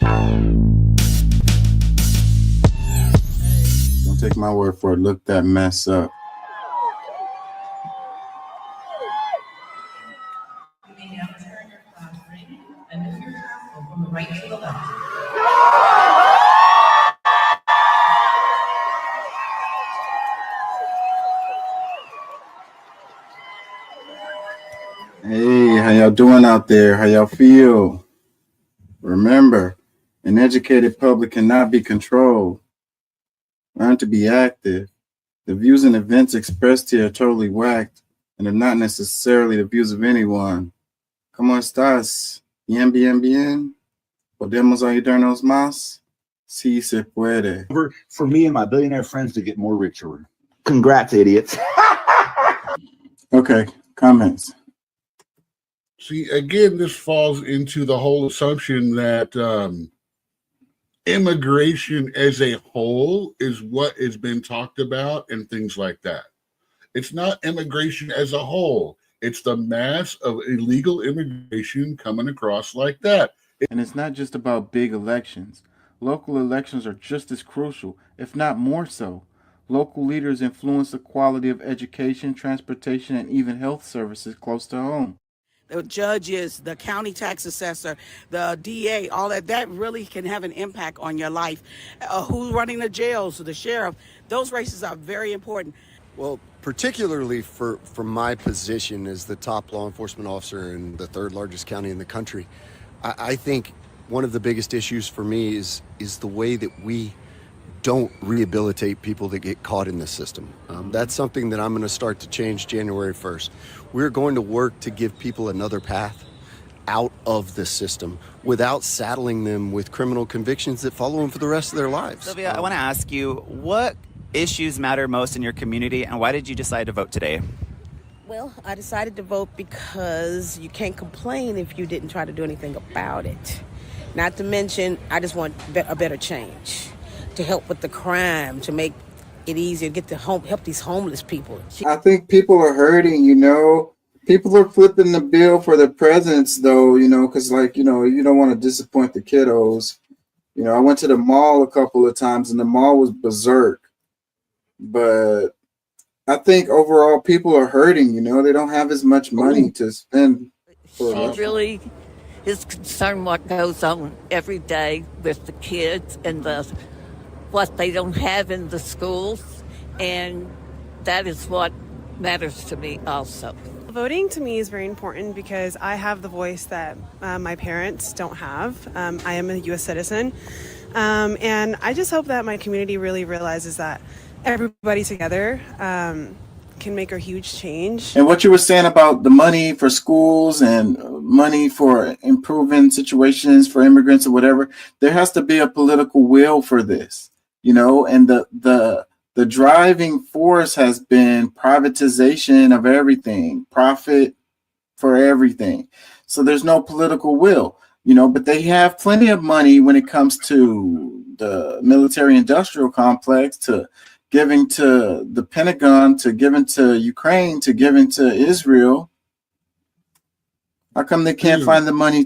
Don't take my word for it. Look that mess up. You may now turn your class ring and move your tassel from the right to the left. Hey, how y'all doing out there? How y'all feel? Remember, an educated public cannot be controlled. Learn to be active. The views and events expressed here are totally whacked and are not necessarily the views of anyone. ¿Cómo estás? Bien, bien, bien. ¿Podemos ayudarnos más? Sí se puede. For me and my billionaire friends to get more richer. Congrats, idiots. Okay, comments. See, again, this falls into the whole assumption that immigration as a whole is what has been talked about and things like that. It's not immigration as a whole. It's the mass of illegal immigration coming across like that. And it's not just about big elections. Local elections are just as crucial, if not more so. Local leaders influence the quality of education, transportation, and even health services close to home. The judges, the county tax assessor, the DA, all that really can have an impact on your life. Who's running the jails, the sheriff, those races are very important. Well, particularly for my position as the top law enforcement officer in the third largest county in the country, I think one of the biggest issues for me is the way that we don't rehabilitate people that get caught in the system. That's something that I'm going to start to change January 1st. We're going to work to give people another path out of the system without saddling them with criminal convictions that follow them for the rest of their lives. Sylvia, I want to ask you, what issues matter most in your community, and why did you decide to vote today? Well, I decided to vote because you can't complain if you didn't try to do anything about it. Not to mention, I just want a better change to help with the crime, to make it easier to get to help these homeless people. I think people are hurting, People are flipping the bill for the presidents, though, because, you don't want to disappoint the kiddos. I went to the mall a couple of times, and the mall was berserk. But I think overall people are hurting, they don't have as much money to spend. She really is concerned what goes on every day with the kids and what they don't have in the schools, and that is what matters to me also. Voting to me is very important because I have the voice that my parents don't have. I am a U.S. citizen, and I just hope that my community really realizes that everybody together can make a huge change. And what you were saying about the money for schools and money for improving situations for immigrants or whatever, there has to be a political will for this, and the driving force has been privatization of everything, profit for everything. So there's no political will, but they have plenty of money when it comes to the military industrial complex, to giving to the Pentagon, to giving to Ukraine, to giving to Israel. How come they can't find the money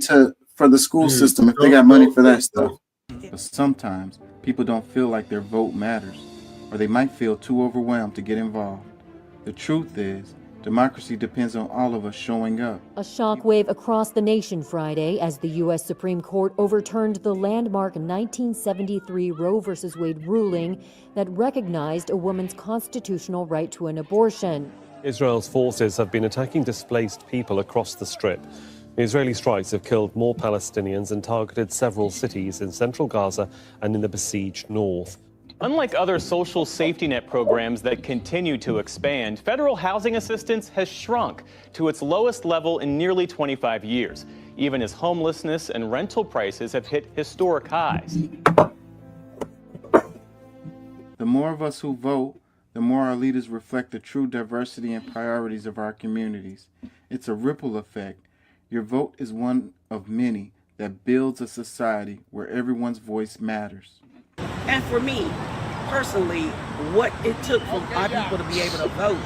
for the school system if they got money for that stuff? But sometimes people don't feel like their vote matters, or they might feel too overwhelmed to get involved. The truth is, democracy depends on all of us showing up. A shockwave across the nation Friday as the U.S. Supreme Court overturned the landmark 1973 Roe v. Wade ruling that recognized a woman's constitutional right to an abortion. Israel's forces have been attacking displaced people across the Strip. The Israeli strikes have killed more Palestinians and targeted several cities in central Gaza and in the besieged north. Unlike other social safety net programs that continue to expand, federal housing assistance has shrunk to its lowest level in nearly 25 years, even as homelessness and rental prices have hit historic highs. The more of us who vote, the more our leaders reflect the true diversity and priorities of our communities. It's a ripple effect. Your vote is one of many that builds a society where everyone's voice matters. And for me, personally, what it took for our people to be able to vote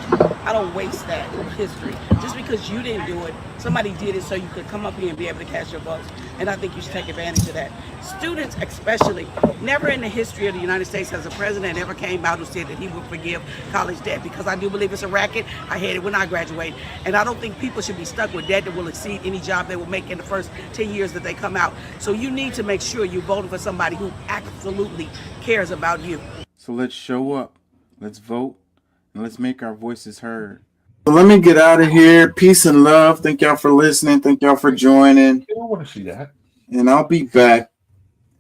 I don't waste that history. Just because you didn't do it, somebody did it so you could come up here and be able to cast your votes. And I think you should take advantage of that. Students especially, never in the history of the United States has a president ever came out who said that he would forgive college debt, because I do believe it's a racket. I had it when I graduated. And I don't think people should be stuck with debt that will exceed any job they will make in the first 10 years that they come out. So you need to make sure you vote for somebody who absolutely cares about you. So let's show up, let's vote, and let's make our voices heard. So let me get out of here. Peace and love. Thank y'all for listening. Thank y'all for joining. I don't want to see that. And I'll be back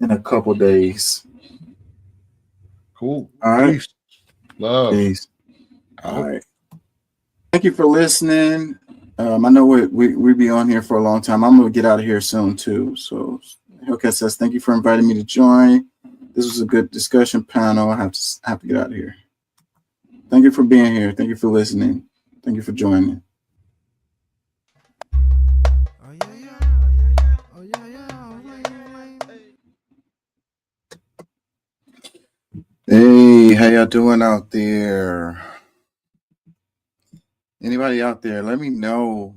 in a couple days. Cool. All right. Peace. Love. Peace. All right. Thank you for listening. I know we be on here for a long time. I'm going to get out of here soon too. So Hellcat says, thank you for inviting me to join. This was a good discussion panel. I have to get out of here. Thank you for being here. Thank you for listening. Thank you for joining. Hey, how y'all doing out there? Anybody out there, let me know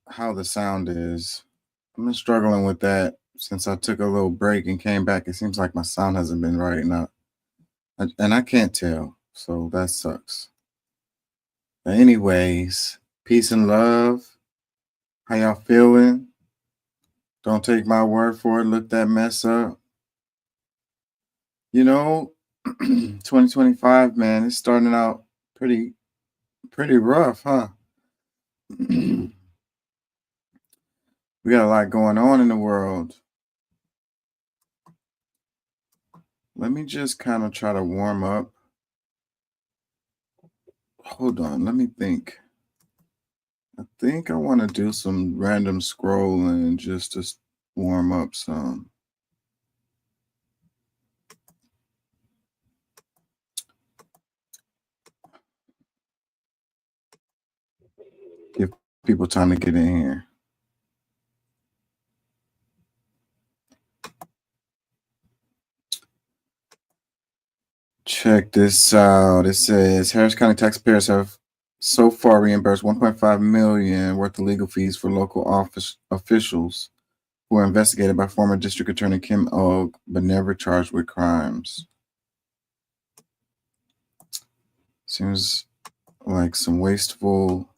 how the sound is. I've been struggling with that since I took a little break and came back. It seems like my sound hasn't been right now. And I can't tell, so that sucks. But anyways, peace and love. How y'all feeling? Don't take my word for it. Look that mess up. You know, 2025, man, it's starting out pretty rough, huh? We got a lot going on in the world. Let me just kind of try to warm up. Hold on, let me think. I think I want to do some random scrolling just to warm up some. Give people time to get in here. Check this out. It says Harris County taxpayers have so far reimbursed $1.5 million worth of legal fees for local office officials who were investigated by former District Attorney Kim Og, but never charged with crimes. Seems like some wasteful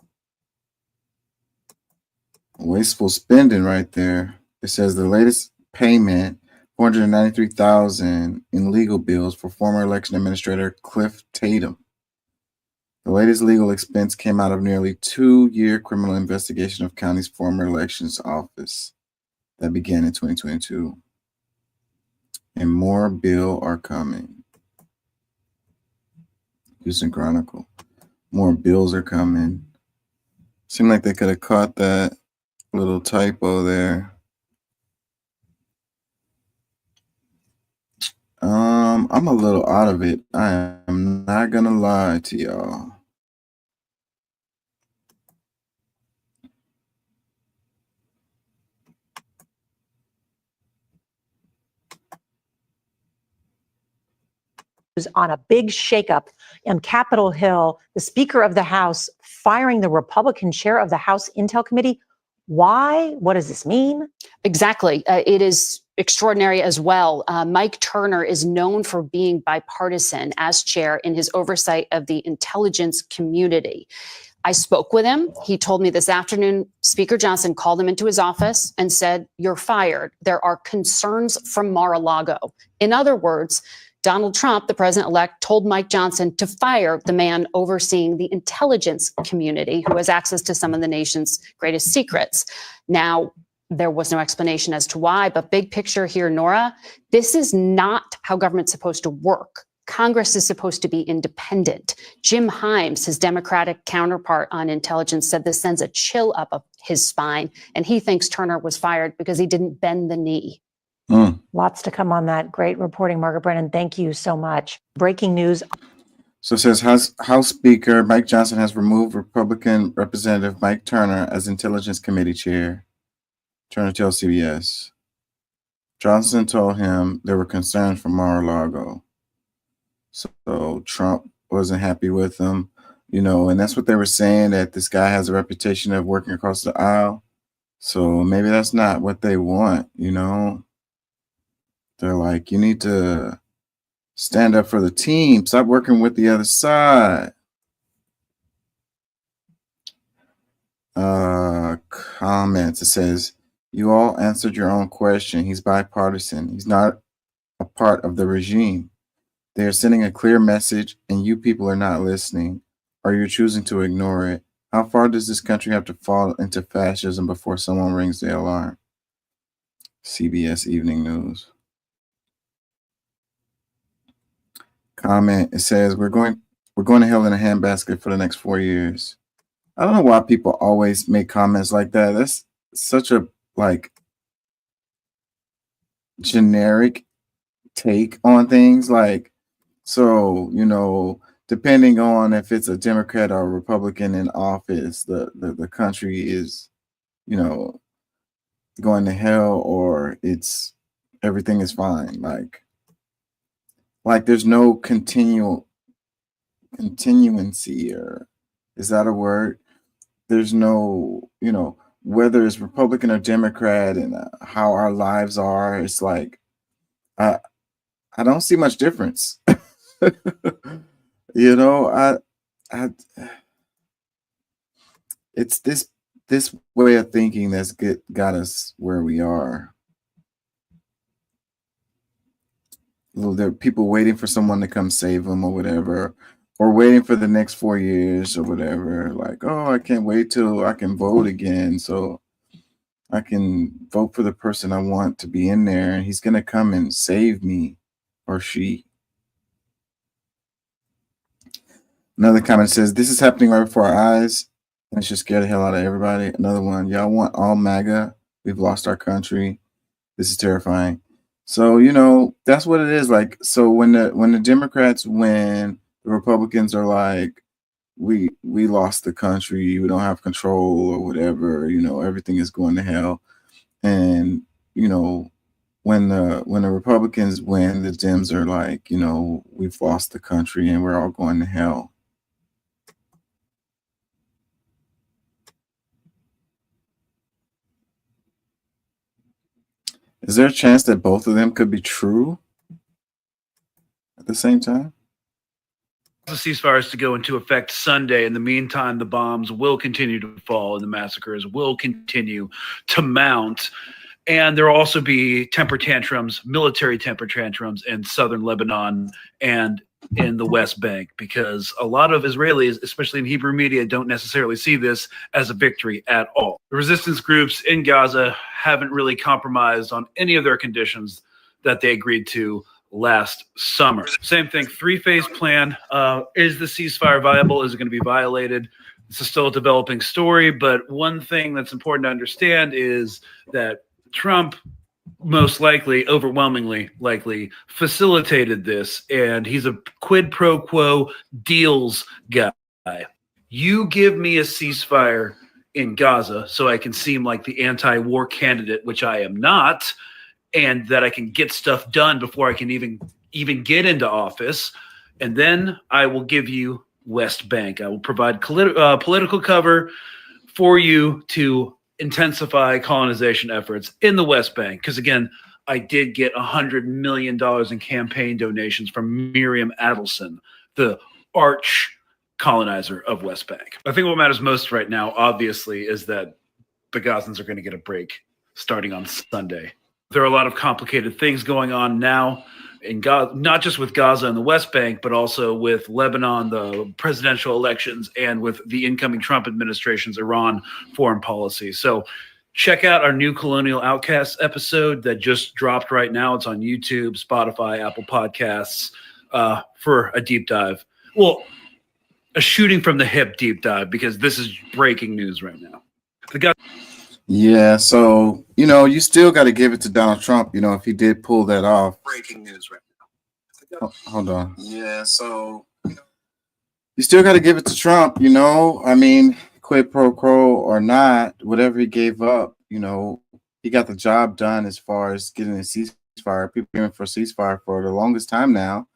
spending right there. It says the latest payment, $493,000 in legal bills for former election administrator Cliff Tatum. The latest legal expense came out of nearly 2-year criminal investigation of county's former elections office that began in 2022. And more bills are coming. Houston Chronicle. More bills are coming. Seemed like they could have caught that little typo there. I'm a little out of it. I am not gonna lie to y'all. On a big shakeup on Capitol Hill, the Speaker of the House firing the Republican chair of the House Intel Committee. Why? What does this mean? Exactly. It is extraordinary as well. Mike Turner is known for being bipartisan as chair in his oversight of the intelligence community. I spoke with him. He told me this afternoon, Speaker Johnson called him into his office and said, "You're fired. There are concerns from Mar-a-Lago." In other words, Donald Trump, the president-elect, told Mike Johnson to fire the man overseeing the intelligence community who has access to some of the nation's greatest secrets. Now, there was no explanation as to why, but big picture here, Nora, this is not how government's supposed to work. Congress is supposed to be independent. Jim Himes, his Democratic counterpart on intelligence, said this sends a chill up his spine, and he thinks Turner was fired because he didn't bend the knee. Lots to come on that. Great reporting, Margaret Brennan. Thank you so much. Breaking news. So it says House Speaker Mike Johnson has removed Republican Representative Mike Turner as Intelligence Committee Chair. Turner tells CBS. Johnson told him there were concerns from Mar-a-Lago. So Trump wasn't happy with him. you know, and that's what they were saying, that this guy has a reputation of working across the aisle. So maybe that's not what they want, you know. They're like, you need to stand up for the team. Stop working with the other side. Comments. It says, you all answered your own question. He's bipartisan. He's not a part of the regime. They are sending a clear message, and you people are not listening, or you're choosing to ignore it. How far does this country have to fall into fascism before someone rings the alarm? CBS Evening News. Comment. It says, we're going to hell in a handbasket for the next 4 years. I don't know why people always make comments like that. That's such a like generic take on things. Like, so, you know, depending on if it's a Democrat or a Republican in office, the country is, you know, going to hell, or it's everything is fine. Like there's no continuancy, or is that a word? There's no, you know, whether it's Republican or Democrat, and how our lives are. It's like I don't see much difference. You know, it's this way of thinking that's got us where we are. There are people waiting for someone to come save them or whatever, or waiting for the next 4 years or whatever. Like, oh, I can't wait till I can vote again, so I can vote for the person I want to be in there, and he's going to come and save me, or she. Another comment says, this is happening right before our eyes, and it should scare the hell out of everybody. Another one, y'all want all MAGA? We've lost our country. This is terrifying. So, you know, that's what it is. Like, so when the Democrats win, the Republicans are like, we lost the country, we don't have control or whatever, you know, everything is going to hell. And, you know, when the Republicans win, the Dems are like, you know, we've lost the country and we're all going to hell. Is there a chance that both of them could be true at the same time? The ceasefire is to go into effect Sunday. In the meantime, the bombs will continue to fall and the massacres will continue to mount. And there will also be temper tantrums, military temper tantrums in southern Lebanon and in the West Bank, because a lot of Israelis, especially in Hebrew media, don't necessarily see this as a victory at all. The resistance groups in Gaza haven't really compromised on any of their conditions that they agreed to last summer. Same thing, three-phase plan. Is the ceasefire viable? Is it going to be violated? This is still a developing story, but one thing that's important to understand is that Trump most likely, overwhelmingly likely, facilitated this, and he's a quid pro quo deals guy. You give me a ceasefire in Gaza so I can seem like the anti-war candidate, which I am not, and that I can get stuff done before I can even get into office, and then I will give you West Bank. I will provide political cover for you to intensify colonization efforts in the West Bank. Because again, I did get $100 million in campaign donations from Miriam Adelson, the arch colonizer of West Bank. I think what matters most right now, obviously, is that the Gazans are going to get a break starting on Sunday. There are a lot of complicated things going on now in Gaza, not just with Gaza and the West Bank, but also with Lebanon, the presidential elections, and with the incoming Trump administration's Iran foreign policy. So check out our new Colonial Outcasts episode that just dropped right now. It's on YouTube, Spotify, Apple Podcasts, for a deep dive. Well, a shooting from the hip deep dive, because this is breaking news right now. Yeah, so, you know, you still got to give it to Donald Trump, you know, if he did pull that off. Breaking news right now. Oh, hold on. Yeah, so, you still got to give it to Trump, you know. I mean, quid pro quo or not, whatever he gave up, you know, he got the job done as far as getting a ceasefire. People are for a ceasefire for the longest time now.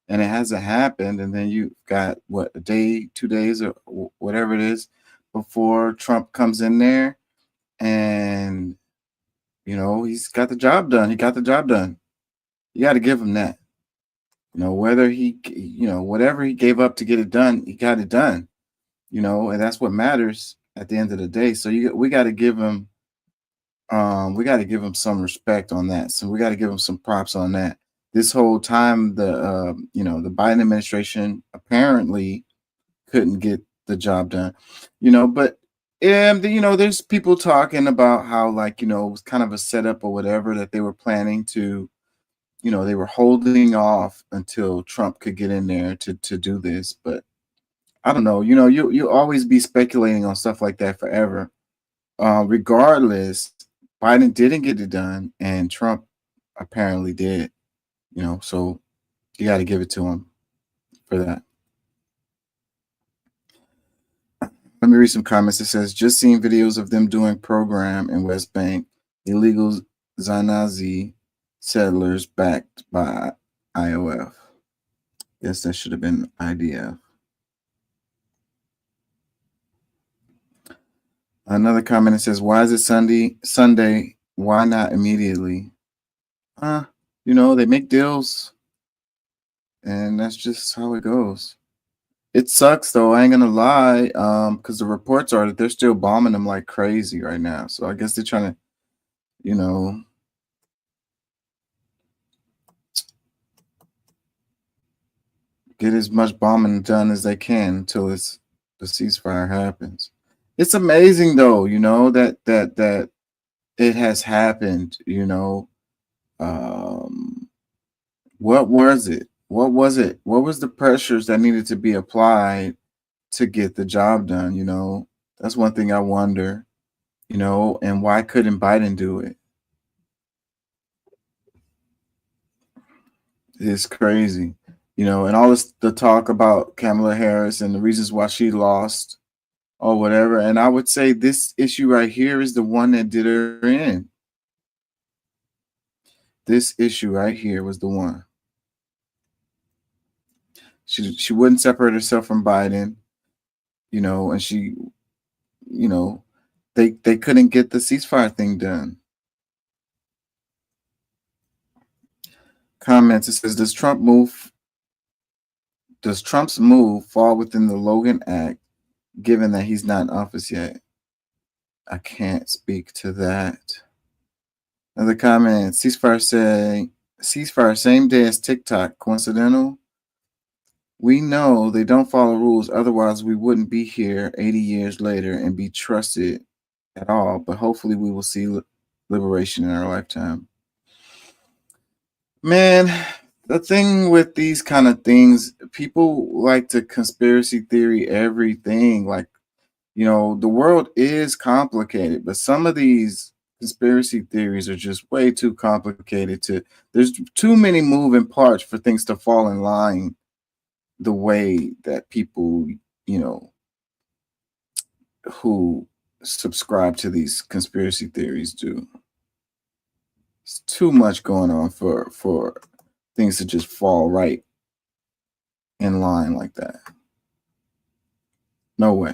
and it hasn't happened. And then you've got what, a day, 2 days, or whatever it is before Trump comes in there, and he's got the job done. He got the job done. You got to give him that. Whether whatever he gave up to get it done, he got it done. And that's what matters at the end of the day. So we got to give him some respect on that. So we got to give him some props on that. This whole time, the Biden administration apparently couldn't get the job done, but there's people talking about how, like, it was kind of a setup or whatever, that they were planning to, they were holding off until Trump could get in there to do this. But I don't know, you always be speculating on stuff like that forever. Regardless, Biden didn't get it done, and Trump apparently did. So you got to give it to him for that. Let me read some comments. It says, just seeing videos of them doing program in West Bank, illegal Zanazi settlers backed by IOF. Guess that should have been IDF. Another comment, it says, why is it Sunday? Why not immediately? They make deals, and that's just how it goes. It sucks, though. I ain't gonna lie, because the reports are that they're still bombing them like crazy right now. So I guess they're trying to, get as much bombing done as they can until the ceasefire happens. It's amazing, though, that it has happened. What was it? What was it? What was the pressures that needed to be applied to get the job done? That's one thing I wonder, and why couldn't Biden do it? It's crazy, and all the talk about Kamala Harris and the reasons why she lost or whatever. And I would say this issue right here is the one that did her in. This issue right here was the one. She wouldn't separate herself from Biden, and she, they couldn't get the ceasefire thing done. Comments, it says, does Trump's move fall within the Logan Act, given that he's not in office yet? I can't speak to that. Another comment, ceasefire same day as TikTok, coincidental? We know they don't follow rules, otherwise we wouldn't be here 80 years later and be trusted at all, but hopefully we will see liberation in our lifetime. Man, the thing with these kind of things, people like to conspiracy theory everything. Like, the world is complicated, but some of these conspiracy theories are just way too complicated. There's too many moving parts for things to fall in line the way that people, who subscribe to these conspiracy theories do. It's too much going on for things to just fall right in line like that. No way.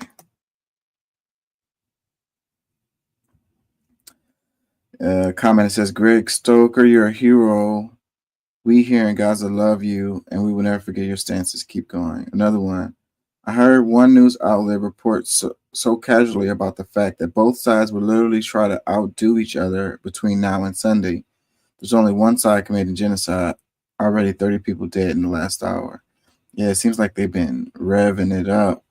Comment, it says, Greg Stoker, you're a hero. We here in Gaza love you, and we will never forget your stances. Keep going. Another one. I heard one news outlet report so casually about the fact that both sides would literally try to outdo each other between now and Sunday. There's only one side committing genocide. Already 30 people dead in the last hour. Yeah, it seems like they've been revving it up.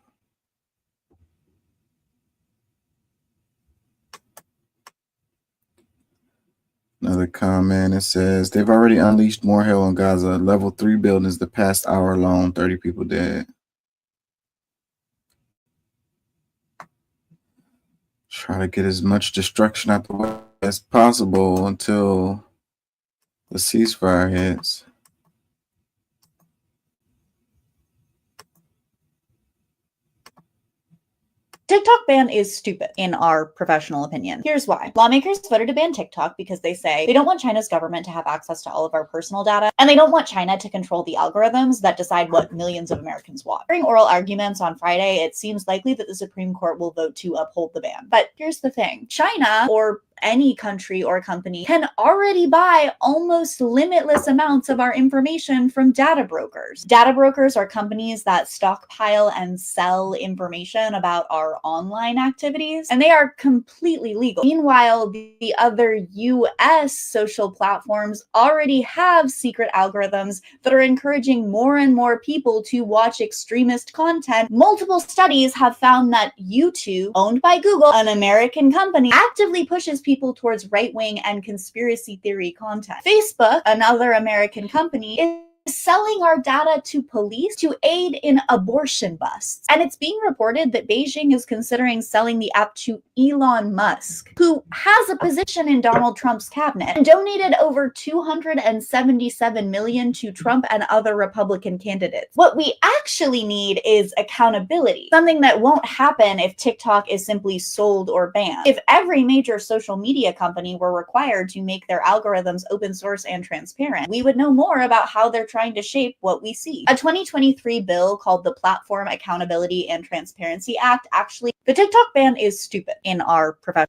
Another comment, it says, they've already unleashed more hell on Gaza. Level 3 buildings the past hour alone, 30 people dead. Try to get as much destruction out the way as possible until the ceasefire hits. TikTok ban is stupid, in our professional opinion. Here's why. Lawmakers voted to ban TikTok because they say they don't want China's government to have access to all of our personal data, and they don't want China to control the algorithms that decide what millions of Americans watch. During oral arguments on Friday, it seems likely that the Supreme Court will vote to uphold the ban. But here's the thing. China, or any country or company, can already buy almost limitless amounts of our information from data brokers. Data brokers are companies that stockpile and sell information about our online activities, and they are completely legal. Meanwhile, the other US social platforms already have secret algorithms that are encouraging more and more people to watch extremist content. Multiple studies have found that YouTube, owned by Google, an American company, actively pushes people towards right-wing and conspiracy theory content. Facebook, another American company, is selling our data to police to aid in abortion busts. And it's being reported that Beijing is considering selling the app to Elon Musk, who has a position in Donald Trump's cabinet and donated over $277 million to Trump and other Republican candidates. What we actually need is accountability, something that won't happen if TikTok is simply sold or banned. If every major social media company were required to make their algorithms open source and transparent, we would know more about how they're trying to shape what we see. A 2023 bill called the Platform Accountability and Transparency Act the TikTok ban is stupid, in our profession.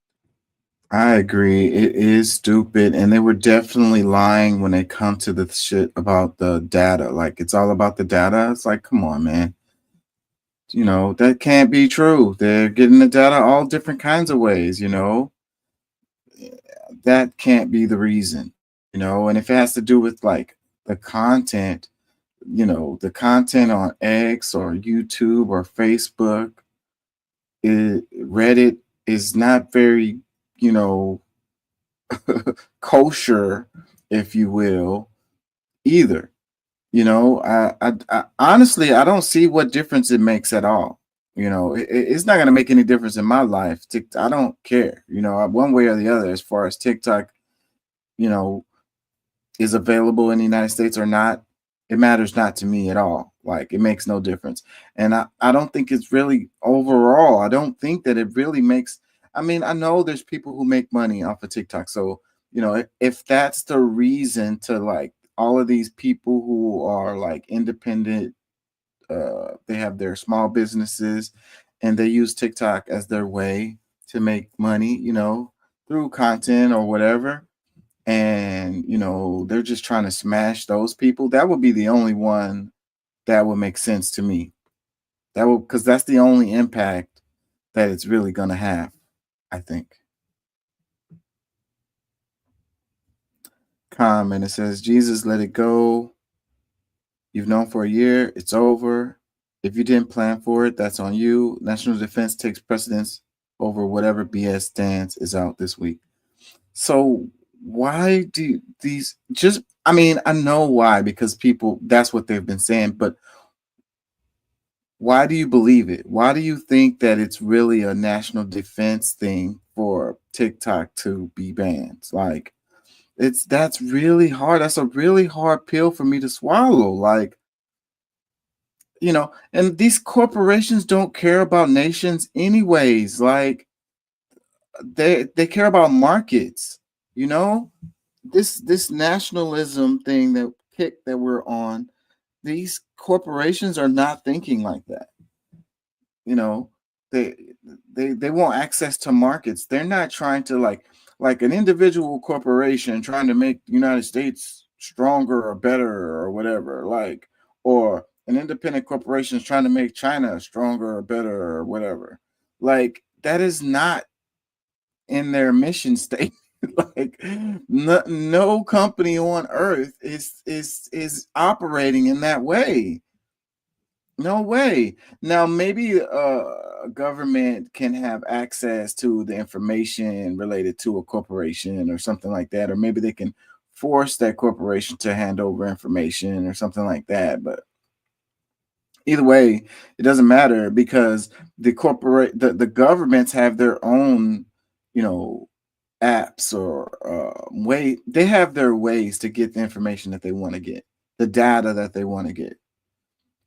I agree. It is stupid. And they were definitely lying when they come to the shit about the data. Like, it's all about the data. It's like, come on, man. You know, that can't be true. They're getting the data all different kinds of ways, you know. That can't be the reason, you know. And if it has to do with like the content, you know, the content on X or YouTube or Facebook, Reddit is not very, you know, kosher, if you will, either. You know, I honestly, I don't see what difference it makes at all. You know, it's not going to make any difference in my life. I don't care, you know, one way or the other, as far as TikTok, you know, is available in the United States or not. It matters not to me at all. Like, it makes no difference. And I don't think it's really overall. I don't think that it really makes, I mean, I know there's people who make money off of TikTok. So, you know, if that's the reason to like all of these people who are like independent, they have their small businesses and they use TikTok as their way to make money, you know, through content or whatever. And, you know, they're just trying to smash those people. That would be the only one that would make sense to me. That would, because that's the only impact that it's really going to have, I think. Comment, it says, Jesus, let it go. You've known for a year. It's over. If you didn't plan for it, that's on you. National defense takes precedence over whatever BS stance is out this week. So why do these just, I mean, I know why, because people, that's what they've been saying, but why do you believe it? Why do you think that it's really a national defense thing for TikTok to be banned? Like, that's really hard. That's a really hard pill for me to swallow. Like, you know, and these corporations don't care about nations anyways. Like, they care about markets. You know, this nationalism thing that we're on, these corporations are not thinking like that. You know, they want access to markets. They're not trying to like an individual corporation trying to make the United States stronger or better or whatever, like, or an independent corporation is trying to make China stronger or better or whatever. Like, that is not in their mission statement. Like, no company on earth is operating in that way. No way. Now, maybe a government can have access to the information related to a corporation or something like that, or maybe they can force that corporation to hand over information or something like that. But either way, it doesn't matter, because the governments have their own, you know, apps or they have their ways to get the information that they want to get, the data that they want to get.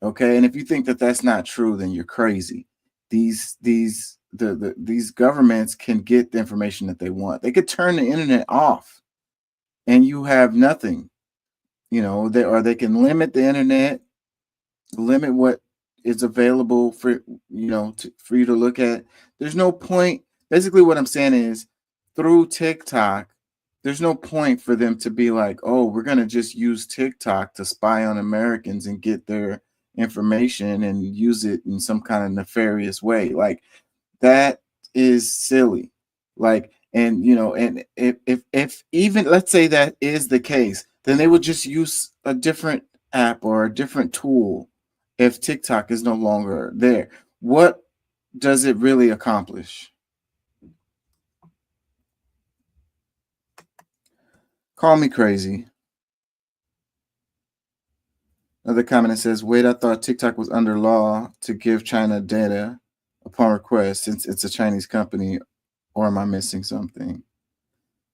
Okay, and if you think that that's not true, then you're crazy. these governments can get the information that they want. They could turn the internet off and you have nothing, or they can limit the internet, limit what is available for for you to look at. There's no point. Basically what I'm saying is, through TikTok, there's no point for them to be like, oh, we're going to just use TikTok to spy on Americans and get their information and use it in some kind of nefarious way. Like, that is silly. Like, and and if even, let's say that is the case, then they would just use a different app or a different tool if TikTok is no longer there. What does it really accomplish? Call me crazy. Another comment that says, wait, I thought TikTok was under law to give China data upon request since it's a Chinese company, or am I missing something?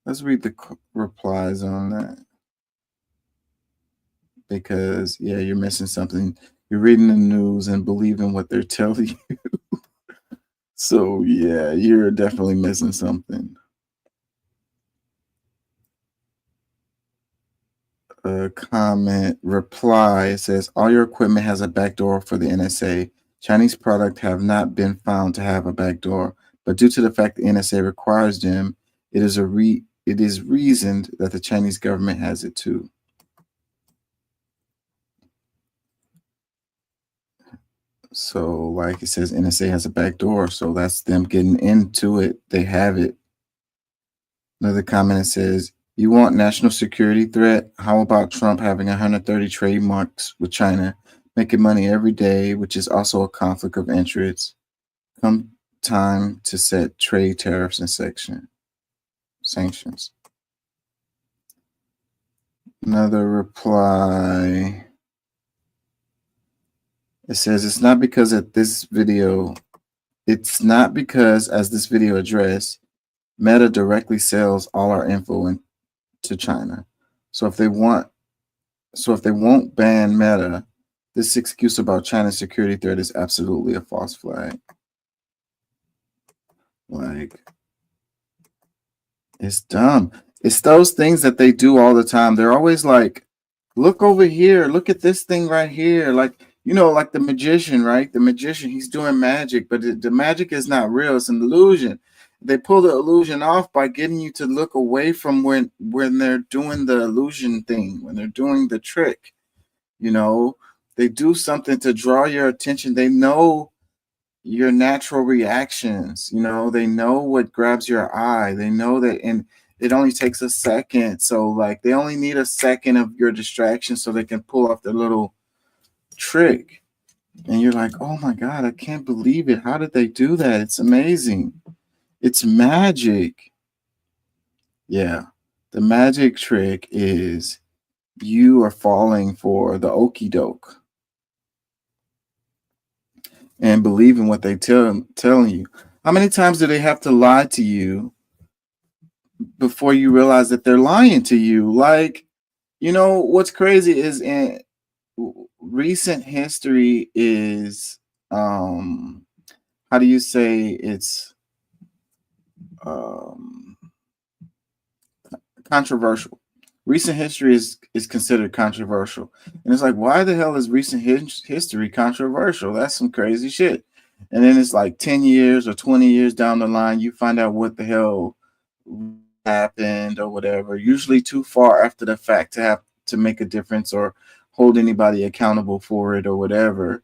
Let's read the replies on that. Because, yeah, you're missing something. You're reading the news and believing what they're telling you. So, yeah, you're definitely missing something. A comment reply says, all your equipment has a backdoor for the NSA. Chinese products have not been found to have a backdoor, but due to the fact the NSA requires them, it is reasoned that the Chinese government has it too. So, like it says, NSA has a backdoor, so that's them getting into it. They have it. Another comment that says, you want national security threat? How about Trump having 130 trademarks with China, making money every day, which is also a conflict of interest? Come time to set trade tariffs and sanctions. Another reply. It says, it's not because as this video addressed, Meta directly sells all our info to China. So if they won't ban Meta, this excuse about China's security threat is absolutely a false flag. Like, it's dumb. It's those things that they do all the time. They're always like, look over here, look at this thing right here. Like, like the magician, right? The magician, he's doing magic, but the magic is not real. It's an illusion. They pull the illusion off by getting you to look away from when they're doing the illusion thing, when they're doing the trick. They do something to draw your attention. They know your natural reactions. They know what grabs your eye. They know that, and it only takes a second. So, like, they only need a second of your distraction so they can pull off their little trick. And you're like, oh my God, I can't believe it. How did they do that? It's amazing. It's magic. Yeah. The magic trick is you are falling for the okie doke and believing what they telling you. How many times do they have to lie to you before you realize that they're lying to you? Like, what's crazy is in recent history is, how do you say it's, controversial. Recent history is considered controversial, and it's like, why the hell is recent history controversial? That's some crazy shit. And then it's like 10 years or 20 years down the line, you find out what the hell happened or whatever, usually too far after the fact to have to make a difference or hold anybody accountable for it or whatever.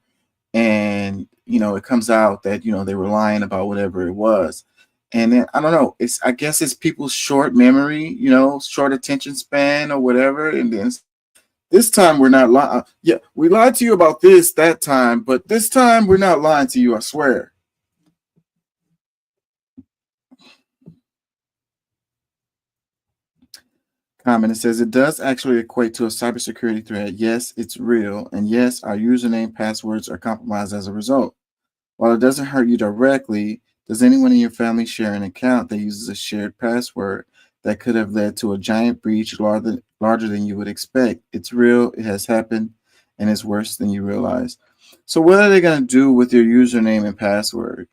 And it comes out that they were lying about whatever it was. And then I don't know, I guess it's people's short memory, short attention span or whatever. And then this time we're not lying. Yeah, we lied to you about this that time, but this time we're not lying to you, I swear. Comment, it says, it does actually equate to a cybersecurity threat. Yes, it's real. And yes, our username passwords are compromised as a result. While it doesn't hurt you directly, does anyone in your family share an account that uses a shared password that could have led to a giant breach larger than you would expect? It's real, it has happened, and it's worse than you realize. So what are they going to do with your username and password?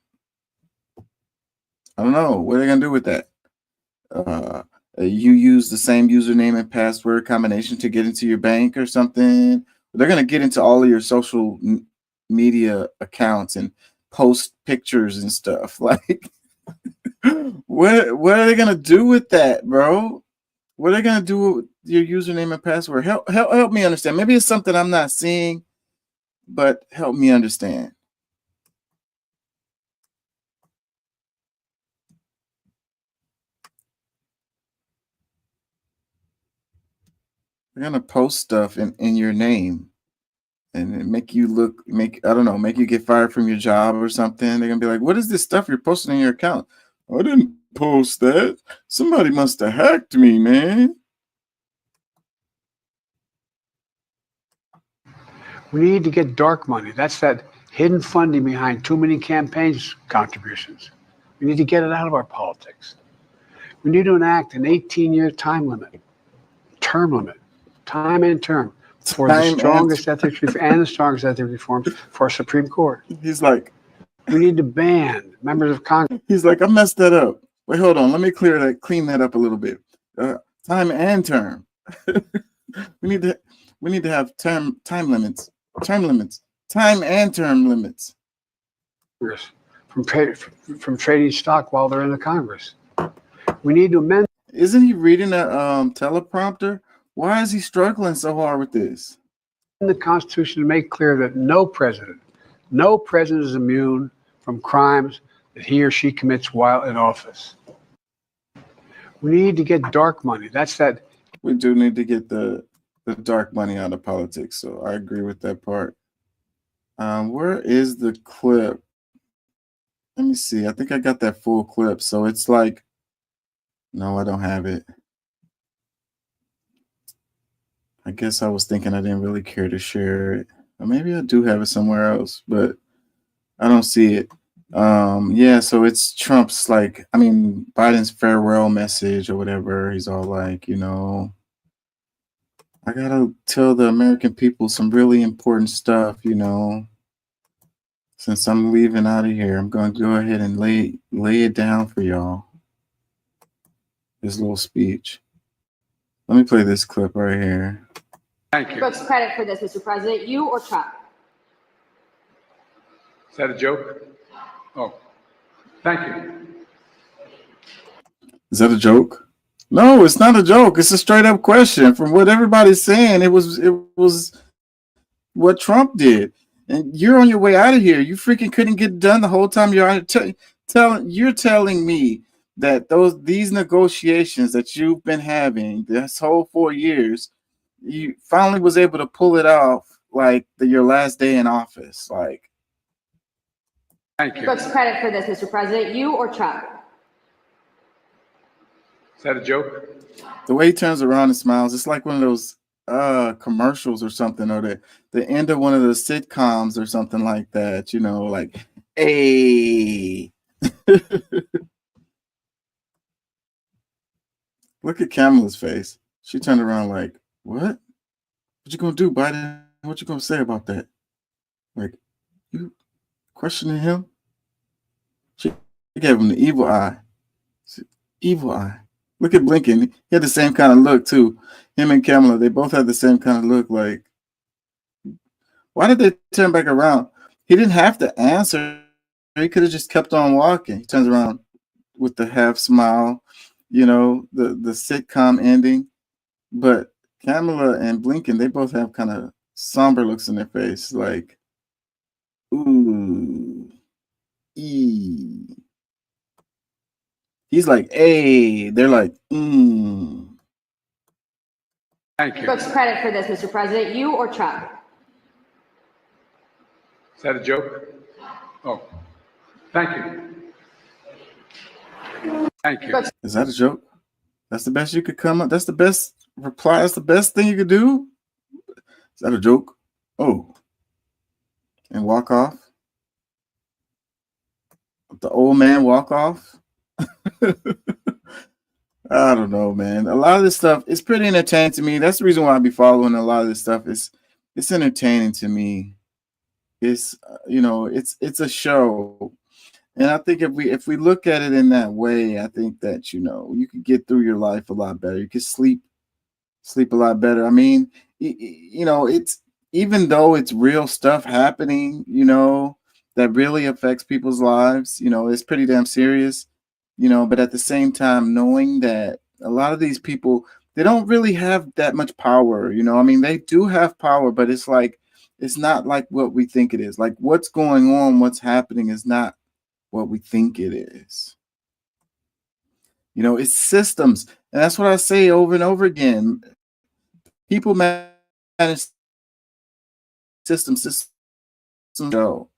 I don't know. What are they going to do with that? You use the same username and password combination to get into your bank or something. They're going to get into all of your social media accounts and post pictures and stuff. Like, what are they going to do with that, bro? What are they going to do with your username and password? Help me understand. Maybe it's something I'm not seeing, but help me understand. They're gonna post stuff in your name and make you I don't know, make you get fired from your job or something. They're gonna be like, what is this stuff you're posting in your account? I didn't post that. Somebody must have hacked me, man. We need to get dark money. That's that hidden funding behind too many campaigns contributions. We need to get it out of our politics. We need to enact an 18-year term limit, time and term, for the strongest ethics and the strongest ethics reforms for our Supreme Court. He's like, we need to ban members of Congress. He's like, I messed that up. Wait, hold on. Let me clean that up a little bit. Time and term. we need to have time limits, time and term limits. From trading stock while they're in the Congress. We need to amend. Isn't he reading a teleprompter? Why is he struggling so hard with this? The Constitution to make clear that no president is immune from crimes that he or she commits while in office. We need to get dark money. We do need to get the dark money out of politics. So I agree with that part. Where is the clip? Let me see. I think I got that full clip. So it's like, no, I don't have it. I guess I was thinking I didn't really care to share it. Or maybe I do have it somewhere else, but I don't see it. Yeah, so it's Trump's Biden's farewell message or whatever. He's all like, I gotta tell the American people some really important stuff, Since I'm leaving out of here, I'm going to go ahead and lay it down for y'all. His little speech. Let me play this clip right here. Thank you. Folks, credit for this, Mr. President, you or Trump? Is that a joke? Oh, thank you. Is that a joke? No, it's not a joke. It's a straight up question. From what everybody's saying, it was what Trump did. And you're on your way out of here. You freaking couldn't get done the whole time you're out. You're telling me that these negotiations that you've been having this whole 4 years, you finally was able to pull it off your last day in office. Thank you. Folks, credit for this, Mr. President, you or Trump? Is that a joke? The way he turns around and smiles, it's like one of those commercials or something, or the end of one of the sitcoms or something like that, like, hey. Look at Kamala's face. She turned around like, what? What you gonna do, Biden? What you gonna say about that? Like, you questioning him? She gave him the evil eye. Evil eye. Look at Blinken. He had the same kind of look too. Him and Kamala, they both had the same kind of look. Like, why did they turn back around? He didn't have to answer. He could have just kept on walking. He turns around with the half smile, the sitcom ending. But Kamala and Blinken, they both have kind of somber looks in their face, like, ooh, ee. He's like, hey. They're like, Thank you. Folks, credit for this, Mr. President, you or Trump? Is that a joke? Oh, thank you. Thank you. Is that a joke? That's the best you could come up. That's the best reply. That's the best thing you could do. Is that a joke? Oh, and walk off. The old man walk off. I don't know, man. A lot of this stuff is pretty entertaining to me. That's the reason why I be following a lot of this stuff. It's entertaining to me. It's it's a show. And I think if we look at it in that way, I think that you could get through your life a lot better. You could sleep a lot better. I mean, it's even though it's real stuff happening, that really affects people's lives, it's pretty damn serious, but at the same time, knowing that a lot of these people, they don't really have that much power, I mean, they do have power, but it's not like what we think it is. Like what's going on, what's happening is not what we think it is. It's systems. And that's what I say over and over again. People manage systems go.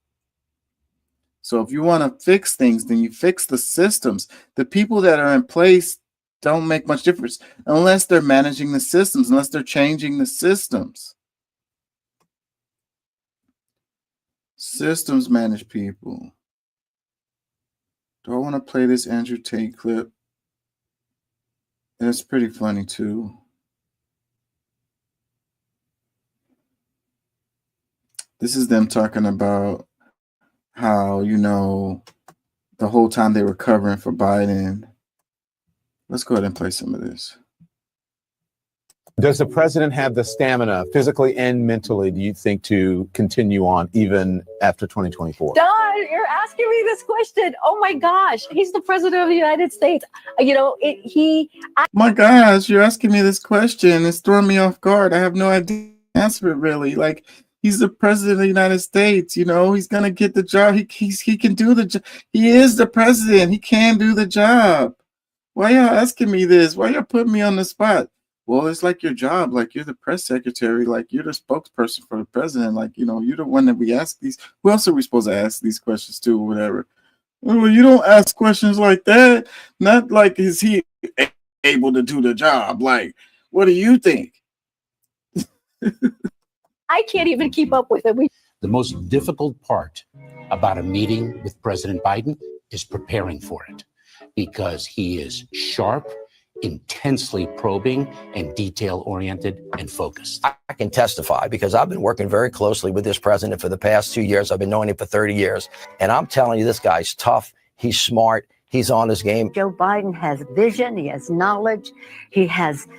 So if you want to fix things, then you fix the systems. The people that are in place don't make much difference unless they're managing the systems, unless they're changing the systems. Systems manage people. Do I want to play this Andrew Tate clip? It's pretty funny too. This is them talking about how, the whole time they were covering for Biden. Let's go ahead and play some of this. Does the president have the stamina, physically and mentally, do you think, to continue on even after 2024? Don, you're asking me this question. Oh my gosh, he's the president of the United States. My gosh, you're asking me this question. It's throwing me off guard. I have no idea to answer it really. Like, he's the president of the United States. He's gonna get the job. He can do the job. He is the president. He can do the job. Why y'all asking me this? Why y'all putting me on the spot? Well, it's like your job. Like, you're the press secretary. Like, you're the spokesperson for the president. Like, you're the one that we ask these. Who else are we supposed to ask these questions to or whatever? Well, you don't ask questions like that. Not like, is he able to do the job? Like, what do you think? I can't even keep up with it. The most difficult part about a meeting with President Biden is preparing for it, because he is sharp, intensely probing, and detail-oriented and focused. I can testify because I've been working very closely with this president for the past 2 years. I've been knowing him for 30 years. And I'm telling you, this guy's tough. He's smart. He's on his game. Joe Biden has vision. He has knowledge. He has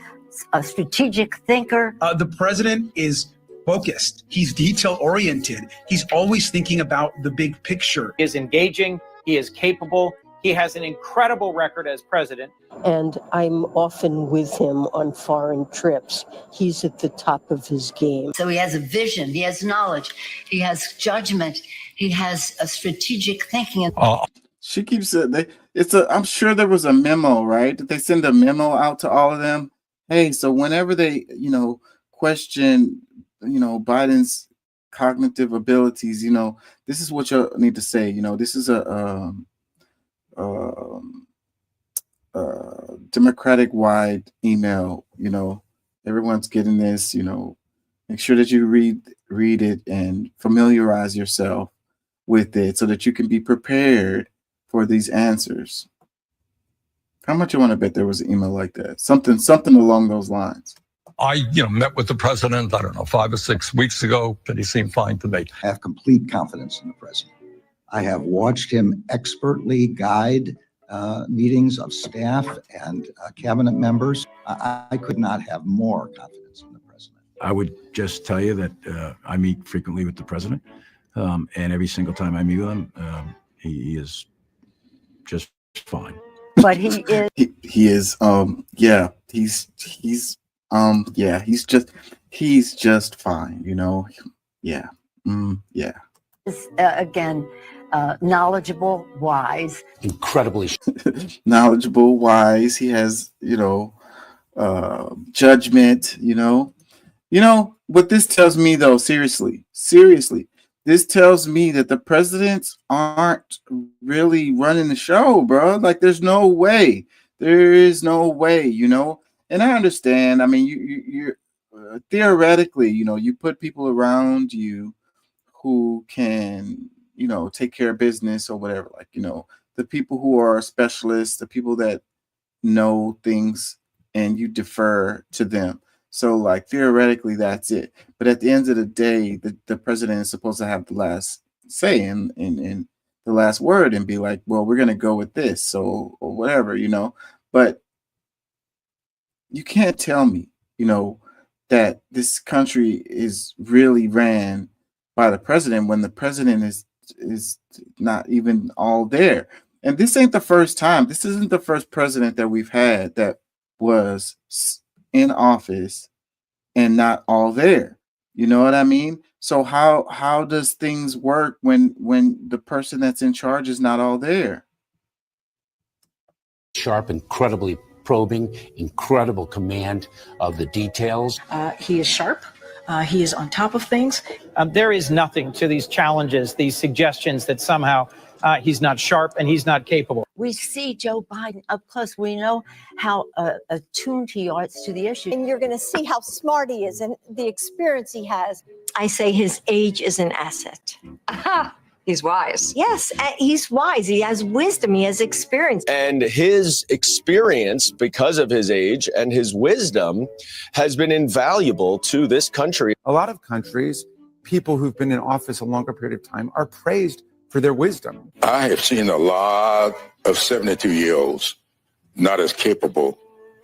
a strategic thinker. The president is focused. He's detail-oriented. He's always thinking about the big picture. He is engaging. He is capable. He has an incredible record as president. And I'm often with him on foreign trips. He's at the top of his game. So he has a vision. He has knowledge. He has judgment. He has a strategic thinking. She keeps it. I'm sure there was a memo, right? Did they send a memo out to all of them? Hey, so whenever they, question, Biden's cognitive abilities, this is what you need to say. This is a Democratic wide email. Everyone's getting this. Make sure that you read it and familiarize yourself with it so that you can be prepared for these answers. How much you want to bet there was an email like that? Something along those lines. I, met with the president, 5 or 6 weeks ago, and he seemed fine to me. I have complete confidence in the president. I have watched him expertly guide meetings of staff and cabinet members. I could not have more confidence in the president. I would just tell you that I meet frequently with the president, and every single time I meet with him, he is just fine. But he is. He is. He's just fine. Yeah. Yeah. Again, knowledgeable, wise, incredibly knowledgeable, wise. He has, judgment. What this tells me, though, seriously, this tells me that the presidents aren't really running the show, bro. Like, there's no way. There is no way, And I understand. I mean, you're theoretically, you put people around you who can, take care of business or whatever. Like, the people who are specialists, the people that know things, and you defer to them. So like theoretically that's it. But at the end of the day, the president is supposed to have the last say in the last word and be like, well, we're gonna go with this, so or whatever, you know. But you can't tell me, you know, that this country is really ran by the president when the president is not even all there. And this ain't the first time. This isn't the first president that we've had that was in office and not all there. You know what I mean? So how does things work when the person that's in charge is not all there? Sharp, incredibly probing, incredible command of the details. He is sharp. He is on top of things. There is nothing to these challenges, these suggestions that somehow he's not sharp and he's not capable. We see Joe Biden up close. We know how attuned he is to the issue. And you're going to see how smart he is and the experience he has. I say his age is an asset. Aha! He's wise. Yes, he's wise. He has wisdom. He has experience. And his experience, because of his age and his wisdom, has been invaluable to this country. A lot of countries, people who've been in office a longer period of time are praised for their wisdom. I have seen a lot of 72-year-olds not as capable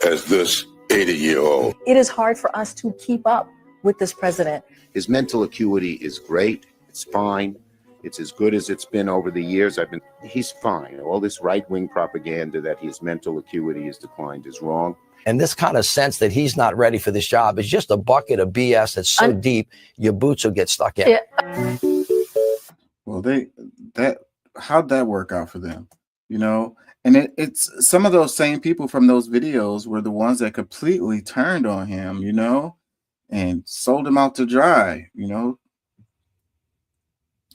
as this 80-year-old. It is hard for us to keep up with this president. His mental acuity is great. It's fine. It's as good as it's been over the years. He's fine. All this right-wing propaganda that his mental acuity has declined is wrong. And this kind of sense that he's not ready for this job is just a bucket of BS that's so deep, your boots will get stuck in. Yeah. Well, how'd that work out for them? You know, and it's some of those same people from those videos were the ones that completely turned on him, you know, and sold him out to dry, you know.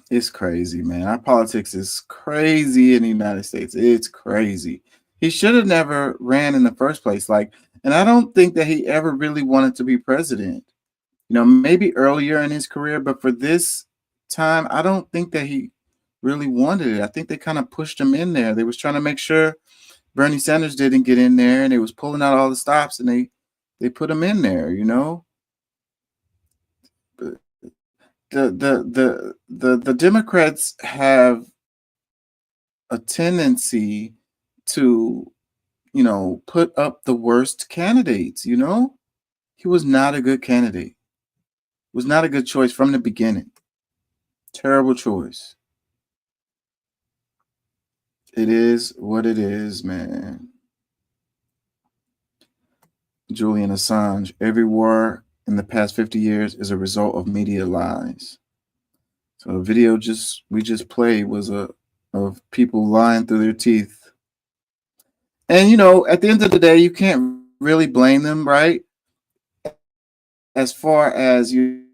It's crazy, man. Our politics is crazy in the United States. It's crazy. He should have never ran in the first place. Like, and I don't think that he ever really wanted to be president. You know, maybe earlier in his career, but for this time, I don't think that he really wanted it. I think they kind of pushed him in there. They was trying to make sure Bernie Sanders didn't get in there, and they was pulling out all the stops, and they put him in there, you know. The Democrats have a tendency to, you know, put up the worst candidates, you know. He was not a good candidate. Was not a good choice from the beginning. Terrible choice. It is what it is, man. Julian Assange, every war in the past 50 years is a result of media lies. So the video we just played was of people lying through their teeth. And, you know, at the end of the day, you can't really blame them, right? As far as, you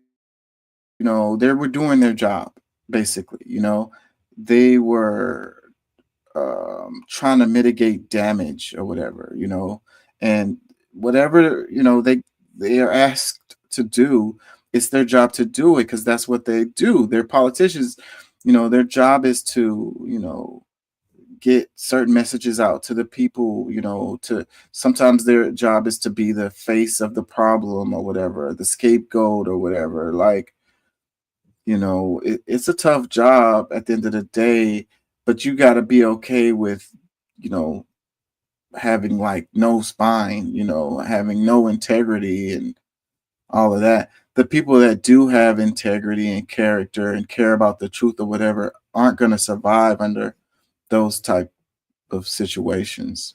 know, they were doing their job, basically, you know. They were trying to mitigate damage or whatever, you know. And whatever, you know, they are asked to do, it's their job to do it because that's what they do. They're politicians, you know, their job is to, you know, get certain messages out to the people, you know, sometimes their job is to be the face of the problem or whatever, the scapegoat or whatever. Like, you know, it's a tough job at the end of the day, but you got to be okay with, you know, having like no spine, you know, having no integrity and all of that. The people that do have integrity and character and care about the truth or whatever aren't going to survive under those type of situations.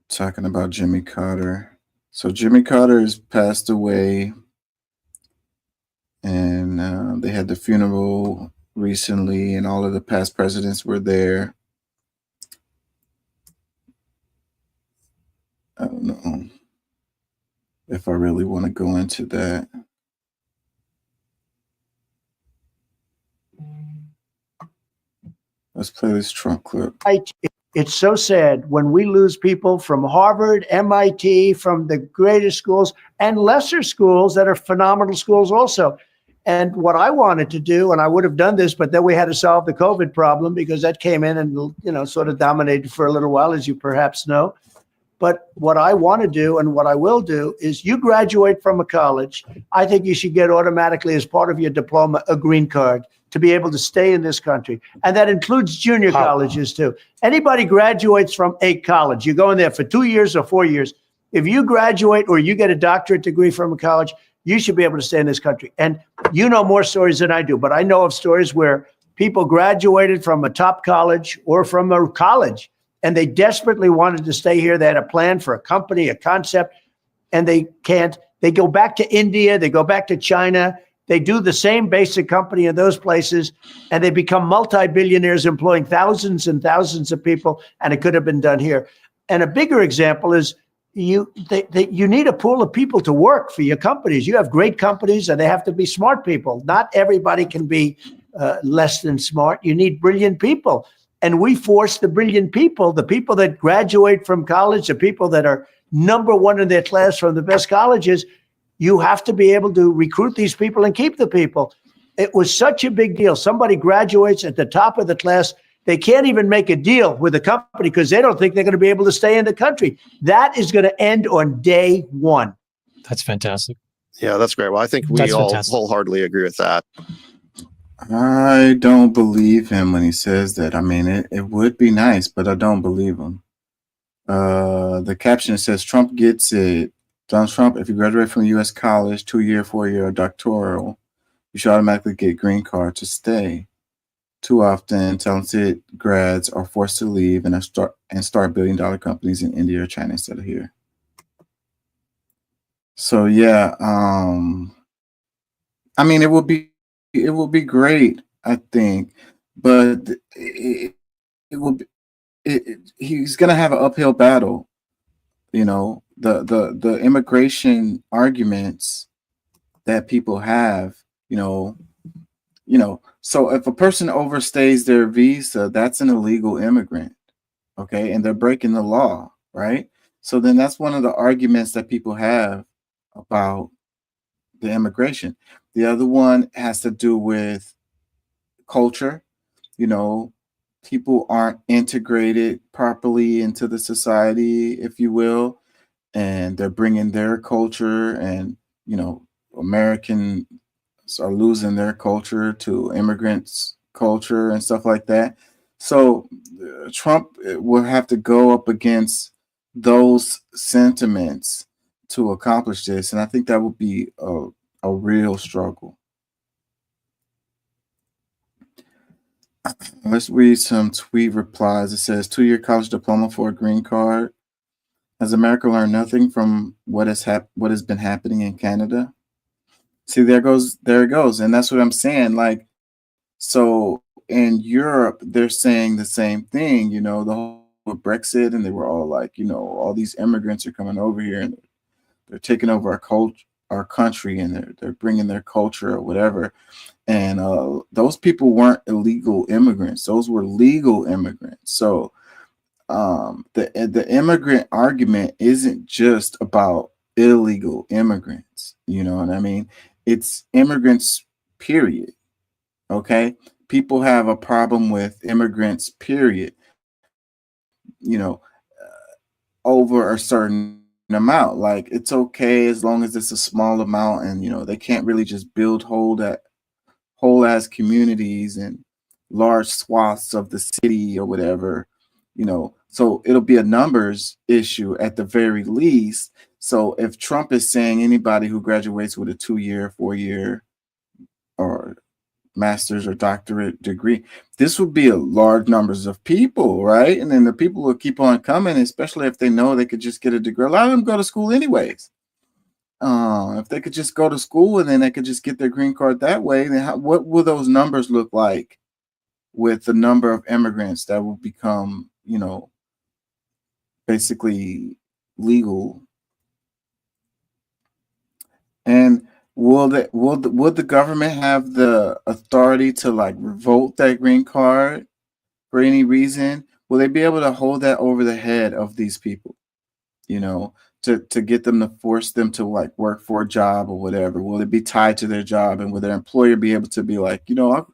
Talking about Jimmy Carter. So Jimmy Carter has passed away, and they had the funeral recently, and all of the past presidents were there. I don't know if I really want to go into that. Let's play this Trump clip. It's so sad when we lose people from Harvard, MIT, from the greatest schools and lesser schools that are phenomenal schools also. And what I wanted to do, and I would have done this, but then we had to solve the COVID problem because that came in and, sort of dominated for a little while, as you perhaps know. But what I want to do and what I will do is you graduate from a college, I think you should get automatically as part of your diploma a green card to be able to stay in this country. And that includes junior colleges too. Anybody graduates from a college, you go in there for 2 years or 4 years. If you graduate or you get a doctorate degree from a college, you should be able to stay in this country. And you know more stories than I do, but I know of stories where people graduated from a top college or from a college and they desperately wanted to stay here. They had a plan for a company, a concept, and they can't. They go back to India, they go back to China. They do the same basic company in those places, and they become multi-billionaires employing thousands and thousands of people, and it could have been done here. And a bigger example is you need a pool of people to work for your companies. You have great companies, and they have to be smart people. Not everybody can be less than smart. You need brilliant people. And we force the brilliant people, the people that graduate from college, the people that are number one in their class from the best colleges. You have to be able to recruit these people and keep the people. It was such a big deal. Somebody graduates at the top of the class. They can't even make a deal with the company because they don't think they're going to be able to stay in the country. That is going to end on day one. That's fantastic. Yeah, that's great. Well, I think we all wholeheartely agree with that. I don't believe him when he says that. I mean, it would be nice, but I don't believe him. The caption says, Trump gets it. Donald Trump, if you graduate from a U.S. college, 2-year, 4-year, or doctoral, you should automatically get green card to stay. Too often, talented grads are forced to leave and start billion-dollar companies in India or China instead of here. So yeah, I mean, it will be great, I think, but he's gonna have an uphill battle. You know, the immigration arguments that people have, so if a person overstays their visa, that's an illegal immigrant, okay? And they're breaking the law, right? So then that's one of the arguments that people have about the immigration. The other one has to do with culture. People aren't integrated properly into the society, if you will, and they're bringing their culture, and Americans are losing their culture to immigrants' culture and stuff like that. So Trump will have to go up against those sentiments to accomplish this, and I think that would be a real struggle. Let's read some tweet replies. It says, 2-year college diploma for a green card. Has America learned nothing from what has been happening in Canada? See, there it goes. And that's what I'm saying. Like, so in Europe, they're saying the same thing, the whole Brexit, and they were all like, all these immigrants are coming over here and they're taking over our country, and they're bringing their culture or whatever. And those people weren't illegal immigrants; those were legal immigrants. So the immigrant argument isn't just about illegal immigrants. You know what I mean? It's immigrants, period. Okay, people have a problem with immigrants, period. Over a certain amount. Like, it's okay as long as it's a small amount, and they can't really just build whole ass communities and large swaths of the city or whatever, so it'll be a numbers issue at the very least. So if Trump is saying anybody who graduates with a 2-year, 4-year or master's or doctorate degree, this would be a large numbers of people, right? And then the people will keep on coming, especially if they know they could just get a degree. A lot of them go to school anyways. If they could just go to school and then they could just get their green card that way, then what will those numbers look like with the number of immigrants that will become, basically legal? And would the government have the authority to revoke that green card for any reason? will they be able to hold that over the head of these people? You know, to get them to force them to like work for a job or whatever? Will it be tied to their job, and will their employer be able to be like, you know,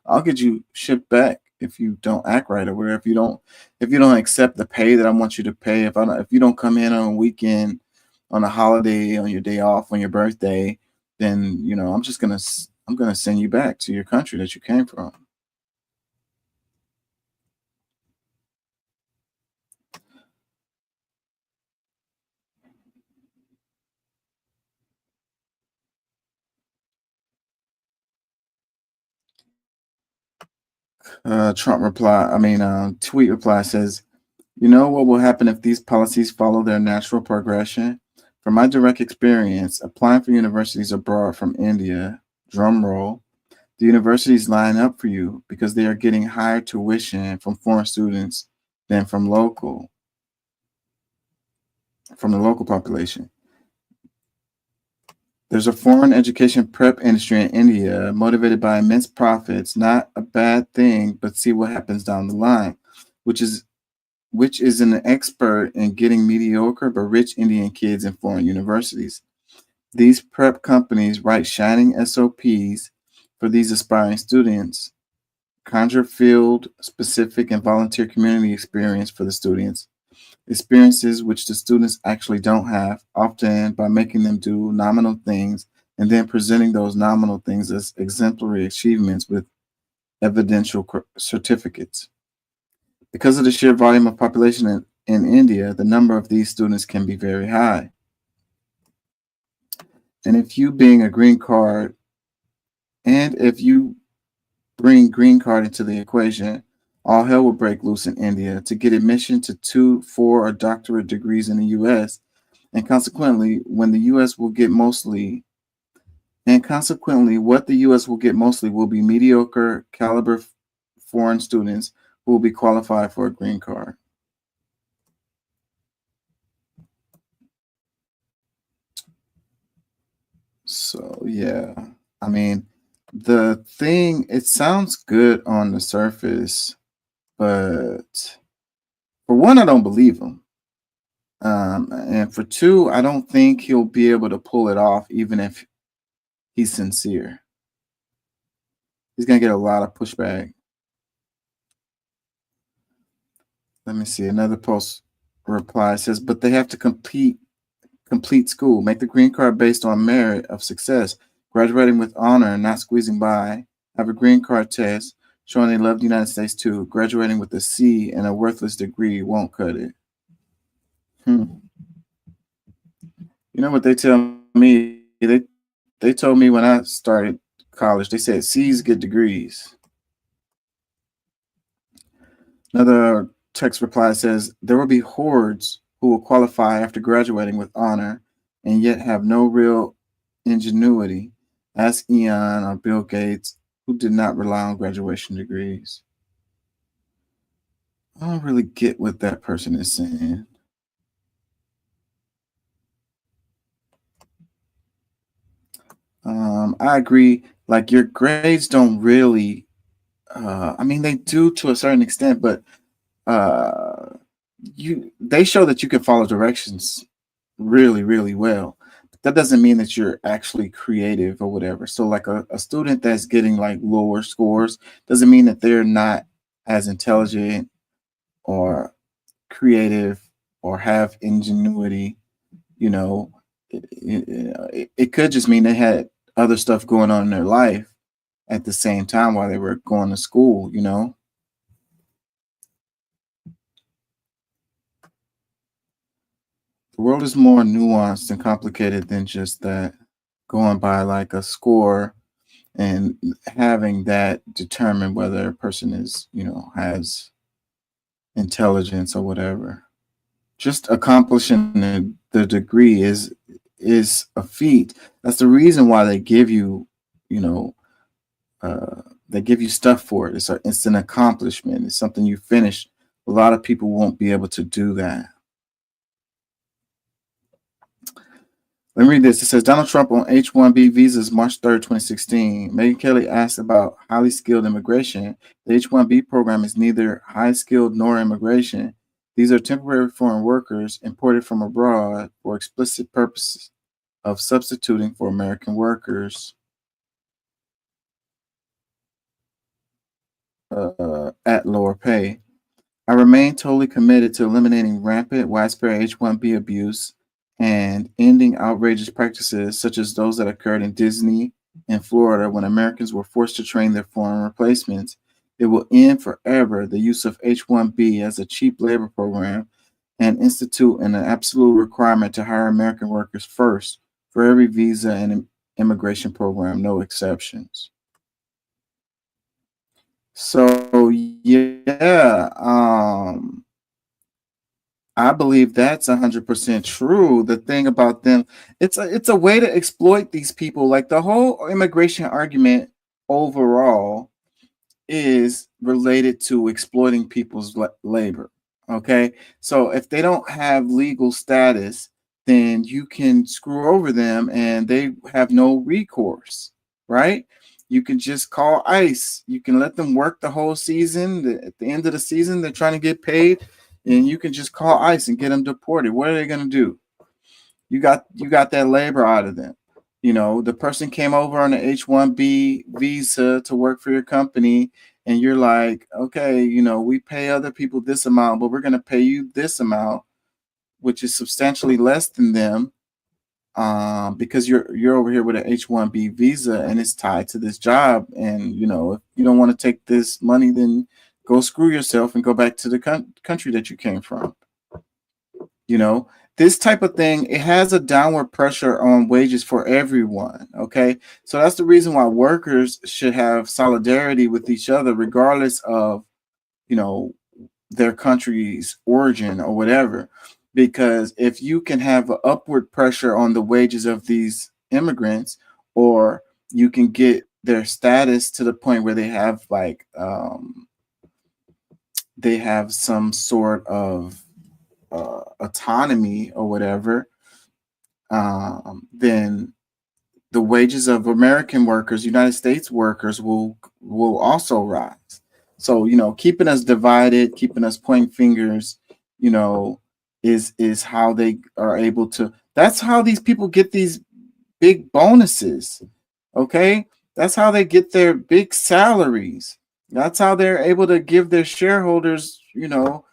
I'll get you shipped back if you don't act right, or whatever, if you don't accept the pay that I want you to pay, if you don't come in on a weekend, on a holiday, on your day off, on your birthday, then you know I'm gonna send you back to your country that you came from. Tweet reply says, you know what will happen if these policies follow their natural progression? From my direct experience, applying for universities abroad from India, drum roll, the universities line up for you because they are getting higher tuition from foreign students than from the local population. There's a foreign education prep industry in India motivated by immense profits, not a bad thing, but see what happens down the line, which is an expert in getting mediocre but rich Indian kids in foreign universities. These prep companies write shining SOPs for these aspiring students, conjure field specific and volunteer community experience for the students, experiences which the students actually don't have, often by making them do nominal things and then presenting those nominal things as exemplary achievements with evidential certificates. Because of the sheer volume of population in India, the number of these students can be very high. And if you bring green card into the equation, all hell will break loose in India to get admission to 2, 4, or doctorate degrees in the U.S. And consequently, what the U.S. will get mostly will be mediocre caliber foreign students who will be qualified for a green card. So yeah, I mean, it sounds good on the surface, but for one, I don't believe him. And for two, I don't think he'll be able to pull it off, even if he's sincere. He's going to get a lot of pushback. Let me see. Another post reply says, but they have to complete school, make the green card based on merit of success, graduating with honor and not squeezing by, have a green card test showing they love the United States too. Graduating with a C and a worthless degree won't cut it. You know what they tell me? They told me when I started college, they said C's get degrees. Another text reply says, there will be hordes who will qualify after graduating with honor and yet have no real ingenuity. Ask Elon or Bill Gates, who did not rely on graduation degrees. I don't really get what that person is saying. I agree. Like, your grades don't really, they do to a certain extent, but they show that you can follow directions really, really well. That doesn't mean that you're actually creative or whatever. So like a student that's getting like lower scores doesn't mean that they're not as intelligent or creative or have ingenuity. You know, it could just mean they had other stuff going on in their life at the same time while they were going to school, you know. The world is more nuanced and complicated than just that, going by like a score and having that determine whether a person is, you know, has intelligence or whatever. Just accomplishing the degree is a feat. That's the reason why they give you, you know, they give you stuff for it. It's an accomplishment. It's something you finish. A lot of people won't be able to do that. Let me read this. It says Donald Trump on H-1B visas March 3rd, 2016. Megyn Kelly asked about highly skilled immigration. The H-1B program is neither high skilled nor immigration. These are temporary foreign workers imported from abroad for explicit purposes of substituting for American workers at lower pay. I remain totally committed to eliminating rampant, widespread H-1B abuse and ending outrageous practices such as those that occurred in Disney and Florida when Americans were forced to train their foreign replacements. It will end forever the use of H-1B as a cheap labor program and institute an absolute requirement to hire American workers first for every visa and immigration program, no exceptions. So yeah, I believe that's 100% true. The thing about them, it's a way to exploit these people. Like the whole immigration argument overall is related to exploiting people's labor. Okay, so if they don't have legal status, then you can screw over them and they have no recourse, right? You can just call ICE. You can let them work the whole season. At the end of the season, they're trying to get paid, and you can just call ICE and get them deported. What are they going to do? You got that labor out of them. You know, the person came over on the H-1B visa to work for your company, and you're like, okay, you know, we pay other people this amount, but we're going to pay you this amount, which is substantially less than them. Because you're over here with an H-1B visa and it's tied to this job, and you know, if you don't want to take this money, then go screw yourself and go back to the country that you came from. You know, this type of thing, it has a downward pressure on wages for everyone. Okay, so that's the reason why workers should have solidarity with each other, regardless of, you know, their country's origin or whatever. Because if you can have an upward pressure on the wages of these immigrants, or you can get their status to the point where they have like they have some sort of autonomy or whatever, then the wages of American workers, United States workers will also rise. So, you know, keeping us divided, keeping us pointing fingers, you know, is how they are able to, that's how these people get these big bonuses. Okay, that's how they get their big salaries. That's how they're able to give their shareholders, you know,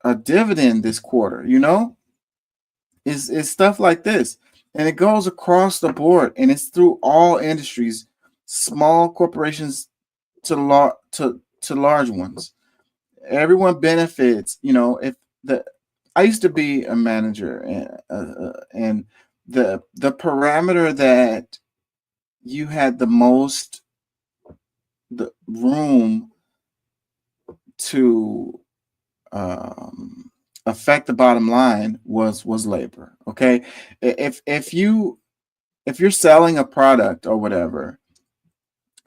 a dividend this quarter. You know, is stuff like this, and it goes across the board, and it's through all industries, small corporations to large ones. Everyone benefits. You know, if I used to be a manager, and the parameter that you had the most room to affect the bottom line was labor. Okay, if you're selling a product or whatever,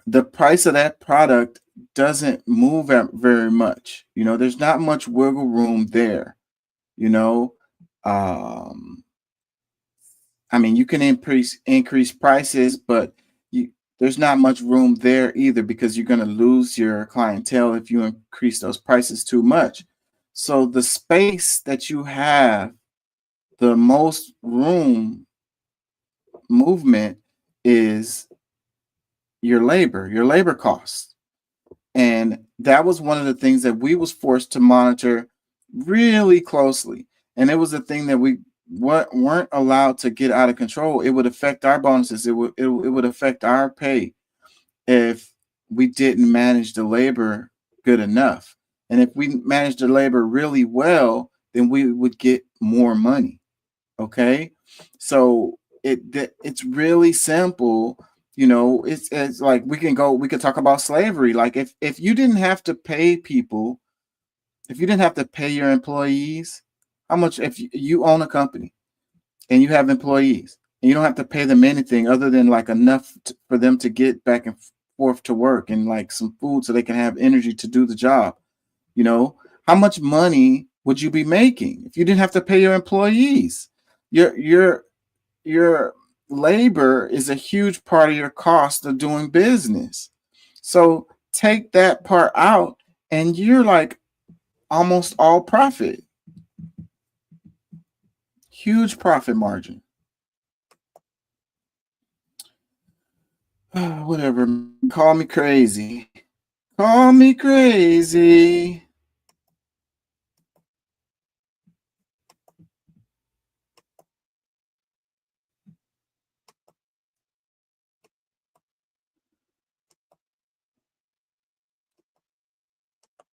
the price of that product doesn't move very much. You know, there's not much wiggle room there. You know, I mean, you can increase prices, but there's not much room there either, because you're going to lose your clientele if you increase those prices too much. So the space that you have the most room movement is your labor costs. And that was one of the things that we was forced to monitor really closely. And it was a thing that we weren't allowed to get out of control. It would affect our bonuses. It would affect our pay if we didn't manage the labor good enough. And if we managed the labor really well, then we would get more money. Okay, so it's really simple. You know, it's like we could talk about slavery. Like if you didn't have to pay people, if you didn't have to pay your employees, how much, if you own a company and you have employees and you don't have to pay them anything other than like enough for them to get back and forth to work and like some food so they can have energy to do the job, you know, how much money would you be making if you didn't have to pay your employees? Your labor is a huge part of your cost of doing business. So take that part out and you're like almost all profit. Huge profit margin. Whatever. Call me crazy. Call me crazy.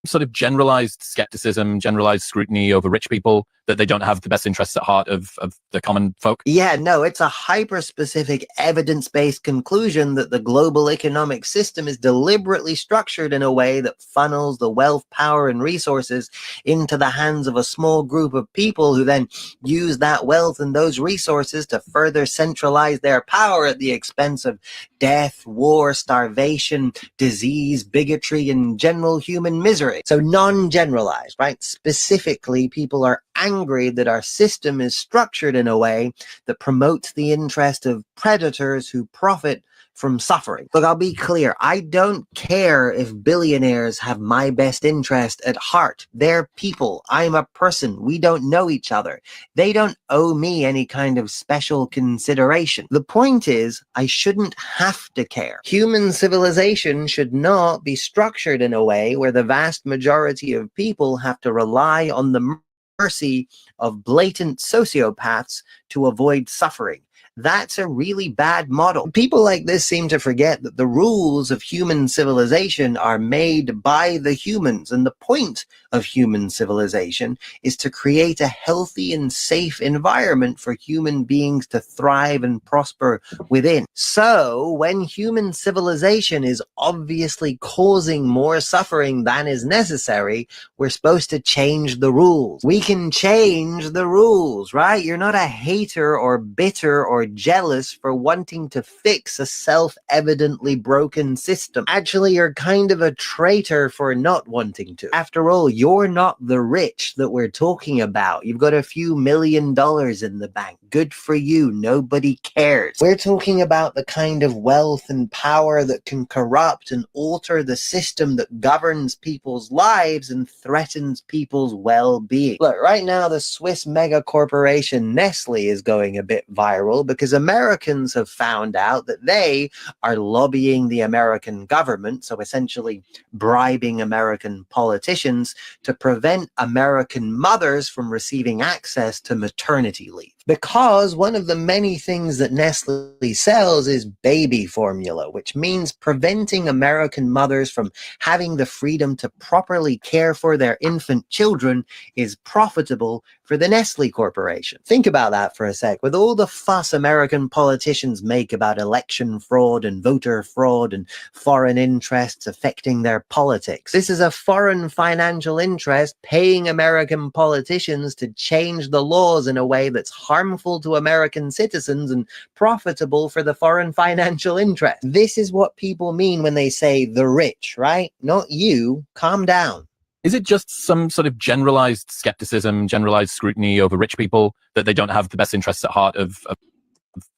Sort of generalized skepticism, generalized scrutiny over rich people, that they don't have the best interests at heart of the common folk? Yeah, no, it's a hyper-specific, evidence-based conclusion that the global economic system is deliberately structured in a way that funnels the wealth, power, and resources into the hands of a small group of people who then use that wealth and those resources to further centralize their power at the expense of death, war, starvation, disease, bigotry, and general human misery. So non-generalized, right? Specifically, people are angry that our system is structured in a way that promotes the interest of predators who profit from suffering. Look, I'll be clear. I don't care if billionaires have my best interest at heart. They're people. I'm a person. We don't know each other. They don't owe me any kind of special consideration. The point is, I shouldn't have to care. Human civilization should not be structured in a way where the vast majority of people have to rely on the mercy of blatant sociopaths to avoid suffering. That's a really bad model. People like this seem to forget that the rules of human civilization are made by the humans, and the point of human civilization is to create a healthy and safe environment for human beings to thrive and prosper within. So, when human civilization is obviously causing more suffering than is necessary, we're supposed to change the rules. We can change the rules, right? You're not a hater or bitter or jealous for wanting to fix a self-evidently broken system. Actually, you're kind of a traitor for not wanting to. After all, you're not the rich that we're talking about. You've got a few $1 million in the bank. Good for you. Nobody cares. We're talking about the kind of wealth and power that can corrupt and alter the system that governs people's lives and threatens people's well-being. Look, right now the Swiss mega corporation Nestle is going a bit viral because Americans have found out that they are lobbying the American government, so essentially bribing American politicians to prevent American mothers from receiving access to maternity leave. Because one of the many things that Nestle sells is baby formula, which means preventing American mothers from having the freedom to properly care for their infant children is profitable for the Nestle Corporation. Think about that for a sec. With all the fuss American politicians make about election fraud and voter fraud and foreign interests affecting their politics, this is a foreign financial interest paying American politicians to change the laws in a way that's harmful to American citizens and profitable for the foreign financial interest. This is what people mean when they say the rich, right? Not you. Calm down. Is it just some sort of generalized skepticism, generalized scrutiny over rich people, that they don't have the best interests at heart of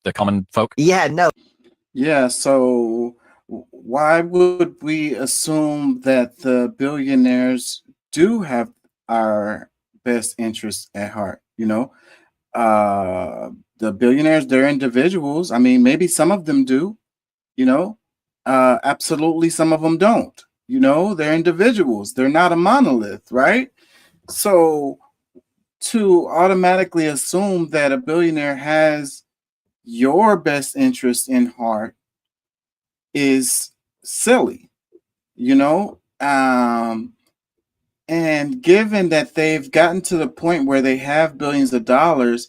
the common folk? Yeah, no. Yeah, so why would we assume that the billionaires do have our best interests at heart? You know, the billionaires, they're individuals. I mean, maybe some of them do, you know, absolutely some of them don't. You know, they're individuals. They're not a monolith, right? So to automatically assume that a billionaire has your best interest in heart is silly, you know? And given that they've gotten to the point where they have billions of dollars,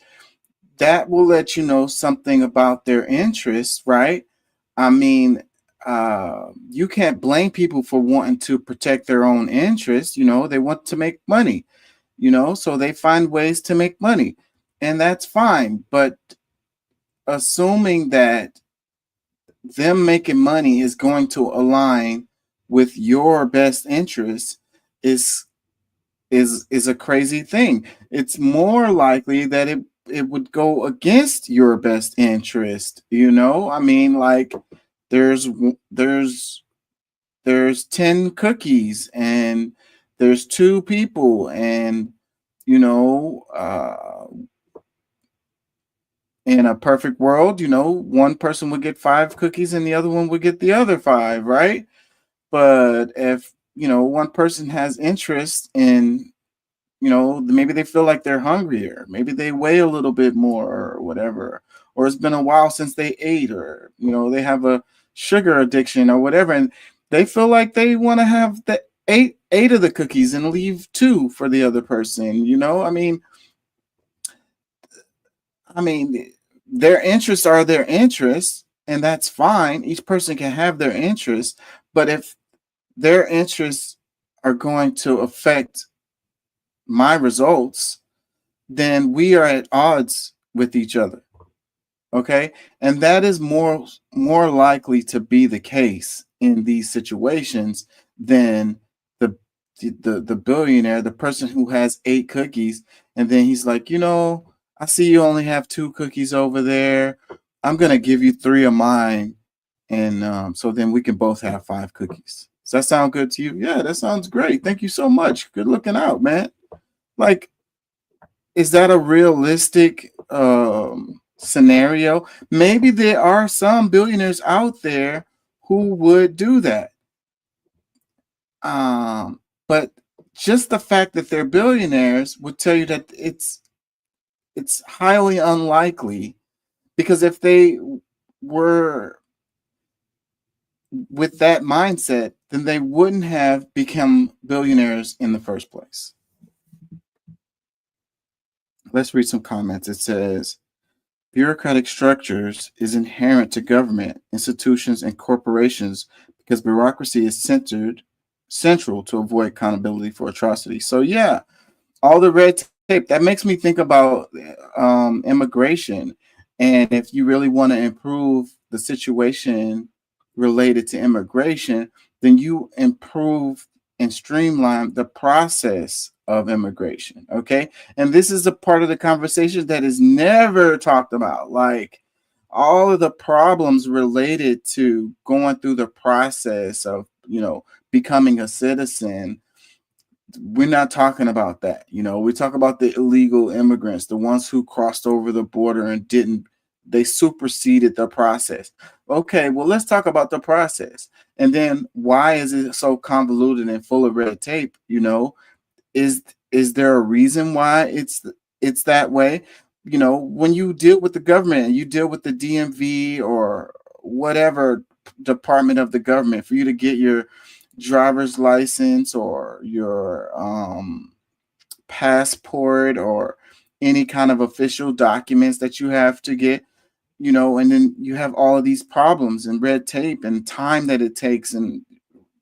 that will let you know something about their interests, right? I mean, you can't blame people for wanting to protect their own interests. You know, they want to make money, you know, so they find ways to make money, and that's fine. But assuming that them making money is going to align with your best interests is is a crazy thing. It's more likely that it would go against your best interest. You know, I mean, like there's 10 cookies and there's 2 people, and you know, in a perfect world, you know, one person would get 5 cookies and the other one would get the other 5, right? But if, you know, one person has interest in, you know, maybe they feel like they're hungrier, maybe they weigh a little bit more or whatever, or it's been a while since they ate, or, you know, they have a sugar addiction or whatever, and they feel like they want to have the eight of the cookies and leave 2 for the other person, you know? I mean, their interests are their interests, and that's fine. Each person can have their interests, but if their interests are going to affect my results, then we are at odds with each other. Okay? And that is more likely to be the case in these situations than the billionaire, the person who has 8 cookies, and then he's like, you know, I see you only have 2 cookies over there. I'm gonna give you 3 of mine, and so then we can both have 5 cookies. Does that sound good to you? Yeah, that sounds great. Thank you so much. Good looking out, man. Like, is that a realistic scenario? Maybe there are some billionaires out there who would do that. But just the fact that they're billionaires would tell you that it's highly unlikely, because if they were with that mindset, then they wouldn't have become billionaires in the first place. Let's read some comments. It says, bureaucratic structures is inherent to government, institutions, and corporations because bureaucracy is central to avoid accountability for atrocity. So yeah, all the red tape, that makes me think about immigration. And if you really want to improve the situation related to immigration, then you improve and streamline the process of immigration. Okay. And this is a part of the conversation that is never talked about. Like all of the problems related to going through the process of, you know, becoming a citizen. We're not talking about that. You know, we talk about the illegal immigrants, the ones who crossed over the border and they superseded the process. Okay, well, let's talk about the process. And then why is it so convoluted and full of red tape? You know, is there a reason why it's that way? You know, when you deal with the government, you deal with the DMV or whatever department of the government for you to get your driver's license or your passport or any kind of official documents that you have to get, you know, and then you have all of these problems and red tape and time that it takes. And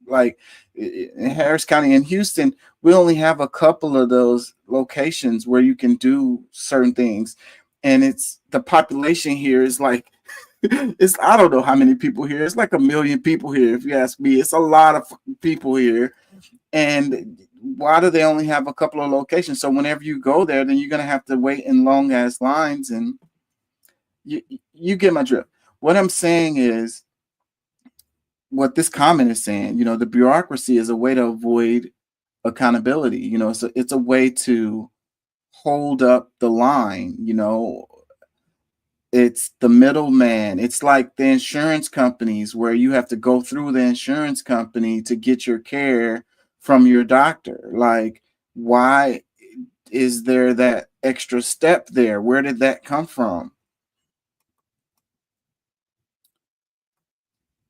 like in Harris County and Houston, we only have a couple of those locations where you can do certain things. And it's the population here is like, I don't know how many people here. It's like 1 million people here. If you ask me, it's a lot of people here. And why do they only have a couple of locations? So whenever you go there, then you're going to have to wait in long ass lines, and you get my drift. What I'm saying is, what this comment is saying, you know, the bureaucracy is a way to avoid accountability. You know, so it's a way to hold up the line, you know. It's the middleman. It's like the insurance companies where you have to go through the insurance company to get your care from your doctor. Like, why is there that extra step there? Where did that come from?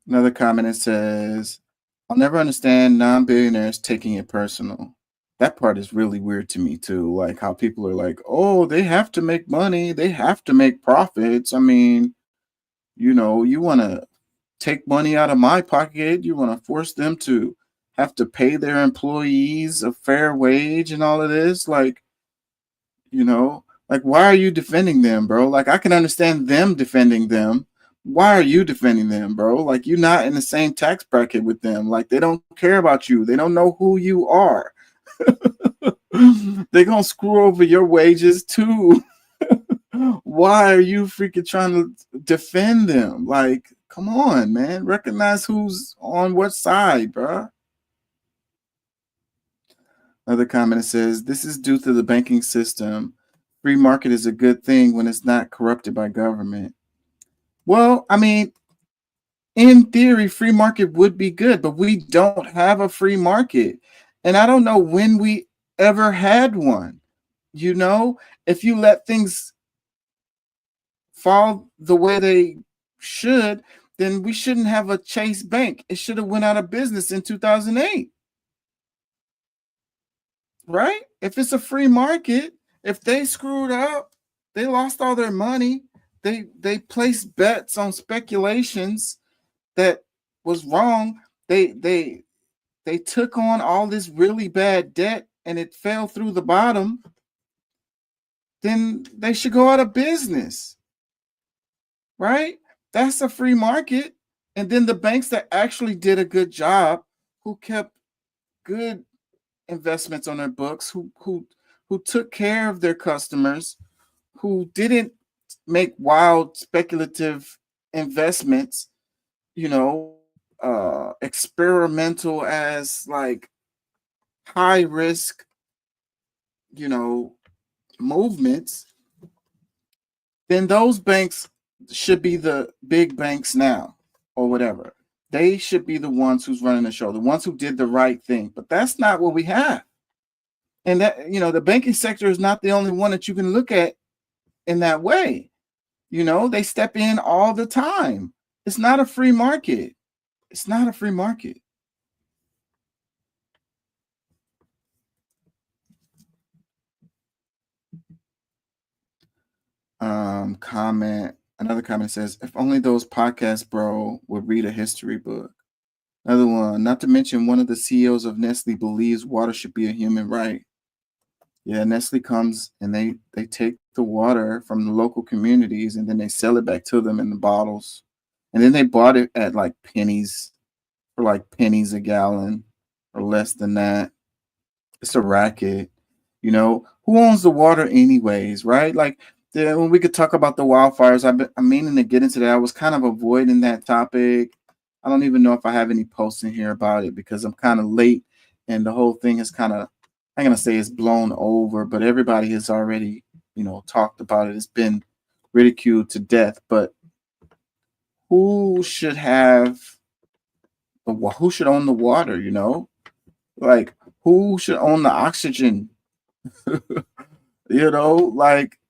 Another comment, it says, I'll never understand non-billionaires taking it personal. That part is really weird to me too. Like how people are like, oh, they have to make money. They have to make profits. I mean, you know, you want to take money out of my pocket. You want to force them to have to pay their employees a fair wage and all of this. Like, you know, like, why are you defending them, bro? Like, I can understand them defending them. Why are you defending them, bro? Like, you're not in the same tax bracket with them. Like, they don't care about you. They don't know who you are. They're gonna screw over your wages too. Why are you freaking trying to defend them? Like, come on, man. Recognize who's on what side, bruh. Another comment that says, this is due to the banking system. Free market is a good thing when it's not corrupted by government. Well, I mean, in theory, free market would be good, but we don't have a free market. And I don't know when we ever had one. You know, if you let things fall the way they should, then we shouldn't have a Chase Bank. It should have went out of business in 2008. Right? If it's a free market, if they screwed up, they lost all their money. They placed bets on speculations that was wrong. They took on all this really bad debt and it fell through the bottom. Then they should go out of business. Right? That's a free market. And then the banks that actually did a good job, who kept good investments on their books, who took care of their customers, who didn't make wild speculative investments, you know, experimental as like high risk, you know, movements, then those banks should be the big banks now or whatever. They should be the ones who's running the show, the ones who did the right thing. But that's not what we have. And that, you know, the banking sector is not the only one that you can look at in that way. You know, they step in all the time. It's not a free market. It's not a free market. Another comment says, if only those podcasts, bro, would read a history book. Another one, not to mention one of the CEOs of Nestle believes water should be a human right. Yeah, Nestle comes and they take the water from the local communities and then they sell it back to them in the bottles. And then they bought it at like pennies, for like pennies a gallon or less than that. It's a racket. You know, who owns the water anyways, right? Like, when we could talk about the wildfires, I'm meaning to get into that. I was kind of avoiding that topic. I don't even know if I have any posts in here about it because I'm kind of late and the whole thing is kind of, I'm going to say it's blown over, but everybody has already, you know, talked about it. It's been ridiculed to death, but who should own the water, you know? Like, who should own the oxygen? You know, like,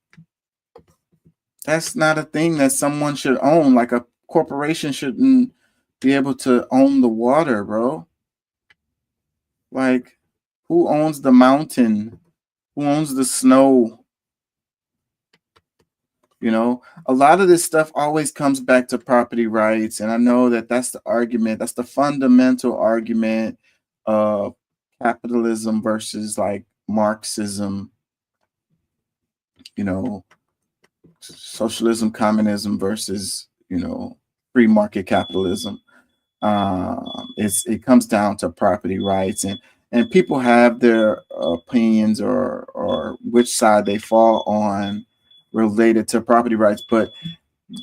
that's not a thing that someone should own. Like a corporation shouldn't be able to own the water, bro. Like, who owns the mountain? Who owns the snow? You know, a lot of this stuff always comes back to property rights. And I know that that's the argument. That's the fundamental argument of capitalism versus like Marxism, you know, socialism, communism versus, you know, free market capitalism. It comes down to property rights, and people have their opinions or which side they fall on related to property rights, but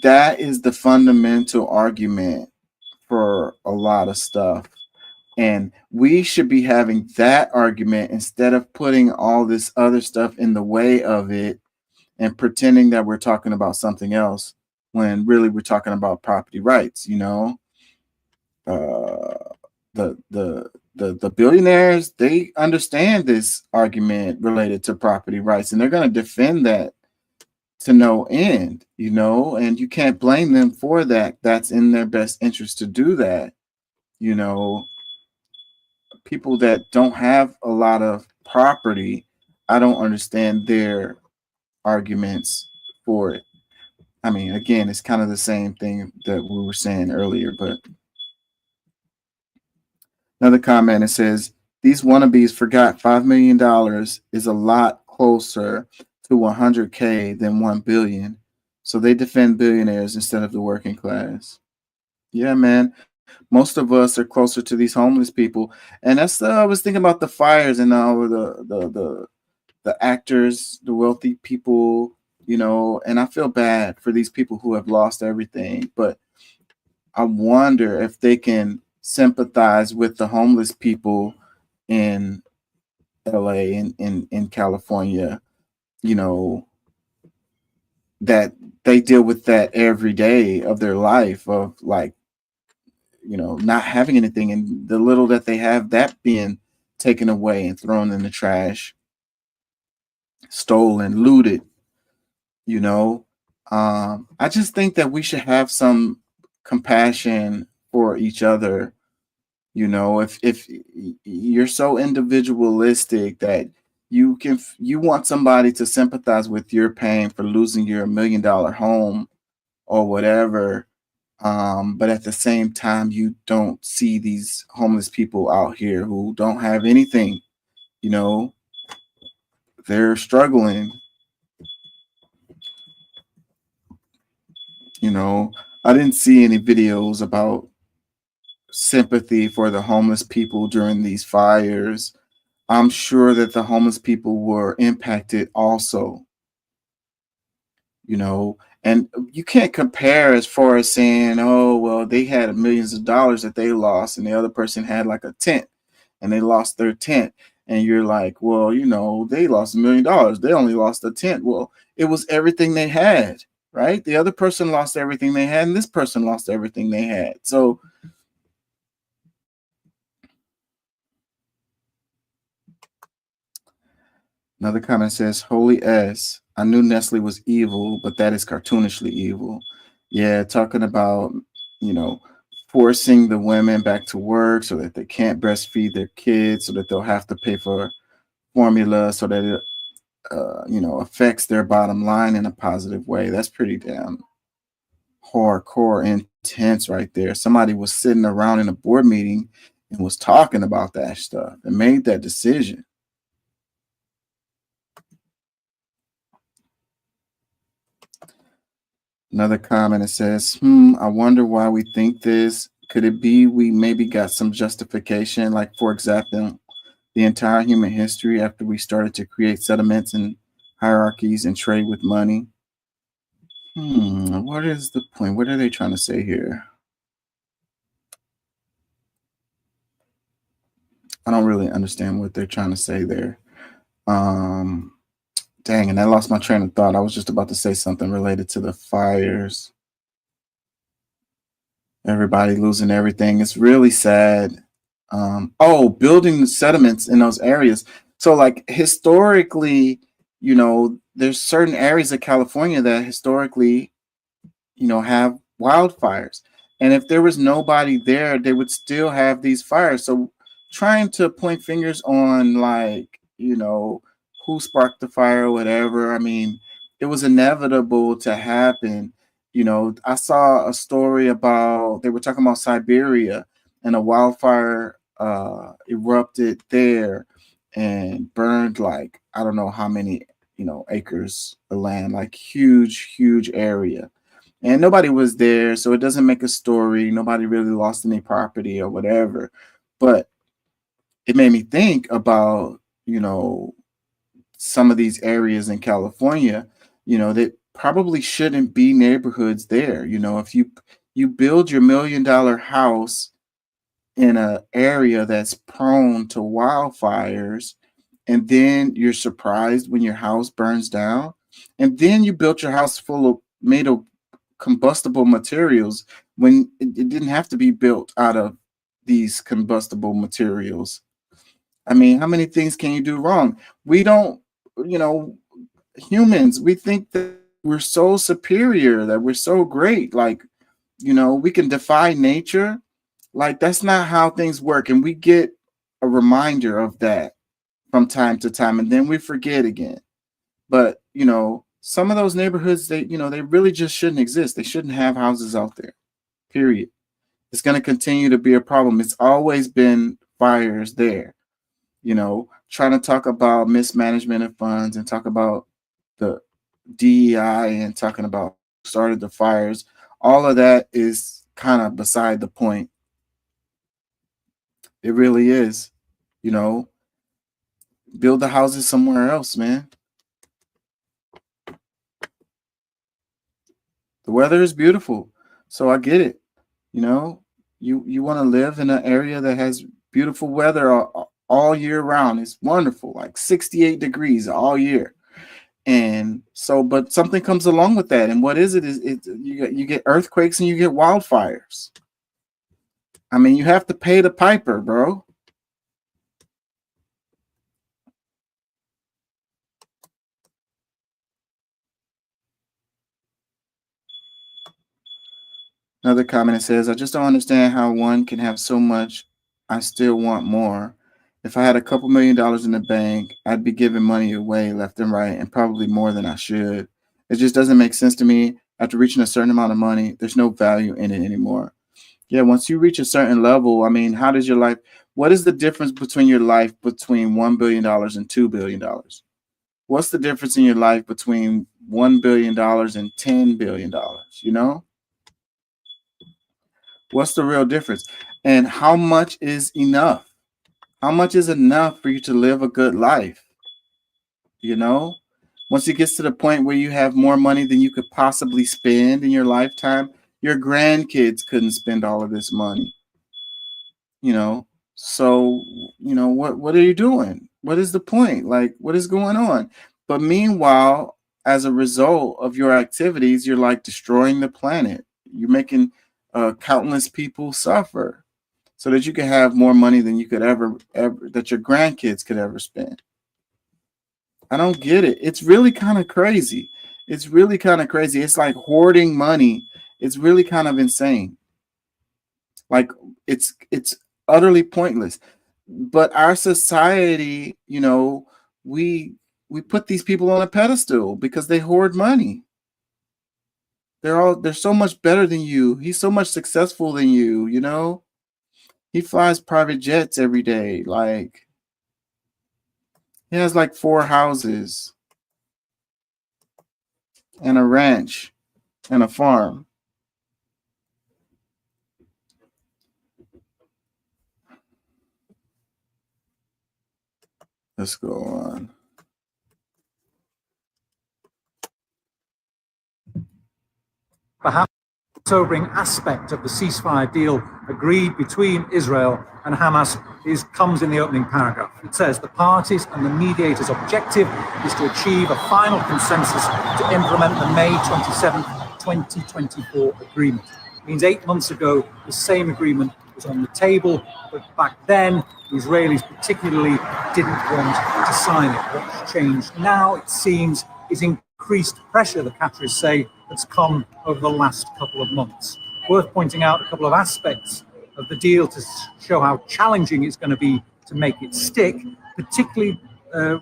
that is the fundamental argument for a lot of stuff. And we should be having that argument instead of putting all this other stuff in the way of it and pretending that we're talking about something else when really we're talking about property rights. You know, the billionaires, they understand this argument related to property rights, and they're going to defend that to no end, you know, and you can't blame them for that. That's in their best interest to do that. You know, people that don't have a lot of property, I don't understand their arguments for it. I mean, again, it's kind of the same thing that we were saying earlier, but another comment, it says, these wannabes forgot $5 million is a lot closer to 100K than 1 billion. So they defend billionaires instead of the working class. Yeah, man. Most of us are closer to these homeless people, and that's I was thinking about the fires and all the actors, the wealthy people, you know, and I feel bad for these people who have lost everything, but I wonder if they can sympathize with the homeless people in LA and in California, you know, that they deal with that every day of their life of like, you know, not having anything and the little that they have, that being taken away and thrown in the trash, stolen, looted, you know. I just think that we should have some compassion for each other. You know, if you're so individualistic that you want somebody to sympathize with your pain for losing your $1 million home or whatever, but at the same time you don't see these homeless people out here who don't have anything, you know, they're struggling. You know, I didn't see any videos about sympathy for the homeless people during these fires. I'm sure that the homeless people were impacted also, you know, and you can't compare as far as saying, oh, well, they had millions of dollars that they lost and the other person had like a tent and they lost their tent. And you're like, well, you know, they lost $1 million. They only lost a tent. Well, it was everything they had, right? The other person lost everything they had and this person lost everything they had. So, another comment says, Holy S, I knew Nestle was evil, but that is cartoonishly evil. Yeah, talking about, you know, forcing the women back to work so that they can't breastfeed their kids, so that they'll have to pay for formula, so that it, you know, affects their bottom line in a positive way. That's pretty damn hardcore intense right there. Somebody was sitting around in a board meeting and was talking about that stuff and made that decision. Another comment, it says, I wonder why we think this. Could it be we maybe got some justification, like, for example, the entire human history after we started to create settlements and hierarchies and trade with money? What is the point? What are they trying to say here? I don't really understand what they're trying to say there. Dang, and I lost my train of thought. I was just about to say something related to the fires. Everybody losing everything. It's really sad. Building the settlements in those areas. So like historically, you know, there's certain areas of California that historically, you know, have wildfires. And if there was nobody there, they would still have these fires. So trying to point fingers on, like, you know, who sparked the fire or whatever, I mean, it was inevitable to happen. You know, I saw a story about, they were talking about Siberia and a wildfire erupted there and burned like, I don't know how many, you know, acres of land, like huge area. And nobody was there, so it doesn't make a story. Nobody really lost any property or whatever. But it made me think about, you know, some of these areas in California, you know, that probably shouldn't be neighborhoods there. You know, if you build your $1 million house in an area that's prone to wildfires, and then you're surprised when your house burns down, and then you built your house made of combustible materials when it didn't have to be built out of these combustible materials. I mean, how many things can you do wrong? We don't, you know, humans, we think that we're so superior, that we're so great, like, you know, we can defy nature. Like, that's not how things work. And we get a reminder of that from time to time, and then we forget again. But, you know, some of those neighborhoods, they, you know, they really just shouldn't exist. They shouldn't have houses out there, period. It's going to continue to be a problem. It's always been fires there. You know, trying to talk about mismanagement of funds and talk about the DEI and talking about who started the fires. All of that is kind of beside the point. It really is. You know, build the houses somewhere else, man. The weather is beautiful, so I get it. You know, you want to live in an area that has beautiful weather all year round. It's wonderful, like 68 degrees all year. And so, but something comes along with that. And what is it? Is it you get earthquakes and you get wildfires. I mean, you have to pay the piper, bro. Another comment that says, I just don't understand how one can have so much. I still want more. If I had a couple $1 million in the bank, I'd be giving money away left and right, and probably more than I should. It just doesn't make sense to me. After reaching a certain amount of money, there's no value in it anymore. Yeah, once you reach a certain level, I mean, how does your life, what is the difference between your life between $1 billion and $2 billion? What's the difference in your life between $1 billion and $10 billion? You know? What's the real difference? And how much is enough? How much is enough for you to live a good life? You know, once it gets to the point where you have more money than you could possibly spend in your lifetime, your grandkids couldn't spend all of this money. You know, so, you know, what are you doing? What is the point? Like, what is going on? But meanwhile, as a result of your activities, you're like destroying the planet. You're making countless people suffer, so that you can have more money than you could ever that your grandkids could ever spend. I don't get it. It's really kind of crazy. It's really kind of crazy. It's like hoarding money. It's really kind of insane. Like it's utterly pointless. But our society, you know, we put these people on a pedestal because they hoard money. They're so much better than you. He's so much successful than you, you know? He flies private jets every day. Like, he has like 4 houses and a ranch and a farm. Let's go on. Perhaps the sobering aspect of the ceasefire deal agreed between Israel and Hamas comes in the opening paragraph. It says the parties and the mediators' objective is to achieve a final consensus to implement the May 27, 2024 agreement. It means 8 months ago, the same agreement was on the table, but back then, the Israelis particularly didn't want to sign it. What's changed now, it seems, is increased pressure, the Qataris say, that's come over the last couple of months. Worth pointing out a couple of aspects of the deal to show how challenging it's going to be to make it stick, particularly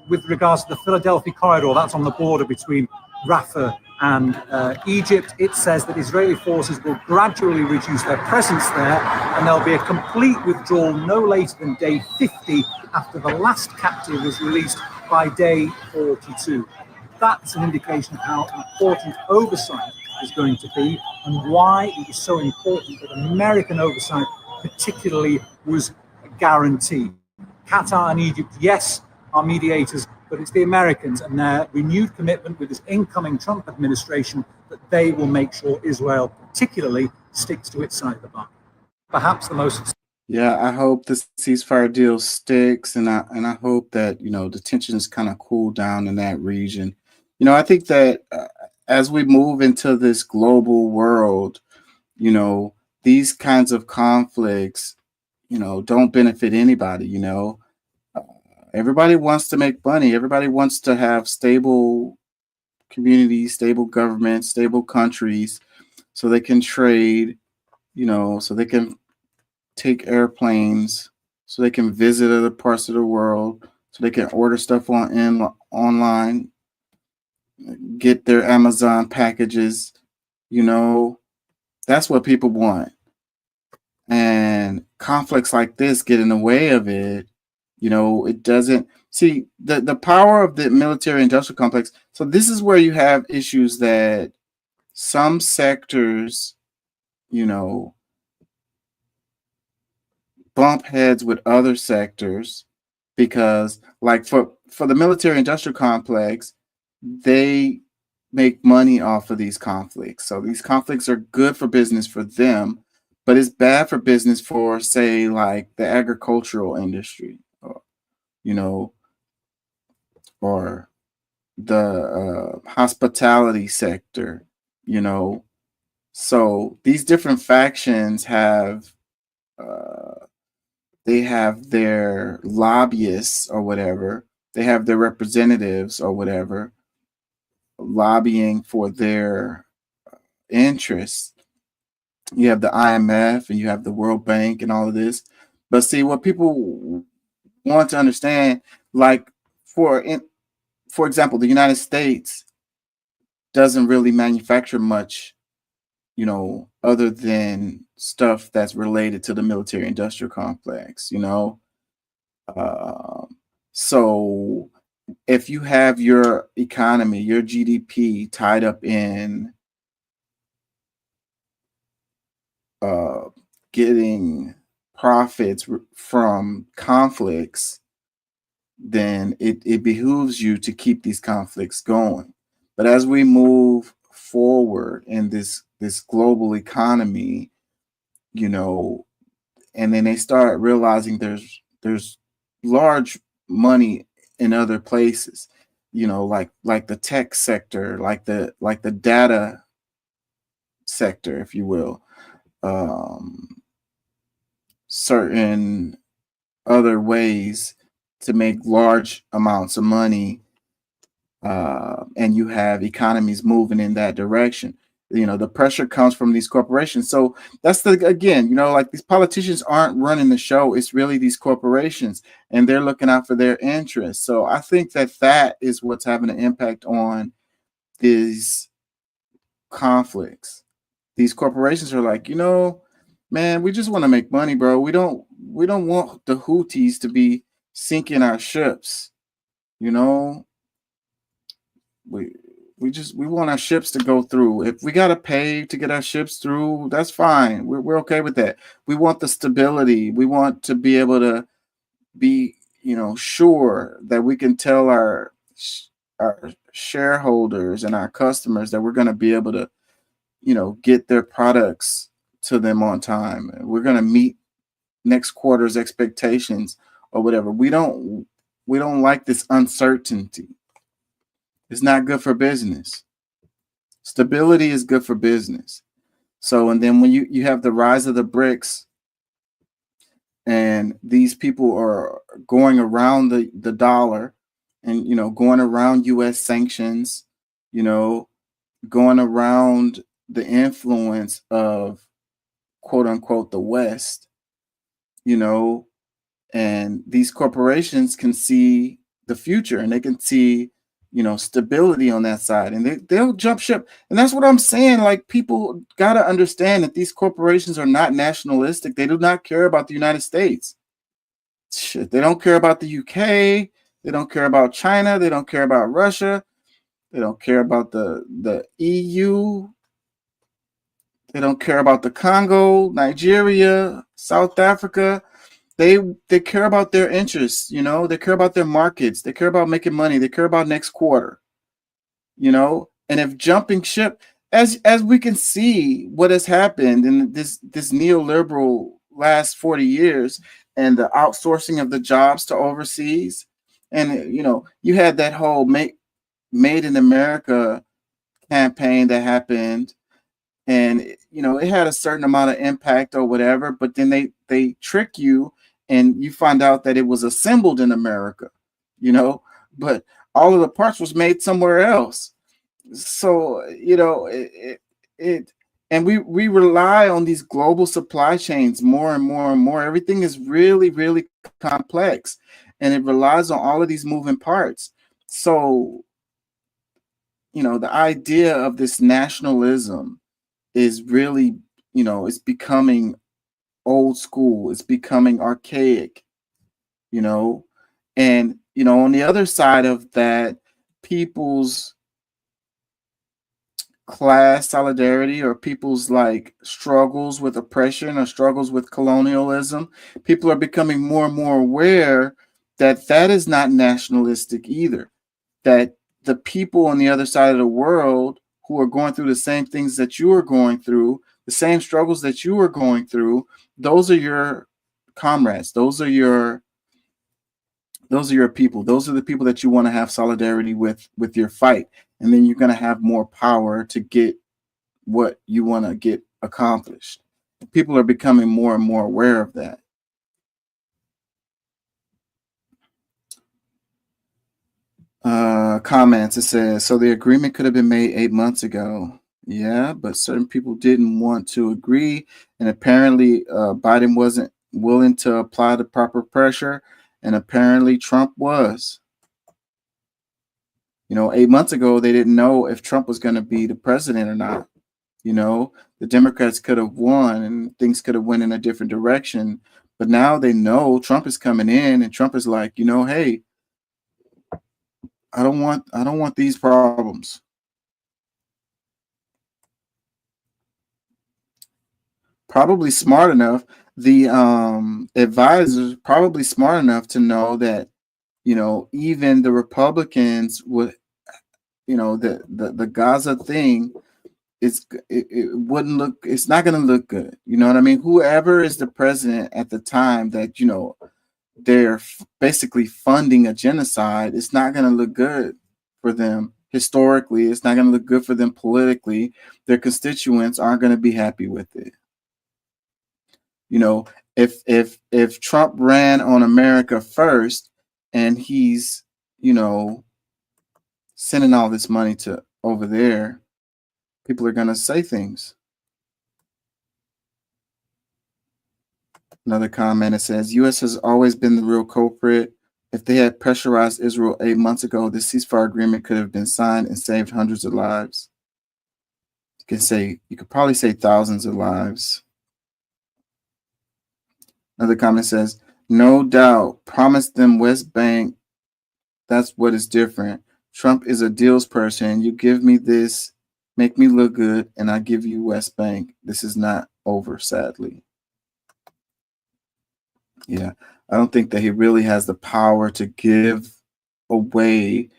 with regards to the Philadelphia corridor. That's on the border between Rafah and Egypt. It says that Israeli forces will gradually reduce their presence there, and there'll be a complete withdrawal no later than day 50 after the last captive was released by day 42. That's an indication of how important oversight is going to be and why it is so important that American oversight particularly was guaranteed. Qatar and Egypt, yes, are mediators, but it's the Americans and their renewed commitment with this incoming Trump administration that they will make sure Israel particularly sticks to its side of the bargain. Perhaps the most... Yeah, I hope this ceasefire deal sticks, and I hope that, you know, the tensions kind of cool down in that region. You know, I think that as we move into this global world, you know, these kinds of conflicts, you know, don't benefit anybody, you know. Everybody wants to make money. Everybody wants to have stable communities, stable governments, stable countries, so they can trade, you know, so they can take airplanes, so they can visit other parts of the world, so they can order stuff online, get their Amazon packages, you know. That's what people want. And conflicts like this get in the way of it. You know, it doesn't see the power of the military industrial complex. So this is where you have issues that some sectors, you know, bump heads with other sectors because, like, for the military industrial complex, they make money off of these conflicts. So these conflicts are good for business for them, but it's bad for business for, say, like the agricultural industry, or, you know, or the hospitality sector, you know. So these different factions have they have their lobbyists or whatever, they have their representatives or whatever lobbying for their interests. You have the IMF and you have the World Bank and all of this. But see, what people want to understand, like for example, the United States doesn't really manufacture much, you know, other than stuff that's related to the military industrial complex, you know. So if you have your economy, your GDP tied up in getting profits from conflicts, then it behooves you to keep these conflicts going. But as we move forward in this global economy, you know, and then they start realizing there's large money in other places, you know, like the tech sector, like the data sector, if you will, certain other ways to make large amounts of money, and you have economies moving in that direction. You know, the pressure comes from these corporations. So that's again, you know, like these politicians aren't running the show. It's really these corporations, and they're looking out for their interests. So I think that is what's having an impact on these conflicts. These corporations are like, you know, man, we just want to make money, bro. We don't want the Houthis to be sinking our ships. You know, we want our ships to go through. If we got to pay to get our ships through, that's fine. We're okay with that. We want the stability. We want to be able to be, you know, sure that we can tell our shareholders and our customers that we're going to be able to, you know, get their products to them on time. We're going to meet next quarter's expectations or whatever. We don't like this uncertainty. It's not good for business. Stability is good for business. So, and then when you have the rise of the BRICS, and these people are going around the dollar, and, you know, going around U.S. sanctions, you know, going around the influence of, quote unquote, the West, you know, and these corporations can see the future, and they can see, you know, stability on that side, and they'll jump ship. And that's what I'm saying. Like, people got to understand that these corporations are not nationalistic. They do not care about the United States. Shit, they don't care about the UK. They don't care about China. They don't care about Russia. They don't care about the EU. They don't care about the Congo, Nigeria, South Africa. They care about their interests, you know. They care about their markets. They care about making money. They care about next quarter, you know. And if jumping ship, as we can see what has happened in this neoliberal last 40 years, and the outsourcing of the jobs to overseas, and, you know, you had that whole Made in America campaign that happened, and, you know, it had a certain amount of impact or whatever, but then they trick you, and you find out that it was assembled in America, you know, but all of the parts was made somewhere else. So, you know, and we rely on these global supply chains more and more and more. Everything is really, really complex, and it relies on all of these moving parts. So, you know, the idea of this nationalism is really, you know, it's becoming old school. It's becoming archaic, you know. And, you know, on the other side of that, people's class solidarity or people's like struggles with oppression or struggles with colonialism, people are becoming more and more aware that that is not nationalistic either. That the people on the other side of the world who are going through the same things that you are going through, the same struggles that you are going through, those are your comrades. Those are your people. Those are the people that you want to have solidarity with your fight. And then you're going to have more power to get what you want to get accomplished. People are becoming more and more aware of that. Comments, it says, so the agreement could have been made 8 months ago. Yeah, but certain people didn't want to agree. And apparently Biden wasn't willing to apply the proper pressure. And apparently Trump was. 8 months ago, they didn't know if Trump was going to be the president or not. The Democrats could have won and things could have went in a different direction. But now they know Trump is coming in, and Trump is like, hey, I don't want these problems. Probably smart enough. The advisors probably smart enough to know that, even the Republicans would, the Gaza thing, it wouldn't look, it's not going to look good. You know what I mean? Whoever is the president at the time that, they're basically funding a genocide, it's not going to look good for them historically. It's not going to look good for them politically. Their constituents aren't going to be happy with it. If Trump ran on America first and he's, sending all this money to over there, people are going to say things. Another comment, it says, U.S. has always been the real culprit. If they had pressurized Israel 8 months ago, this ceasefire agreement could have been signed and saved hundreds of lives. You could probably say thousands of lives. Another comment says, no doubt, promised them West Bank. That's what is different. Trump is a deals person. You give me this, make me look good, and I give you West Bank. This is not over, sadly. Yeah, I don't think that he really has the power to give away,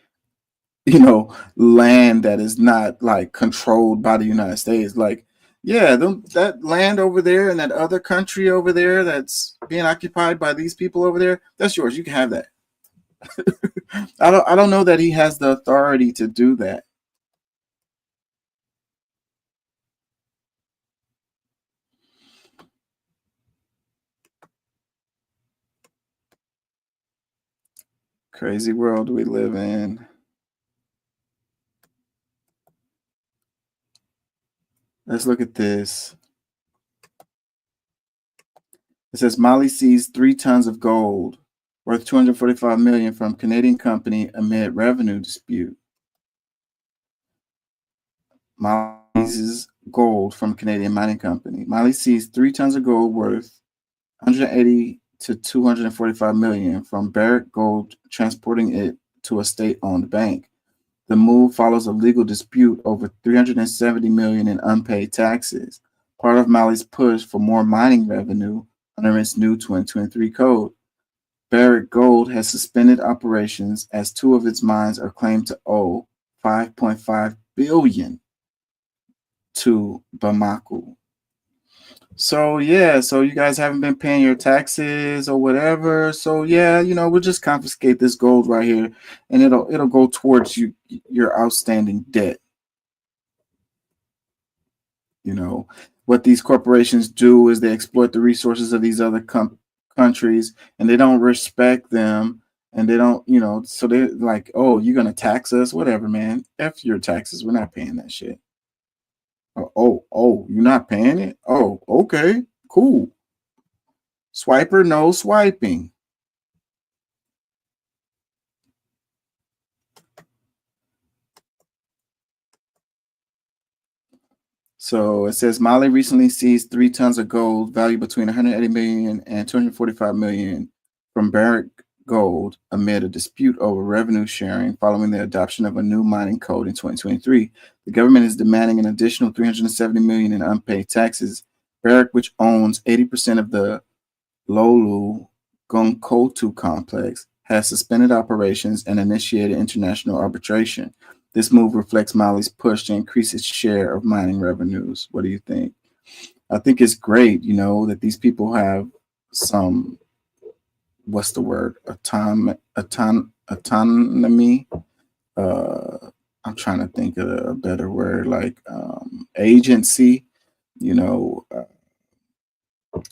land that is not like controlled by the United States. Like, yeah, that land over there and that other country over there that's being occupied by these people over there, that's yours. You can have that. I don't know that he has the authority to do that. Crazy world we live in. Let's look at this. It says Mali seized 3 tons of gold worth $245 million from Canadian company amid revenue dispute. Mali seizes gold from Canadian mining company. Mali seized 3 tons of gold worth 180 to 245 million from Barrick Gold, transporting it to a state-owned bank. The move follows a legal dispute over 370 million in unpaid taxes, part of Mali's push for more mining revenue under its new 2023 code. Barrick Gold has suspended operations as 2 of its mines are claimed to owe 5.5 billion to Bamako. So yeah, so you guys haven't been paying your taxes or whatever. So yeah, we'll just confiscate this gold right here, and it'll go towards your outstanding debt. What these corporations do is they exploit the resources of these other countries, and they don't respect them, and they don't, so they're like, oh, you're gonna tax us, whatever, man. F your taxes, we're not paying that shit. Oh, you're not paying it? Oh, okay, cool. Swiper, no swiping. So it says Mali recently seized 3 tons of gold valued between 180 million and 245 million from Barrick gold amid a dispute over revenue sharing following the adoption of a new mining code in 2023. The government is demanding an additional $370 million in unpaid taxes. Barrick, which owns 80% of the Lolu Gonkotu complex, has suspended operations and initiated international arbitration. This move reflects Mali's push to increase its share of mining revenues. What do you think? I think it's great, you know, that these people have some, what's the word? Autonomy. I'm trying to think of a better word, like agency, you know,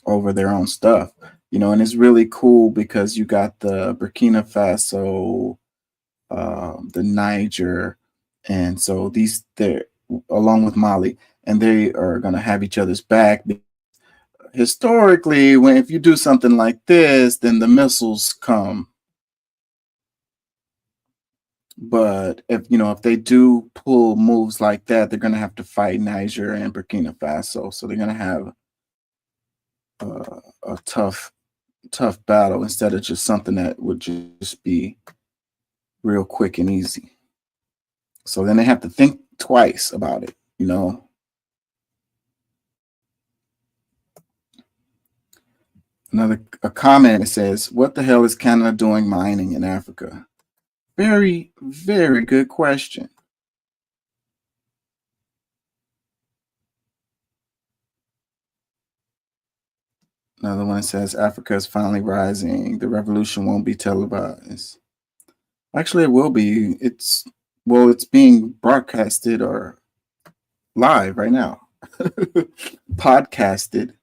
over their own stuff, you know, and it's really cool because you got the Burkina Faso, the Niger, and so they're along with Mali, and they are going to have each other's back. Historically, if you do something like this, then the missiles come. But if they do pull moves like that, they're going to have to fight Niger and Burkina Faso. So they're going to have a tough battle instead of just something that would just be real quick and easy. So then they have to think twice about it, you know. A comment, it says, what the hell is Canada doing mining in Africa? Very, very good question. Another one says, Africa is finally rising. The revolution won't be televised. Actually, it will be. It's being broadcasted or live right now. Podcasted.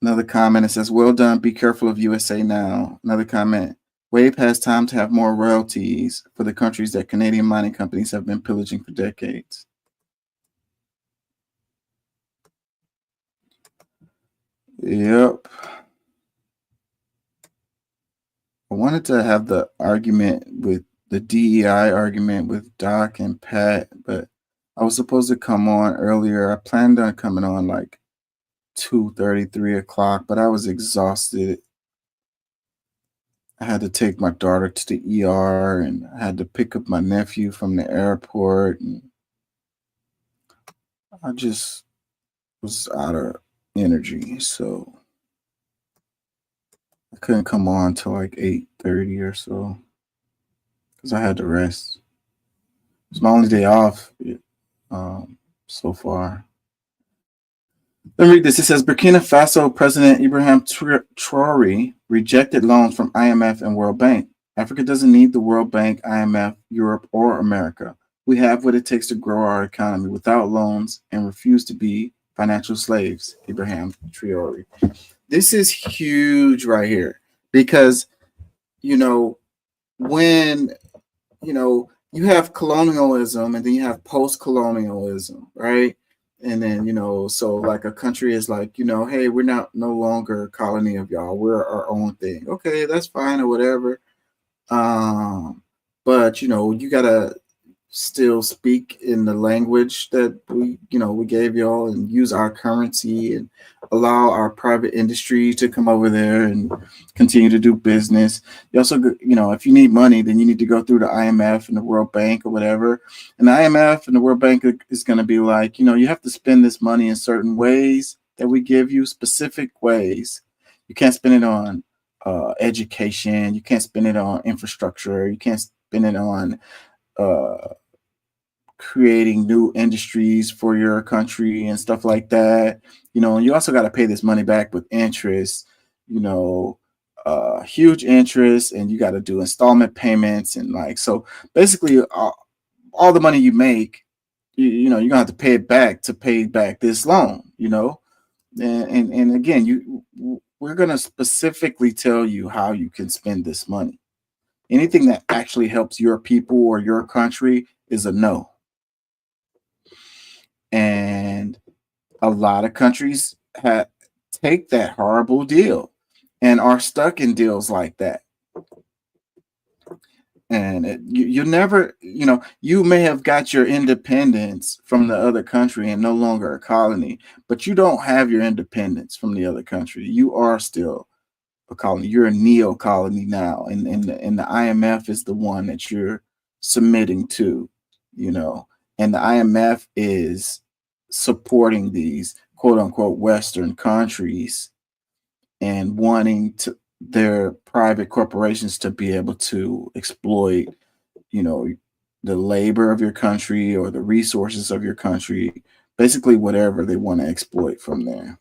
Another comment, it says, well done, be careful of USA now. Another comment, Wave has time to have more royalties for the countries that Canadian mining companies have been pillaging for decades. Yep. I wanted to have the argument with the DEI argument with Doc and Pat, but I was supposed to come on earlier. I planned on coming on like 2:30, 3 o'clock, but I was exhausted. I had to take my daughter to the ER, and I had to pick up my nephew from the airport, and I just was out of energy, so I couldn't come on till like 8:30 or so because I had to rest. It's my only day off so far. Let me read this. It says Burkina Faso President Ibrahim Traoré rejected loans from IMF and World Bank. Africa doesn't need the World Bank, IMF, Europe, or America. We have what it takes to grow our economy without loans and refuse to be financial slaves, Ibrahim Traoré. This is huge right here because, when, you have colonialism and then you have post-colonialism, right? And then, so like a country is like, hey, we're no longer a colony of y'all. We're our own thing. Okay, that's fine or whatever. But, you got to still speak in the language that we gave y'all and use our currency and allow our private industry to come over there and continue to do business. You also, if you need money, then you need to go through the IMF and the World Bank or whatever. And the IMF and the World Bank is going to be like, you have to spend this money in certain ways that we give you, specific ways. You can't spend it on education. You can't spend it on infrastructure. You can't spend it on creating new industries for your country and stuff like that. And you also got to pay this money back with interest, huge interest, and you got to do installment payments. And so basically all the money you make, you're going to have to pay it back to pay back this loan, and again, we're going to specifically tell you how you can spend this money. Anything that actually helps your people or your country is a no. And a lot of countries take that horrible deal and are stuck in deals like that. And you never, you may have got your independence from the other country and no longer a colony, but you don't have your independence from the other country. You are still a colony. You're a neo colony now, and the IMF is the one that you're submitting to, you know, and the IMF is supporting these quote unquote Western countries and wanting to their private corporations to be able to exploit, you know, the labor of your country or the resources of your country, basically whatever they want to exploit from there.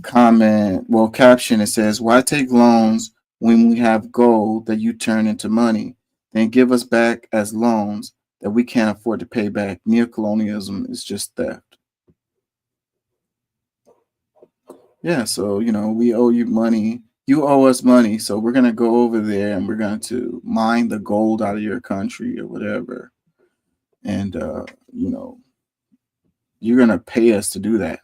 Comment, well, caption, it says, why take loans when we have gold that you turn into money, then give us back as loans that we can't afford to pay back? Neocolonialism is just theft. Yeah, so, you know, we owe you money. You owe us money, so we're going to go over there and we're going to mine the gold out of your country or whatever. And, you know, you're going to pay us to do that.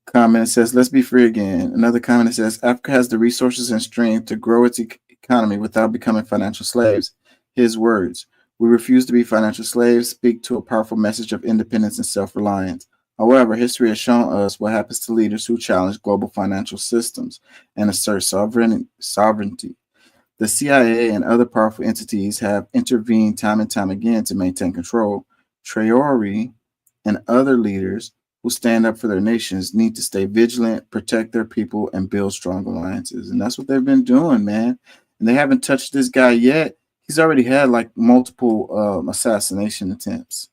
Comment says, let's be free again. Another comment that says, Africa has the resources and strength to grow its economy without becoming financial slaves. His words, we refuse to be financial slaves, speak to a powerful message of independence and self-reliance. However, history has shown us what happens to leaders who challenge global financial systems and assert sovereignty. The CIA and other powerful entities have intervened time and time again to maintain control. Traore and other leaders who stand up for their nations need to stay vigilant, protect their people, and build strong alliances. And that's what they've been doing, man. And they haven't touched this guy yet. He's already had like multiple assassination attempts.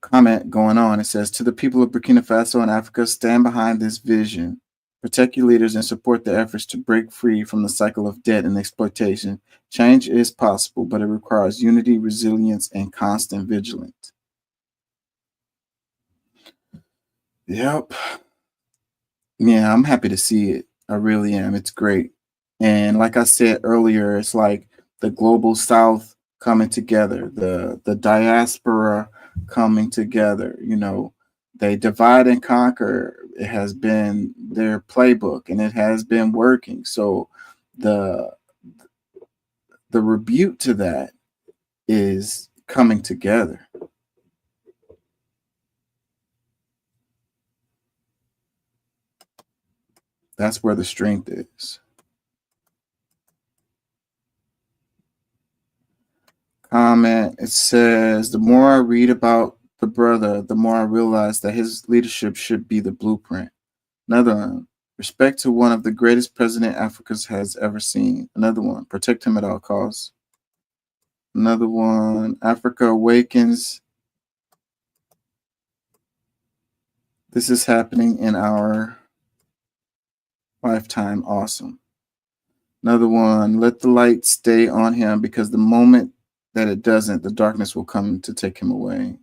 Comment going on. It says, to the people of Burkina Faso and Africa, stand behind this vision. Protect your leaders and support their efforts to break free from the cycle of debt and exploitation. Change is possible, but it requires unity, resilience, and constant vigilance. Yep. Yeah, I'm happy to see it. I really am. It's great. And like I said earlier, it's like the global South coming together, the diaspora coming together. You know, they divide and conquer. It has been their playbook and it has been working. So the rebuke to that is coming together. That's where the strength is. Comment, it says, the more I read about the brother, the more I realize that his leadership should be the blueprint. Another one, respect to one of the greatest president Africa has ever seen. Another one, protect him at all costs. Another one, Africa awakens. This is happening in our lifetime. Awesome. Another one, let the light stay on him, because the moment that it doesn't, the darkness will come to take him away.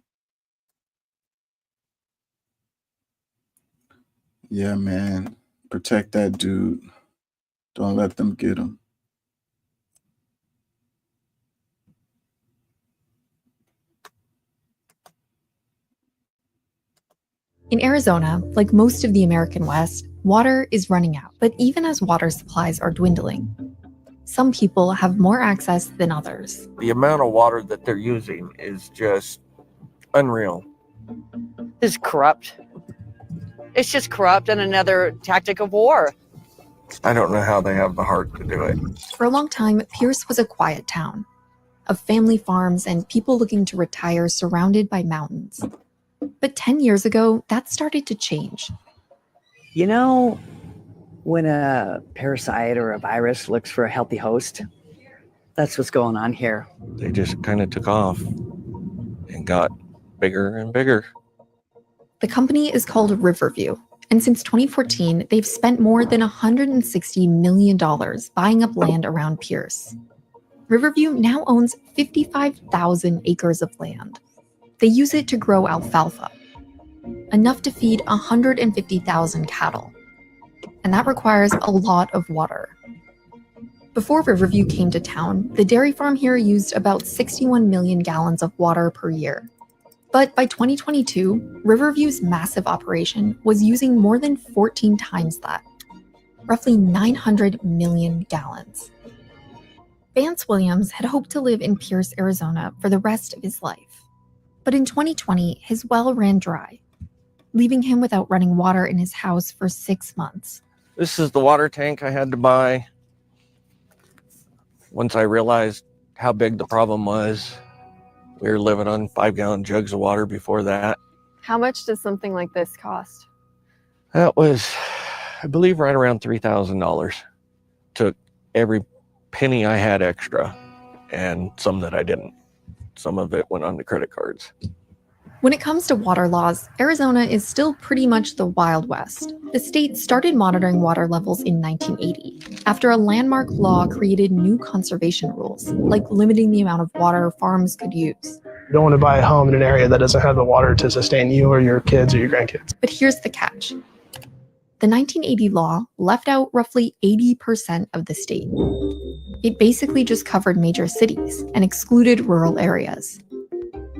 Yeah, man. Protect that dude. Don't let them get him. In Arizona, like most of the American West, water is running out. But even as water supplies are dwindling, some people have more access than others. The amount of water that they're using is just unreal. It's corrupt. It's just corrupt and another tactic of war. I don't know how they have the heart to do it. For a long time, Pierce was a quiet town of family farms and people looking to retire surrounded by mountains. But 10 years ago, that started to change. You know, when a parasite or a virus looks for a healthy host, that's what's going on here. They just kind of took off and got bigger and bigger. The company is called Riverview, and since 2014, they've spent more than $160 million buying up land around Pierce. Riverview now owns 55,000 acres of land. They use it to grow alfalfa, enough to feed 150,000 cattle. And that requires a lot of water. Before Riverview came to town, the dairy farm here used about 61 million gallons of water per year. But by 2022, Riverview's massive operation was using more than 14 times that, roughly 900 million gallons. Vance Williams had hoped to live in Pierce, Arizona for the rest of his life. But in 2020, his well ran dry, leaving him without running water in his house for 6 months. This is the water tank I had to buy. Once I realized how big the problem was, we were living on 5-gallon jugs of water before that. How much does something like this cost? That was, I believe, right around $3,000. Took every penny I had extra and some that I didn't. Some of it went on the credit cards. When it comes to water laws, Arizona is still pretty much the Wild West. The state started monitoring water levels in 1980, after a landmark law created new conservation rules, like limiting the amount of water farms could use. You don't want to buy a home in an area that doesn't have the water to sustain you or your kids or your grandkids. But here's the catch. The 1980 law left out roughly 80% of the state. It basically just covered major cities and excluded rural areas.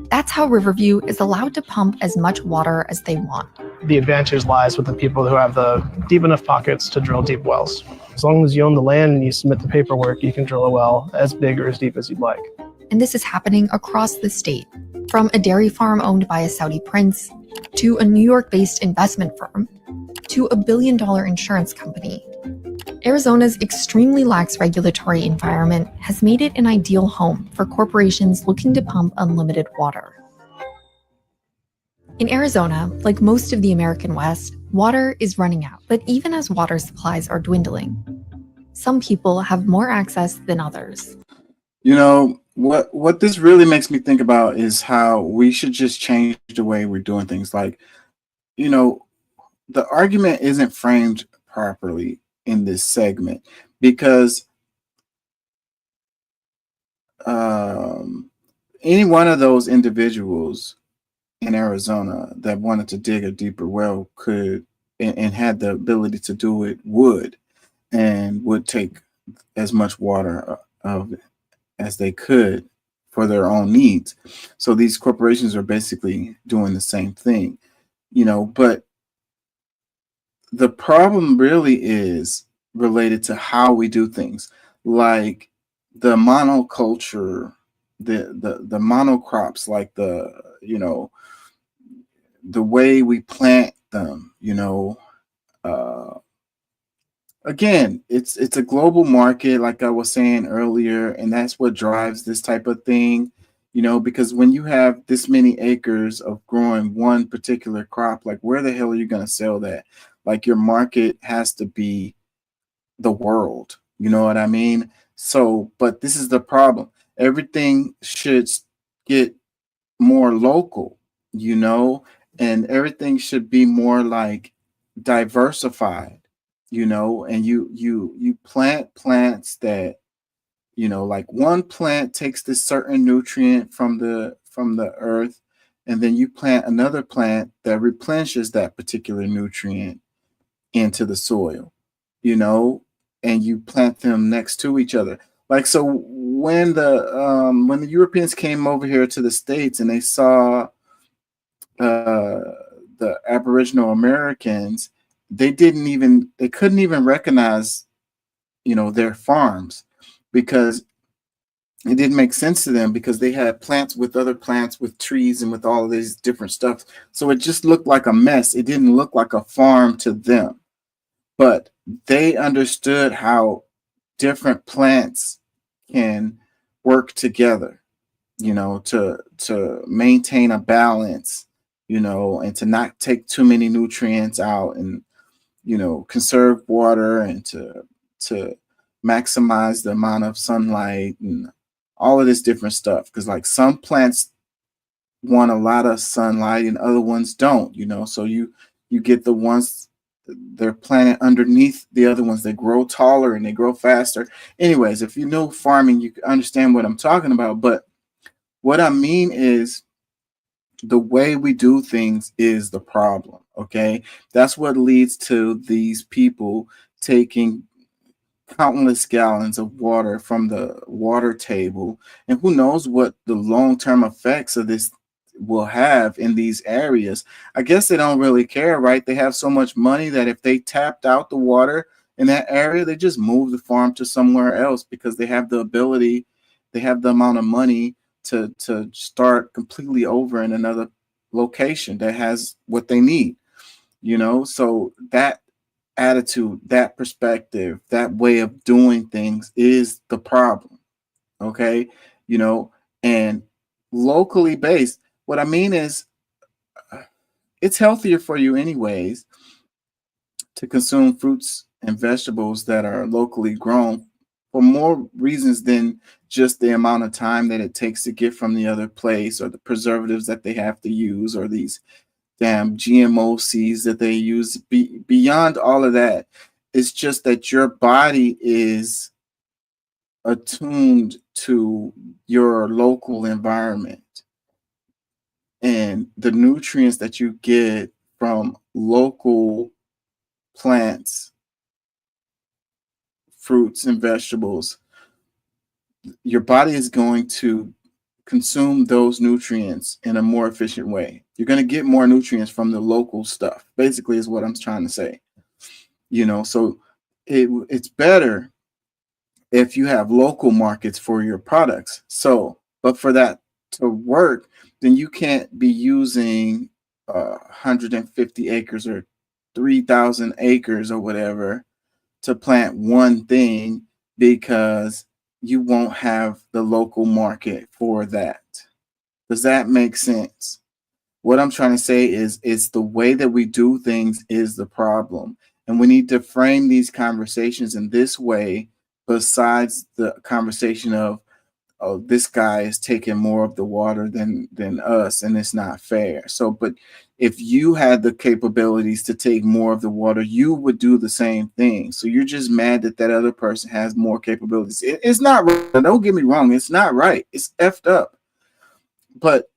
That's how Riverview is allowed to pump as much water as they want. The advantage lies with the people who have the deep enough pockets to drill deep wells. As long as you own the land and you submit the paperwork, you can drill a well as big or as deep as you'd like. And this is happening across the state, from a dairy farm owned by a Saudi prince, to a New York-based investment firm, to a billion-dollar insurance company. Arizona's extremely lax regulatory environment has made it an ideal home for corporations looking to pump unlimited water. In Arizona, like most of the American West, water is running out. But even as water supplies are dwindling, some people have more access than others. You know, what this really makes me think about is how we should just change the way we're doing things. Like, you know, the argument isn't framed properly in this segment because any one of those individuals in Arizona that wanted to dig a deeper well could and had the ability to do it would take as much water of as they could for their own needs. So these corporations are basically doing the same thing, you know, but the problem really is related to how we do things, like the monoculture, the monocrops, like the way we plant them, again, it's a global market, like I was saying earlier, and that's what drives this type of thing, because when you have this many acres of growing one particular crop, like where the hell are you going to sell that? Like your market has to be the world, you know what I mean? So, but this is the problem. Everything should get more local, and everything should be more like diversified, and you plant plants that, like one plant takes this certain nutrient from the earth, and then you plant another plant that replenishes that particular nutrient into the soil, and you plant them next to each other. Like, so when the Europeans came over here to the States and they saw the Aboriginal Americans, they couldn't even recognize, their farms, because it didn't make sense to them, because they had plants with other plants, with trees and with all of these different stuff. So it just looked like a mess. It didn't look like a farm to them. But they understood how different plants can work together, to maintain a balance, and to not take too many nutrients out, and, conserve water, and to maximize the amount of sunlight and all of this different stuff. Because like some plants want a lot of sunlight and other ones don't, so you get the ones they're planted underneath the other ones. They grow taller and they grow faster. Anyways, if you know farming, you understand what I'm talking about. But what I mean is the way we do things is the problem. Okay. That's what leads to these people taking countless gallons of water from the water table. And who knows what the long-term effects of this will have in these areas. I guess they don't really care, right? They have so much money that if they tapped out the water in that area, they just move the farm to somewhere else, because they have the ability, they have the amount of money to start completely over in another location that has what they need, you know? So that attitude, that perspective, that way of doing things is the problem. Okay. You know, and locally based, what I mean is it's healthier for you anyways to consume fruits and vegetables that are locally grown for more reasons than just the amount of time that it takes to get from the other place, or the preservatives that they have to use, or these damn GMO seeds that they use. Beyond all of that, it's just that your body is attuned to your local environment, and the nutrients that you get from local plants, fruits, and vegetables, your body is going to consume those nutrients in a more efficient way. You're going to get more nutrients from the local stuff, basically, is what I'm trying to say. You know, so it's better if you have local markets for your products. So, but for that to work, then you can't be using 150 acres or 3,000 acres or whatever to plant one thing, because you won't have the local market for that. Does that make sense? What I'm trying to say is it's the way that we do things is the problem. And we need to frame these conversations in this way, besides the conversation of, oh, this guy is taking more of the water than us, and it's not fair. So, but if you had the capabilities to take more of the water, you would do the same thing. So you're just mad that that other person has more capabilities. It's not right. Don't get me wrong. It's not right. It's effed up. But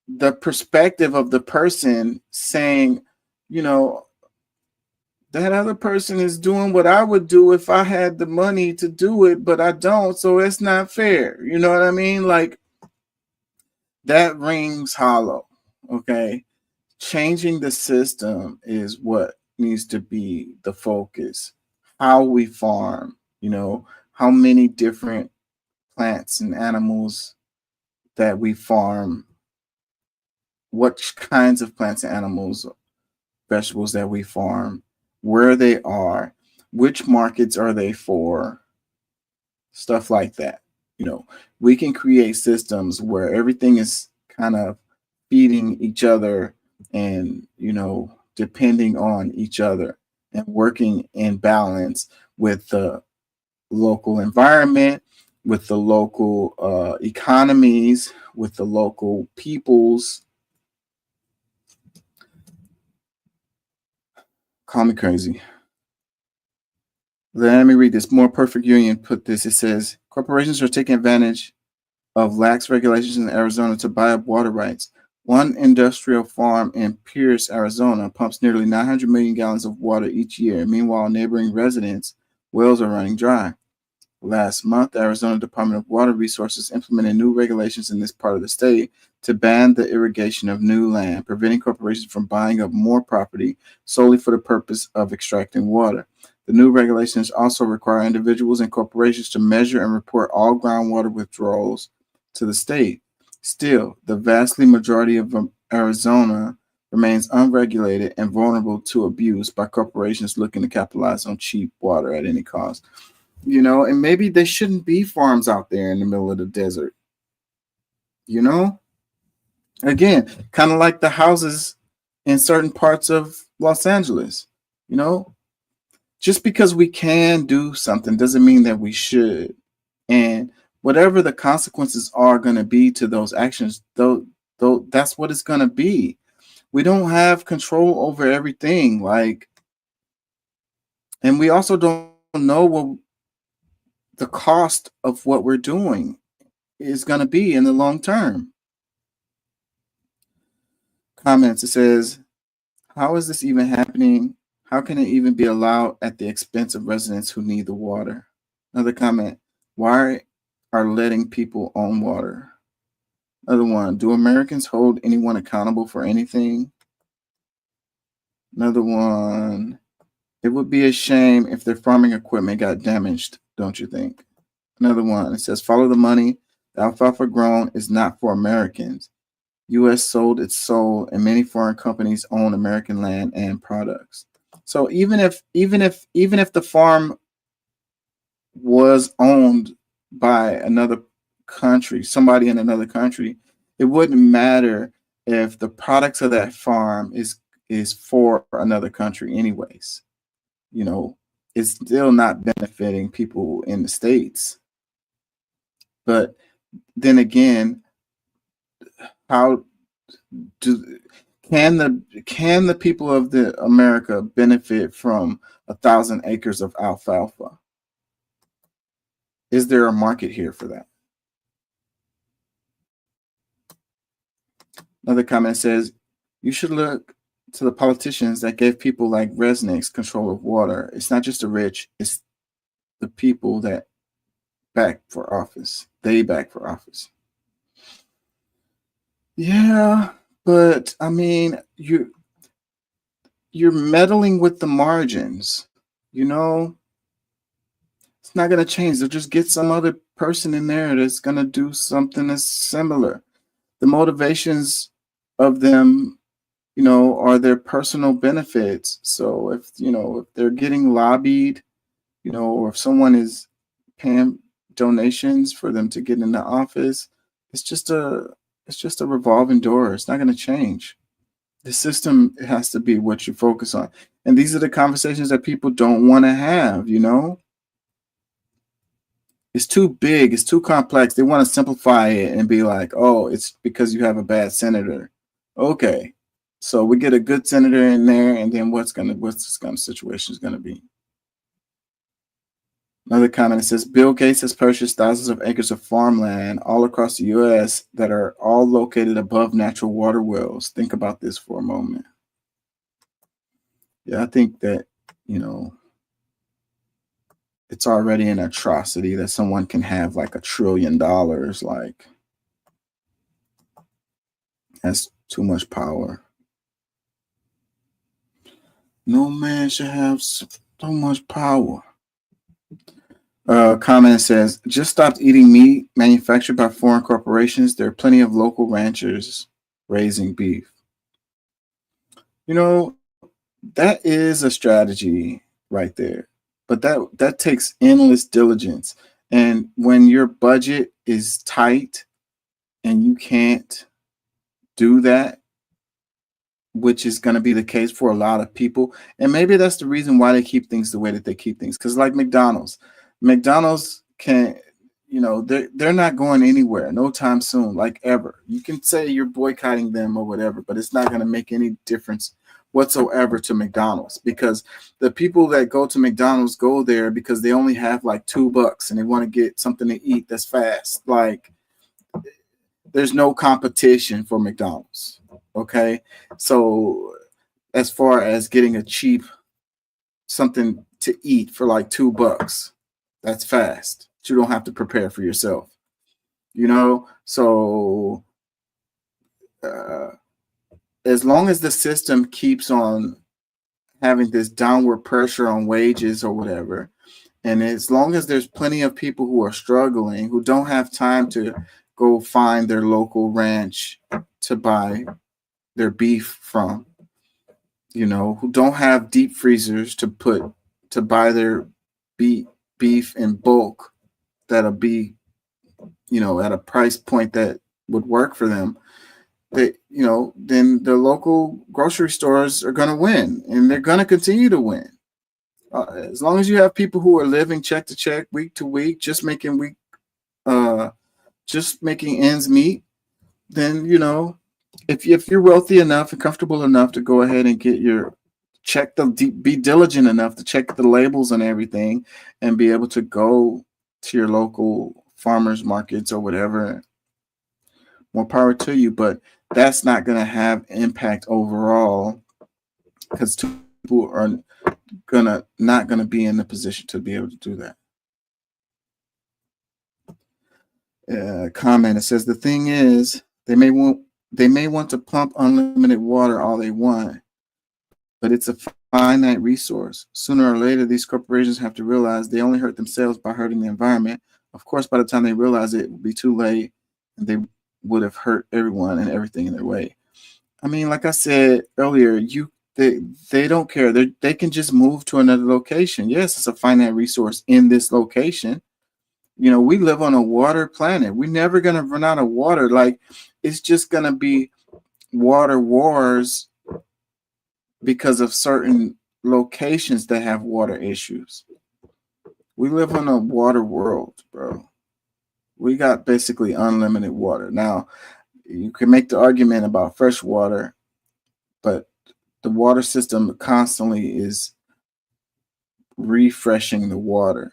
the perspective of the person saying, you know, that other person is doing what I would do if I had the money to do it, but I don't, so it's not fair. You know what I mean? Like, that rings hollow. Okay. Changing the system is what needs to be the focus. How we farm, you know, how many different plants and animals that we farm, what kinds of plants and animals, vegetables that we farm, where they are, which markets are they for, stuff like that. You know, we can create systems where everything is kind of feeding each other and, you know, depending on each other and working in balance with the local environment, with the local economies, with the local peoples. Call me crazy. Let me read this. More Perfect Union put this. It says, corporations are taking advantage of lax regulations in Arizona to buy up water rights. One industrial farm in Pierce, Arizona, pumps nearly 900 million gallons of water each year. Meanwhile, neighboring residents' wells are running dry. Last month, the Arizona Department of Water Resources implemented new regulations in this part of the state to ban the irrigation of new land, preventing corporations from buying up more property solely for the purpose of extracting water. The new regulations also require individuals and corporations to measure and report all groundwater withdrawals to the state. Still, the vastly majority of Arizona remains unregulated and vulnerable to abuse by corporations looking to capitalize on cheap water at any cost. You know, and maybe there shouldn't be farms out there in the middle of the desert. You know? Again, kind of like the houses in certain parts of Los Angeles. You know? Just because we can do something doesn't mean that we should. And whatever the consequences are going to be to those actions, though that's what it's going to be. We don't have control over everything. Like, and we also don't know what the cost of what we're doing is going to be in the long term. Comments, it says, how is this even happening? How can it even be allowed at the expense of residents who need the water? Another comment, why are letting people own water? Another one, do Americans hold anyone accountable for anything? Another one, it would be a shame if their farming equipment got damaged, don't you think? Another one, it says, follow the money, The alfalfa grown is not for Americans. U.S. sold its soul, and many foreign companies own American land and products. So even if the farm was owned by another country, somebody in another country, it wouldn't matter if the products of that farm is for another country anyways. You know, it's still not benefiting people in the States. But then again, how can the people of the America benefit from 1,000 acres of alfalfa? Is there a market here for that? Another comment says, you should look to the politicians that gave people like Resnick's control of water. It's not just the rich, it's the people that back for office. They back for office. Yeah, but I mean, you're meddling with the margins, you know? It's not going to change. They'll just get some other person in there that's going to do something that's similar. The motivations of them, you know, are their personal benefits. So if, you know, if they're getting lobbied, you know, or if someone is paying donations for them to get into office, it's just a revolving door. It's not going to change. The system has to be what you focus on. And these are the conversations that people don't want to have, you know? It's too big. It's too complex. They want to simplify it and be like, oh, it's because you have a bad senator. Okay. So we get a good senator in there, and then what's this kind of situation is going to be? Another comment, it says, Bill Gates has purchased thousands of acres of farmland all across the U.S. that are all located above natural water wells. Think about this for a moment. Yeah, I think that, you know, it's already an atrocity that someone can have like $1 trillion. Like, that's too much power. No man should have so much power. Comment says, just stopped eating meat manufactured by foreign corporations. There are plenty of local ranchers raising beef. You know, that is a strategy right there. But that takes endless diligence. And when your budget is tight and you can't do that, which is going to be the case for a lot of people, and maybe that's the reason why they keep things the way that they keep things. Because like McDonald's can, you know, they're not going anywhere no time soon, like ever. You can say you're boycotting them or whatever, but it's not going to make any difference whatsoever to McDonald's, because the people that go to McDonald's go there because they only have like $2 and they want to get something to eat that's fast. Like, there's no competition for McDonald's. Okay. So as far as getting a cheap something to eat for like $2, that's fast. You don't have to prepare for yourself, you know? So, as long as the system keeps on having this downward pressure on wages or whatever, and as long as there's plenty of people who are struggling, who don't have time to go find their local ranch to buy their beef from, you know, who don't have deep freezers to buy their beef in bulk that'll be, you know, at a price point that would work for them, that, you know, then the local grocery stores are going to win, and they're going to continue to win. As long as you have people who are living check to check, week to week, just making ends meet, then, you know, if you're wealthy enough and comfortable enough to go ahead and get be diligent enough to check the labels and everything, and be able to go to your local farmers markets or whatever, more power to you. But that's not going to have impact overall, because people are not going to be in the position to be able to do that. Comment, it says, the thing is, they may want to pump unlimited water all they want, but it's a finite resource. Sooner or later, these corporations have to realize they only hurt themselves by hurting the environment. Of course, by the time they realize it would be too late, and they would have hurt everyone and everything in their way. I mean, like I said earlier, they don't care. They can just move to another location. Yes, it's a finite resource in this location. You know, we live on a water planet. We're never going to run out of water. Like, it's just going to be water wars because of certain locations that have water issues. We live on a water world, bro. We got basically unlimited water. Now, you can make the argument about fresh water, but the water system constantly is refreshing the water.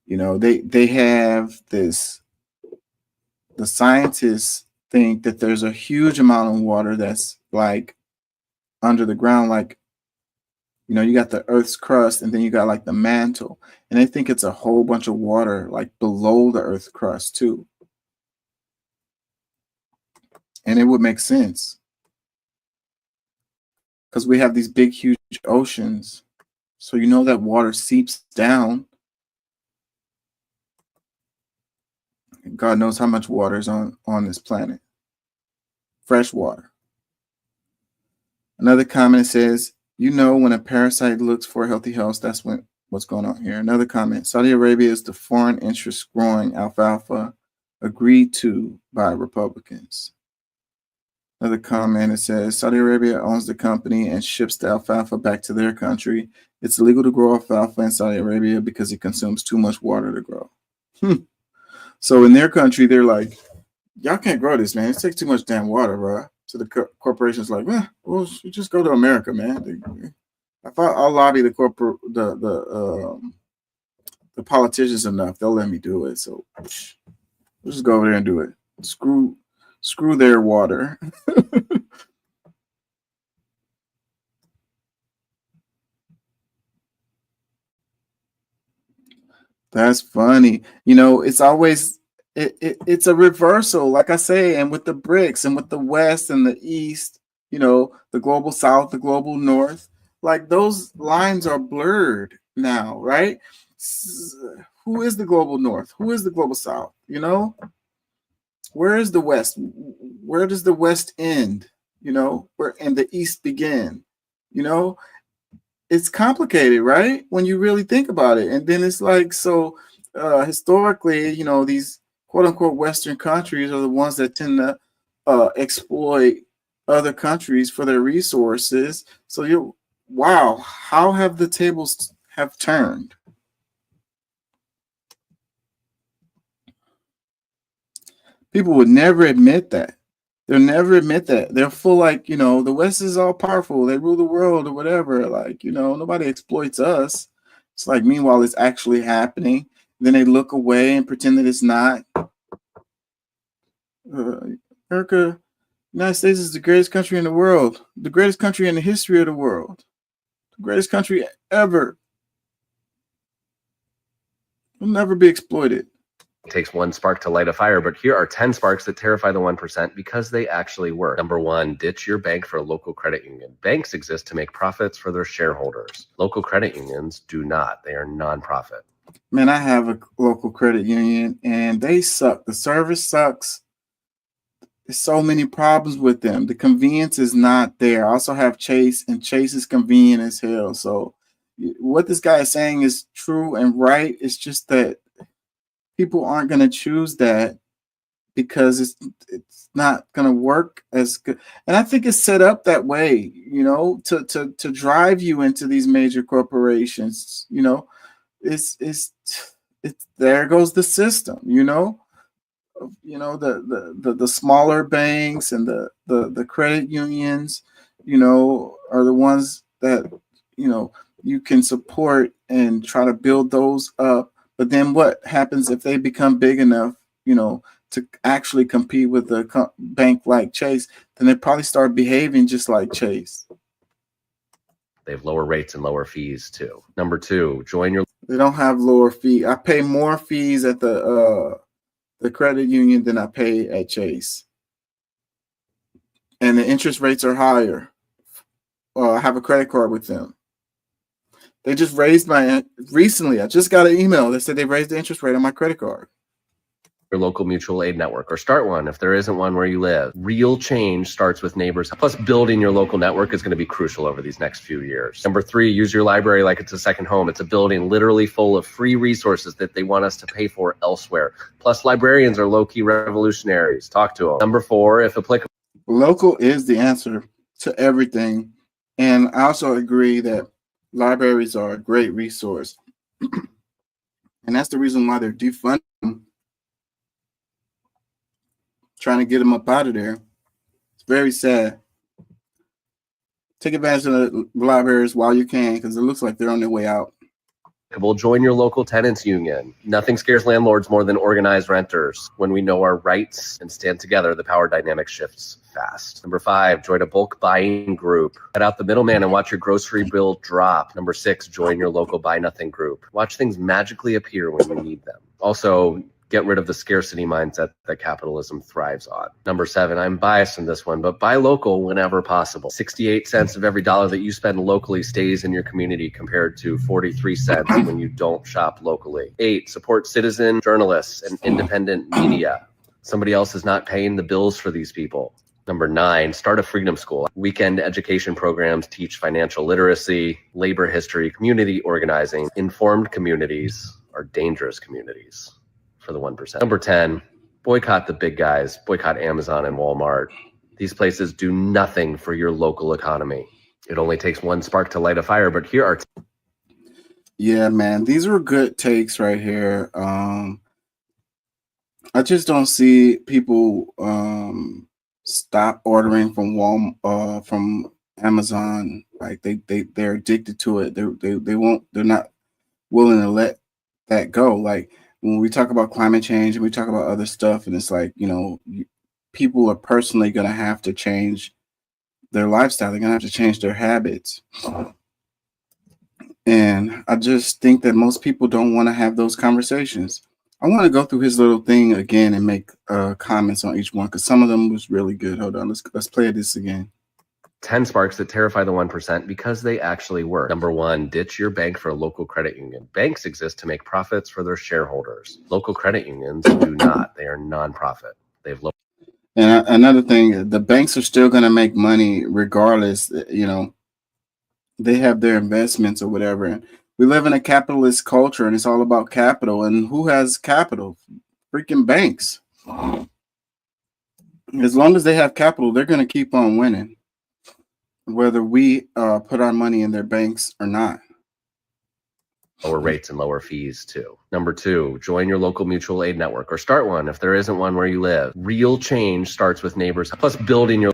You know, they have this, the scientists think that there's a huge amount of water that's like under the ground, like, you know, you got the Earth's crust and then you got like the mantle, and they think it's a whole bunch of water like below the Earth's crust too. And it would make sense because we have these big, huge oceans. So you know that water seeps down. God knows how much water is on this planet. Fresh water. Another comment says, you know, when a parasite looks for a healthy host, that's what's going on here. Another comment, Saudi Arabia is the foreign interest growing alfalfa agreed to by Republicans. Another comment, it says, Saudi Arabia owns the company and ships the alfalfa back to their country. It's illegal to grow alfalfa in Saudi Arabia because it consumes too much water to grow. So in their country, they're like, y'all can't grow this, man. It takes too much damn water, bro. So the corporation's like, well, you just go to America, man. I thought I'll lobby the politicians enough. They'll let me do it. So we'll just go over there and do it. Screw their water. That's funny. You know, it's always it's a reversal, like I say, and with the BRICS and with the West and the East, you know, the global South, the global North, like those lines are blurred now, right? Who is the global North? Who is the global South? You know, where is the West? Where does the West end? You know, where and the East begin? You know, it's complicated, right? When you really think about it. And then it's like, so historically, you know, these quote unquote Western countries are the ones that tend to exploit other countries for their resources. So wow, how have the tables have turned? People would never admit that. They'll never admit that. They're full like, you know, the West is all powerful. They rule the world or whatever. Like, you know, nobody exploits us. It's like, meanwhile, it's actually happening. Then they look away and pretend that it's not. America, United States is the greatest country in the world. The greatest country in the history of the world. The greatest country ever. Will never be exploited. It takes one spark to light a fire, but here are 10 sparks that terrify the 1% because they actually work. Number one, ditch your bank for a local credit union. Banks exist to make profits for their shareholders. Local credit unions do not. They are nonprofit. Man, I have a local credit union and they suck. The service sucks. There's so many problems with them. The convenience is not there. I also have Chase, and Chase is convenient as hell. So what this guy is saying is true and right. It's just that people aren't going to choose that because it's not going to work as good. And I think it's set up that way, you know, to drive you into these major corporations. You know, it's there goes the system, you know, the smaller banks and the credit unions, you know, are the ones that, you know, you can support and try to build those up. But then what happens if they become big enough, you know, to actually compete with a bank like Chase? Then they probably start behaving just like Chase. They have lower rates and lower fees too. Number two, join your. They don't have lower fee. I pay more fees at the credit union than I pay at Chase, and the interest rates are higher. I have a credit card with them. They just raised recently. I just got an email that said they raised the interest rate on my credit card. Your local mutual aid network, or start one if there isn't one where you live. Real change starts with neighbors. Plus, building your local network is going to be crucial over these next few years. Number 3, use your library like it's a second home. It's a building literally full of free resources that they want us to pay for elsewhere. Plus, librarians are low-key revolutionaries. Talk to them. Number 4, if applicable. Local is the answer to everything. And I also agree that libraries are a great resource. And that's the reason why they're defunding them, trying to get them up out of there. It's very sad. Take advantage of the libraries while you can, because it looks like they're on their way out. Join your local tenants union. Nothing scares landlords more than organized renters. When we know our rights and stand together, the power dynamic shifts fast. Number 5, join a bulk buying group. Cut out the middleman and watch your grocery bill drop. Number 6, join your local buy nothing group. Watch things magically appear when you need them. Also, get rid of the scarcity mindset that capitalism thrives on. Number 7, I'm biased in this one, but buy local whenever possible. 68 cents of every dollar that you spend locally stays in your community compared to 43 cents when you don't shop locally. 8, support citizen journalists and independent media. Somebody else is not paying the bills for these people. Number 9, start a freedom school. Weekend education programs teach financial literacy, labor history, community organizing. Informed communities are dangerous communities. For the 1%. Number 10, boycott the big guys, boycott Amazon and Walmart. These places do nothing for your local economy. It only takes one spark to light a fire, but here are... Yeah, man, these were good takes right here. I just don't see people stop ordering from from Amazon. Like they're addicted to it. They're not willing to let that go. Like, when we talk about climate change and we talk about other stuff, and it's like, people are personally going to have to change their lifestyle. They're going to have to change their habits. And I just think that most people don't want to have those conversations. I want to go through his little thing again and make comments on each one, because some of them was really good. Hold on. Let's play this again. 10 sparks that terrify the 1% because they actually work. Number 1, ditch your bank for a local credit union. Banks exist to make profits for their shareholders. Local credit unions do not. They are nonprofit. They've low. And another thing, the banks are still going to make money regardless. They have their investments or whatever. And we live in a capitalist culture, and it's all about capital. And who has capital? Freaking banks. As long as they have capital, they're going to keep on winning, whether we put our money in their banks or not. Lower rates and lower fees too. Number 2, join your local mutual aid network, or start one if there isn't one where you live. Real change starts with neighbors. Plus, building your...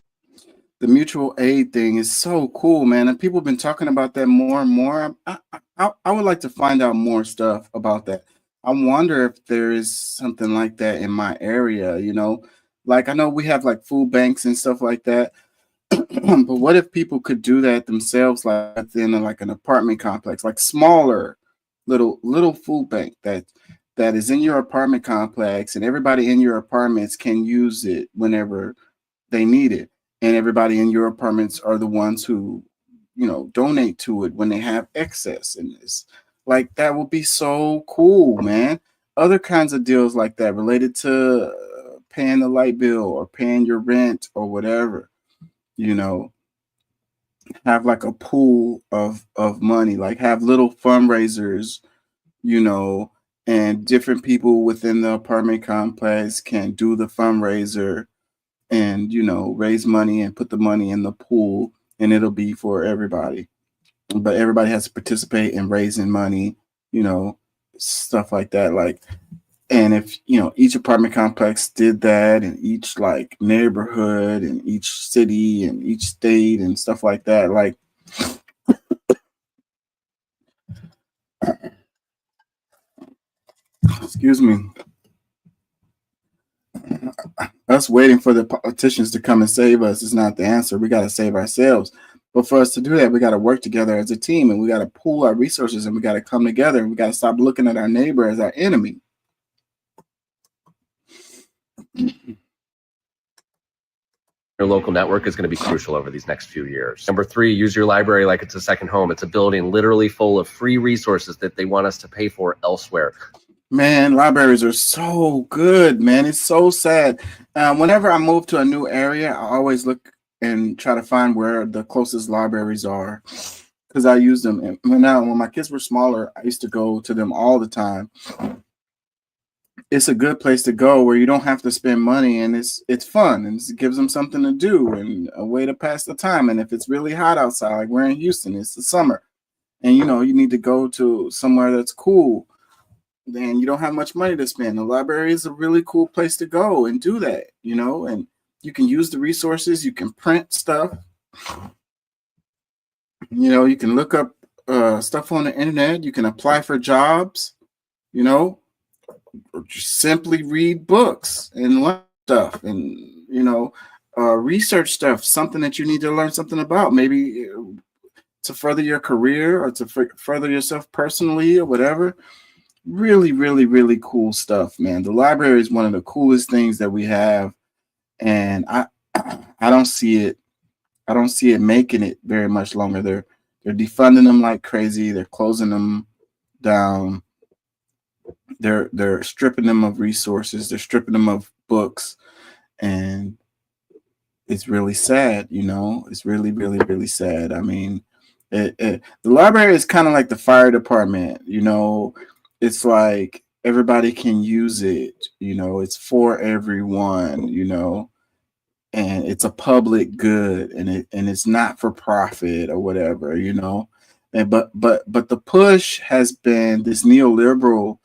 The mutual aid thing is so cool, man. And people have been talking about that more and more. I would like to find out more stuff about that. I wonder if there is something like that in my area, Like, I know we have like food banks and stuff like that. But what if people could do that themselves, like within like an apartment complex, like smaller little food bank that is in your apartment complex, and everybody in your apartments can use it whenever they need it, and everybody in your apartments are the ones who donate to it when they have excess. And it's like, that would be so cool, man. Other kinds of deals like that related to paying the light bill or paying your rent or whatever. Have like a pool of money, like have little fundraisers, and different people within the apartment complex can do the fundraiser and, raise money and put the money in the pool, and it'll be for everybody. But everybody has to participate in raising money, stuff like that. Like, and if, each apartment complex did that, and each like neighborhood and each city and each state and stuff like that, like, excuse me, us waiting for the politicians to come and save us is not the answer. We got to save ourselves. But for us to do that, we got to work together as a team, and we got to pool our resources, and we got to come together, and we got to stop looking at our neighbor as our enemy. Your local network is going to be crucial over these next few years. Number 3, use your library like it's a second home. It's a building literally full of free resources that they want us to pay for elsewhere. Man, libraries are so good, man. It's so sad. Whenever I move to a new area, I always look and try to find where the closest libraries are because I use them. And when my kids were smaller, I used to go to them all the time. It's a good place to go where you don't have to spend money, and it's fun, and it gives them something to do and a way to pass the time. And if it's really hot outside, like we're in Houston, it's the summer, and you need to go to somewhere that's cool, then you don't have much money to spend. The library is a really cool place to go and do that, and you can use the resources. You can print stuff. You can look up stuff on the internet. You can apply for jobs, or just simply read books and learn stuff and, research stuff, something that you need to learn something about, maybe to further your career or to further yourself personally or whatever. Really, really, really cool stuff, man. The library is one of the coolest things that we have. And I don't see it. I don't see it making it very much longer. They're defunding them like crazy. They're closing them down. They're stripping them of resources. They're stripping them of books, and it's really sad. It's really, really, really sad. I mean, the library is kind of like the fire department. It's like everybody can use it. It's for everyone. And it's a public good, and it's not for profit or whatever. And but the push has been this neoliberal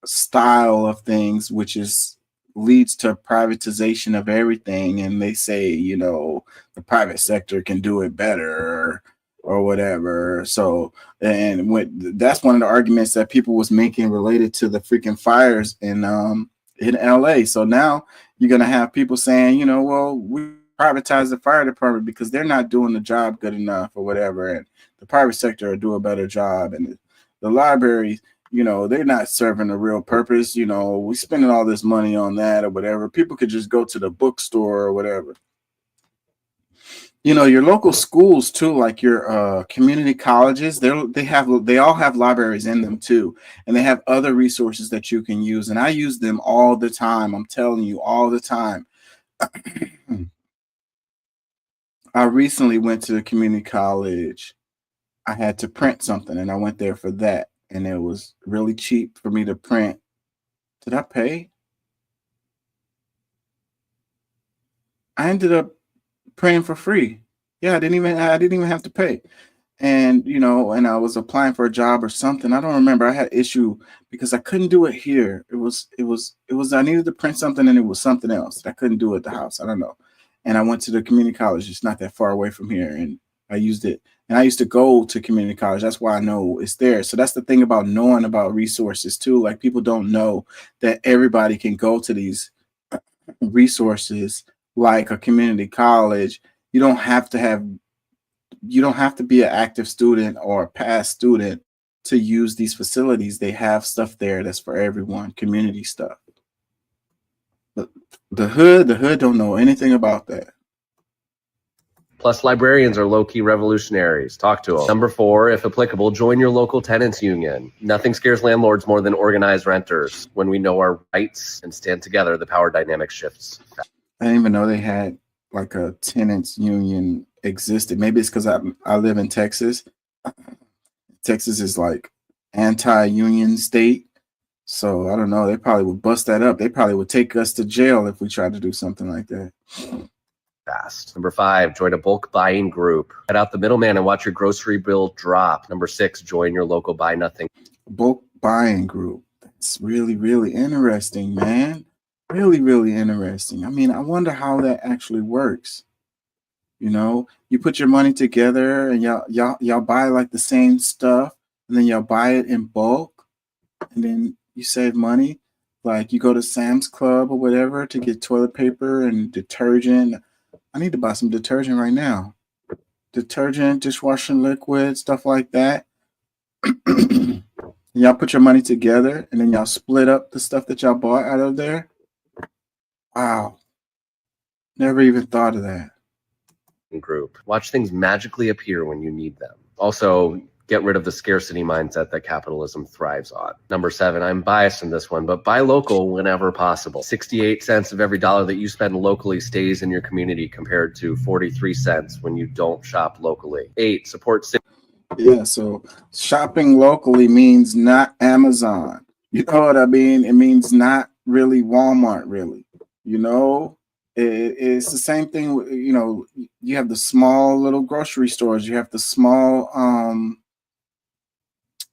style of things, which leads to privatization of everything. And they say, the private sector can do it better or whatever. So, that's one of the arguments that people was making related to the freaking fires in LA. So now you're going to have people saying, well, we privatize the fire department because they're not doing the job good enough or whatever. And the private sector will do a better job. And the libraries, they're not serving a real purpose. We spending all this money on that or whatever. People could just go to the bookstore or whatever. Your local schools too, like your community colleges, they all have libraries in them too, and they have other resources that you can use. And I use them all the time. I'm telling you, all the time. I recently went to the community college. I had to print something, and I went there for that. And it was really cheap for me to print. Did I pay? I ended up printing for free. Yeah, I didn't even have to pay. And and I was applying for a job or something. I don't remember. I had issue because I couldn't do it here. It was I needed to print something, and it was something else. I couldn't do it at the house. I don't know. And I went to the community college. It's not that far away from here, and I used it. And I used to go to community college. That's why I know it's there. So that's the thing about knowing about resources too. Like, people don't know that everybody can go to these resources like a community college. You don't have to be an active student or a past student to use these facilities. They have stuff there that's for everyone, community stuff. But the hood don't know anything about that. Plus, librarians are low-key revolutionaries. Talk to them. Number 4, if applicable, join your local tenants union. Nothing scares landlords more than organized renters. When we know our rights and stand together, the power dynamic shifts. I didn't even know they had like a tenants union existed. Maybe it's because I live in Texas. Texas is like anti-union state. So I don't know. They probably would bust that up. They probably would take us to jail if we tried to do something like that. Fast. Number 5, join a bulk buying group. Cut out the middleman and watch your grocery bill drop. Number 6, join your local buy nothing. Bulk buying group. That's really, really interesting, man. Really, really interesting. I mean, I wonder how that actually works. You put your money together and y'all buy like the same stuff, and then y'all buy it in bulk, and then you save money. Like, you go to Sam's Club or whatever to get toilet paper and detergent. I need to buy some detergent right now. Detergent, dishwashing liquid, stuff like that. Y'all put your money together, and then y'all split up the stuff that y'all bought out of there. Wow. Never even thought of that. Group. Watch things magically appear when you need them. Also, get rid of the scarcity mindset that capitalism thrives on. Number 7, I'm biased in this one, but buy local whenever possible. 68 cents of every dollar that you spend locally stays in your community compared to 43 cents when you don't shop locally. 8, support Yeah, so shopping locally means not Amazon. You know what I mean? It means not really Walmart, really. You know, it's the same thing. You know, you have the small little grocery stores. You have the small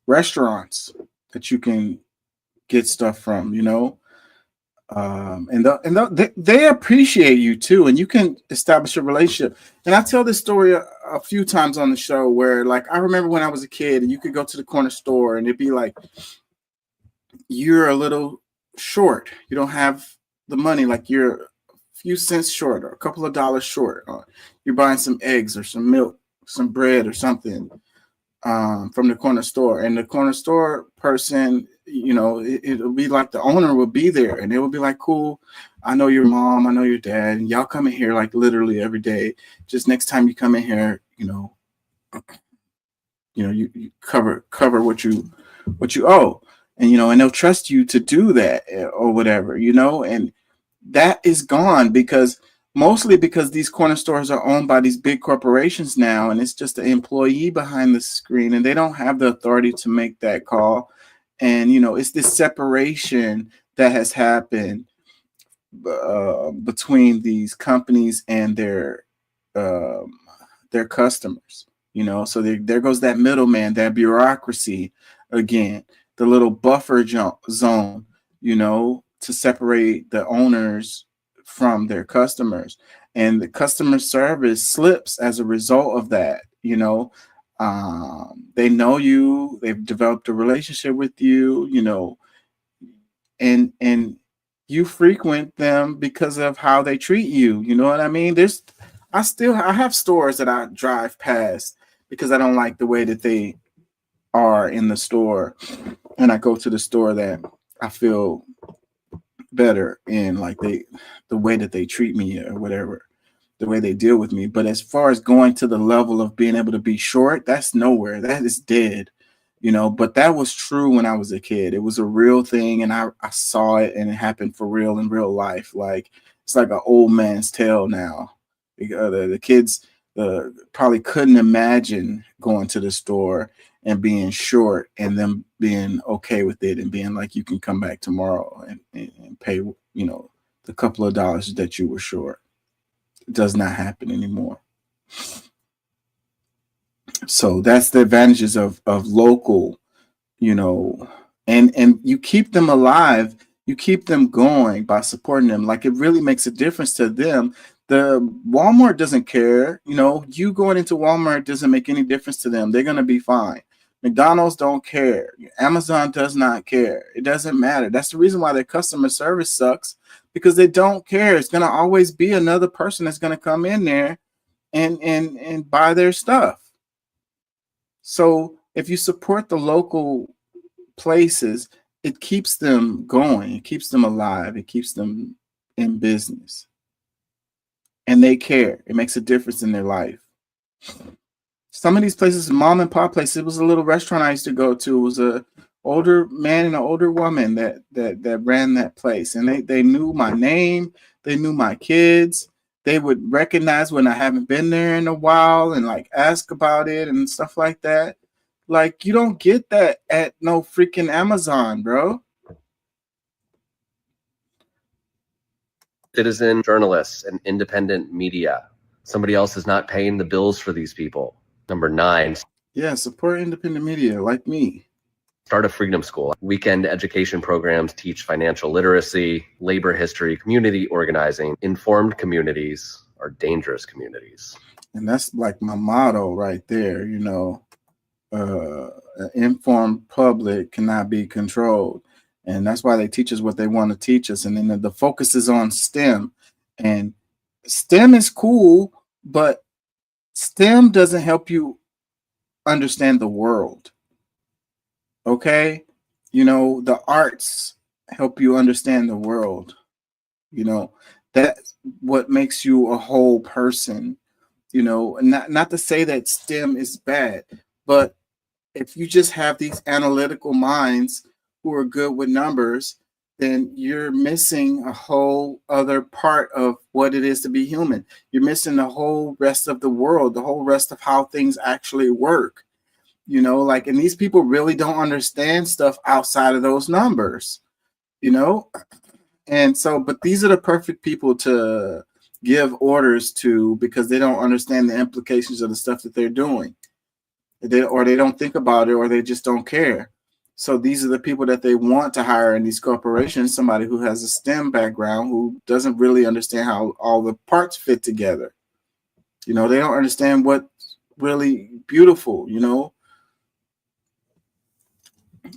restaurants that you can get stuff from. You know, they appreciate you too, and you can establish a relationship. And I tell this story a few times on the show where, like, I remember when I was a kid, and you could go to the corner store, and it'd be like, you're a little short. You don't have the money, like you're a few cents short or a couple of dollars short. Or you're buying some eggs or some milk, some bread or something from the corner store, and the corner store person, you know, it'll be like the owner will be there, and they will be like, cool, I know your mom, I know your dad, and y'all come in here like literally every day. Just next time you come in here, you cover what you owe, and and they'll trust you to do that or whatever, and that is gone mostly because these corner stores are owned by these big corporations now, and it's just an employee behind the screen, and they don't have the authority to make that call. And it's this separation that has happened between these companies and their customers. So there goes that middleman, that bureaucracy again, the little buffer zone, to separate the owners from their customers, and the customer service slips as a result of that. They know you, they've developed a relationship with you, and you frequent them because of how they treat you. You know what I mean? I have stores that I drive past because I don't like the way that they are in the store, and I go to the store that I feel better in, like the way that they treat me or whatever, the way they deal with me. But as far as going to the level of being able to be short, that's nowhere. That is dead, but that was true when I was a kid. It was a real thing, and I saw it, and it happened for real in real life. Like, it's like an old man's tale now. The kids probably couldn't imagine going to the store and being short and them being okay with it and being like, you can come back tomorrow and pay, the couple of dollars that you were short. It does not happen anymore. So that's the advantages of local, and you keep them alive. You keep them going by supporting them. Like, it really makes a difference to them. The Walmart doesn't care. You going into Walmart doesn't make any difference to them. They're going to be fine. McDonald's don't care. Amazon does not care. It doesn't matter. That's the reason why their customer service sucks, because they don't care. It's going to always be another person that's going to come in there and buy their stuff. So if you support the local places, it keeps them going. It keeps them alive. It keeps them in business. And they care. It makes a difference in their life. Some of these places, mom and pop places, it was a little restaurant I used to go to. It was a older man and an older woman that ran that place. And they knew my name. They knew my kids. They would recognize when I haven't been there in a while and like ask about it and stuff like that. Like, you don't get that at no freaking Amazon, bro. Citizen journalists and independent media. Somebody else is not paying the bills for these people. Number 9. Yeah, support independent media like me. Start a freedom school. Weekend education programs teach financial literacy, labor history, community organizing. Informed communities are dangerous communities. And that's like my motto right there, an informed public cannot be controlled. And that's why they teach us what they want to teach us. And then the focus is on STEM. And STEM is cool, but STEM doesn't help you understand the world. Okay? The arts help you understand the world. That's what makes you a whole person, you know. And not to say that STEM is bad, but if you just have these analytical minds who are good with numbers, then you're missing a whole other part of what it is to be human. You're missing the whole rest of the world, the whole rest of how things actually work. You know, like, and these people really don't understand stuff outside of those numbers, you know? And so, but these are the perfect people to give orders to because they don't understand the implications of the stuff that they're doing. They don't think about it, or they just don't care. So these are the people that they want to hire in these corporations, somebody who has a STEM background, who doesn't really understand how all the parts fit together. You know, they don't understand what's really beautiful, you know?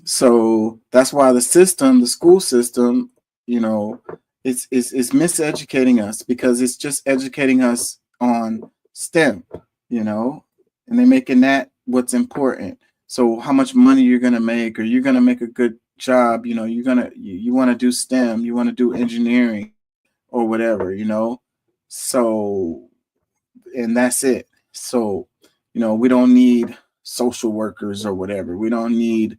So that's why the system, the school system, you know, it's miseducating us, because it's just educating us on STEM, you know, and they're making that what's important. So how much money you're going to make, or you're going to make a good job, you know, you want to do STEM, you want to do engineering or whatever, you know. So, and that's it. So, you know, we don't need social workers or whatever. We don't need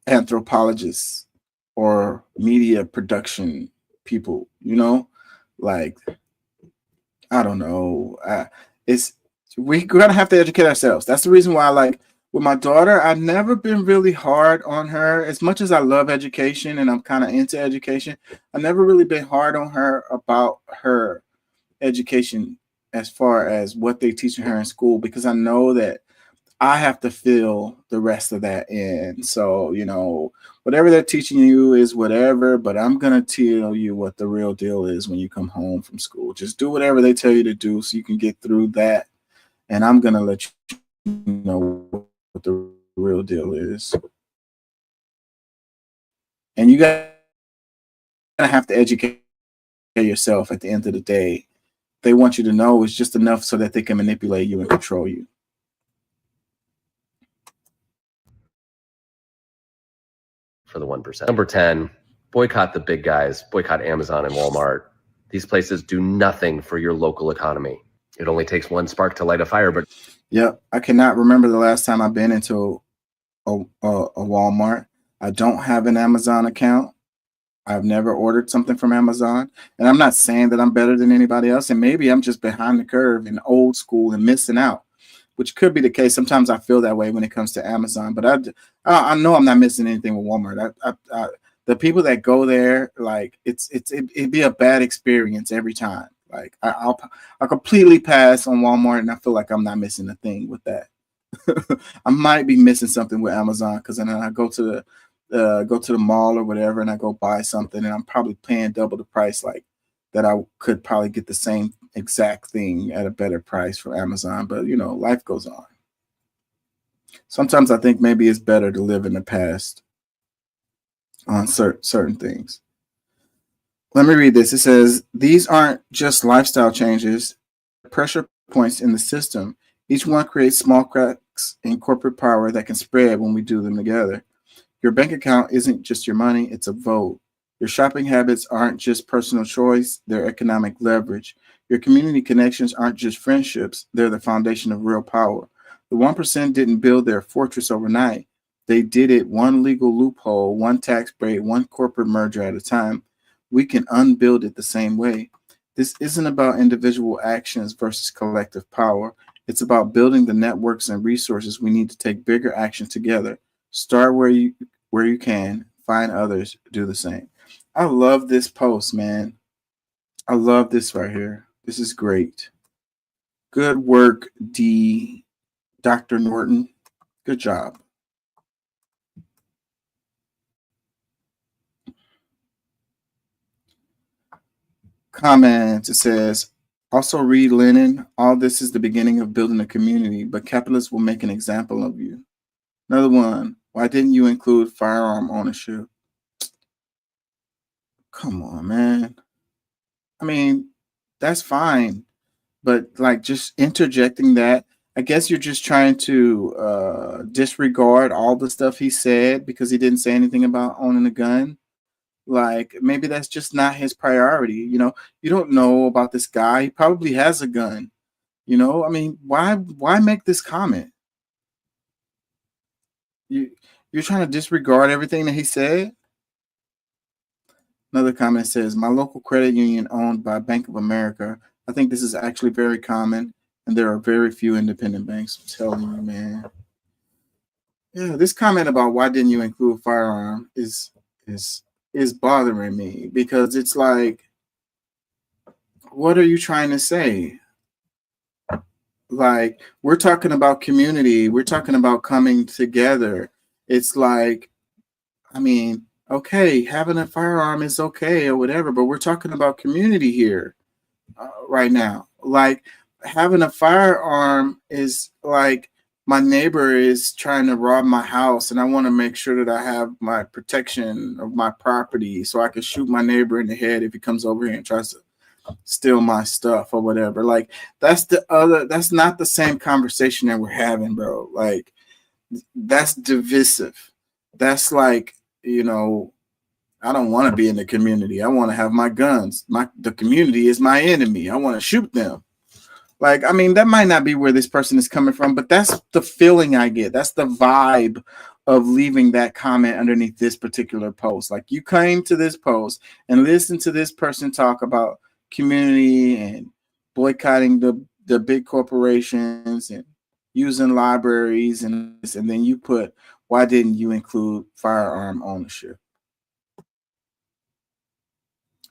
anthropologists or media production people, you know, like, I don't know. We're gonna have to educate ourselves. That's the reason why, like, with my daughter, I've never been really hard on her. As much as I love education and I'm kind of into education, I've never really been hard on her about her education as far as what they're teaching her in school, because I know that I have to fill the rest of that in. So, you know, whatever they're teaching you is whatever, but I'm going to tell you what the real deal is when you come home from school. Just do whatever they tell you to do so you can get through that. And I'm going to let you know what the real deal is. And you got to have to educate yourself at the end of the day. They want you to know it's just enough so that they can manipulate you and control you. For the 1%. Number 10, boycott the big guys, boycott Amazon and Walmart. These places do nothing for your local economy. It only takes one spark to light a fire, but Yep, I cannot remember the last time I've been into a Walmart. I don't have an Amazon account. I've never ordered something from Amazon. And I'm not saying that I'm better than anybody else. And maybe I'm just behind the curve and old school and missing out, which could be the case. Sometimes I feel that way when it comes to Amazon. But I know I'm not missing anything with Walmart. The people that go there, like, it'd be a bad experience every time. Like, I'll completely pass on Walmart, and I feel like I'm not missing a thing with that. I might be missing something with Amazon, because then I go to the mall or whatever, and I go buy something, and I'm probably paying double the price, like, that I could probably get the same exact thing at a better price from Amazon. But, you know, life goes on. Sometimes I think maybe it's better to live in the past on certain things. Let me read this. It says, these aren't just lifestyle changes, pressure points in the system. Each one creates small cracks in corporate power that can spread when we do them together. Your bank account isn't just your money, it's a vote. Your shopping habits aren't just personal choice, they're economic leverage. Your community connections aren't just friendships, they're the foundation of real power. The 1% didn't build their fortress overnight. They did it one legal loophole, one tax break, one corporate merger at a time. We can unbuild it the same way. This isn't about individual actions versus collective power. It's about building the networks and resources we need to take bigger action together. Start where you can, find others, do the same. I love this post, man. I love this right here. This is great. Good work, Dr. Norton. Good job. Comment, it says, also read Lenin. All this is the beginning of building a community, but capitalists will make an example of you. Another one, why didn't you include firearm ownership? Come on, man. I mean, that's fine, but like, just interjecting that, I guess you're just trying to disregard all the stuff he said because he didn't say anything about owning a gun. Like maybe that's just not his priority. You know, you don't know about this guy. He probably has a gun. You know, I mean, why make this comment? You're trying to disregard everything that he said? Another comment says, my local credit union owned by Bank of America. I think this is actually very common, and there are very few independent banks. I'm telling you, man. Yeah, this comment about why didn't you include firearm is bothering me, because it's like, what are you trying to say? Like, we're talking about community. We're talking about coming together. It's like, I mean, okay, having a firearm is okay or whatever, but we're talking about community here right now. Like, having a firearm is like, my neighbor is trying to rob my house, and I want to make sure that I have my protection of my property so I can shoot my neighbor in the head if he comes over here and tries to steal my stuff or whatever. Like, that's not the same conversation that we're having, bro. Like, that's divisive. That's like, you know, I don't want to be in the community. I want to have my guns. The community is my enemy. I want to shoot them. Like, I mean, that might not be where this person is coming from, but that's the feeling I get. That's the vibe of leaving that comment underneath this particular post. Like, you came to this post and listened to this person talk about community and boycotting the big corporations and using libraries, and then you put, why didn't you include firearm ownership?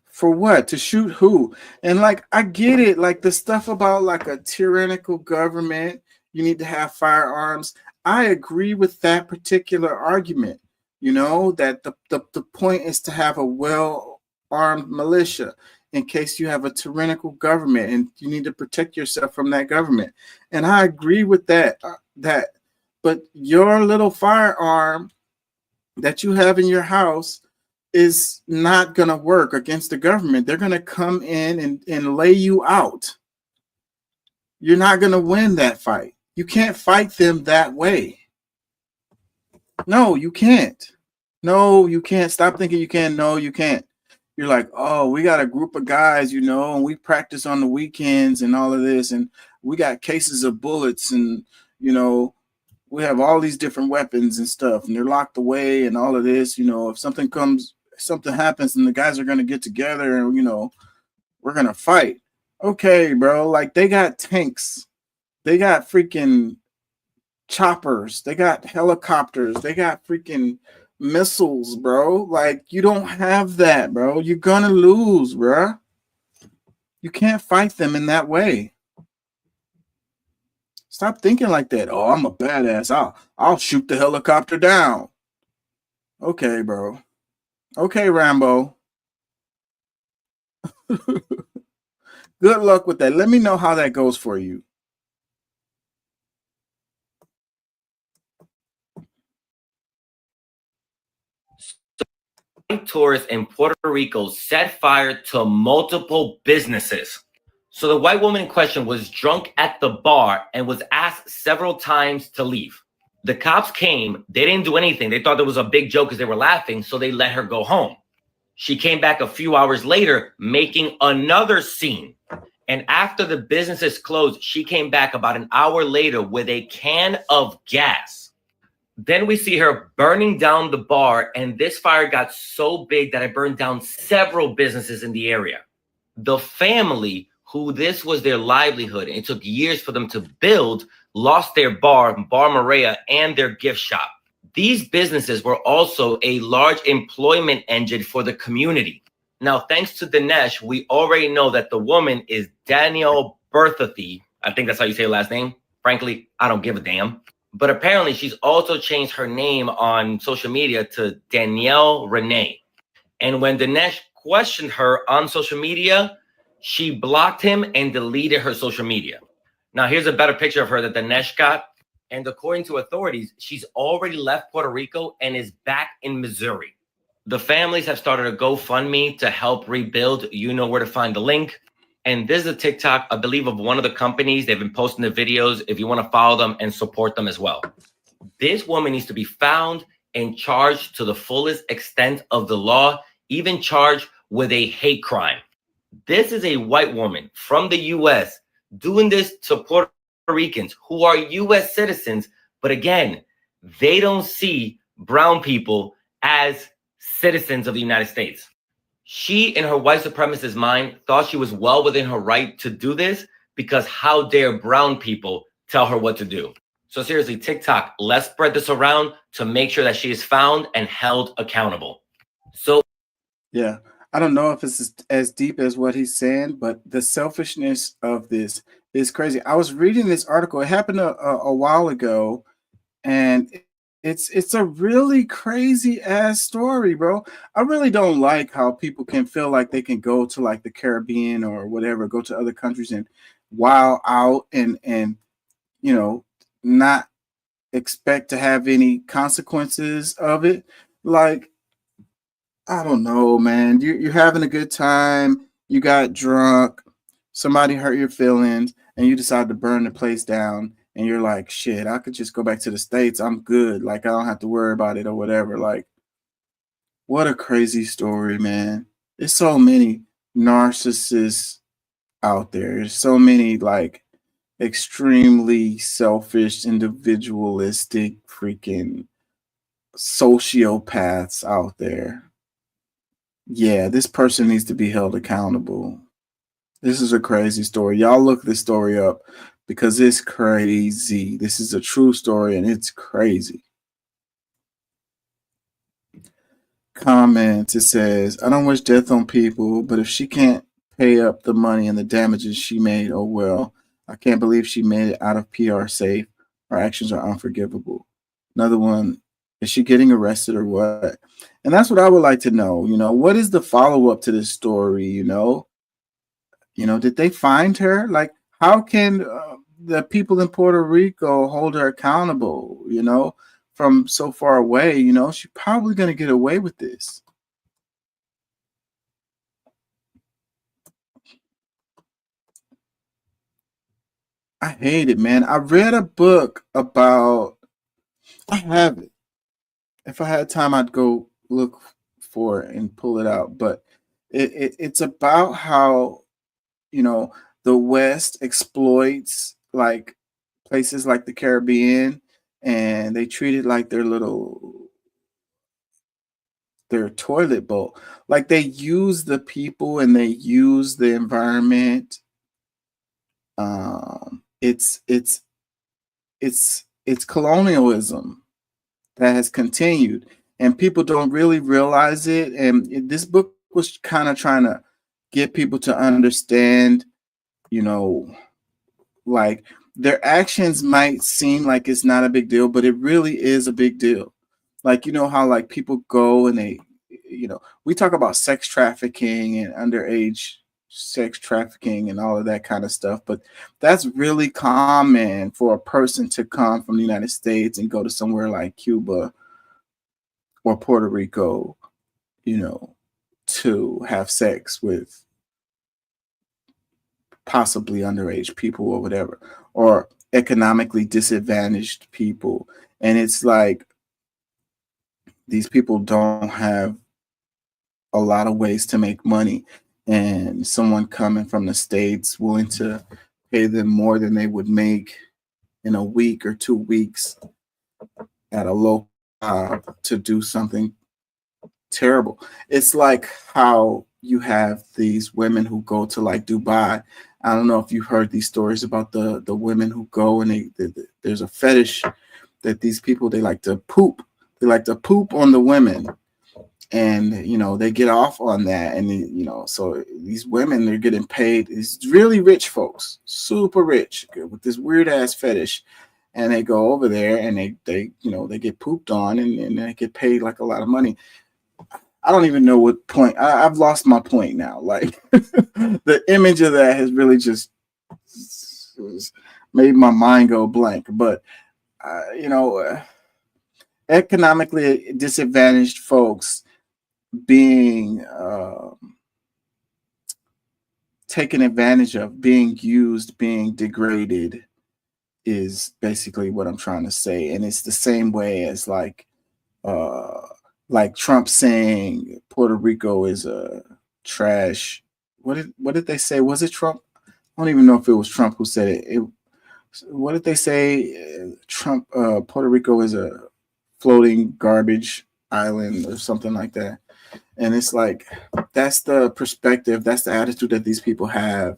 For what? To shoot who? And like, I get it. Like the stuff about like a tyrannical government, you need to have firearms. I agree with that particular argument. You know, that the point is to have a well-armed militia in case you have a tyrannical government and you need to protect yourself from that government. And I agree with that. But your little firearm that you have in your house is not going to work against the government. They're going to come in and lay you out. You're not going to win that fight. You can't fight them that way. No, you can't. No, you can't. Stop thinking you can. No, you can't. You're like, oh, we got a group of guys, you know, and we practice on the weekends and all of this, and we got cases of bullets, and, you know, we have all these different weapons and stuff, and they're locked away and all of this. You know, if something happens, and the guys are going to get together and, you know, we're going to fight. Okay, bro. Like, they got tanks. They got freaking choppers. They got helicopters. They got freaking missiles, bro. Like, you don't have that, bro. You're going to lose, bro. You can't fight them in that way. Stop thinking like that. Oh, I'm a badass. I'll shoot the helicopter down. Okay, bro. Okay, Rambo. Good luck with that. Let me know how that goes for you. Tourists in Puerto Rico set fire to multiple businesses. So the white woman in question was drunk at the bar and was asked several times to leave. The cops came. They didn't do anything. They thought there was a big joke because they were laughing, so they let her go home. She came back a few hours later, making another scene. And after the businesses closed, she came back about an hour later with a can of gas. Then we see her burning down the bar, and this fire got so big that it burned down several businesses in the area. The family, who this was their livelihood, and it took years for them to build, lost their bar, Bar Maria, and their gift shop. These businesses were also a large employment engine for the community. Now, thanks to Dinesh, we already know that the woman is Danielle Berthathy. I think that's how you say her last name. Frankly, I don't give a damn. But apparently, she's also changed her name on social media to Danielle Renee. And when Dinesh questioned her on social media, she blocked him and deleted her social media. Now, here's a better picture of her that Dinesh got. And according to authorities, she's already left Puerto Rico and is back in Missouri. The families have started a GoFundMe to help rebuild. You know where to find the link. And this is a TikTok, I believe, of one of the companies. They've been posting the videos if you want to follow them and support them as well. This woman needs to be found and charged to the fullest extent of the law. even charged with a hate crime. This is a white woman from the US doing this to Puerto Ricans who are US citizens, but again, they don't see brown people as citizens of the United States. She, in her white supremacist mind, thought she was well within her right to do this because how dare brown people tell her what to do. So seriously, TikTok, let's spread this around to make sure that she is found and held accountable. So Yeah, I don't know if it's as deep as what he's saying, but the selfishness of this is crazy. I was reading this article. It happened a while ago, and it's a really crazy ass story, bro. I really don't like how people can feel like they can go to like the Caribbean or whatever, go to other countries and wild out and you know not expect to have any consequences of it. Like, I don't know, man. You're having a good time. You got drunk. Somebody hurt your feelings, and you decide to burn the place down. And you're like, shit, I could just go back to the States. I'm good. Like, I don't have to worry about it or whatever. Like, what a crazy story, man. There's so many narcissists out there. There's so many, like, extremely selfish, individualistic, freaking sociopaths out there. Yeah, this person needs to be held accountable. This is a crazy story. Y'all look this story up because it's crazy. This is a true story and it's crazy. Comments, it says, I don't wish death on people, but if she can't pay up the money and the damages she made, oh well. I can't believe she made it out of PR safe. Her actions are unforgivable. Another one, is she getting arrested or what? And that's what I would like to know. You know, what is the follow-up to this story? You know, did they find her? Like, how can the people in Puerto Rico hold her accountable, you know, from so far away? You know, she's probably going to get away with this. I hate it, man. I read a book about, I have it. If I had time, I'd go look for it and pull it out. But it's about how, you know, the West exploits like places like the Caribbean, and they treat it like their toilet bowl. Like they use the people and they use the environment. It's colonialism that has continued, and people don't really realize it. And this book was kind of trying to get people to understand, you know, like their actions might seem like it's not a big deal, but it really is a big deal. Like, you know how like people go and they, you know, we talk about sex trafficking and underage sex trafficking and all of that kind of stuff, but that's really common for a person to come from the United States and go to somewhere like Cuba or Puerto Rico, you know, to have sex with possibly underage people or whatever, or economically disadvantaged people. And it's like these people don't have a lot of ways to make money, and someone coming from the States willing to pay them more than they would make in a week or 2 weeks at a local job to do something terrible. It's like how you have these women who go to like Dubai. I don't know if you've heard these stories about the women who go and there's a fetish that these people, they like to poop. They like to poop on the women. And, you know, they get off on that. And, you know, so these women, they're getting paid. These really rich folks, super rich, with this weird ass fetish. And they go over there and they you know, they get pooped on and they get paid like a lot of money. I don't even know what point. I've lost my point now. Like the image of that has really just made my mind go blank. But, you know, economically disadvantaged folks being taken advantage of, being used, being degraded is basically what I'm trying to say. And it's the same way as like like Trump saying Puerto Rico is a trash. What did they say? Was it Trump? I don't even know if it was Trump who said it. What did they say? Trump, Puerto Rico is a floating garbage island or something like that. And it's like, that's the perspective, that's the attitude that these people have.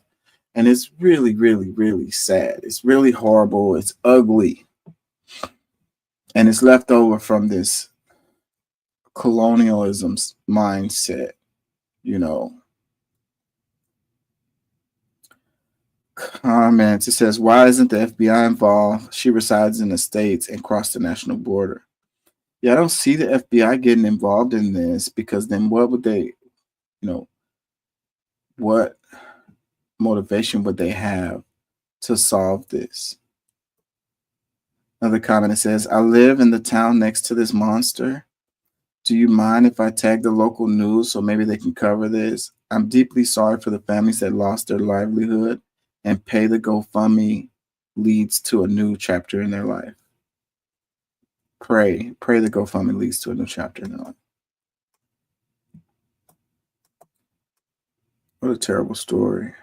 And it's really, really, really sad. It's really horrible. It's ugly. And it's left over from this colonialism mindset, you know. Comments. It says, why isn't the FBI involved? She resides in the States and crossed the national border. Yeah, I don't see the FBI getting involved in this, because then what would they, you know, what motivation would they have to solve this? Another comment, it says, I live in the town next to this monster. Do you mind if I tag the local news so maybe they can cover this? I'm deeply sorry for the families that lost their livelihood, and pay the GoFundMe leads to a new chapter in their life. Pray the GoFundMe leads to a new chapter in their life. What a terrible story.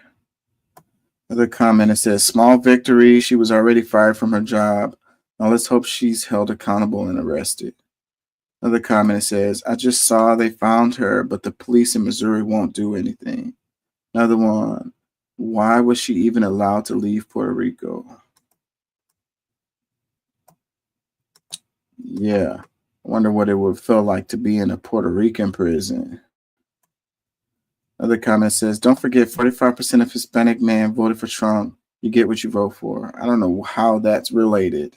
Another comment, it says, small victory. She was already fired from her job. Now let's hope she's held accountable and arrested. Another comment, it says, I just saw they found her, but the police in Missouri won't do anything. Another one, why was she even allowed to leave Puerto Rico? Yeah, I wonder what it would feel like to be in a Puerto Rican prison. Another comment says, don't forget 45% of Hispanic men voted for Trump. You get what you vote for. I don't know how that's related.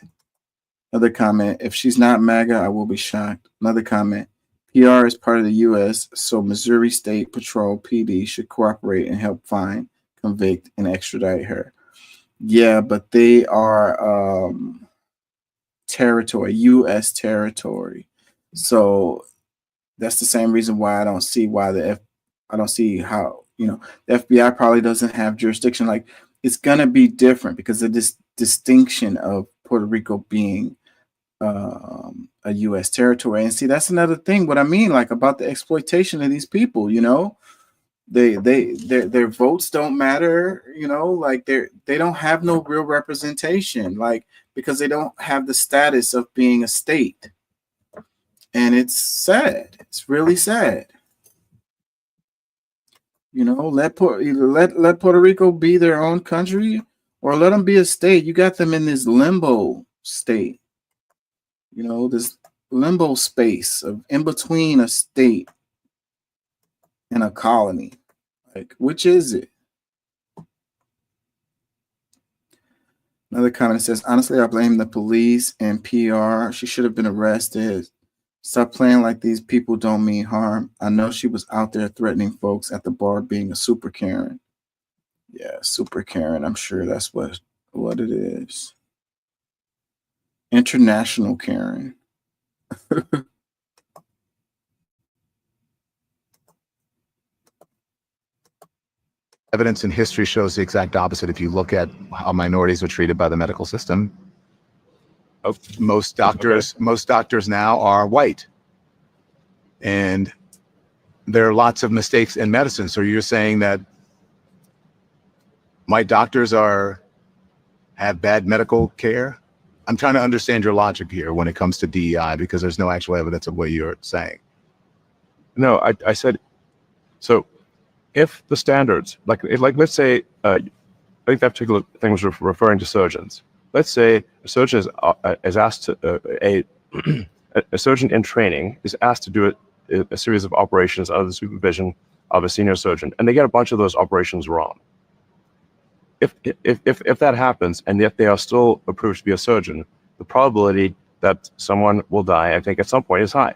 Another comment, if she's not MAGA, I will be shocked. Another comment, PR is part of the U.S., so Missouri State Patrol, PD, should cooperate and help find, convict, and extradite her. Yeah, but they are territory, U.S. territory. So that's the same reason why I don't see why I don't see how, you know, the FBI probably doesn't have jurisdiction. Like, it's going to be different because of this distinction of Puerto Rico being a U.S. territory. And see, that's another thing, what I mean, like, about the exploitation of these people, you know, their votes don't matter, you know, like they don't have no real representation, like, because they don't have the status of being a state. And it's sad. It's really sad. You know, either let Puerto Rico be their own country, or let them be a state. You got them in this limbo state. You know, this limbo space of in between a state and a colony. Like, which is it? Another comment says, honestly, I blame the police and PR. She should have been arrested. Stop playing like these people don't mean harm. I know she was out there threatening folks at the bar, being a super Karen. Yeah, super Karen. I'm sure that's what it is. International Karen. Evidence in history shows the exact opposite. If you look at how minorities are treated by the medical system, most doctors now are white, and there are lots of mistakes in medicine. So you're saying that white doctors have bad medical care? I'm trying to understand your logic here when it comes to DEI, because there's no actual evidence of what you're saying. No, I said, so if the standards, like let's say, I think that particular thing was referring to surgeons. Let's say a surgeon is asked to, a surgeon in training is asked to do a series of operations under the supervision of a senior surgeon, and they get a bunch of those operations wrong. If that happens, and if they are still approved to be a surgeon, the probability that someone will die, I think, at some point is high.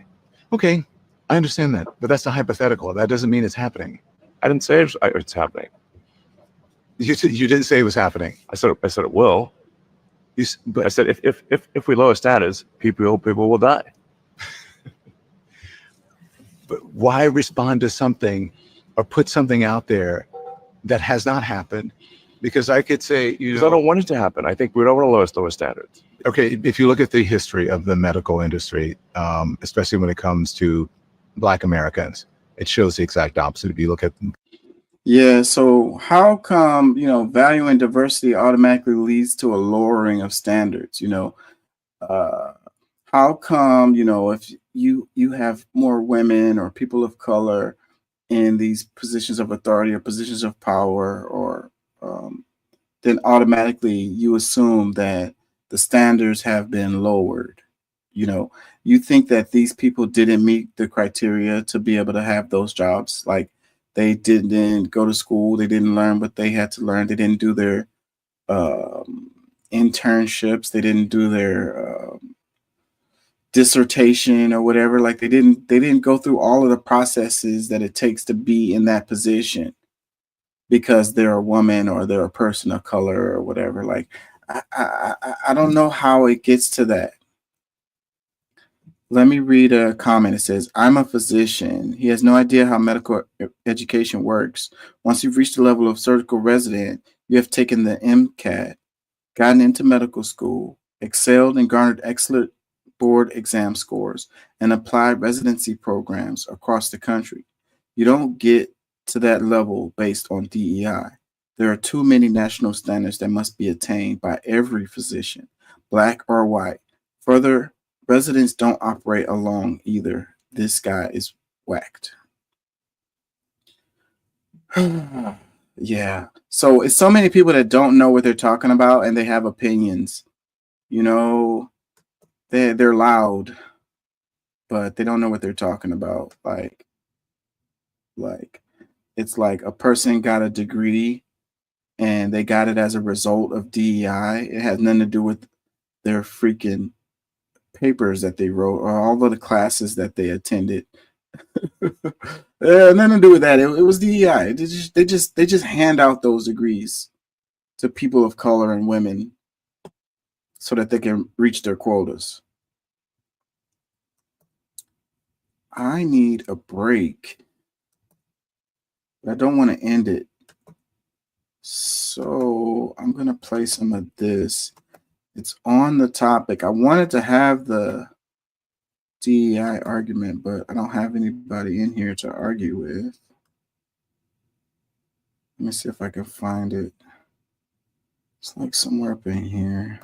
Okay, I understand that, but that's a hypothetical. That doesn't mean it's happening. I didn't say it's happening. You didn't say it was happening. I said it will. I said if we lower status, people will die. But why respond to something or put something out there that has not happened? Because I could say, Because I don't want it to happen. I think we don't want to lowest standards. okay, if you look at the history of the medical industry, especially when it comes to Black Americans, it shows the exact opposite. If you look at Yeah, so how come, valuing diversity automatically leads to a lowering of standards? How come, if you have more women or people of color in these positions of authority or positions of power, or then automatically you assume that the standards have been lowered? You think that these people didn't meet the criteria to be able to have those jobs. Like, they didn't go to school, they didn't learn what they had to learn, they didn't do their internships, they didn't do their dissertation or whatever. Like, they didn't go through all of the processes that it takes to be in that position because they're a woman or they're a person of color or whatever. Like, I don't know how it gets to that. Let me read a comment. It says, I'm a physician. He has no idea how medical education works. Once you've reached the level of surgical resident, you have taken the MCAT, gotten into medical school, excelled and garnered excellent board exam scores, and applied residency programs across the country. You don't get to that level based on DEI. There are too many national standards that must be attained by every physician, Black or white. Further, residents don't operate alone either. This guy is whacked. Yeah. So it's so many people that don't know what they're talking about and they have opinions. They're loud, but they don't know what they're talking about. Like it's like a person got a degree and they got it as a result of DEI. It has nothing to do with their freaking papers that they wrote or all of the classes that they attended. Nothing to do with that. It was DEI. They just hand out those degrees to people of color and women so that they can reach their quotas. I need a break. I don't want to end it. So I'm going to play some of this. It's on the topic. I wanted to have the DEI argument, but I don't have anybody in here to argue with. Let me see if I can find it. It's like somewhere up in here.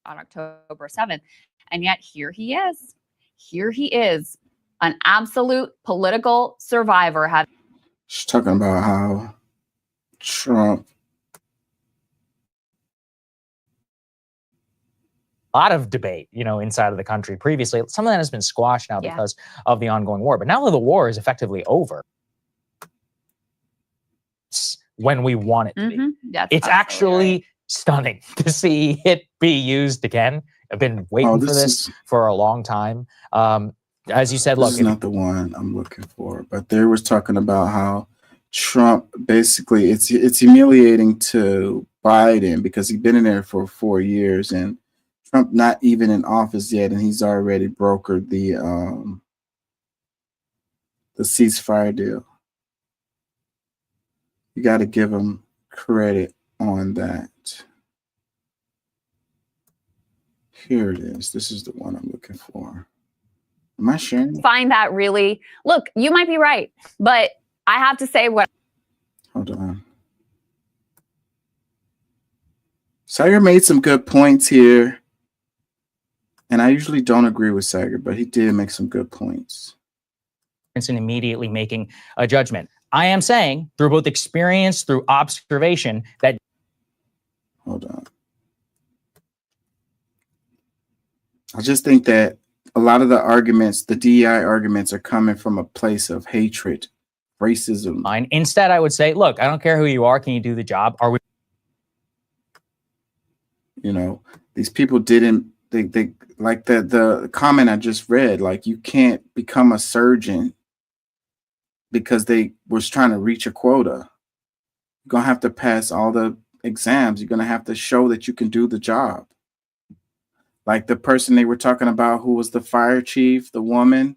On October 7th. And yet here he is. Here he is, an absolute political survivor. She's talking about how Trump. A lot of debate, inside of the country previously. Some of that has been squashed now because of the ongoing war. But now that the war is effectively over, it's when we want it to be. It's actually stunning to see it be used again. I've been waiting for this for a long time. As you said, this is not the one I'm looking for, but they was talking about how Trump basically it's humiliating to Biden because he's been in there for 4 years and Trump not even in office yet, and he's already brokered the ceasefire deal. You got to give him credit on that. Here it is. This is the one I'm looking for. Am I sharing? Find that really, look, you might be right, but I have to say what. Hold on. Saagar made some good points here. And I usually don't agree with Saagar, but he did make some good points. And immediately making a judgment. I am saying through both experience, through observation, that. Hold on. I just think that a lot of the arguments, the DEI arguments, are coming from a place of hatred, racism. Instead, I would say, look, I don't care who you are. Can you do the job? Are we? These people didn't. They like the comment I just read. Like, you can't become a surgeon because they was trying to reach a quota. You're gonna have to pass all the exams. You're gonna have to show that you can do the job. Like the person they were talking about who was the fire chief, the woman,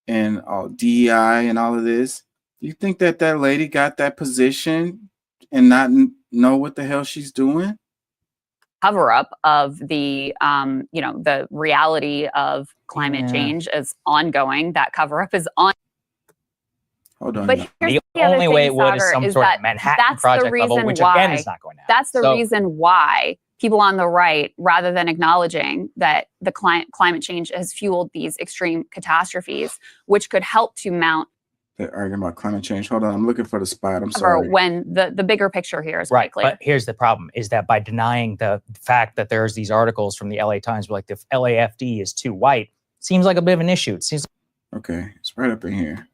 and DEI and all of this. Do you think that that lady got that position and not know what the hell she's doing? Cover up of the the reality of climate change is ongoing. That cover up is on. Hold on. But now. here's The other only thing, way it would is Sagar, some sort of that Manhattan that's Project the reason level, which why, again is not going to happen. That's the So- reason why people on the right, rather than acknowledging that the climate change has fueled these extreme catastrophes, which could help to mount They're arguing about climate change. Hold on, I'm looking for the spot. I'm sorry. when the bigger picture here is quite Right, clear. but here's the problem: is that by denying the fact that there's these articles from the LA Times, like the LAFD is too white, seems like a bit of an issue. It seems Okay, it's right up in here.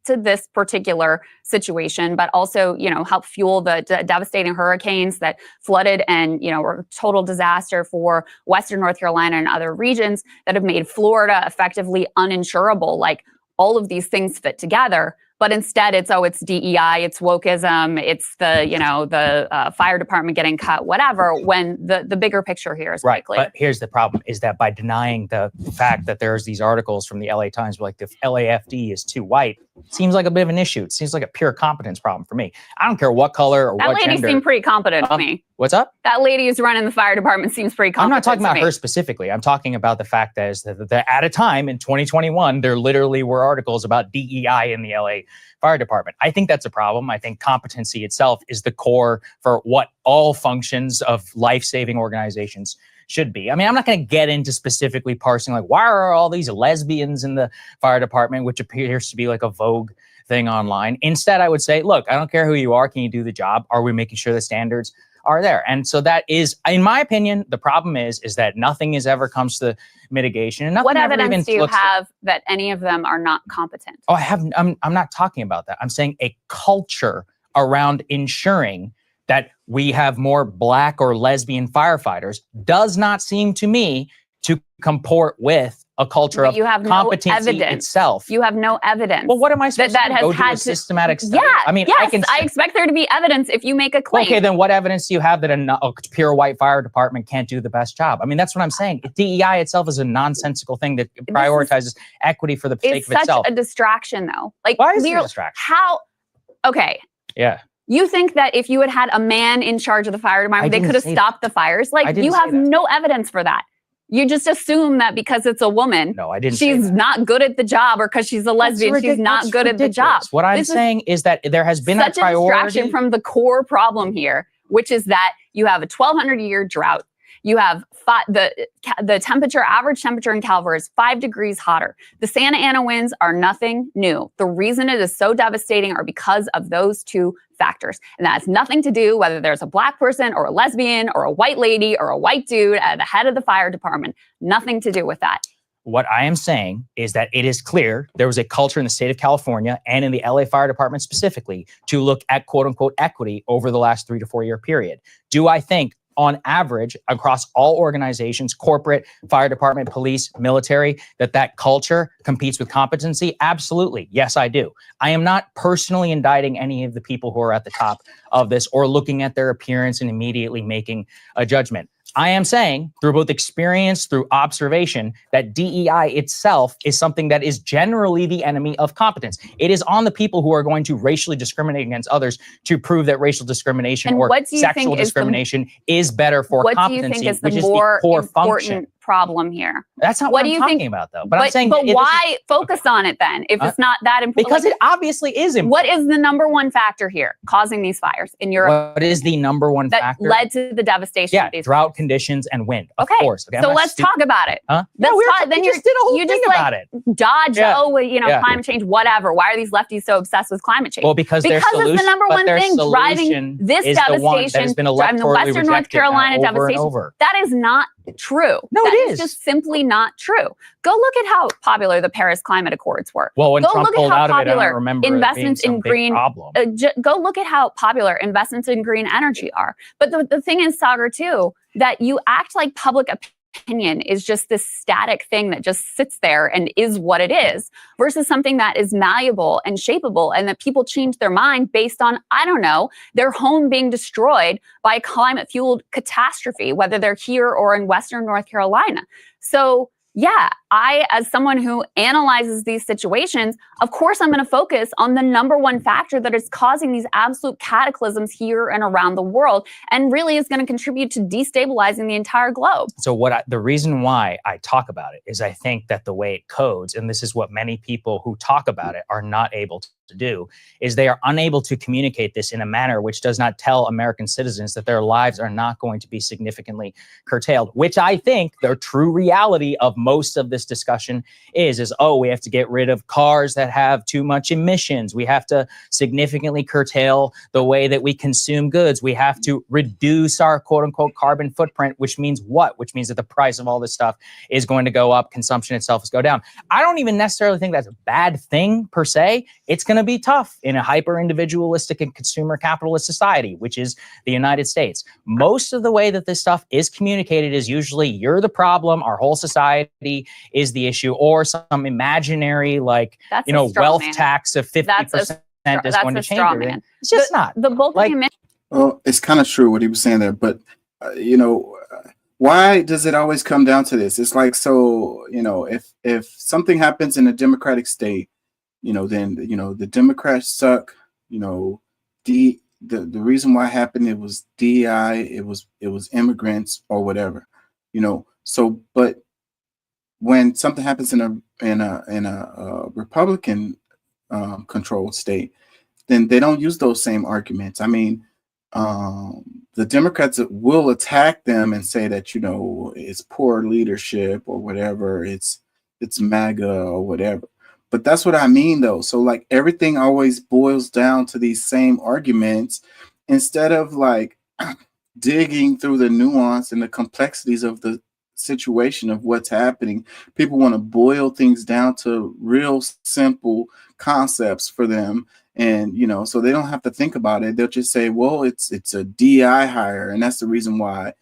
to this particular situation, but also, help fuel the devastating hurricanes that flooded and, were a total disaster for Western North Carolina and other regions that have made Florida effectively uninsurable. Like, all of these things fit together, but instead it's DEI, it's wokeism, it's the fire department getting cut, whatever, when the bigger picture here is right. quite clear. But here's the problem: is that by denying the fact that there's these articles from the LA Times, like the LAFD is too white, seems like a bit of an issue. It seems like a pure competence problem for me. I don't care what color or That what lady gender. seemed pretty competent to me. What's up? That lady who's running the fire department seems pretty I'm competent. not talking to about me. her specifically. I'm talking about the fact that, that at a time in 2021, there literally were articles about DEI in the LA Fire Department. I think that's a problem. I think competency itself is the core for what all functions of life-saving organizations should be. I mean, I'm not going to get into specifically parsing, like, why are all these lesbians in the fire department, which appears to be like a vogue thing online. Instead, I would say, look, I don't care who you are. Can you do the job? Are we making sure the standards are there? And so that is, in my opinion, the problem is that nothing is ever comes to mitigation. And nothing What ever evidence even do you looks- have that any of them are not competent? Oh, I'm not talking about that. I'm saying a culture around ensuring that we have more Black or lesbian firefighters does not seem to me to comport with a culture But of you have no competency evidence. itself. You have no evidence. Well, what am I supposed that to do? has Go do had a systematic study? Yeah, I mean, yes, I I expect there to be evidence if you make a claim. Okay, then what evidence do you have that a pure white fire department can't do the best job? I mean, that's what I'm saying. DEI itself is a nonsensical thing that prioritizes equity for the sake It's of itself. such a distraction, though. Like, Why is it a clearly- distraction? How? Okay. Yeah. You think that if you had a man in charge of the fire department, they didn't could have say stopped the fires? I Like, didn't you say have that. no evidence for that. You just assume that because it's a woman, No, I didn't say she's that. not good at the job, or because she's a lesbian, she's not good at the job. What I'm This is saying is that there has been such a priority. distraction from the core problem here, which is that you have a 1,200-year drought. You have the temperature, average temperature in Calvert is 5 degrees hotter. The Santa Ana winds are nothing new. The reason it is so devastating are because of those two factors. And that has nothing to do whether there's a Black person or a lesbian or a white lady or a white dude at the head of the fire department. Nothing to do with that. What I am saying is that it is clear there was a culture in the state of California and in the LA Fire Department specifically to look at quote unquote equity over the last 3 to 4 year period. Do I think on average across all organizations, corporate, fire department, police, military, that culture competes with competency? Absolutely. Yes, I do. I am not personally indicting any of the people who are at the top of this or looking at their appearance and immediately making a judgment. I am saying through both experience, through observation, that DEI itself is something that is generally the enemy of competence. It is on the people who are going to racially discriminate against others to prove that racial discrimination And or what do you sexual think is the- discrimination is better for What do you competency, think is the which more is the core important function. problem here? That's not What what do I'm you talking think- about, though. But I'm saying but that this is- why focus on it then if it's not that important? Because it obviously is important. What is the number one factor here causing these fires in Europe What is the number one that factor? led to the devastation Yeah, of these? drought conditions and wind. Of Okay, course. Okay, I'm so not let's stupid. talk about it. Huh? Let's No, talk. Then we just did a whole you thing just about it. dodge. Yeah. Oh, well, Yeah. climate change, whatever. Why are these lefties so obsessed with climate change? Well, because their it's the solution- number but one their thing driving solution this is the one that has devastation, been driving the electorally Western North rejected now Carolina over and devastation. over. That is not true. No, That it is is. just simply not true. Go look at how popular the Paris Climate Accords were. Well, when Go Trump look pulled at how out of it, I don't popular remember it being investments some in big green. problem. Go look at how popular investments in green energy are. But the thing is, Sagar, too, that you act like public opinion is just this static thing that just sits there and is what it is, versus something that is malleable and shapeable, and that people change their mind based on, I don't know, their home being destroyed by a climate fueled catastrophe, whether they're here or in Western North Carolina. So Yeah, I, as someone who analyzes these situations, of course, I'm going to focus on the number one factor that is causing these absolute cataclysms here and around the world, and really is going to contribute to destabilizing the entire globe. So the reason why I talk about it is I think that the way it codes, and this is what many people who talk about it are not able to do, is they are unable to communicate this in a manner which does not tell American citizens that their lives are not going to be significantly curtailed, which I think the true reality of most of this discussion is, oh, we have to get rid of cars that have too much emissions. We have to significantly curtail the way that we consume goods. We have to reduce our quote unquote carbon footprint, which means what? Which means that the price of all this stuff is going to go up. Consumption itself is go down. I don't even necessarily think that's a bad thing per se. It's going to be tough in a hyper individualistic and consumer capitalist society, which is the United States. Most of the way that this stuff is communicated is usually you're the problem, our whole society is the issue, or some imaginary wealth tax of 50% is going to change everything. It's just not. The bulk Well, it's kind of true what he was saying there, but why does it always come down to this? It's like, so, if something happens in a democratic state, then the Democrats suck. The reason why it happened, it was DEI, it was immigrants or whatever. So, but when something happens in a Republican controlled state, then they don't use those same arguments. I mean, the Democrats will attack them and say that it's poor leadership or whatever, it's MAGA or whatever. But that's what I mean, though. So like everything always boils down to these same arguments instead of like digging through the nuance and the complexities of the situation of what's happening. People want to boil things down to real simple concepts for them. And, so they don't have to think about it. They'll just say, well, it's a DI hire. And that's the reason why,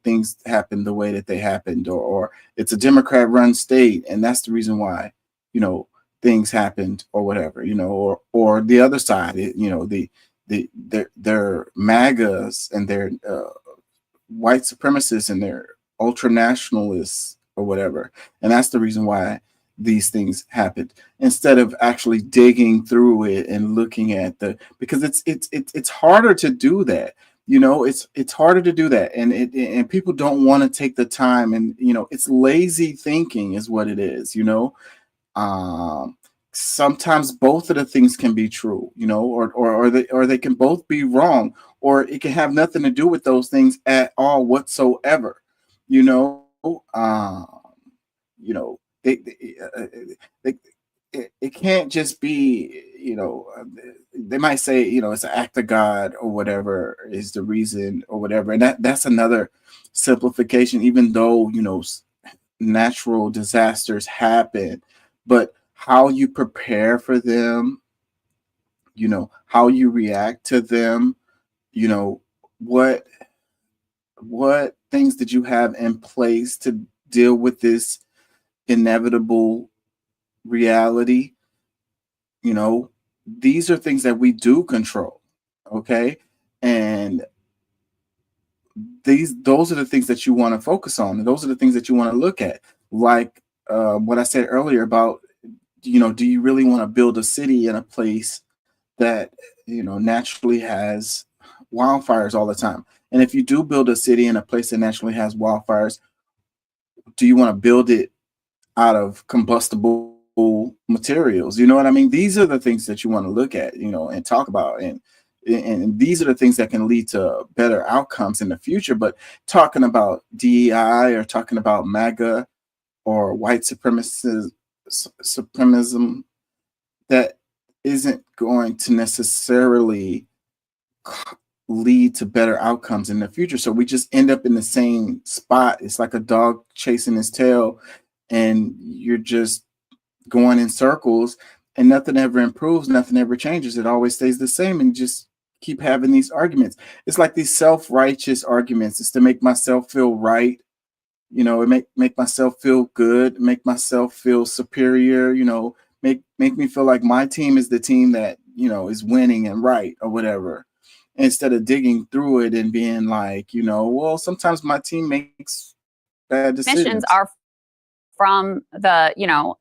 things happened the way that they happened, or it's a Democrat run state. And that's the reason why, things happened or whatever, or the other side, they're MAGAs and they're white supremacists and they're ultra nationalists or whatever. And that's the reason why these things happened, instead of actually digging through it and looking at because it's harder to do that. It's harder to do that. And people don't want to take the time, and, it's lazy thinking is what it is, sometimes both of the things can be true, or they can both be wrong, or it can have nothing to do with those things at all whatsoever. It can't just be, they might say, it's an act of God or whatever is the reason or whatever. And that's another simplification, even though, natural disasters happen, but how you prepare for them, how you react to them, what things did you have in place to deal with this inevitable reality? These are things that we do control. Okay. And those are the things that you want to focus on. And those are the things that you want to look at. Like what I said earlier about, do you really want to build a city in a place that, naturally has wildfires all the time? And if you do build a city in a place that naturally has wildfires, do you want to build it out of combustible materials? You know what I mean? These are the things that you want to look at, and talk about. And these are the things that can lead to better outcomes in the future. But talking about DEI or talking about MAGA or white supremacism, that isn't going to necessarily lead to better outcomes in the future. So we just end up in the same spot. It's like a dog chasing his tail, and you're just going in circles, and nothing ever improves, nothing ever changes. It always stays the same, and just keep having these arguments. It's like these self-righteous arguments. It's to make myself feel right. It make myself feel good, make myself feel superior, make me feel like my team is the team that, is winning and right or whatever. Instead of digging through it and being like, well, sometimes my team makes bad decisions. Emissions are from the,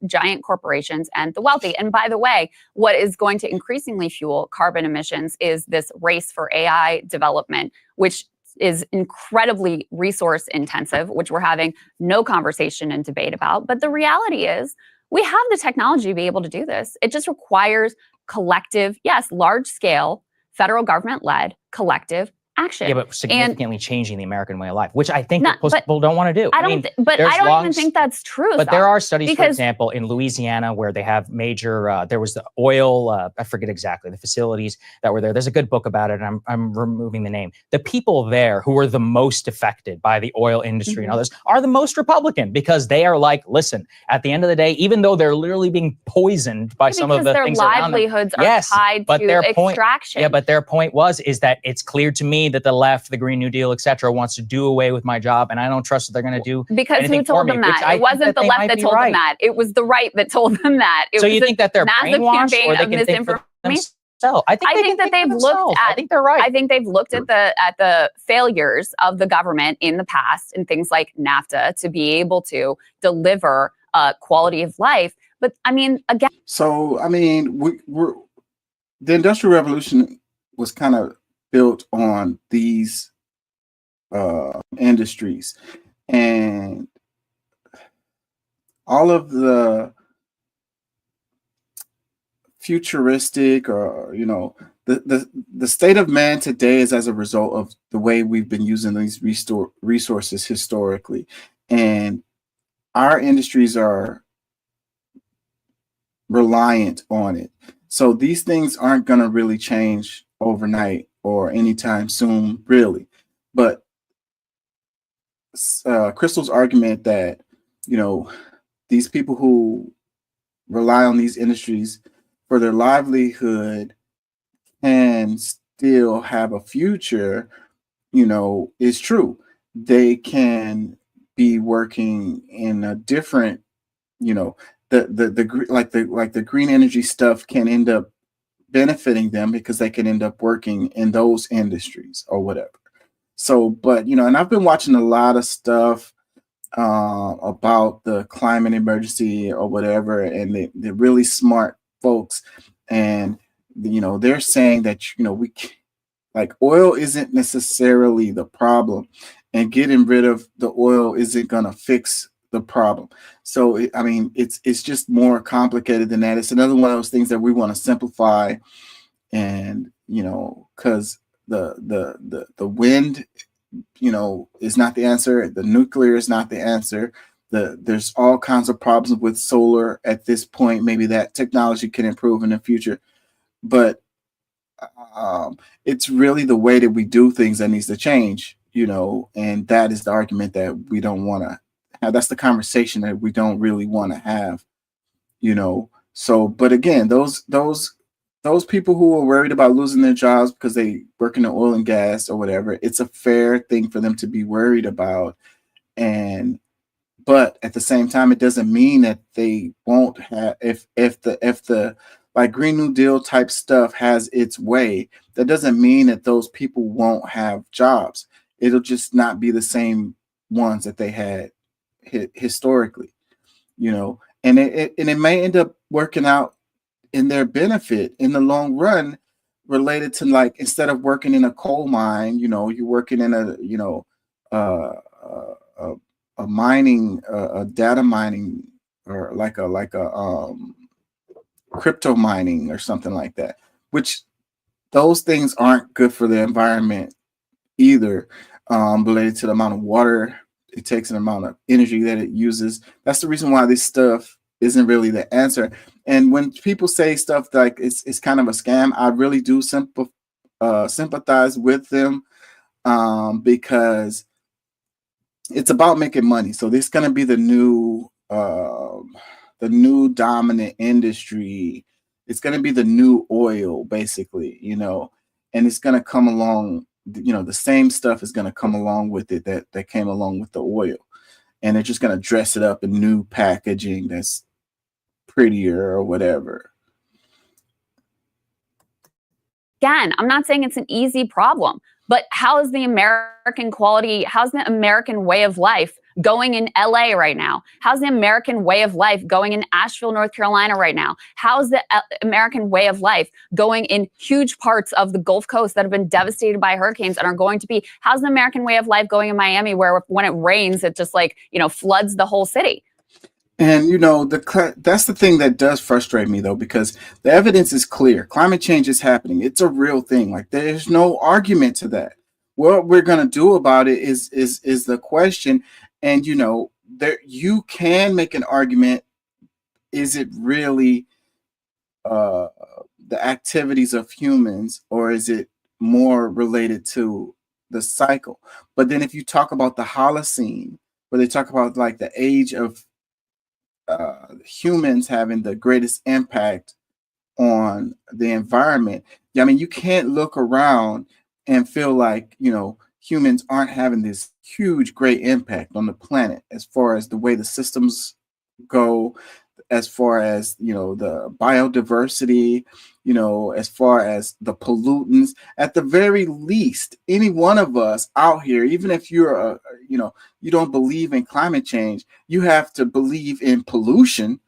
giant corporations and the wealthy. And by the way, what is going to increasingly fuel carbon emissions is this race for AI development, which is incredibly resource intensive, which we're having no conversation and debate about. But the reality is we have the technology to be able to do this. It just requires collective, yes, large scale, federal government led collective action. Yeah, but significantly changing the American way of life, which I think Not- most but people don't want to do. I don't, but I don't even think that's true. But there are studies, for because example, in Louisiana where they have major, there was the oil, I forget exactly, the facilities that were there. There's a good book about it, and I'm removing the name. The people there who were the most affected by the oil industry and others are the most Republican, because they are like, listen, at the end of the day, even though they're literally being poisoned by some of the their things around them. livelihoods are Yes, tied but to their point, extraction. yeah, but their point is that it's clear to me that the left, the Green New Deal, et cetera, wants to do away with my job, and I don't trust that they're going to do Because anything who told for them me, which that? I It wasn't think the they left might that be told right. them that. It was the right that told them that. It So was you a think that they're massive brainwashed, campaign or they of can think for misinformation. themselves? I think that they've looked at. I think they're right. I think they've looked at the failures of the government in the past and things like NAFTA to be able to deliver quality of life. But I mean, again. So I mean, we're the Industrial Revolution was kind of built on these industries, and all of the futuristic, or the state of man today is as a result of the way we've been using these resources historically, and our industries are reliant on it. So these things aren't going to really change overnight or anytime soon, really. But Crystal's argument that, these people who rely on these industries for their livelihood can still have a future, is true. They can be working in a different, the green energy stuff can end up benefiting them because they can end up working in those industries or whatever. So, but and I've been watching a lot of stuff about the climate emergency or whatever, and they're really smart folks, and they're saying that we like oil isn't necessarily the problem, and getting rid of the oil isn't gonna fix the problem. So it's just more complicated than that. It's another one of those things that we want to simplify, and because the wind is not the answer, the nuclear is not the answer, there's all kinds of problems with solar at this point. Maybe that technology can improve in the future, but it's really the way that we do things that needs to change, and that is the argument that we don't want to have. That's the conversation that we don't really want to have, so, but again, those people who are worried about losing their jobs because they work in the oil and gas or whatever, it's a fair thing for them to be worried about. But at the same time, it doesn't mean that they won't have, if the like Green New Deal type stuff has its way, that doesn't mean that those people won't have jobs. It'll just not be the same ones that they had historically, and it may end up working out in their benefit in the long run, related to, like, instead of working in a coal mine, you're working in a mining, a data mining, or like a crypto mining or something like that, which those things aren't good for the environment either, related to the amount of water it takes and the amount of energy that it uses. That's the reason why this stuff isn't really the answer. And when people say stuff like it's kind of a scam, I really do sympathize with them, because it's about making money. So this is going to be the new dominant industry. It's going to be the new oil, basically, and it's going to come along. The same stuff is going to come along with it that came along with the oil, and they're just going to dress it up in new packaging that's prettier or whatever. Again, I'm not saying it's an easy problem, but how's the American way of life going in LA right now? How's the American way of life going in Asheville, North Carolina right now? How's the American way of life going in huge parts of the Gulf Coast that have been devastated by hurricanes and are going to be? How's the American way of life going in Miami, where when it rains, it just like, floods the whole city? And that's the thing that does frustrate me, though, because the evidence is clear. Climate change is happening. It's a real thing. Like, there's no argument to that. What we're gonna do about it is the question. And there you can make an argument. Is it really the activities of humans, or is it more related to the cycle? But then if you talk about the Holocene, where they talk about like the age of humans having the greatest impact on the environment, I mean, you can't look around and feel like humans aren't having this huge great impact on the planet, as far as the way the systems go, as far as the biodiversity, as far as the pollutants. At the very least, any one of us out here, even if you're you don't believe in climate change, you have to believe in pollution.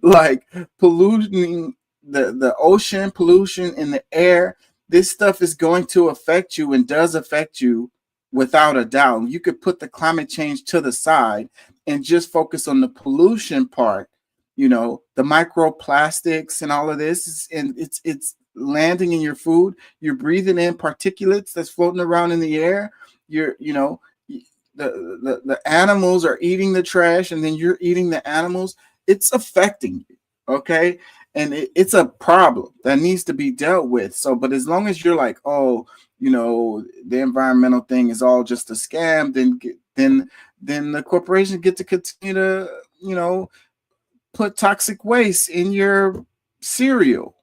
Like polluting the ocean, pollution in the air. This stuff is going to affect you and does affect you without a doubt. You could put the climate change to the side and just focus on the pollution part, the microplastics and all of this, and it's landing in your food. You're breathing in particulates that's floating around in the air. The animals are eating the trash, and then you're eating the animals. It's affecting you, okay? And it's a problem that needs to be dealt with. So, but as long as you're like, oh, the environmental thing is all just a scam, then the corporations get to continue to, put toxic waste in your cereal.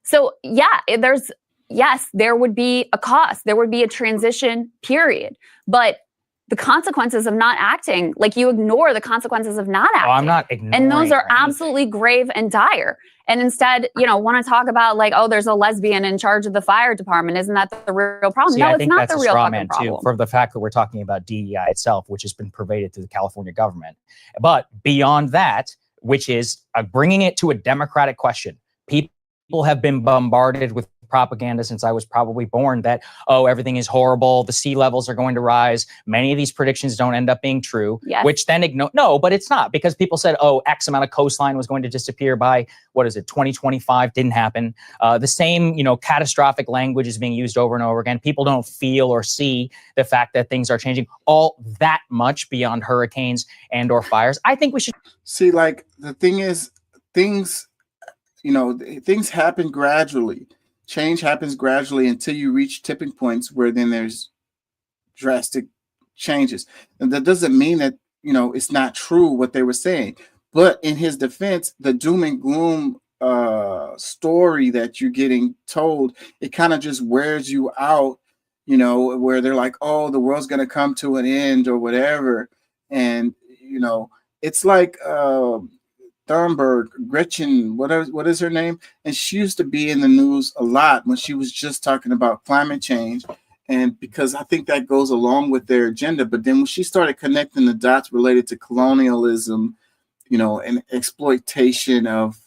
So there would be a cost. There would be a transition period, but the consequences of not acting, like you ignore the consequences of not acting. Oh, I'm not ignoring. And those are absolutely grave and dire. And instead, want to talk about like, oh, there's a lesbian in charge of the fire department. Isn't that the real problem? See, no, I it's think not that's the a real straw fucking man problem. too, for the fact that we're talking about DEI itself, which has been pervaded through the California government. But beyond that, which is bringing it to a democratic question, people have been bombarded with propaganda since I was probably born that, oh, everything is horrible, the sea levels are going to rise. Many of these predictions don't end up being true, which then no, but it's not, because people said, oh, X amount of coastline was going to disappear by, 2025, didn't happen. The same, catastrophic language is being used over and over again. People don't feel or see the fact that things are changing all that much beyond hurricanes and or fires. I think we should see, like, the thing is, things happen gradually. Change happens gradually until you reach tipping points where then there's drastic changes. And that doesn't mean that, it's not true what they were saying. But in his defense, the doom and gloom story that you're getting told, it kind of just wears you out, where they're like, oh, the world's going to come to an end or whatever. And, it's like Thunberg, Gretchen, what is her name? And she used to be in the news a lot when she was just talking about climate change. And because I think that goes along with their agenda. But then when she started connecting the dots related to colonialism, and exploitation of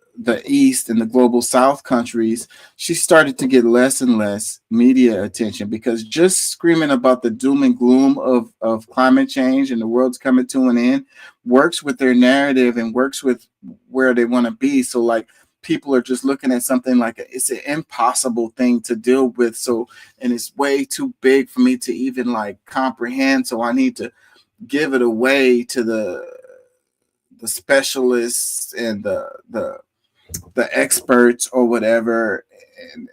the East and the global South countries, she started to get less and less media attention, because just screaming about the doom and gloom of climate change and the world's coming to an end works with their narrative and works with where they want to be. So like, people are just looking at something like it's an impossible thing to deal with. So, and it's way too big for me to even like comprehend. So I need to give it away to the specialists and the experts or whatever, and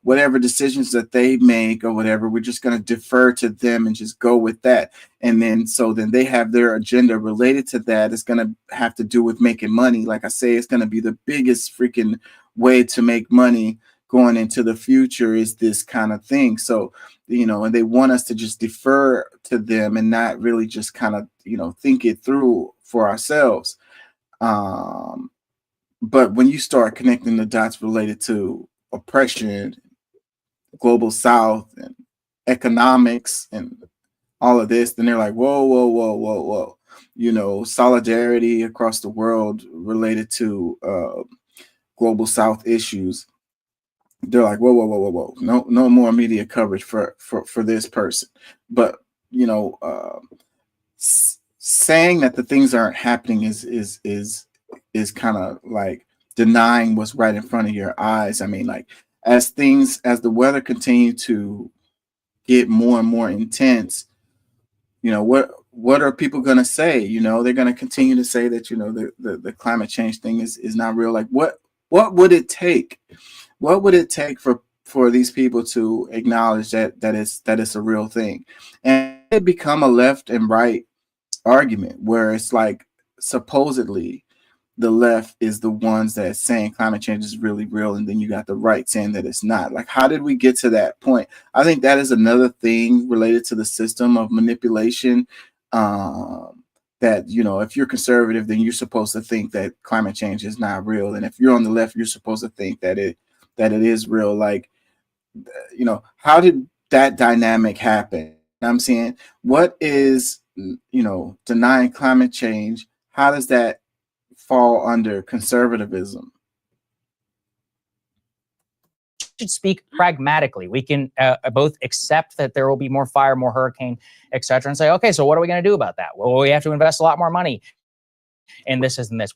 whatever decisions that they make or whatever, we're just going to defer to them and just go with that. And then they have their agenda related to that. It's going to have to do with making money. Like I say, it's going to be the biggest freaking way to make money going into the future, is this kind of thing. So, and they want us to just defer to them and not really just kind of, think it through for ourselves. But when you start connecting the dots related to oppression, global South, and economics and all of this, then they're like, whoa, whoa, whoa, whoa, whoa. You know, solidarity across the world related to global South issues. They're like, whoa, whoa, whoa, whoa, whoa. No more media coverage for this person. But, you know, saying that the things aren't happening is kind of like denying what's right in front of your eyes. I mean, like, as the weather continues to get more and more intense, you know, what are people going to say? You know, they're going to continue to say that, you know, the climate change thing is not real. Like, what would it take? What would it take for these people to acknowledge that it's a real thing? And it become a left and right argument where it's like supposedly the left is the ones that's saying climate change is really real, and then you got the right saying that it's not. Like, how did we get to that point? I think that is another thing related to the system of manipulation, that, you know, if you're conservative, then you're supposed to think that climate change is not real, and if you're on the left, you're supposed to think that it is real. Like, you know, how did that dynamic happen? I'm saying, what is, you know, denying climate change? How does that fall under conservatism? Should speak pragmatically. We can both accept that there will be more fire, more hurricane, etc., and say, okay, so what are we going to do about that? Well, we have to invest a lot more money in this and this.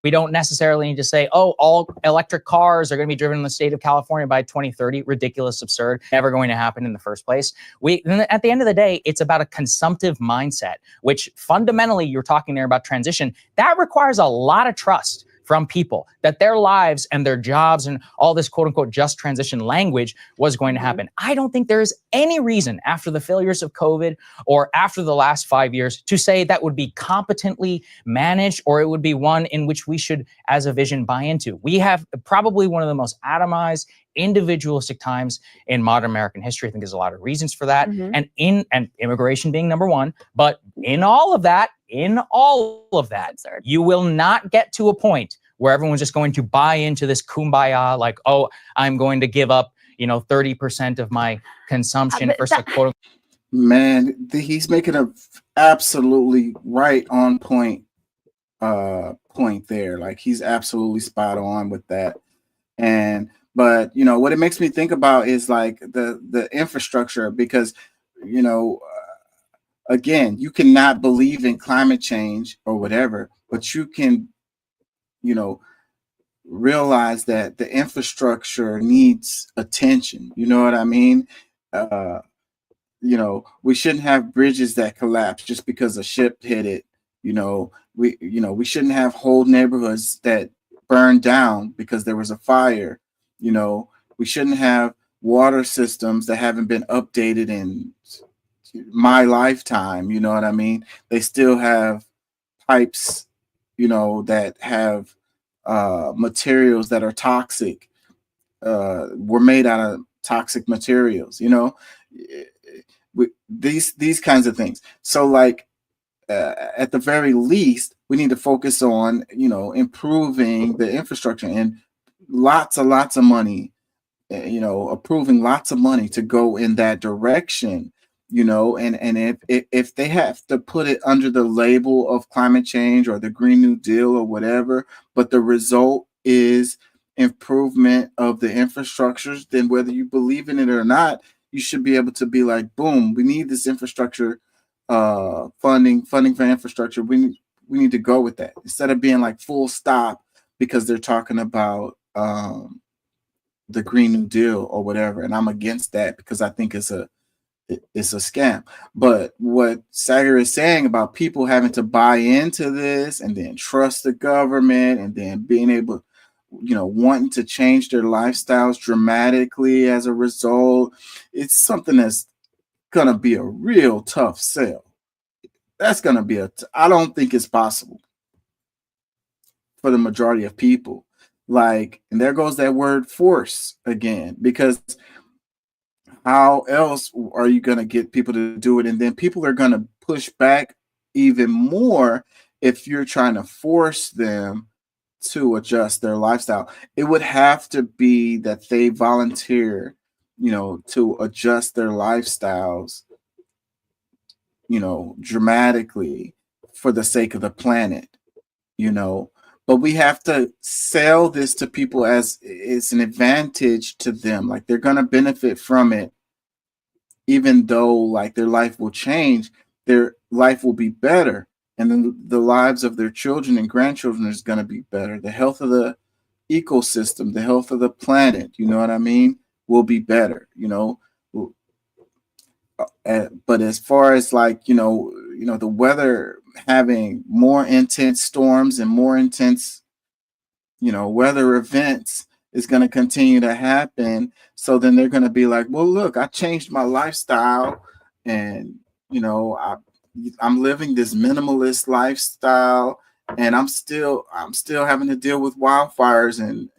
We don't necessarily need to say, oh, all electric cars are going to be driven in the state of California by 2030. Ridiculous, absurd, never going to happen in the first place. At the end of the day, it's about a consumptive mindset, which fundamentally, you're talking there about transition. That requires a lot of trust from people that their lives and their jobs and all this quote unquote just transition language was going to happen. I don't think there is any reason after the failures of COVID or after the last 5 years to say that would be competently managed, or it would be one in which we should, as a vision, buy into. We have probably one of the most atomized, individualistic times in modern American history. I think there's a lot of reasons for that, and immigration being number one. But in all of that, absurd, you will not get to a point where everyone's just going to buy into this kumbaya, like, oh, I'm going to give up, you know, 30% of my consumption for quote. Man, he's making a absolutely right on point there. Like, he's absolutely spot on with that. But you know what it makes me think about is like the infrastructure, because, you know, again, you cannot believe in climate change or whatever, but you can, you know, realize that the infrastructure needs attention. You know what I mean? You know, we shouldn't have bridges that collapse just because a ship hit it. You know, we shouldn't have whole neighborhoods that burn down because there was a fire. You know, we shouldn't have water systems that haven't been updated in my lifetime. You know what I mean? They still have pipes, you know, that have materials that are toxic, were made out of toxic materials, you know, these kinds of things. So like, at the very least, we need to focus on, you know, improving the infrastructure and lots of money, you know, approving lots of money to go in that direction, you know, and if they have to put it under the label of climate change or the Green New Deal or whatever, but the result is improvement of the infrastructures, then whether you believe in it or not, you should be able to be like, boom, we need this infrastructure, funding for infrastructure. We need to go with that instead of being like full stop because they're talking about the Green New Deal or whatever. And I'm against that because I think it's a scam. But what Saagar is saying about people having to buy into this and then trust the government and then being able, you know, wanting to change their lifestyles dramatically as a result, it's something that's going to be a real tough sell. That's going to be I don't think it's possible for the majority of people. Like, and there goes that word force again, because how else are you going to get people to do it? And then people are going to push back even more if you're trying to force them to adjust their lifestyle. It would have to be that they volunteer to adjust their lifestyles, dramatically for the sake of the planet, but we have to sell this to people as it's an advantage to them. Like they're going to benefit from it, even though like their life will change, their life will be better. And then the lives of their children and grandchildren is going to be better. The health of the ecosystem, the health of the planet, you know what I mean, will be better, but as far as like, the weather having more intense storms and more intense, weather events is going to continue to happen. So then they're going to be like, well, look, I changed my lifestyle and, I'm living this minimalist lifestyle and I'm still having to deal with wildfires and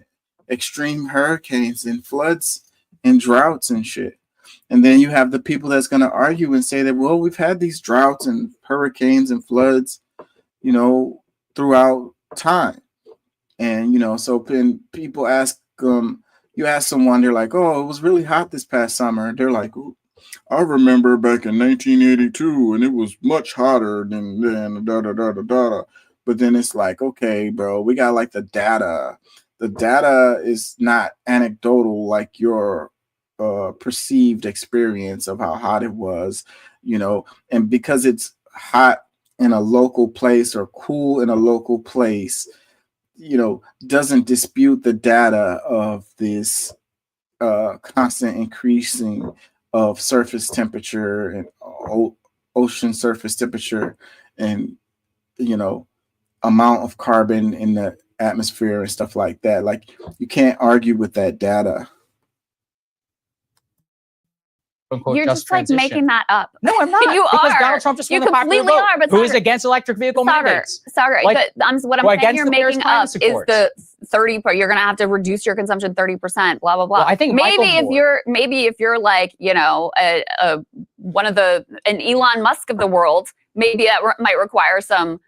extreme hurricanes and floods and droughts and shit. And then you have the people that's going to argue and say that, well, we've had these droughts and hurricanes and floods, throughout time. And, so when people ask, you ask someone, they're like, oh, it was really hot this past summer. They're like, I remember back in 1982 and it was much hotter than da da da da da. But then it's like, okay, bro, we got like the data. The data is not anecdotal like your perceived experience of how hot it was, and because it's hot in a local place or cool in a local place, doesn't dispute the data of this constant increasing of surface temperature and ocean surface temperature and, amount of carbon in the atmosphere and stuff like that. Like you can't argue with that data. You're just like making that up. No, I'm not. You because are. Donald Trump just You won the popular completely vote. are. But Who is Sagar, against electric vehicle mandates? Sagar, Like, but what I'm or saying against you're the Paris making climate up is accords. the 30. You're going to have to reduce your consumption 30%. Blah blah blah. Well, I think maybe Michael if you're like one of an Elon Musk of the world, maybe that might require some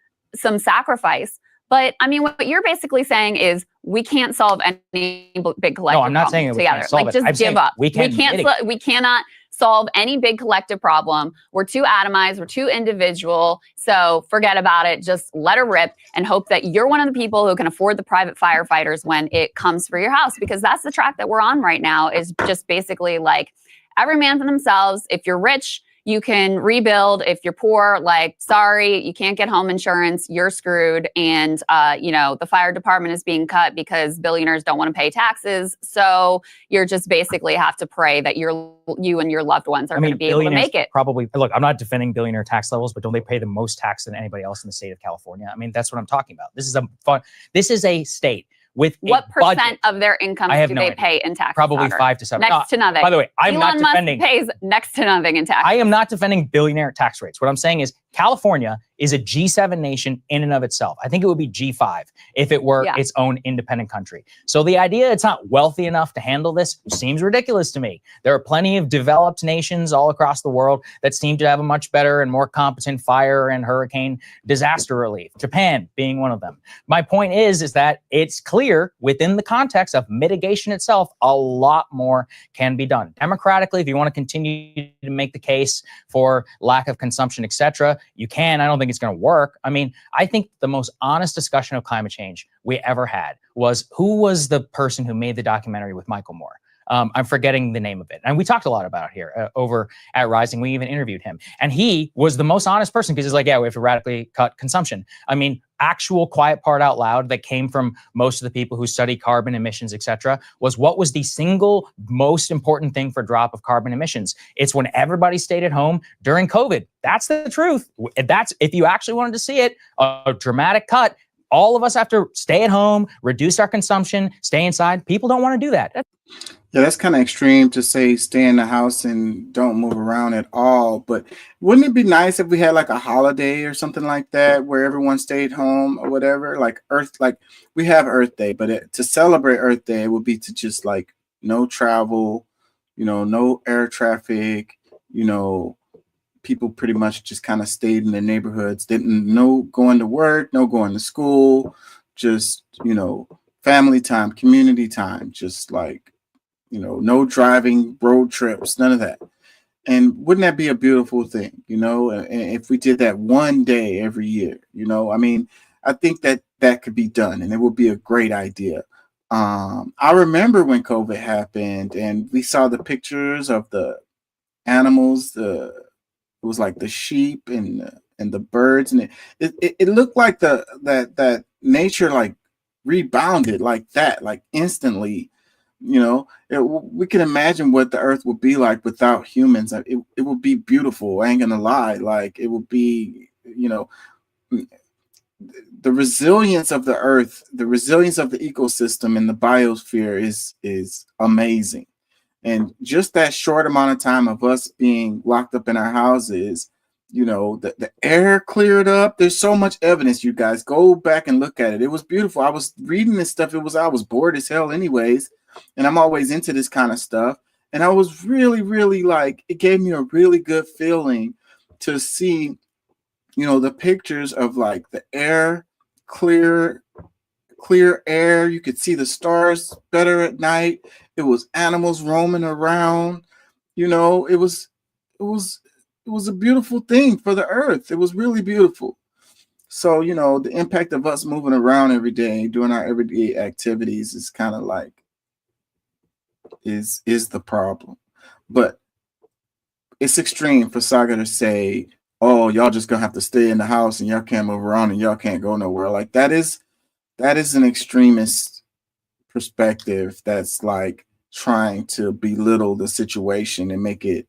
sacrifice. But I mean, what you're basically saying is we can't solve any big collective. No, I'm not saying that we together. can't solve like it. just I'm give saying up. we can't We cannot solve any big collective problem. We're too atomized. We're too individual. So forget about it. Just let it rip and hope that you're one of the people who can afford the private firefighters when it comes for your house, because that's the track that we're on right now. Is just basically like every man for themselves. If you're rich, you can rebuild. If you're poor, like, sorry, you can't get home insurance, you're screwed. And, the fire department is being cut because billionaires don't want to pay taxes. So you're just basically have to pray that you and your loved ones are going to be able to make it. Probably, look, I'm not defending billionaire tax levels, but don't they pay the most tax than anybody else in the state of California? I mean, that's what I'm talking about. This is a state with what a budget. percent of their income do they pay in taxes? Probably Sagar? 5 to 7. Next to nothing. By the way, I'm Elon not defending. Musk pays next to nothing in taxes. I am not defending billionaire tax rates. What I'm saying is California is a G7 nation in and of itself. I think it would be G5 if it were its own independent country. So the idea it's not wealthy enough to handle this seems ridiculous to me. There are plenty of developed nations all across the world that seem to have a much better and more competent fire and hurricane disaster relief. Japan being one of them. My point is that it's clear within the context of mitigation itself, a lot more can be done. Democratically, if you want to continue to make the case for lack of consumption, etc., you can. I don't think it's going to work. I mean, I think the most honest discussion of climate change we ever had was who was the person who made the documentary with Michael Moore? I'm forgetting the name of it. And we talked a lot about it here over at Rising. We even interviewed him. And he was the most honest person because he's like, yeah, we have to radically cut consumption. I mean, actual quiet part out loud that came from most of the people who study carbon emissions, et cetera, was what was the single most important thing for drop of carbon emissions? It's when everybody stayed at home during COVID. That's the truth. That's, if you actually wanted to see it, a dramatic cut. All of us have to stay at home, reduce our consumption, stay inside. People don't want to do that. Yeah, that's kind of extreme to say stay in the house and don't move around at all. But wouldn't it be nice if we had like a holiday or something like that where everyone stayed home or whatever? Like we have Earth Day, but to celebrate Earth Day, it would be to just like no travel, no air traffic, people pretty much just kind of stayed in their neighborhoods, no going to work, no going to school, just, family time, community time, just like no driving, road trips, none of that. And wouldn't that be a beautiful thing, if we did that one day every year, I mean, I think that could be done and it would be a great idea. I remember when COVID happened and we saw the pictures of the animals, it was like the sheep and the birds, and it looked like that nature like rebounded like that, like instantly. We can imagine what the earth would be like without humans. It would be beautiful. I ain't gonna lie. Like it would be, the resilience of the earth, the resilience of the ecosystem and the biosphere is amazing. And just that short amount of time of us being locked up in our houses, the air cleared up. There's so much evidence, you guys. Go back and look at it. It was beautiful. I was reading this stuff. I was bored as hell anyways. And I'm always into this kind of stuff. And I was really, really it gave me a really good feeling to see, the pictures of like the air, clear air. You could see the stars better at night. It was animals roaming around. It was a beautiful thing for the earth. It was really beautiful. So, the impact of us moving around every day, doing our everyday activities is kind of like, is the problem. But it's extreme for Saga to say, oh, y'all just gonna have to stay in the house and y'all can't move around and y'all can't go nowhere. Like that is an extremist perspective that's like trying to belittle the situation and make it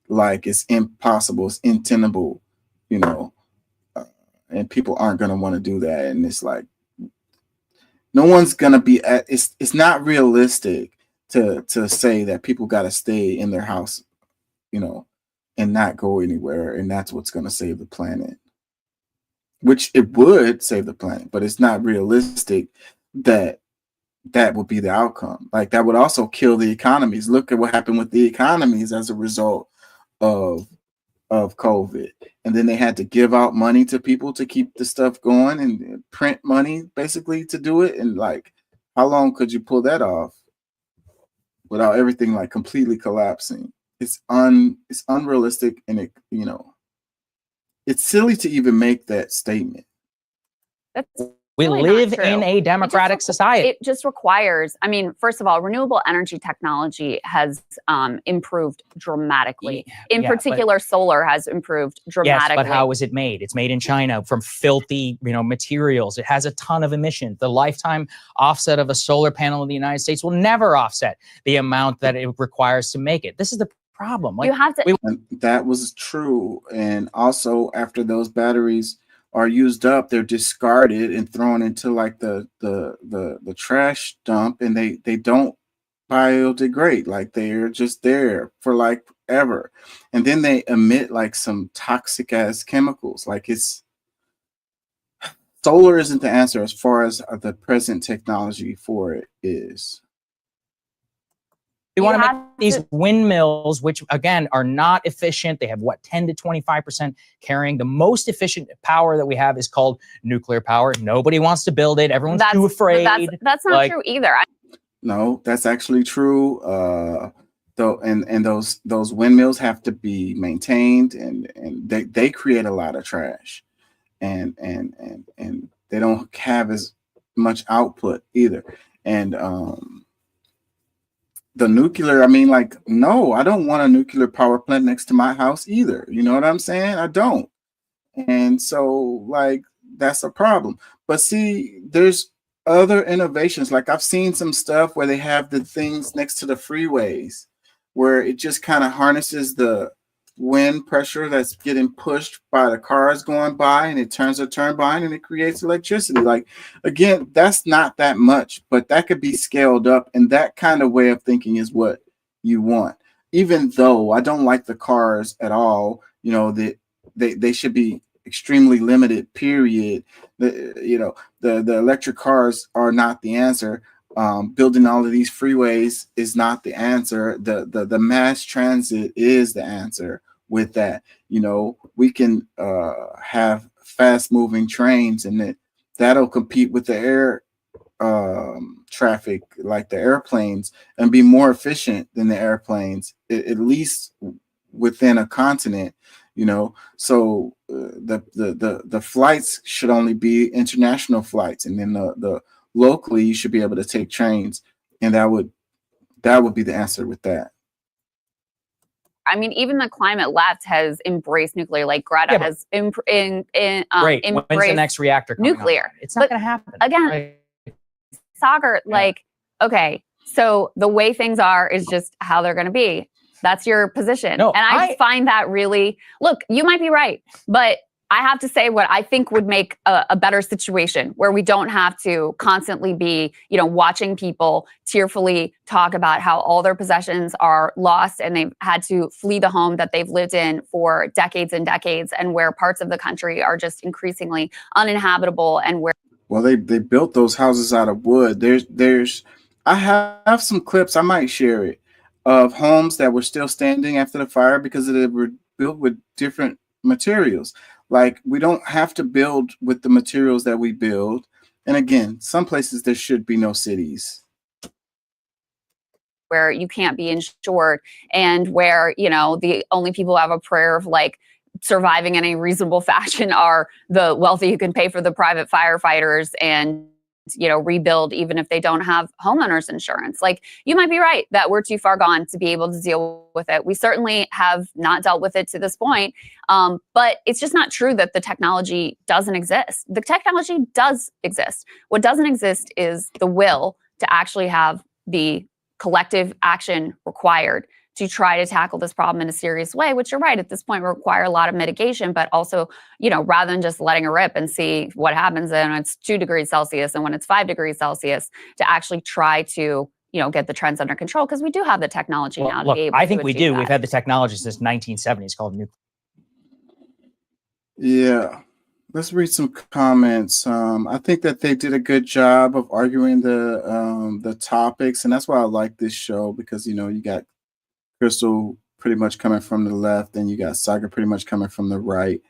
like it's impossible, it's untenable, and people aren't gonna want to do that. And it's like no one's gonna be it's not realistic to say that people gotta stay in their house, and not go anywhere, and that's what's gonna save the planet. Which it would save the planet, but it's not realistic that would be the outcome. Like that would also kill the economies. Look at what happened with the economies as a result of COVID. And then they had to give out money to people to keep the stuff going and print money basically to do it. And like, how long could you pull that off without everything like completely collapsing? It's unrealistic, and it's silly to even make that statement. We really live not true. in a democratic society. It just requires, first of all, renewable energy technology has improved dramatically. In particular, solar has improved dramatically. Yes, but how is it made? It's made in China from filthy, materials. It has a ton of emissions. The lifetime offset of a solar panel in the United States will never offset the amount that it requires to make it. This is the problem. You have to. And that was true. And also, after those batteries are used up, they're discarded and thrown into like the trash dump, and they don't biodegrade. Like they're just there for like ever, and then they emit like some toxic ass chemicals. Like solar isn't the answer as far as the present technology for it is. We want to make these windmills, which again are not efficient. They have 10 to 25% carrying. The most efficient power that we have is called nuclear power. Nobody wants to build it. Everyone's too afraid. That's not true either. No, that's actually true. Though, and those windmills have to be maintained, and they create a lot of trash, and they don't have as much output either. And the nuclear, no, I don't want a nuclear power plant next to my house either. You know what I'm saying? I don't. And so like, that's a problem. But see, there's other innovations. Like I've seen some stuff where they have the things next to the freeways where it just kind of harnesses the wind pressure that's getting pushed by the cars going by, and it turns a turbine and it creates electricity. Like, again, that's not that much, but that could be scaled up, and that kind of way of thinking is what you want. Even though I don't like the cars at all, they should be extremely limited, period. The electric cars are not the answer. Building all of these freeways is not the answer. The mass transit is the answer. With that, we can have fast moving trains, and that'll compete with the traffic like the airplanes and be more efficient than the airplanes, at least within a continent, you know. So the flights should only be international flights, and then the locally you should be able to take trains, and that would be the answer with that. I mean, even the climate left has embraced nuclear. Like Greta has Great. When's the embraced next reactor coming nuclear. online? It's not going to happen. Again, Right. Sagar, like, okay, so the way things are is just how they're going to be. That's your position. No, and I find that really, look, you might be right, but I have to say what I think would make a better situation where we don't have to constantly be, you know, watching people tearfully talk about how all their possessions are lost and they've had to flee the home that they've lived in for decades and decades, and where parts of the country are just increasingly uninhabitable, and where Well, they built those houses out of wood. I have some clips, I might share it, of homes that were still standing after the fire because they were built with different materials. Like, we don't have to build with the materials that we build. And again, some places there should be no cities. where you can't be insured, and where, you know, the only people who have a prayer of like surviving in a reasonable fashion are the wealthy who can pay for the private firefighters and, you know, rebuild even if they don't have homeowners insurance. Like, you might be right that we're too far gone to be able to deal with it. We certainly have not dealt with it to this point. But it's just not true that the technology doesn't exist. The technology does exist. What doesn't exist is the will to actually have the collective action required to try to tackle this problem in a serious way, which, you're right, at this point require a lot of mitigation, but also, you know, rather than just letting it rip and see what happens when it's 2 degrees Celsius and when it's 5 degrees Celsius, to actually try to, you know, get the trends under control, because we do have the technology now to Look, be able I to think we achieve do. that. We've had the technology since 1970s called nuclear. Yeah. Let's read some comments. I think that they did a good job of arguing the topics, and that's why I like this show, because, you know, you got Crystal pretty much coming from the left, and you got Sagar pretty much coming from the right.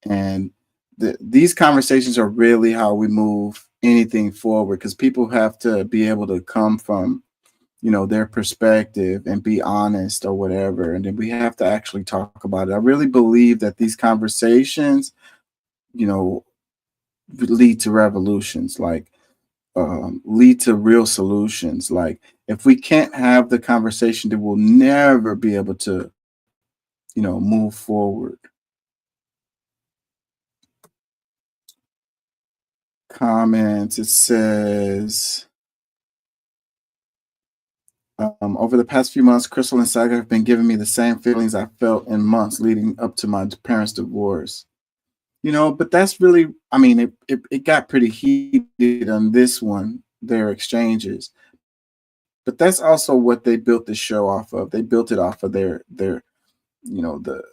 And these conversations are really how we move anything forward, because people have to be able to come from, you know, their perspective and be honest or whatever. And then we have to actually talk about it. I really believe that these conversations, you know, lead to revolutions, like lead to real solutions. Like, if we can't have the conversation, then we'll never be able to, you know, move forward. Comments, it says, over the past few months, Crystal and Saga have been giving me the same feelings I felt in months leading up to my parents' divorce. You know, but that's really, I mean, it got pretty heated on this one, their exchanges. But that's also what they built the show off of. They built it off of their, you know, the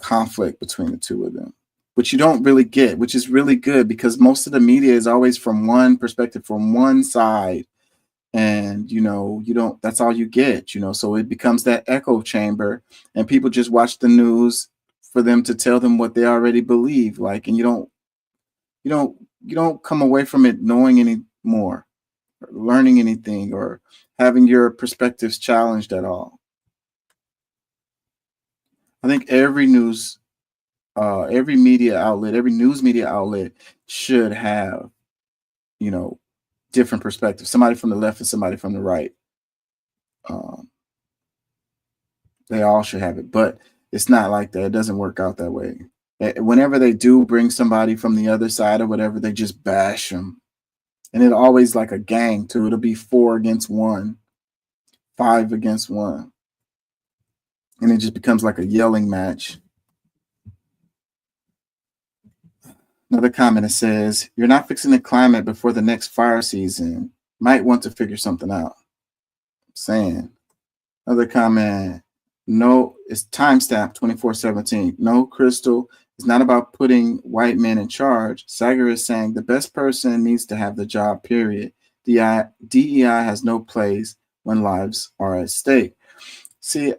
conflict between the two of them, which you don't really get, which is really good, because most of the media is always from one perspective, from one side. And, you know, that's all you get, you know, so it becomes that echo chamber, and people just watch the news for them to tell them what they already believe. Like, and you don't come away from it knowing any more, or learning anything, or having your perspectives challenged at all. I think every news media outlet should have, you know, different perspectives, somebody from the left and somebody from the right. They all should have it, but it's not like that. It doesn't work out that way. Whenever they do bring somebody from the other side or whatever, they just bash them. And it's always like a gang too. It'll be 4 against 1, 5 against 1. And it just becomes like a yelling match. Another comment, it says, you're not fixing the climate before the next fire season. Might want to figure something out. I'm saying. Another comment, no, it's timestamp 24/17. No, Crystal, it's not about putting white men in charge. Sagar is saying the best person needs to have the job, period. DEI has no place when lives are at stake. See,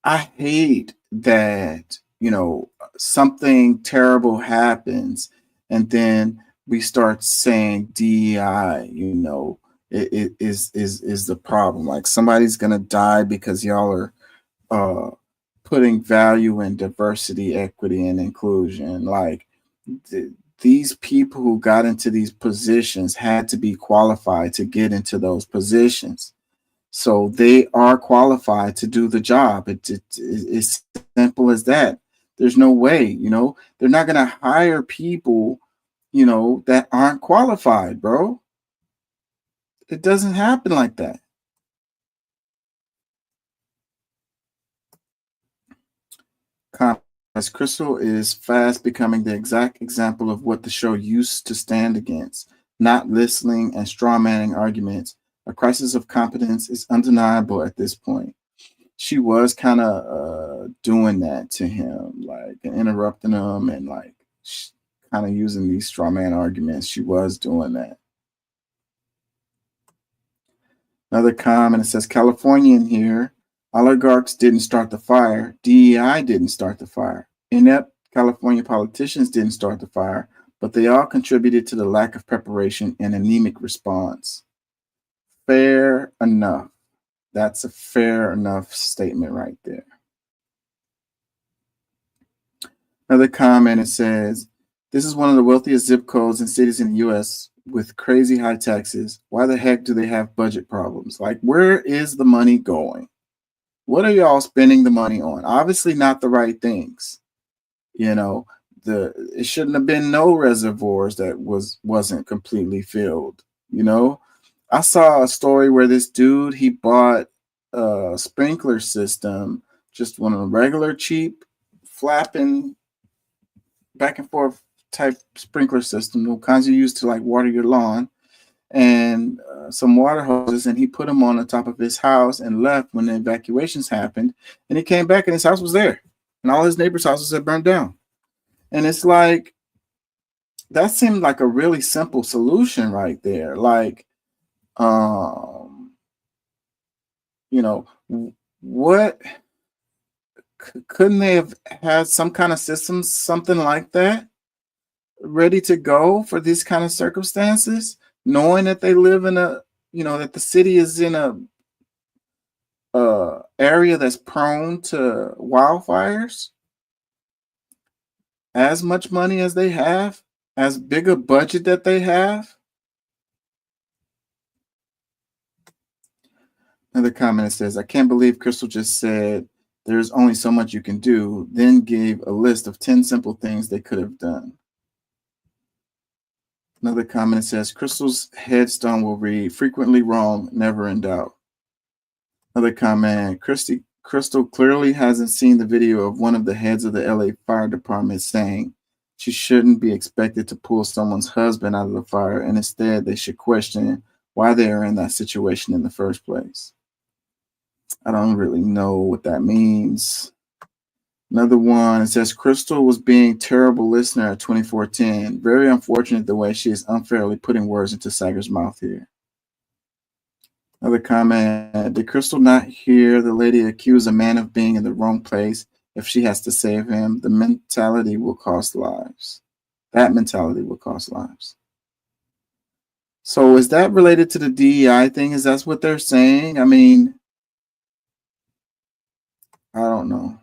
I hate that, you know, something terrible happens, and then we start saying DEI, it is the problem. Like somebody's gonna die because y'all are putting value in diversity, equity, and inclusion. Like these people who got into these positions had to be qualified to get into those positions. So they are qualified to do the job. It's simple as that. There's no way, they're not going to hire people, that aren't qualified, bro. It doesn't happen like that. As Crystal is fast becoming the exact example of what the show used to stand against, not listening and strawmanning arguments. A crisis of competence is undeniable at this point. She was kind of doing that to him, like and interrupting him and like kind of using these strawman arguments. She was doing that. Another comment, it says, Californian here. Oligarchs didn't start the fire. DEI didn't start the fire. Inept California politicians didn't start the fire, but they all contributed to the lack of preparation and anemic response. Fair enough. That's a fair enough statement right there. Another comment, it says, this is one of the wealthiest zip codes and cities in the U.S. with crazy high taxes. Why the heck do they have budget problems? Like, where is the money going? What are y'all spending the money on? Obviously not the right things. It shouldn't have been no reservoirs that wasn't completely filled. I saw a story where this dude, he bought a sprinkler system, just one of the regular cheap flapping back and forth type sprinkler system, the kinds you use to like water your lawn, and some water hoses, and he put them on the top of his house and left when the evacuations happened. And he came back and his house was there, and all his neighbors' houses had burned down. And it's like, that seemed like a really simple solution right there. Like, what couldn't they have had some kind of system, something like that, ready to go for these kind of circumstances, knowing that they live in that the city is in a area that's prone to wildfires? As much money as they have, as big a budget that they have. Another comment says, I can't believe Crystal just said there's only so much you can do, then gave a list of 10 simple things they could have done. Another comment says, Crystal's headstone will read, frequently wrong, never in doubt. Another comment, Crystal clearly hasn't seen the video of one of the heads of the LA Fire Department saying she shouldn't be expected to pull someone's husband out of the fire, and instead they should question why they are in that situation in the first place. I don't really know what that means. Another one, it says, Crystal was being terrible listener at 2410. Very unfortunate the way she is unfairly putting words into Sager's mouth here. Another comment, did Crystal not hear the lady accuse a man of being in the wrong place? If she has to save him, the mentality will cost lives. That mentality will cost lives. So is that related to the DEI thing? Is that what they're saying? I mean, I don't know.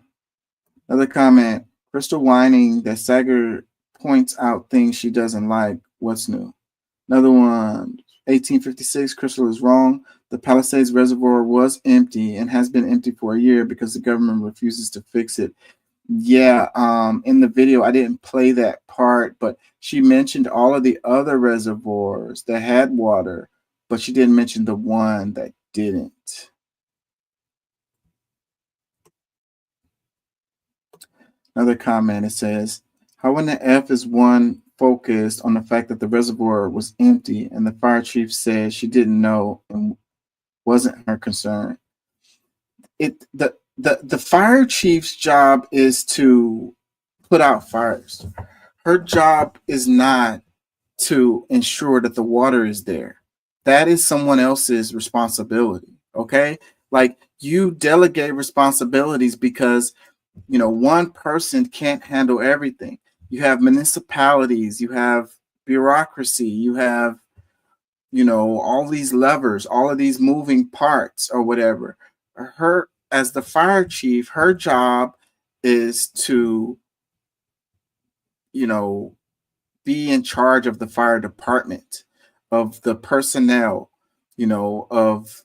Another comment, Crystal whining that Sager points out things she doesn't like. What's new? Another one, 1856, Crystal is wrong. The Palisades Reservoir was empty and has been empty for a year because the government refuses to fix it. Yeah, in the video, I didn't play that part, but she mentioned all of the other reservoirs that had water, but she didn't mention the one that didn't. Another comment, it says, how in the F is one focused on the fact that the reservoir was empty and the fire chief said she didn't know and wasn't her concern? The fire chief's job is to put out fires. Her job is not to ensure that the water is there. That is someone else's responsibility, okay? Like, you delegate responsibilities because one person can't handle everything. You have municipalities, you have bureaucracy, you have, you know, all these levers, all of these moving parts or whatever. Her, as the fire chief, her job is to, you know, be in charge of the fire department, of the personnel, you know, of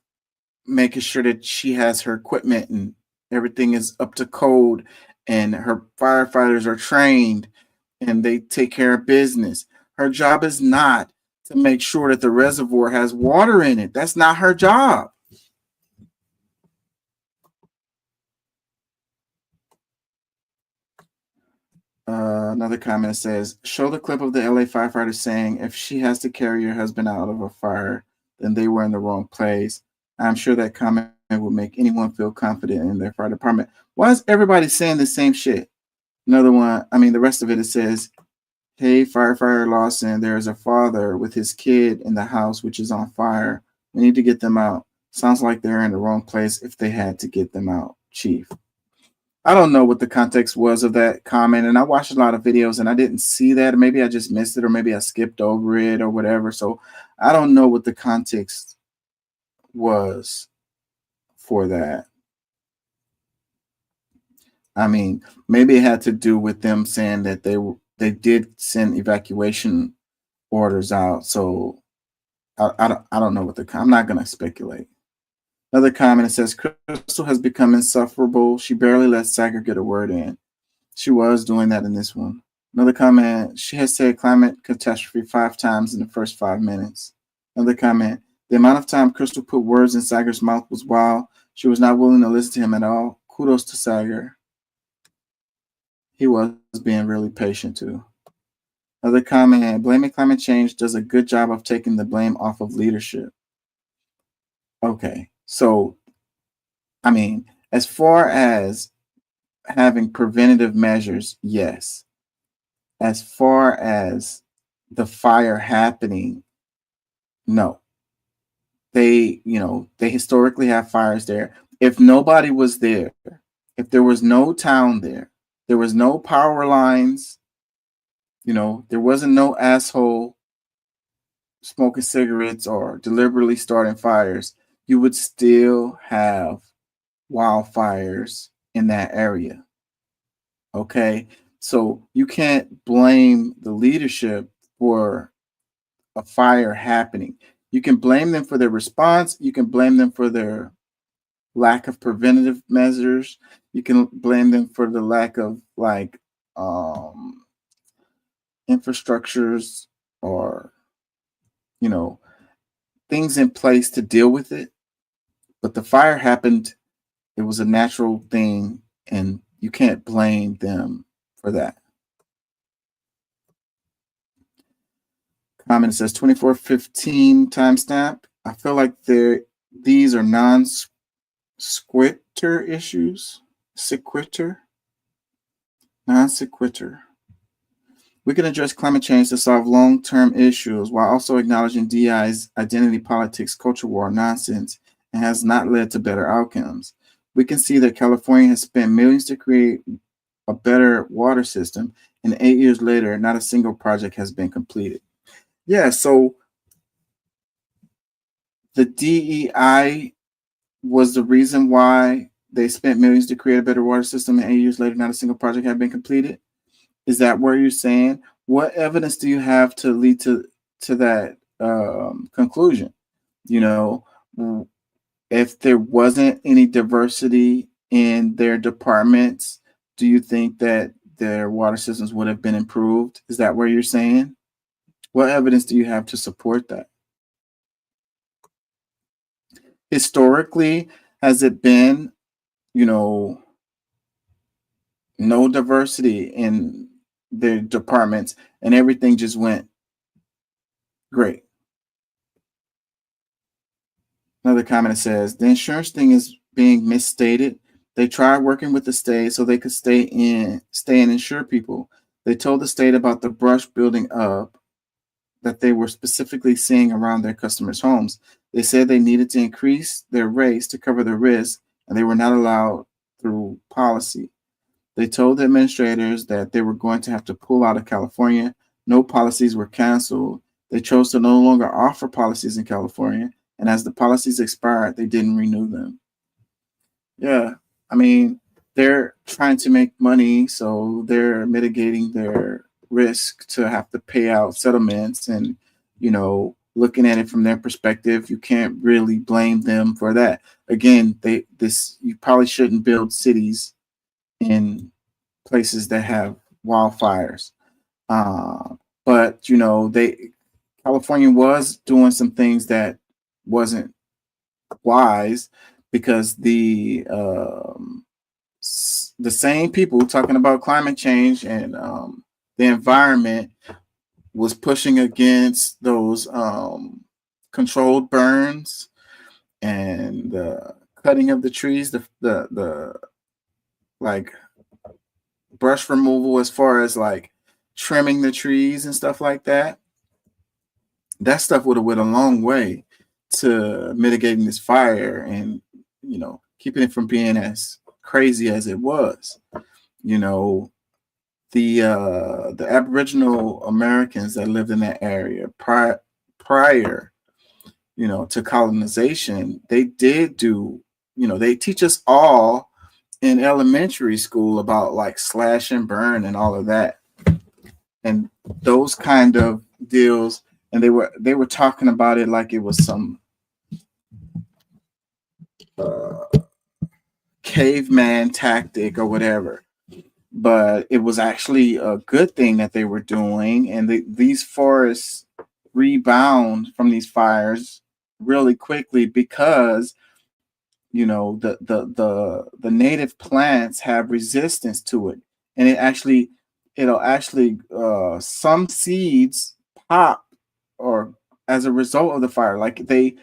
making sure that she has her equipment and everything is up to code and her firefighters are trained and they take care of business. Her job is not to make sure that the reservoir has water in it. That's not her job. Another comment says, show the clip of the LA firefighter saying, if she has to carry your husband out of a fire, then they were in the wrong place. I'm sure that comment would make anyone feel confident in their fire department. Why is everybody saying the same shit? Another one, I mean, the rest of it, it says, hey, firefighter Lawson, there's a father with his kid in the house, which is on fire. We need to get them out. Sounds like they're in the wrong place if they had to get them out, chief. I don't know what the context was of that comment, and I watched a lot of videos and I didn't see that. Maybe I just missed it, or maybe I skipped over it or whatever. So I don't know what the context was for that. I mean, maybe it had to do with them saying that they did send evacuation orders out. So I don't know what I'm not going to speculate. Another comment, it says, Crystal has become insufferable. She barely lets Sager get a word in. She was doing that in this one. Another comment, she has said climate catastrophe 5 times in the first 5 minutes. Another comment, the amount of time Crystal put words in Sager's mouth was wild. She was not willing to listen to him at all. Kudos to Sager. He was being really patient too. Another comment, blaming climate change does a good job of taking the blame off of leadership. Okay. So, I mean, as far as having preventative measures, yes. As far as the fire happening, no. They historically have fires there. If nobody was there, if there was no town there, there was no power lines, there wasn't no asshole smoking cigarettes or deliberately starting fires, you would still have wildfires in that area. Okay, so you can't blame the leadership for a fire happening. You can blame them for their response. You can blame them for their lack of preventative measures. You can blame them for the lack of infrastructures or things in place to deal with it. But the fire happened. It was a natural thing, and you can't blame them for that. Comment says 2415 timestamp. I feel like these are non-sequitur issues. Non-sequitur. We can address climate change to solve long-term issues while also acknowledging DI's identity politics, culture war nonsense, and has not led to better outcomes. We can see that California has spent millions to create a better water system, and 8 years later, not a single project has been completed. Yeah, so the DEI was the reason why they spent millions to create a better water system, and 8 years later, not a single project had been completed. Is that what you're saying? What evidence do you have to lead to that conclusion? If there wasn't any diversity in their departments, do you think that their water systems would have been improved? Is that what you're saying? What evidence do you have to support that? Historically, has it been, no diversity in their departments and everything just went great? Another comment says, the insurance thing is being misstated. They tried working with the state so they could stay and insure people. They told the state about the brush building up that they were specifically seeing around their customers' homes. They said they needed to increase their rates to cover the risk, and they were not allowed through policy. They told the administrators that they were going to have to pull out of California. no policies were canceled. They chose to no longer offer policies in California. And as the policies expired, they didn't renew them. Yeah, I mean, they're trying to make money, so they're mitigating their risk to have to pay out settlements. And, you know, looking at it from their perspective, you can't really blame them for that. Again, you probably shouldn't build cities in places that have wildfires. But, you know, California was doing some things that wasn't wise, because the same people talking about climate change and the environment was pushing against those controlled burns and the cutting of the trees, the like brush removal, as far as like trimming the trees and stuff like that. That stuff would have went a long way to mitigating this fire and, you know, keeping it from being as crazy as it was. You know, the Aboriginal Americans that lived in that area prior, you know, to colonization, they did do, you know, they teach us all in elementary school about like slash and burn and all of that, and those kind of deals. And they were talking about it like it was some caveman tactic or whatever, but it was actually a good thing that they were doing. And these forests rebound from these fires really quickly because, you know, the native plants have resistance to it, and it'll actually some seeds pop or as a result of the fire. Like they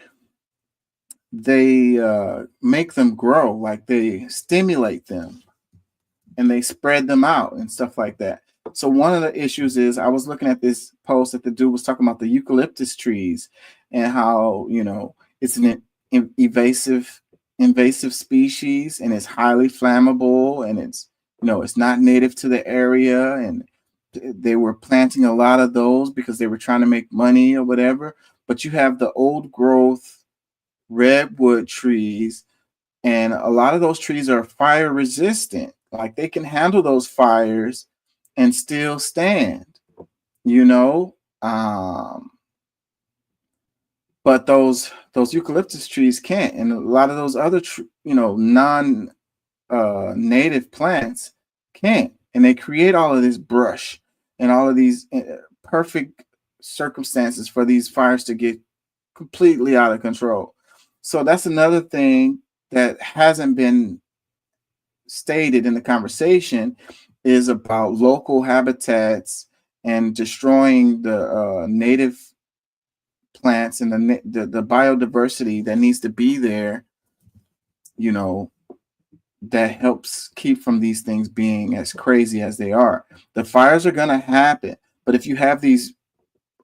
make them grow, like they stimulate them and they spread them out and stuff like that. So one of the issues is, I was looking at this post that the dude was talking about the eucalyptus trees and how, you know, it's an invasive species and it's highly flammable, and it's, you know, it's not native to the area, and they were planting a lot of those because they were trying to make money or whatever. But you have the old growth redwood trees, and a lot of those trees are fire resistant. Like they can handle those fires and still stand, you know. But those eucalyptus trees can't, and a lot of those other non-native plants can't, and they create all of this brush and all of these perfect circumstances for these fires to get completely out of control. So that's another thing that hasn't been stated in the conversation, is about local habitats and destroying the native plants and the biodiversity that needs to be there, you know, that helps keep from these things being as crazy as they are. The fires are going to happen, but if you have these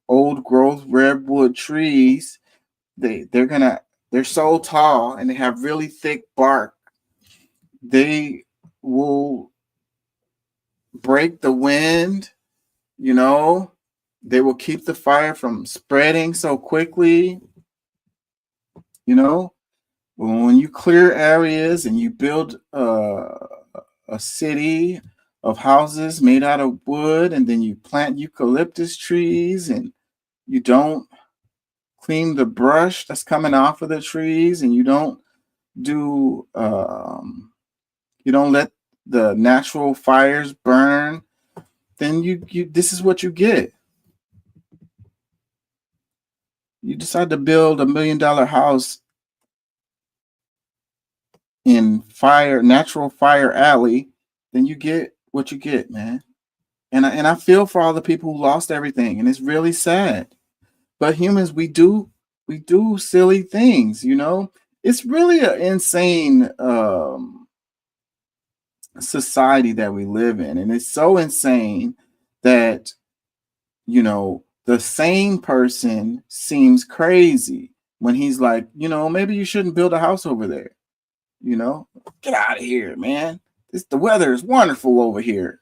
old growth redwood trees, they're so tall and they have really thick bark, they will break the wind, you know, they will keep the fire from spreading so quickly, you know. When you clear areas and you build a city of houses made out of wood, and then you plant eucalyptus trees, and you don't clean the brush that's coming off of the trees, and you don't let the natural fires burn, then you this is what you get. You decide to build $1 million house in natural fire alley, then you get what you get, man. And I feel for all the people who lost everything, and it's really sad. But humans, we do silly things, you know. It's really an insane society that we live in, and it's so insane that, you know, the sane person seems crazy when he's like, you know, maybe you shouldn't build a house over there. You know, get out of here, man. The weather is wonderful over here.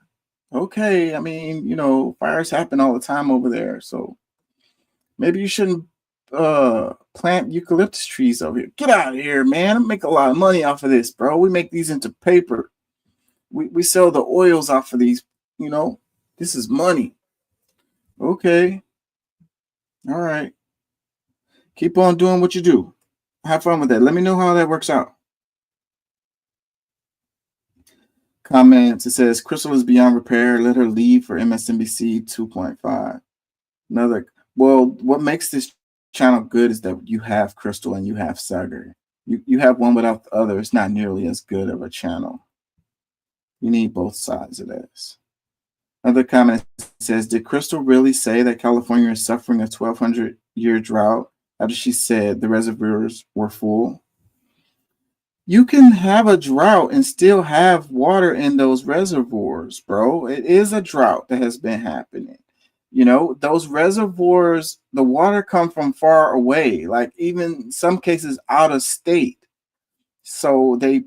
Okay, I mean, fires happen all the time over there, so maybe you shouldn't plant eucalyptus trees over here. Get out of here, man. I make a lot of money off of this, bro. We make these into paper. We sell the oils off of these, This is money. Okay. All right. Keep on doing what you do. Have fun with that. Let me know how that works out. Comments. It says Crystal is beyond repair. Let her leave for MSNBC 2.5. Well, what makes this channel good is that you have Crystal and you have Sagar. You have one without the other. It's not nearly as good of a channel. You need both sides of this. Another comment says, did Crystal really say that California is suffering a 1,200-year drought after she said the reservoirs were full? You can have a drought and still have water in those reservoirs, bro. It is a drought that has been happening. Those reservoirs, the water come from far away, like even some cases out of state. So they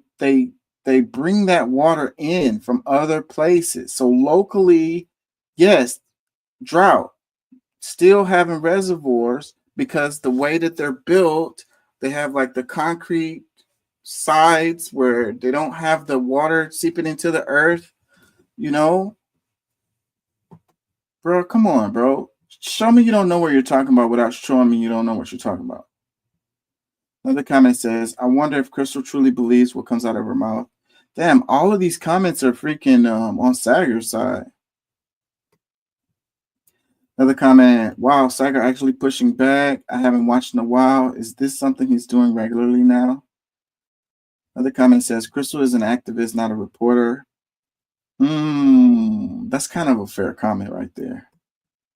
bring that water in from other places. So locally, yes, drought, still having reservoirs because the way that they're built, they have like the concrete sides where they don't have the water seeping into the earth, Bro, come on, bro. Show me you don't know what you're talking about without showing me you don't know what you're talking about. Another comment says, I wonder if Crystal truly believes what comes out of her mouth. Damn, all of these comments are freaking on Sagar's side. Another comment, wow, Sagar actually pushing back. I haven't watched in a while. Is this something he's doing regularly now? Another comment says, Crystal is an activist, not a reporter. That's kind of a fair comment right there.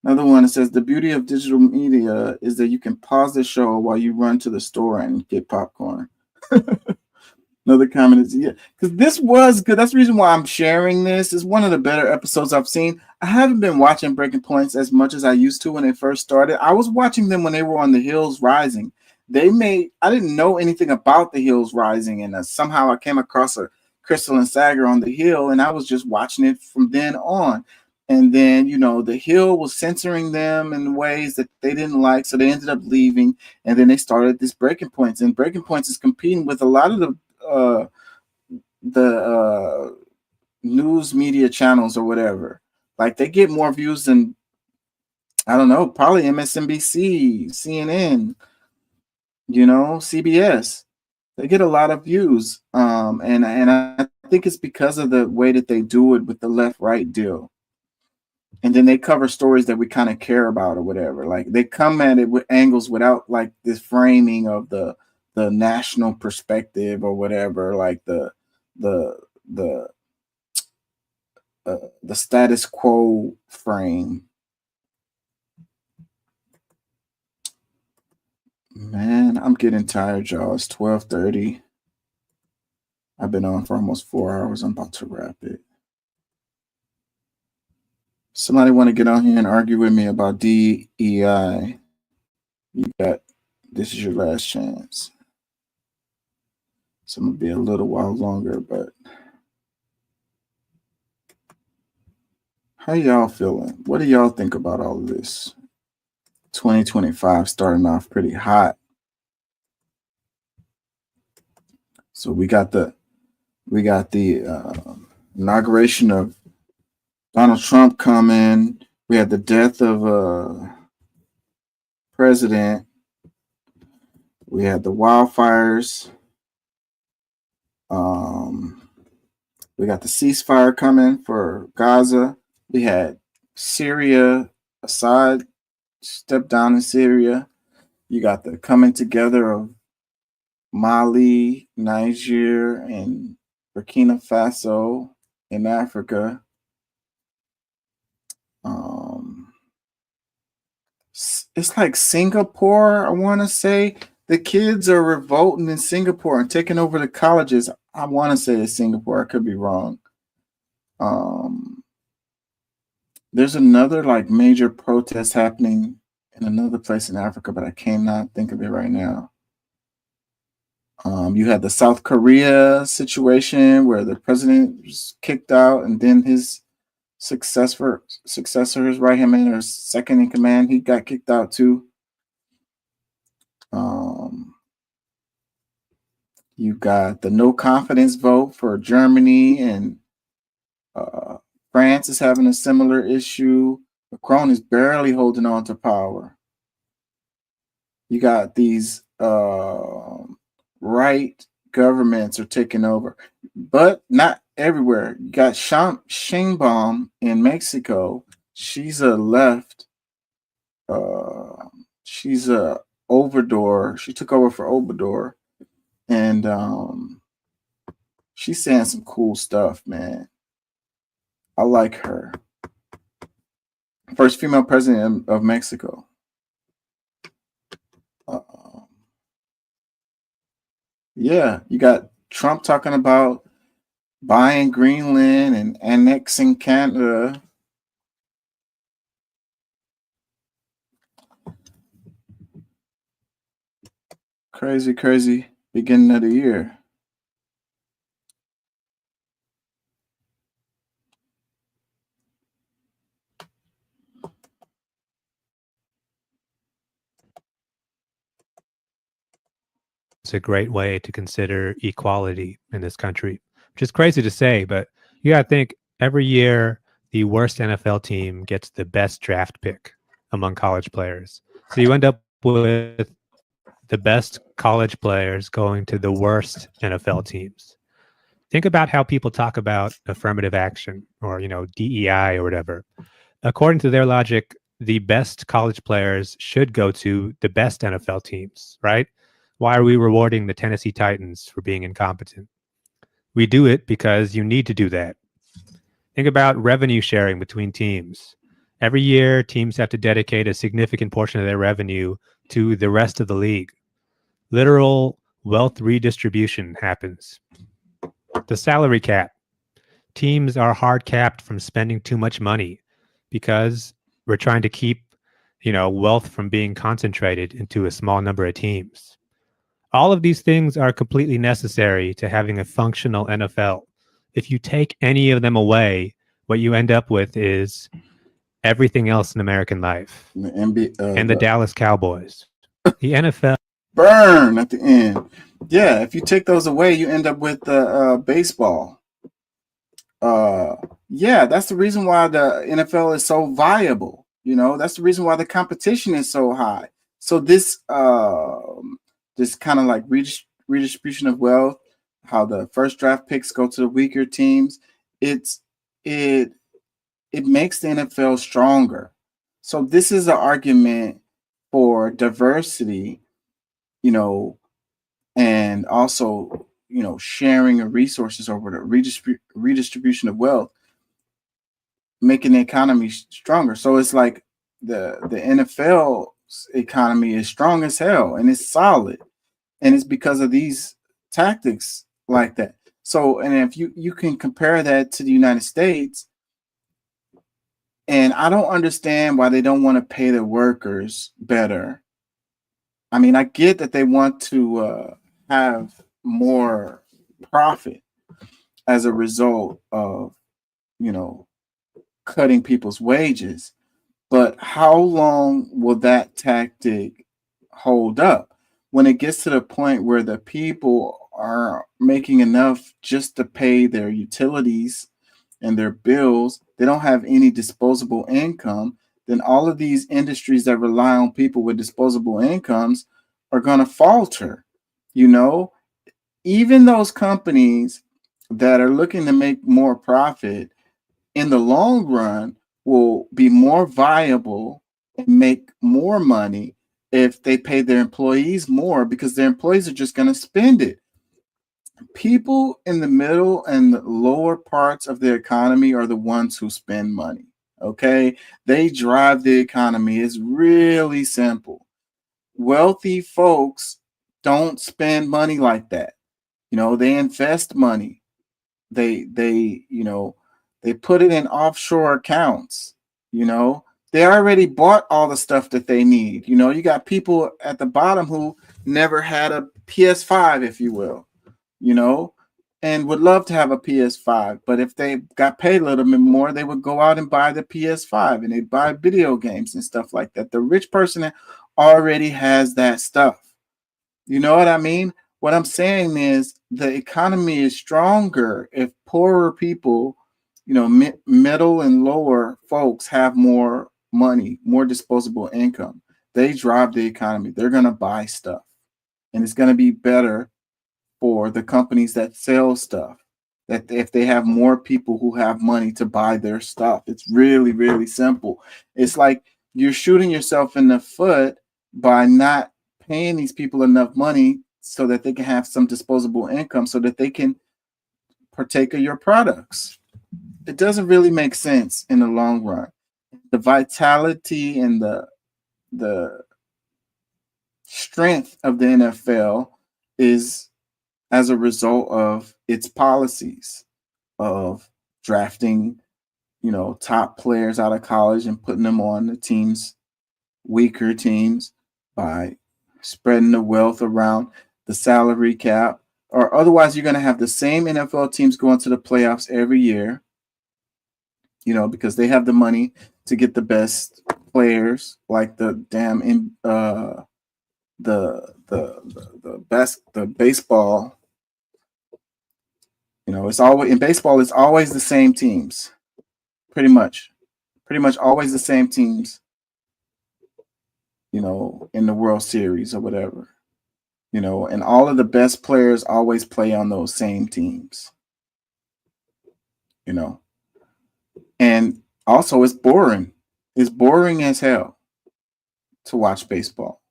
Another one, it says, the beauty of digital media is that you can pause the show while you run to the store and get popcorn. Another comment is, yeah, because this was good. That's the reason why I'm sharing this. It's one of the better episodes I've seen. I haven't been watching Breaking Points as much as I used to when they first started. I was watching them when they were on The Hills Rising. I didn't know anything about The Hills Rising, and somehow I came across Crystal and Sagar on The Hill, and I was just watching it from then on. And then, The Hill was censoring them in ways that they didn't like, so they ended up leaving, and then they started this Breaking Points, and Breaking Points is competing with a lot of the news media channels or whatever. Like, they get more views than, I don't know, probably MSNBC, CNN, CBS. They get a lot of views, and I think it's because of the way that they do it with the left-right deal. And then they cover stories that we kind of care about or whatever. Like, they come at it with angles without like this framing of the national perspective or whatever, like the status quo frame. Man, I'm getting tired, y'all. It's 12:30. I've been on for almost 4 hours. I'm about to wrap it. Somebody want to get on here and argue with me about DEI? This is your last chance. So I'm gonna be a little while longer, but how y'all feeling? What do y'all think about all of this? 2025 starting off pretty hot. So we got the inauguration of Donald Trump coming. We had the death of a president. We had the wildfires. We got the ceasefire coming for Gaza. We had Syria, Assad stepped down in Syria. You got the coming together of Mali, Niger, and Burkina Faso in Africa. It's like Singapore, I want to say. The kids are revolting in Singapore and taking over the colleges. I want to say it's Singapore. I could be wrong. There's another like major protest happening in another place in Africa, but I cannot think of it right now. You had the South Korea situation where the president was kicked out and then his successor, his right hand man or second in command, he got kicked out too. You got the no confidence vote for Germany, and France is having a similar issue. Macron is barely holding on to power. You got these right governments are taking over, but not everywhere. You got Sheinbaum in Mexico. She's a left. She's a Obrador. She took over for Obrador, and she's saying some cool stuff, man. I like her. First female president of Mexico. Yeah, you got Trump talking about buying Greenland and annexing Canada. Crazy, crazy beginning of the year. It's a great way to consider equality in this country, which is crazy to say, but you got to think every year the worst NFL team gets the best draft pick among college players. So you end up with the best college players going to the worst NFL teams. Think about how people talk about affirmative action or, DEI or whatever. According to their logic, the best college players should go to the best NFL teams, right? Why are we rewarding the Tennessee Titans for being incompetent? We do it because you need to do that. Think about revenue sharing between teams. Every year, teams have to dedicate a significant portion of their revenue to the rest of the league. Literal wealth redistribution happens. The salary cap. Teams are hard capped from spending too much money because we're trying to keep, wealth from being concentrated into a small number of teams. All of these things are completely necessary to having a functional NFL. If you take any of them away, what you end up with is everything else in American life. The NBA, and the Dallas Cowboys. The NFL. Burn at the end. Yeah, if you take those away, you end up with baseball. Yeah, that's the reason why the NFL is so viable. That's the reason why the competition is so high. So this kind of like redistribution of wealth, how the first draft picks go to the weaker teams, it makes the NFL stronger. So this is an argument for diversity, and also, sharing of resources over the redistribution of wealth, making the economy stronger. So it's like the NFL economy is strong as hell and it's solid, and it's because of these tactics like that. So, and if you can compare that to the United States, and I don't understand why they don't want to pay their workers better. I mean, I get that they want to have more profit as a result of cutting people's wages. But how long will that tactic hold up when it gets to the point where the people are making enough just to pay their utilities and their bills? They don't have any disposable income. Then all of these industries that rely on people with disposable incomes are going to falter. Even those companies that are looking to make more profit in the long run will be more viable and make more money if they pay their employees more, because their employees are just going to spend it. People in the middle and the lower parts of the economy are the ones who spend money. Okay, they drive the economy. It's really simple. Wealthy folks don't spend money like that. They invest money. They put it in offshore accounts. They already bought all the stuff that they need. You got people at the bottom who never had a PS5, if you will. and would love to have a PS5, but if they got paid a little bit more, they would go out and buy the PS5 and they buy video games and stuff like that. The rich person already has that stuff. You know what I mean? What I'm saying is the economy is stronger if poorer people, you know, middle and lower folks have more money, more disposable income. They drive the economy. They're going to buy stuff, and it's going to be better for the companies that sell stuff, that if they have more people who have money to buy their stuff. It's really, really simple. It's like you're shooting yourself in the foot by not paying these people enough money so that they can have some disposable income so that they can partake of your products. It doesn't really make sense in the long run. The vitality and the strength of the NFL is as a result of its policies of drafting, you know, top players out of college and putting them on the teams, weaker teams, by spreading the wealth around the salary cap, or otherwise you're going to have the same NFL teams going to the playoffs every year, you know, because they have the money to get the best players, like the baseball. You know, it's always in baseball. It's always the same teams, pretty much always the same teams. You know, in the World Series or whatever. You know, and all of the best players always play on those same teams. You know, and also it's boring. It's boring as hell to watch baseball.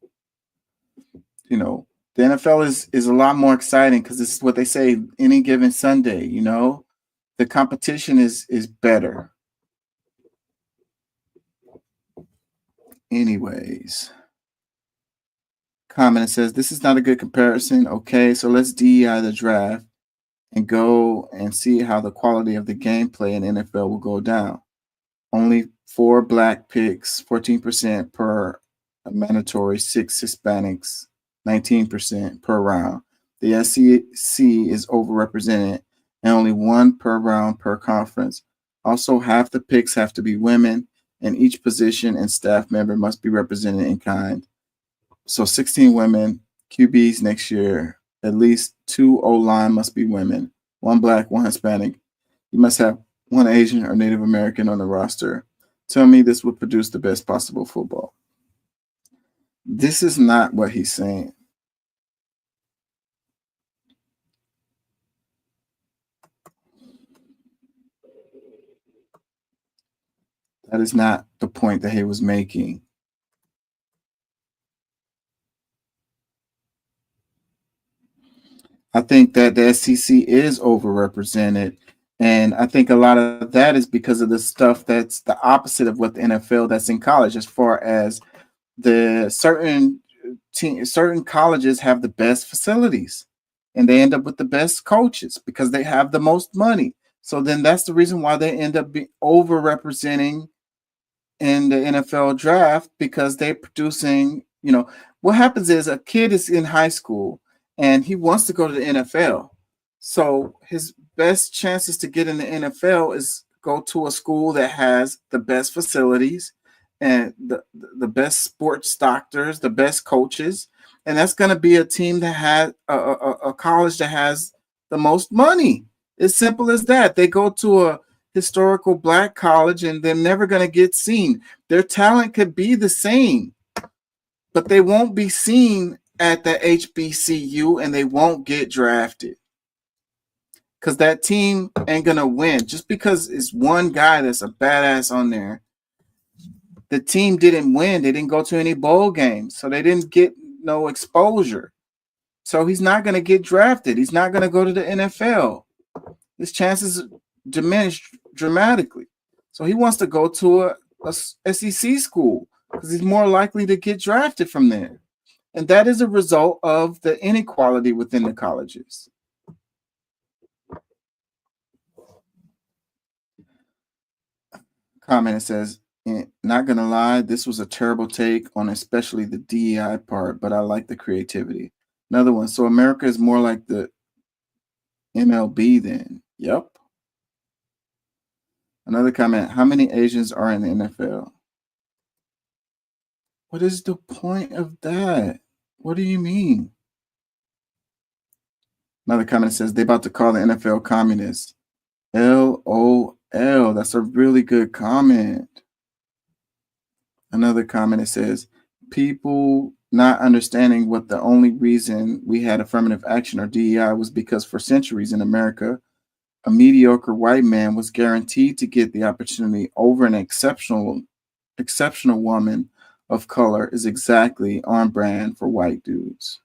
You know, the NFL is a lot more exciting because this is what they say any given Sunday. You know, the competition is better. Anyways, comment says this is not a good comparison. Okay, so let's DEI the draft and go and see how the quality of the gameplay in NFL will go down. Only 4 black picks, 14% per mandatory, 6 Hispanics, 19% per round. The SEC is overrepresented and only 1 per round per conference. Also, half the picks have to be women, and each position and staff member must be represented in kind. So 16 women, QBs next year, at least 2 O-line must be women, 1 black, 1 Hispanic. You must have 1 Asian or Native American on the roster. Tell me this would produce the best possible football. This is not what he's saying. That is not the point that he was making. I think that the SEC is overrepresented. And I think a lot of that is because of the stuff that's the opposite of what the NFL that's in college, as far as the certain colleges have the best facilities and they end up with the best coaches because they have the most money. So then that's the reason why they end up being overrepresenting in the NFL draft, because they're producing, you know, what happens is a kid is in high school and he wants to go to the NFL. So his best chances to get in the NFL is go to a school that has the best facilities and the best sports doctors, the best coaches. And that's going to be a team that has a college that has the most money. It's simple as that. They go to a historical black college and they're never going to get seen. Their talent could be the same, but they won't be seen at the HBCU and they won't get drafted because that team ain't going to win. Just because it's one guy that's a badass on there, the team didn't win. They didn't go to any bowl games, so they didn't get no exposure. So he's not going to get drafted. He's not going to go to the NFL. His chances diminished dramatically. So he wants to go to a SEC school because he's more likely to get drafted from there. And that is a result of the inequality within the colleges. Comment says, not gonna lie, this was a terrible take on especially the DEI part, but I like the creativity. Another one. So America is more like the MLB then. Yep. Another comment, how many Asians are in the NFL? What is the point of that? What do you mean? Another comment says they about to call the NFL communists. LOL. That's a really good comment. Another comment, it says people not understanding what the only reason we had affirmative action or DEI was because for centuries in America, a mediocre white man was guaranteed to get the opportunity over an exceptional woman of color is exactly on brand for white dudes.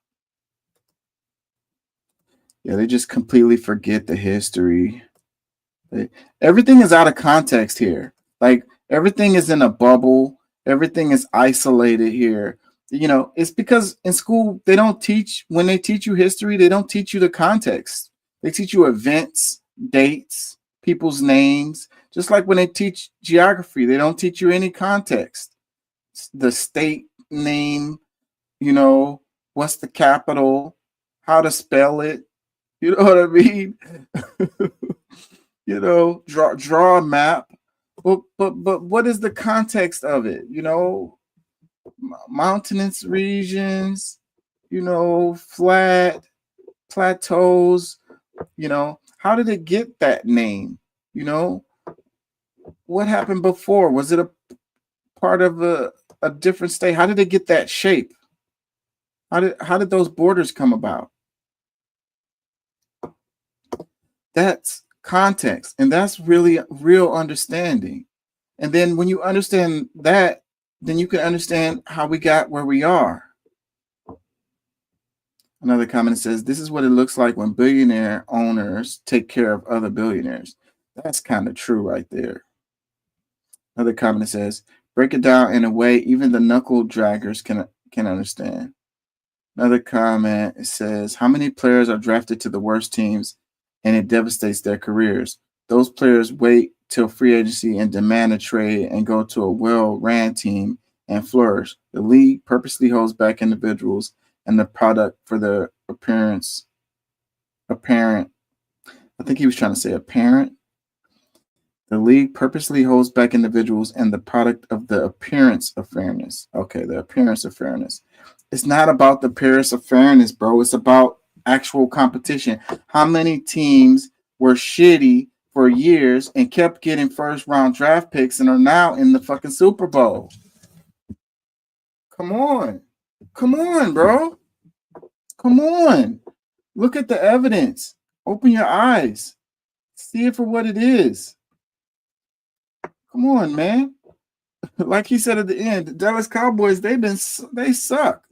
Yeah, they just completely forget the history. Everything is out of context here. Like everything is in a bubble. Everything is isolated here. You know, it's because in school, they don't teach, when they teach you history, they don't teach you the context. They teach you events, dates, people's names. Just like when they teach geography, they don't teach you any context. The state name, you know, what's the capital, how to spell it. You know what I mean? You know, draw a map. But what is the context of it? You know, mountainous regions, you know, flat, plateaus, you know, how did it get that name? You know, what happened before? Was it a part of a different state? How did it get that shape? How did those borders come about? That's context, and that's really real understanding. And then when you understand that, then you can understand how we got where we are. Another comment says, this is what it looks like when billionaire owners take care of other billionaires. That's kind of true right there. Another comment says, break it down in a way even the knuckle draggers can understand. Another comment, it says, how many players are drafted to the worst teams and it devastates their careers? Those players wait till free agency and demand a trade and go to a well-ran team and flourish. The league purposely holds back individuals and the product for their apparent. I think he was trying to say apparent. The league purposely holds back individuals and the product of the appearance of fairness. Okay, the appearance of fairness. It's not about the appearance of fairness, bro. It's about actual competition. How many teams were shitty for years and kept getting first round draft picks and are now in the fucking Super Bowl? Come on. Come on, bro. Come on. Look at the evidence. Open your eyes. See it for what it is. Come on, man. Like he said at the end, the Dallas Cowboys, they suck.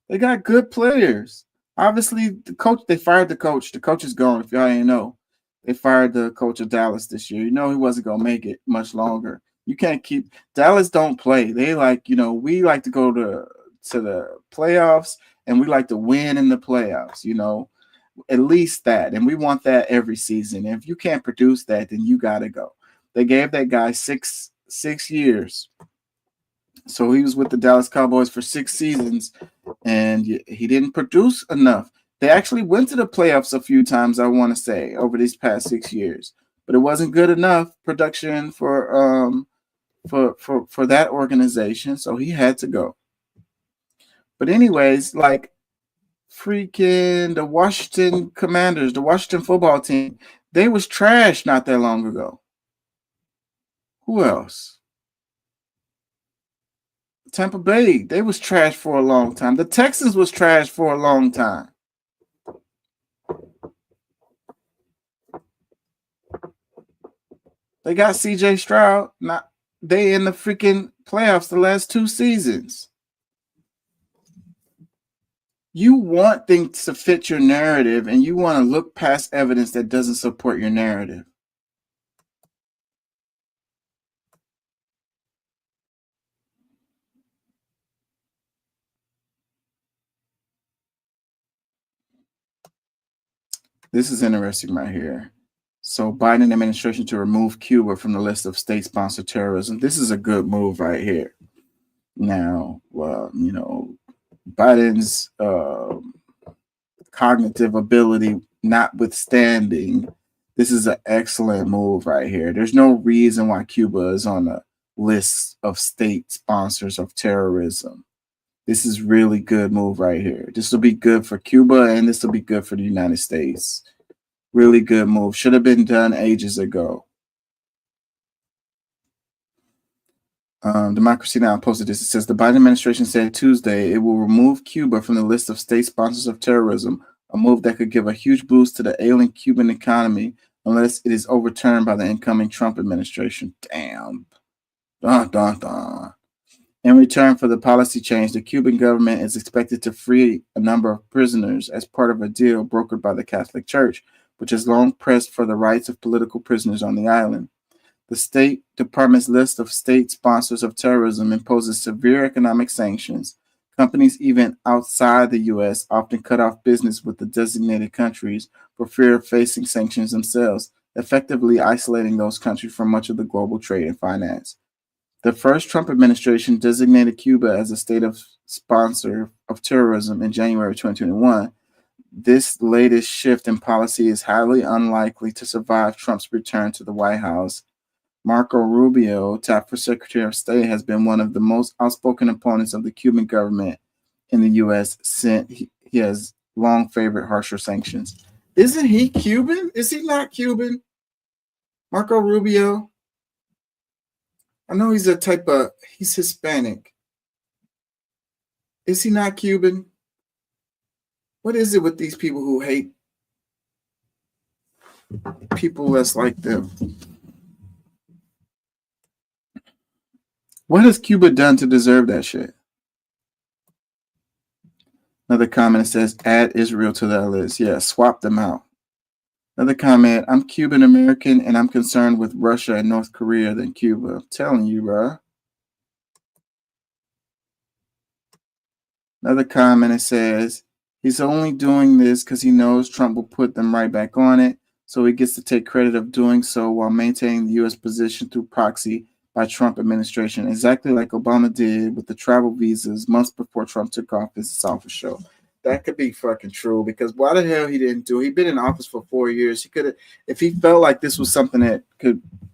They got good players. Obviously, the coach, they fired the coach. The coach is gone, if y'all ain't know. They fired the coach of Dallas this year. You know he wasn't going to make it much longer. You can't keep – Dallas don't play. They like, you know, we like to go to the playoffs, and we like to win in the playoffs, you know, at least that. And we want that every season. And if you can't produce that, then you got to go. They gave that guy six years. So he was with the Dallas Cowboys for 6 seasons, and he didn't produce enough. They actually went to the playoffs a few times, I want to say, over these past 6 years. But it wasn't good enough production for that organization, so he had to go. But anyways, like freaking the Washington Commanders, the Washington football team, they was trash not that long ago. Who else? Tampa Bay, they was trash for a long time. The Texans was trash for a long time. They got CJ Stroud. They in the freaking playoffs the last 2 seasons. You want things to fit your narrative, and you want to look past evidence that doesn't support your narrative. This is interesting right here. So Biden administration to remove Cuba from the list of state-sponsored terrorism. This is a good move right here. Now, you know, Biden's cognitive ability notwithstanding, this is an excellent move right here. There's no reason why Cuba is on a list of state sponsors of terrorism. This is really good move right here. This will be good for Cuba, and this will be good for the United States. Really good move. Should have been done ages ago. Democracy Now! Posted this. It says the Biden administration said Tuesday it will remove Cuba from the list of state sponsors of terrorism, a move that could give a huge boost to the ailing Cuban economy unless it is overturned by the incoming Trump administration. Damn. Dun, dun, dun. In return for the policy change, the Cuban government is expected to free a number of prisoners as part of a deal brokered by the Catholic Church, which has long pressed for the rights of political prisoners on the island. The State Department's list of state sponsors of terrorism imposes severe economic sanctions. Companies even outside the U.S. often cut off business with the designated countries for fear of facing sanctions themselves, effectively isolating those countries from much of the global trade and finance. The first Trump administration designated Cuba as a state of sponsor of terrorism in January 2021. This latest shift in policy is highly unlikely to survive Trump's return to the White House. Marco Rubio, tapped for Secretary of State, has been one of the most outspoken opponents of the Cuban government in the U.S. since he has long favored harsher sanctions. Isn't he Cuban? Is he not Cuban? Marco Rubio? I know he's he's Hispanic. Is he not Cuban? What is it with these people who hate people that's like them? What has Cuba done to deserve that shit? Another comment says, add Israel to that list. Yeah, swap them out. Another comment, I'm Cuban American and I'm concerned with Russia and North Korea than Cuba. I'm telling you, bro. Another comment, it says, he's only doing this because he knows Trump will put them right back on it, so he gets to take credit of doing so while maintaining the U.S. position through proxy by Trump administration, exactly like Obama did with the travel visas months before Trump took office. It's off a show. That could be fucking true, because why the hell he didn't do it? He'd been in office for 4 years. He could have, if he felt like this was something that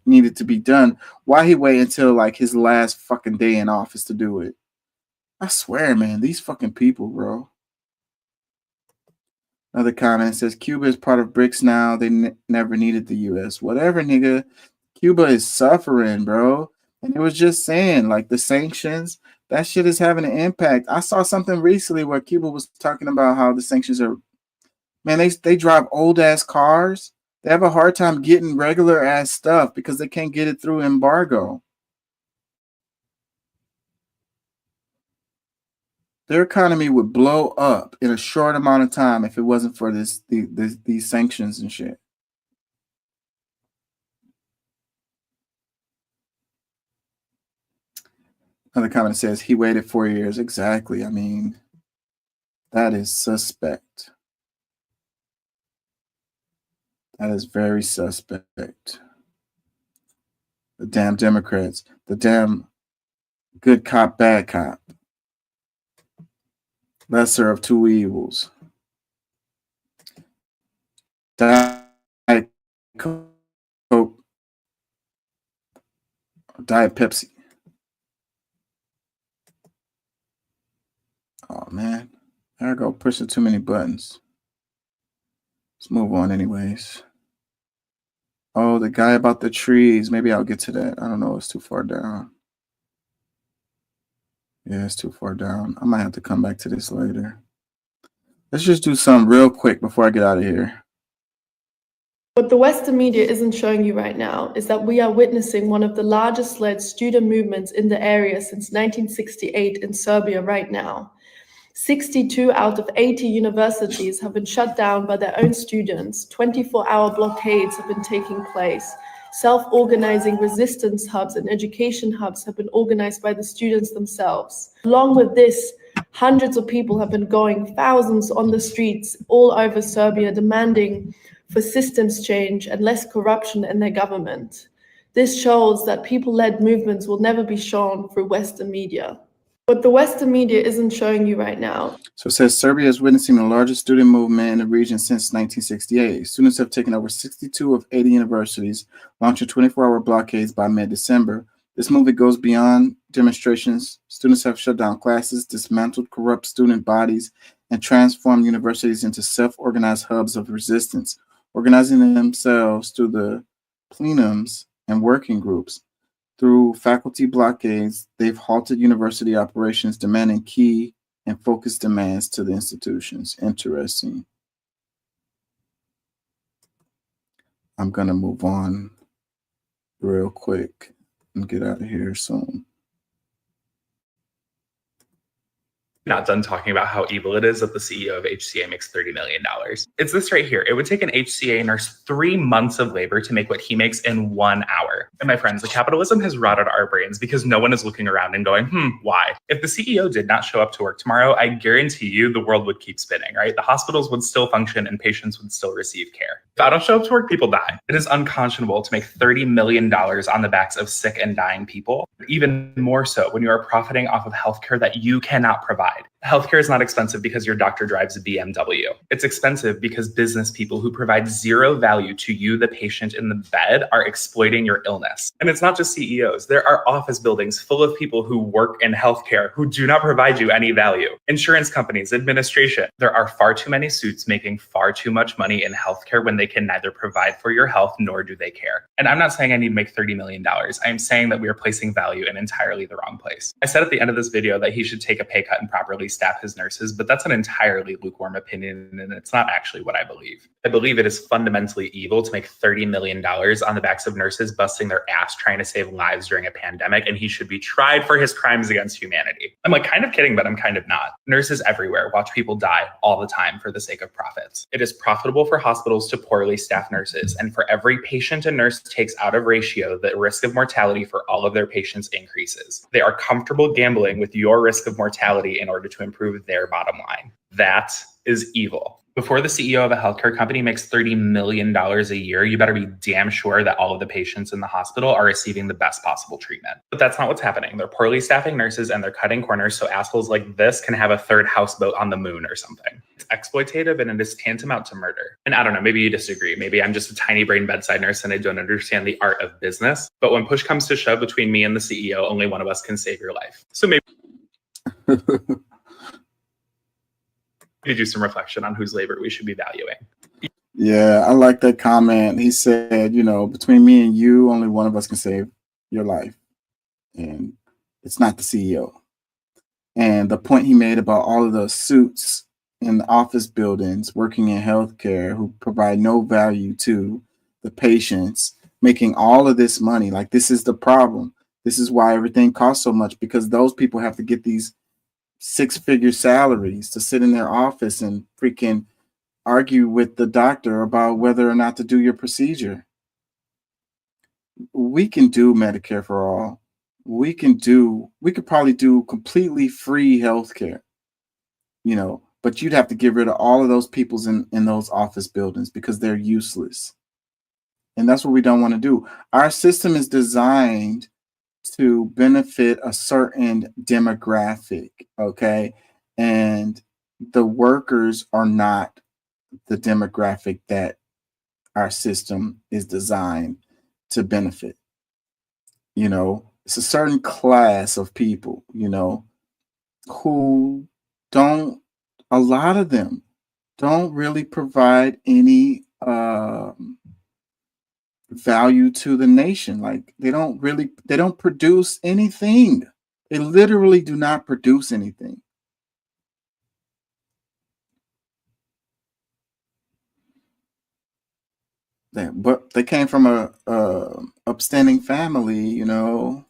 needed to be done, why he wait until like his last fucking day in office to do it? I swear, man, these fucking people, bro. Another comment says, Cuba is part of BRICS now. They never needed the U.S. Whatever, nigga. Cuba is suffering, bro. And it was just saying, like, the sanctions, that shit is having an impact. I saw something recently where Cuba was talking about how the sanctions are, man, they drive old-ass cars. They have a hard time getting regular-ass stuff because they can't get it through embargo. Their economy would blow up in a short amount of time if it wasn't for these sanctions and shit. Another comment says he waited 4 years. Exactly. I mean, that is suspect. That is very suspect. The damn Democrats, the damn good cop, bad cop. Lesser of two evils. Diet Coke, Diet Pepsi. Oh man, there I go, pushing too many buttons. Let's move on anyways. Oh, the guy about the trees. Maybe I'll get to that. I don't know, it's too far down. Yeah, it's too far down. I might have to come back to this later. Let's just do something real quick before I get out of here. What the Western media isn't showing you right now is that we are witnessing one of the largest led student movements in the area since 1968 in Serbia right now. 62 out of 80 universities have been shut down by their own students. 24-hour blockades have been taking place. Self-organizing resistance hubs and education hubs have been organized by the students themselves. Along with this, hundreds of people have been going, thousands on the streets all over Serbia, demanding for systems change and less corruption in their government. This shows that people-led movements will never be shown through Western media. What the Western media isn't showing you right now. So it says Serbia is witnessing the largest student movement in the region since 1968. Students have taken over 62 of 80 universities, launching 24-hour blockades by mid-December. This movement goes beyond demonstrations. Students have shut down classes, dismantled corrupt student bodies, and transformed universities into self-organized hubs of resistance, organizing themselves through the plenums and working groups. Through faculty blockades, they've halted university operations, demanding key and focused demands to the institutions. Interesting. I'm going to move on real quick and get out of here soon. Not done talking about how evil it is that the CEO of HCA makes $30 million. It's this right here. It would take an HCA nurse 3 months of labor to make what he makes in 1 hour. And my friends, the capitalism has rotted our brains because no one is looking around and going, why? If the CEO did not show up to work tomorrow, I guarantee you the world would keep spinning, right? The hospitals would still function and patients would still receive care. If I don't show up to work, people die. It is unconscionable to make $30 million on the backs of sick and dying people. Even more so when you are profiting off of healthcare that you cannot provide. Healthcare is not expensive because your doctor drives a BMW. It's expensive because business people who provide zero value to you, the patient in the bed, are exploiting your illness. And it's not just CEOs. There are office buildings full of people who work in healthcare who do not provide you any value. Insurance companies, administration. There are far too many suits making far too much money in healthcare when they can neither provide for your health nor do they care. And I'm not saying I need to make $30 million. I'm saying that we are placing value in entirely the wrong place. I said at the end of this video that he should take a pay cut and properly staff his nurses, but that's an entirely lukewarm opinion, and it's not actually what I believe. I believe it is fundamentally evil to make $30 million on the backs of nurses busting their ass trying to save lives during a pandemic, and he should be tried for his crimes against humanity. I'm like kind of kidding, but I'm kind of not. Nurses everywhere watch people die all the time for the sake of profits. It is profitable for hospitals to poorly staff nurses, and for every patient a nurse takes out of ratio, the risk of mortality for all of their patients increases. They are comfortable gambling with your risk of mortality in order to improve their bottom line. That is evil. Before the CEO of a healthcare company makes $30 million a year, you better be damn sure that all of the patients in the hospital are receiving the best possible treatment. But that's not what's happening. They're poorly staffing nurses and they're cutting corners so assholes like this can have a third houseboat on the moon or something. It's exploitative and it is tantamount to murder. And I don't know, maybe you disagree. Maybe I'm just a tiny brain bedside nurse and I don't understand the art of business. But when push comes to shove between me and the CEO, only one of us can save your life. So maybe to do some reflection on whose labor we should be valuing. Yeah, I like that comment. He said, you know, between me and you, only one of us can save your life. And it's not the CEO. And the point he made about all of the suits in the office buildings working in healthcare who provide no value to the patients, making all of this money. Like, this is the problem. This is why everything costs so much, because those people have to get these 6-figure salaries to sit in their office and freaking argue with the doctor about whether or not to do your procedure. We can do Medicare for all. We could probably do completely free healthcare, you know, but you'd have to get rid of all of those people in those office buildings because they're useless. And that's what we don't want to do. Our system is designed to benefit a certain demographic, okay? And the workers are not the demographic that our system is designed to benefit. You know, it's a certain class of people, you know, who don't, a lot of them don't really provide any value to the nation. Like, they don't produce anything. They literally do not produce anything. But they came from a upstanding family, you know.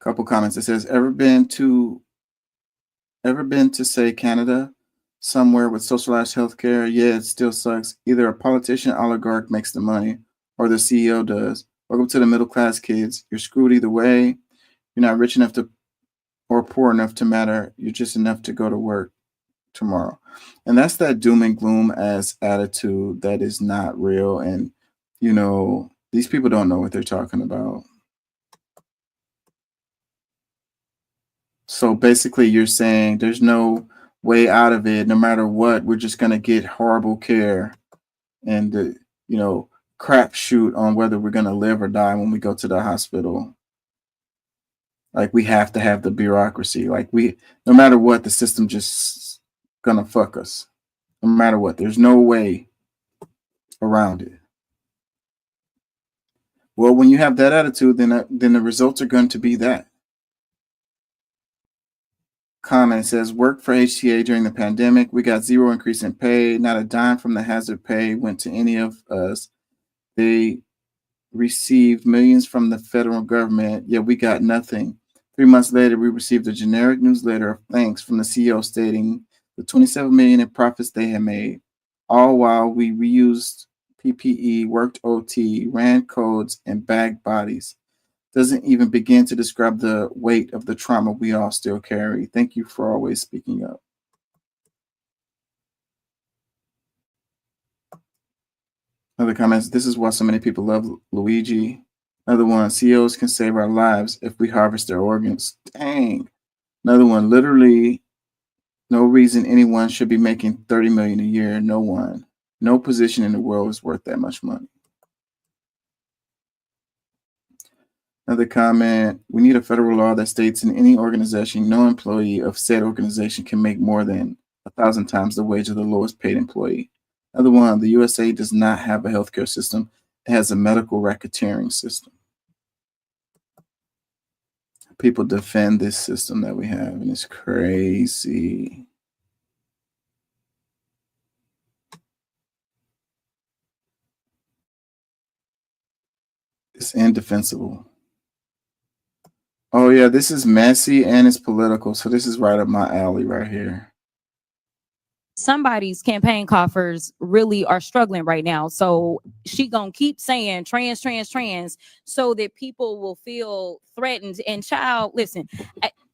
Couple comments. It says, ever been to say Canada? Somewhere with socialized healthcare? Yeah, it still sucks. Either a politician oligarch makes the money or the CEO does. Welcome to the middle class, kids. You're screwed either way. You're not rich enough to or poor enough to matter. You're just enough to go to work tomorrow. And that's that doom and gloom as attitude that is not real. And, you know, These people don't know what they're talking about. So basically, you're saying there's no way out of it. No matter what, we're just going to get horrible care and, crapshoot on whether we're going to live or die when we go to the hospital. Like, we have to have the bureaucracy. Like, no matter what, the system just going to fuck us. No matter what, there's no way around it. Well, when you have that attitude, then the results are going to be that. Comment says, work for HCA during the pandemic. We got zero increase in pay. Not a dime from the hazard pay went to any of us. They received millions from the federal government, yet we got nothing. 3 months later, we received a generic newsletter of thanks from the CEO stating the $27 million in profits they had made, all while we reused PPE, worked OT, ran codes, and bagged bodies. Doesn't even begin to describe the weight of the trauma we all still carry. Thank you for always speaking up. Other comments, this is why so many people love Luigi. Another one, CEOs can save our lives if we harvest their organs. Dang. Another one, literally no reason anyone should be making $30 million a year. No one. No position in the world is worth that much money. Another comment, we need a federal law that states in any organization, no employee of said organization can make more than 1,000 times the wage of the lowest paid employee. Another one, the USA does not have a healthcare system. It has a medical racketeering system. People defend this system that we have, and it's crazy. It's indefensible. Oh yeah, this is messy and it's political. So this is right up my alley right here. Somebody's campaign coffers really are struggling right now. So she gonna keep saying trans, so that people will feel threatened. And child, listen,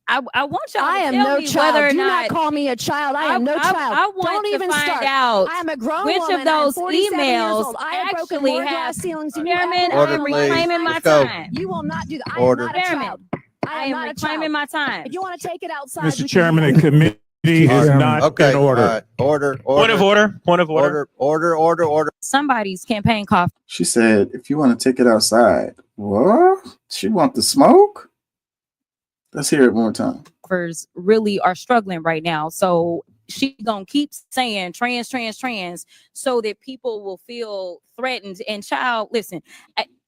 I want y'all to tell me whether or Do not call me a child. I am no child. I want Don't to even find start. out I am a grown which woman. of those I am 47 years emails old. I have broken actually more have. glass ceilings than you Chairman, ever I will. am reclaiming my time. You will not do that. I Order. am not a Chairman, child. I am reclaiming my time. If you want to take it outside, Mr. we can Chairman, do the that. committee is not Okay, in order. all right. Order. Point of order. Point of order. Somebody's campaign coffers She said, if you want to take it outside. What? She want the smoke? Let's hear it one more time. really are struggling right now. So she gonna keep saying trans, so that people will feel threatened. And child, listen,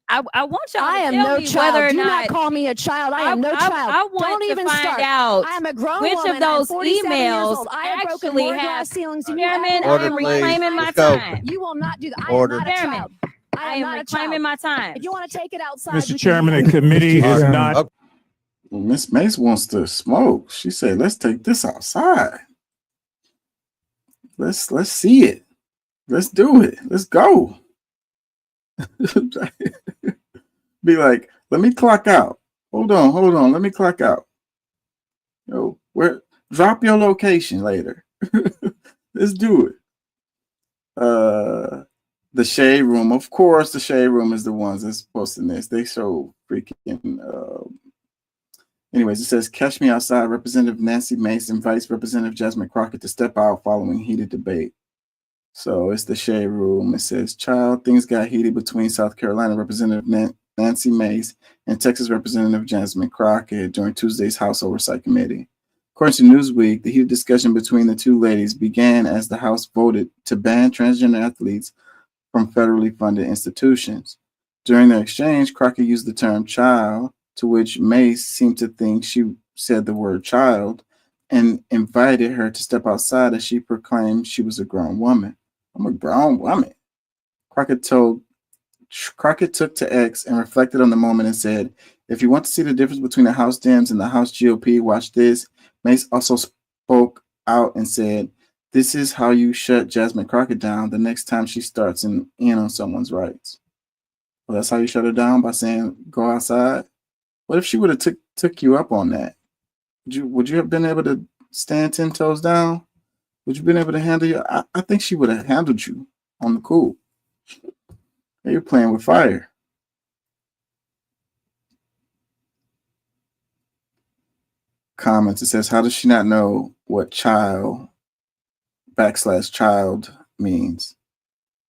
I want y'all I to am tell no me child. whether or Do not not call me a child. I am no child. I want Don't to even find start. out I am a grown which woman. of those I am 47 years emails old. I have broken actually more have. glass ceilings than you Chairman, ever I will. am reclaiming my Let's go. time. You will not do that. I Order. am not a Chairman, child. I am not a reclaiming child. my time. If you want to take it outside, Mr. we Chairman, can the do that. committee is not. Miss Mace wants to smoke. She said, let's take this outside. Let's see it. Let's do it. Let's go. Be like, let me clock out. Hold on. Let me clock out. Drop your location later. Let's do it. The Shade Room. Of course, the Shade Room is the ones that's posting this. They so freaking anyways, it says, catch me outside. Representative Nancy Mace invites Representative Jasmine Crockett to step out following heated debate. So it's the Shade Room. It says, child, things got heated between South Carolina Representative Nancy Mace and Texas Representative Jasmine Crockett during Tuesday's House Oversight Committee. According to Newsweek, the heated discussion between the two ladies began as the House voted to ban transgender athletes from federally funded institutions. During their exchange, Crockett used the term child, to which Mace seemed to think she said the word child, and invited her to step outside as she proclaimed she was a grown woman. I'm a grown woman. Crockett took to X and reflected on the moment and said, if you want to see the difference between the House Dems and the House GOP, watch this. Mace also spoke out and said, this is how you shut Jasmine Crockett down the next time she starts in on someone's rights. Well, that's how you shut her down, by saying, go outside? What if she would have took you up on that? Would you have been able to stand 10 toes down? Would you have been able to handle you? I think she would have handled you on the cool. You're playing with fire. comments. It says, how does she not know what child /child means?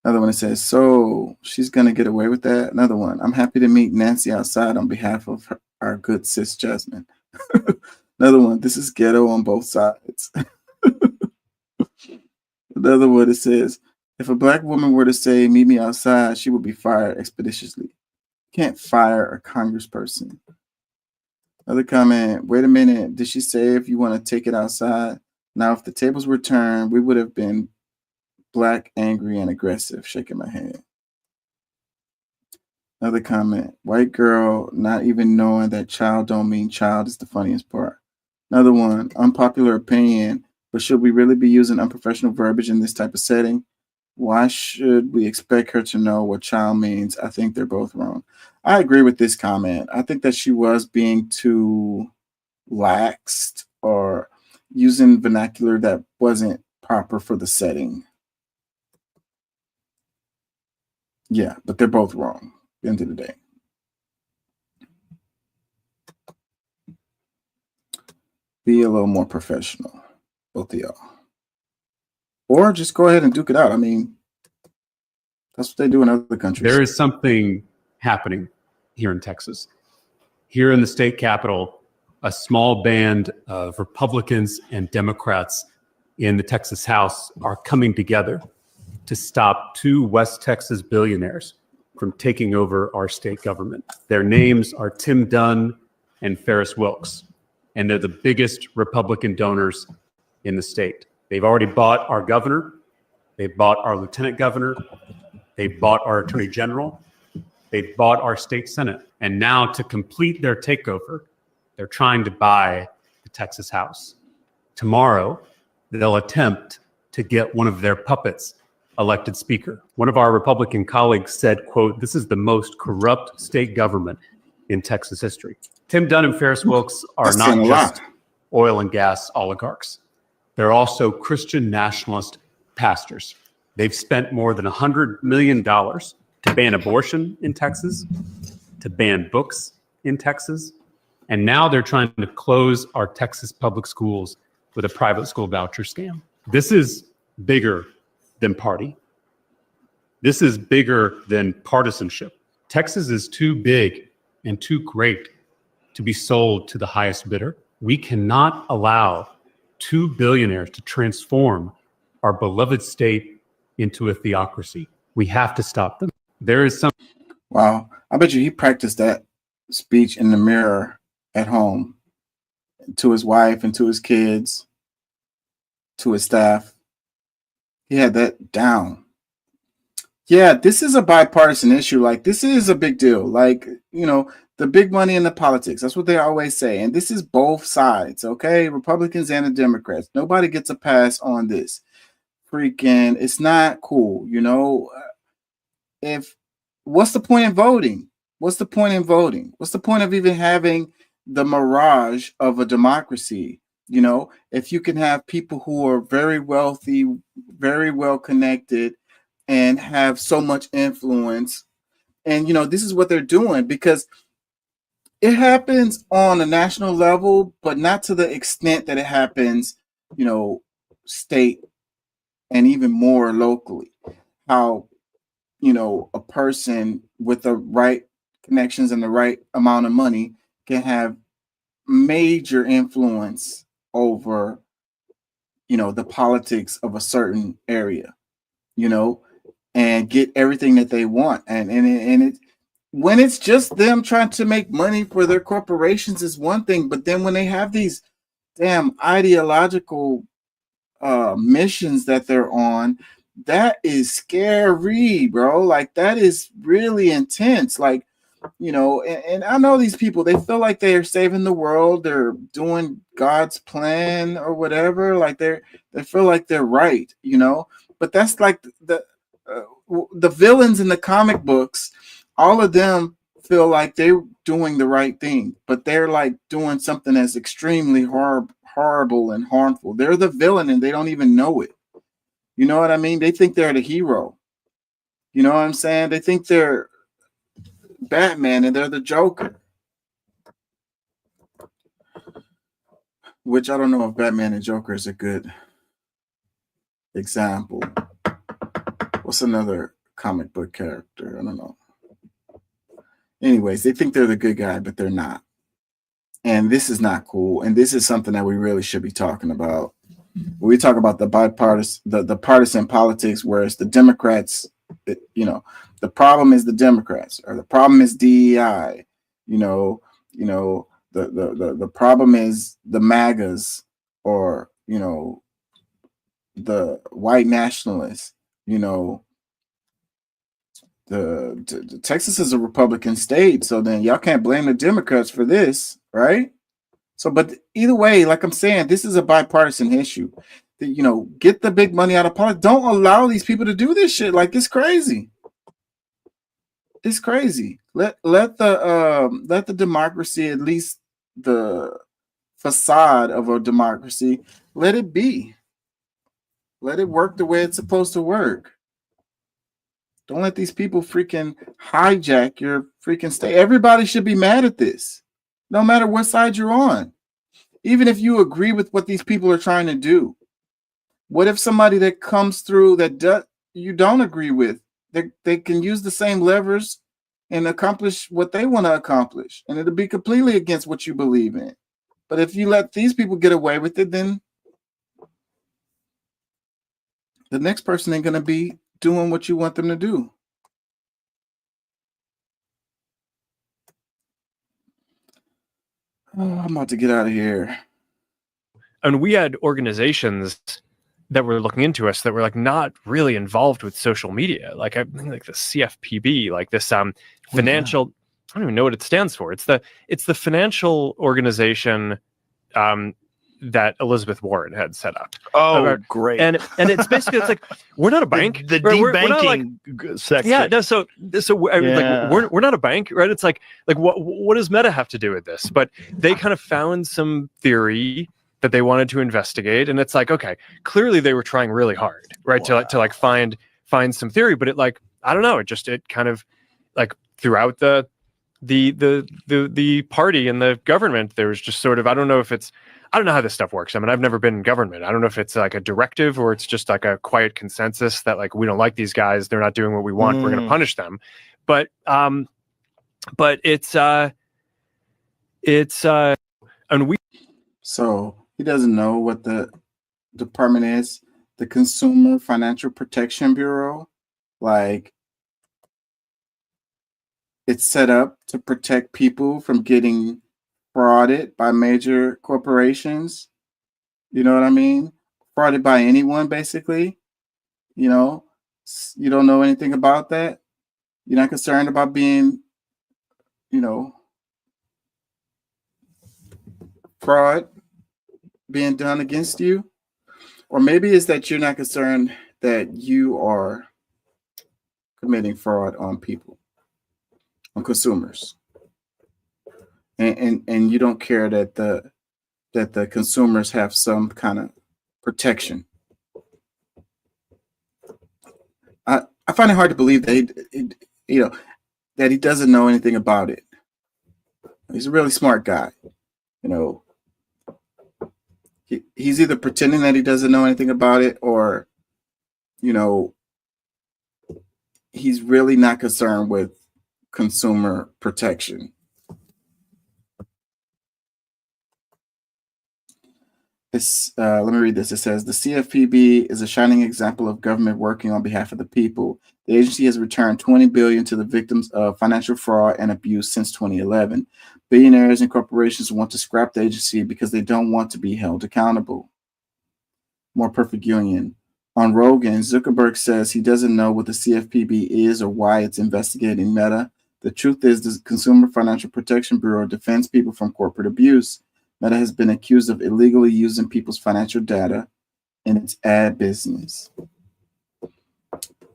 Another one, it says, so she's going to get away with that. Another one, I'm happy to meet Nancy outside on behalf of our good sis Jasmine. Another one, this is ghetto on both sides. Another one, it says, if a black woman were to say, meet me outside, she would be fired expeditiously. Can't fire a congressperson. Another comment, wait a minute, did she say if you want to take it outside? Now, if the tables were turned, we would have been black, angry, and aggressive, shaking my head. Another comment, white girl not even knowing that child don't mean child is the funniest part. Another one, unpopular opinion, but should we really be using unprofessional verbiage in this type of setting? Why should we expect her to know what child means? I think they're both wrong. I agree with this comment. I think that she was being too laxed or using vernacular that wasn't proper for the setting. Yeah, but they're both wrong at the end of the day. Be a little more professional, both of y'all. Or just go ahead and duke it out. I mean, that's what they do in other countries. There is something happening here in Texas. Here in the state capitol, a small band of Republicans and Democrats in the Texas House are coming together to stop two West Texas billionaires from taking over our state government. Their names are Tim Dunn and Ferris Wilks, and they're the biggest Republican donors in the state. They've already bought our governor. They've bought our lieutenant governor. They've bought our attorney general. They've bought our state senate. And now to complete their takeover, they're trying to buy the Texas House. Tomorrow, they'll attempt to get one of their puppets elected speaker. One of our Republican colleagues said, quote, this is the most corrupt state government in Texas history. Tim Dunn and Ferris Wilks are not just oil and gas oligarchs. They're also Christian nationalist pastors. They've spent more than $100 million to ban abortion in Texas, to ban books in Texas, and now they're trying to close our Texas public schools with a private school voucher scam. This is bigger than party. This is bigger than partisanship. Texas is too big and too great to be sold to the highest bidder. We cannot allow two billionaires to transform our beloved state into a theocracy. We have to stop them. There is some. Wow. I bet you he practiced that speech in the mirror at home to his wife and to his kids, to his staff. He had that down. Yeah, this is a bipartisan issue. Like, this is a big deal. Like, you know, the big money in the politics. That's what they always say. And this is both sides, okay? Republicans and the Democrats. Nobody gets a pass on this. Freaking, it's not cool, you know? What's the point in voting? What's the point in voting? What's the point of even having the mirage of a democracy? You know, if you can have people who are very wealthy, very well connected, and have so much influence. And, you know, this is what they're doing because it happens on a national level, but not to the extent that it happens, you know, state and even more locally. How, you know, a person with the right connections and the right amount of money can have major influence over, you know, the politics of a certain area, you know, and get everything that they want. And it when it's just them trying to make money for their corporations is one thing, but then when they have these damn ideological missions that they're on, that is scary, bro. Like, that is really intense. Like, you know, and I know these people, they feel like they're saving the world, they're doing God's plan or whatever. Like, they feel like they're right, you know. But that's like the villains in the comic books. All of them feel like they're doing the right thing, but they're like doing something that's extremely horrible and harmful. They're the villain and they don't even know it. You know what I mean? They think they're the hero. You know what I'm saying? They think they're Batman and they're the Joker. which I don't know if Batman and Joker is a good example. What's another comic book character? I don't know. Anyways, they think they're the good guy, but they're not. And this is not cool. And this is something that we really should be talking about. When we talk about the bipartisan, the partisan politics, where it's the Democrats, the problem is the Democrats, or the problem is DEI, the problem is the MAGAs, or the white nationalists. The Texas is a Republican state, so then y'all can't blame the Democrats for this, right? So, but either way, like I'm saying, this is a bipartisan issue. Get the big money out of politics. Don't allow these people to do this shit. Like, it's crazy. It's crazy. Let the democracy, at least the facade of a democracy, let it be. Let it work the way it's supposed to work. Don't let these people freaking hijack your freaking state. Everybody should be mad at this, no matter what side you're on. Even if you agree with what these people are trying to do. What if somebody that comes through that you don't agree with, they can use the same levers and accomplish what they want to accomplish, and it'll be completely against what you believe in. But if you let these people get away with it, then the next person ain't going to be doing what you want them to do. Oh, I'm about to get out of here. And we had organizations that were looking into us that were like not really involved with social media. Like I think like the CFPB, like this financial, I don't even know what it stands for. It's the financial organization that Elizabeth Warren had set up. Oh, great. And it's basically, it's like, we're not a bank. The We're not debanking section. Yeah, no, so like we're not a bank, right? It's like what does Meta have to do with this? But they kind of found some theory that they wanted to investigate, and it's like, okay, clearly they were trying really hard, right? Wow. to like find some theory, but it like, I don't know, it kind of like throughout the party and the government, there was just sort of, I don't know how this stuff works. I mean, I've never been in government. I don't know if it's like a directive or it's just like a quiet consensus that like, we don't like these guys. They're not doing what we want. We're going to punish them. But it's and we. So he doesn't know what the department is. The Consumer Financial Protection Bureau, like, it's set up to protect people from getting frauded by major corporations. You know what I mean? Frauded by anyone, basically. You don't know anything about that. You're not concerned about being, fraud being done against you. Or maybe it's that you're not concerned that you are committing fraud on people, on consumers. And you don't care that the consumers have some kind of protection. I find it hard to believe that that he doesn't know anything about it. He's a really smart guy. He's either pretending that he doesn't know anything about it, or he's really not concerned with consumer protection. Let me read this. It says, the CFPB is a shining example of government working on behalf of the people. The agency has returned $20 billion to the victims of financial fraud and abuse since 2011. Billionaires and corporations want to scrap the agency because they don't want to be held accountable. More perfect union. On Rogan, Zuckerberg says he doesn't know what the CFPB is or why it's investigating Meta. The truth is the Consumer Financial Protection Bureau defends people from corporate abuse. Meta has been accused of illegally using people's financial data in its ad business.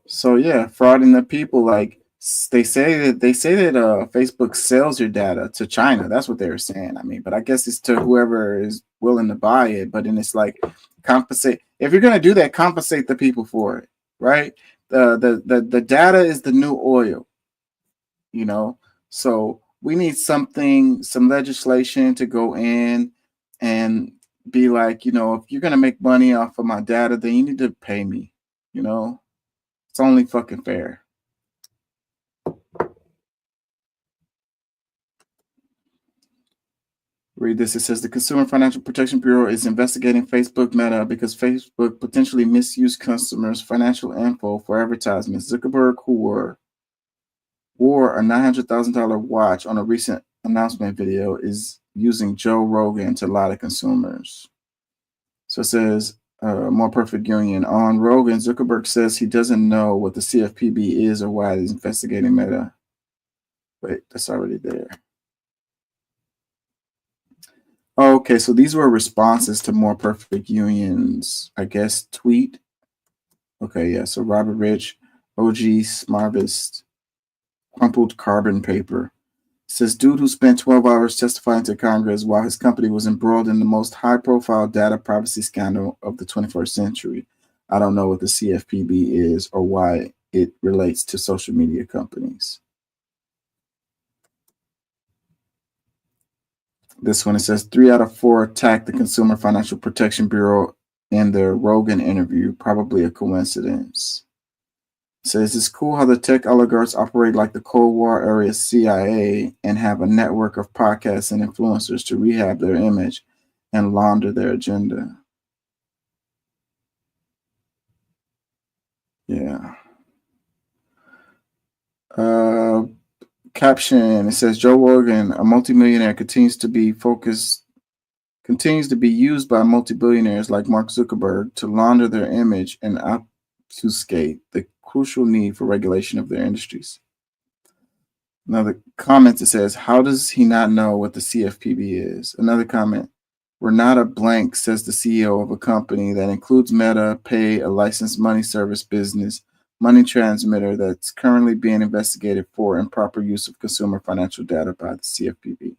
So yeah, frauding the people. Like they say that Facebook sells your data to China. That's what they were saying. I mean, but I guess it's to whoever is willing to buy it. But then it's like, compensate. If you're gonna do that, compensate the people for it, right? The data is the new oil, So we need some legislation to go in and be like, you know, if you're gonna make money off of my data, then you need to pay me. You know, it's only fucking fair. Read this. It says the Consumer Financial Protection Bureau is investigating Facebook Meta because Facebook potentially misused customers' financial info for advertisements. Zuckerberg, who wore a $900,000 watch on a recent announcement video, is using Joe Rogan to lie to consumers. So it says, More Perfect Union. On Rogan, Zuckerberg says he doesn't know what the CFPB is or why he's investigating Meta. Wait, that's already there. Okay, so these were responses to More Perfect Union's, I guess, tweet. Okay, yeah, so Robert Rich, OG Smartest, crumpled carbon paper. Says dude who spent 12 hours testifying to Congress while his company was embroiled in the most high-profile data privacy scandal of the 21st century. I don't know what the CFPB is or why it relates to social media companies. This one, it says 3 out of 4 attacked the Consumer Financial Protection Bureau in the Rogan interview. Probably a coincidence. It says it's cool how the tech oligarchs operate like the Cold War era CIA and have a network of podcasts and influencers to rehab their image and launder their agenda. Yeah. Caption, it says Joe Rogan, a multimillionaire, continues to be used by multi-billionaires like Mark Zuckerberg to launder their image and obfuscate the crucial need for regulation of their industries. Another comment that says, how does he not know what the CFPB is? Another comment, we're not a blank, says the CEO of a company that includes Meta, Pay, a licensed money service business, money transmitter that's currently being investigated for improper use of consumer financial data by the CFPB.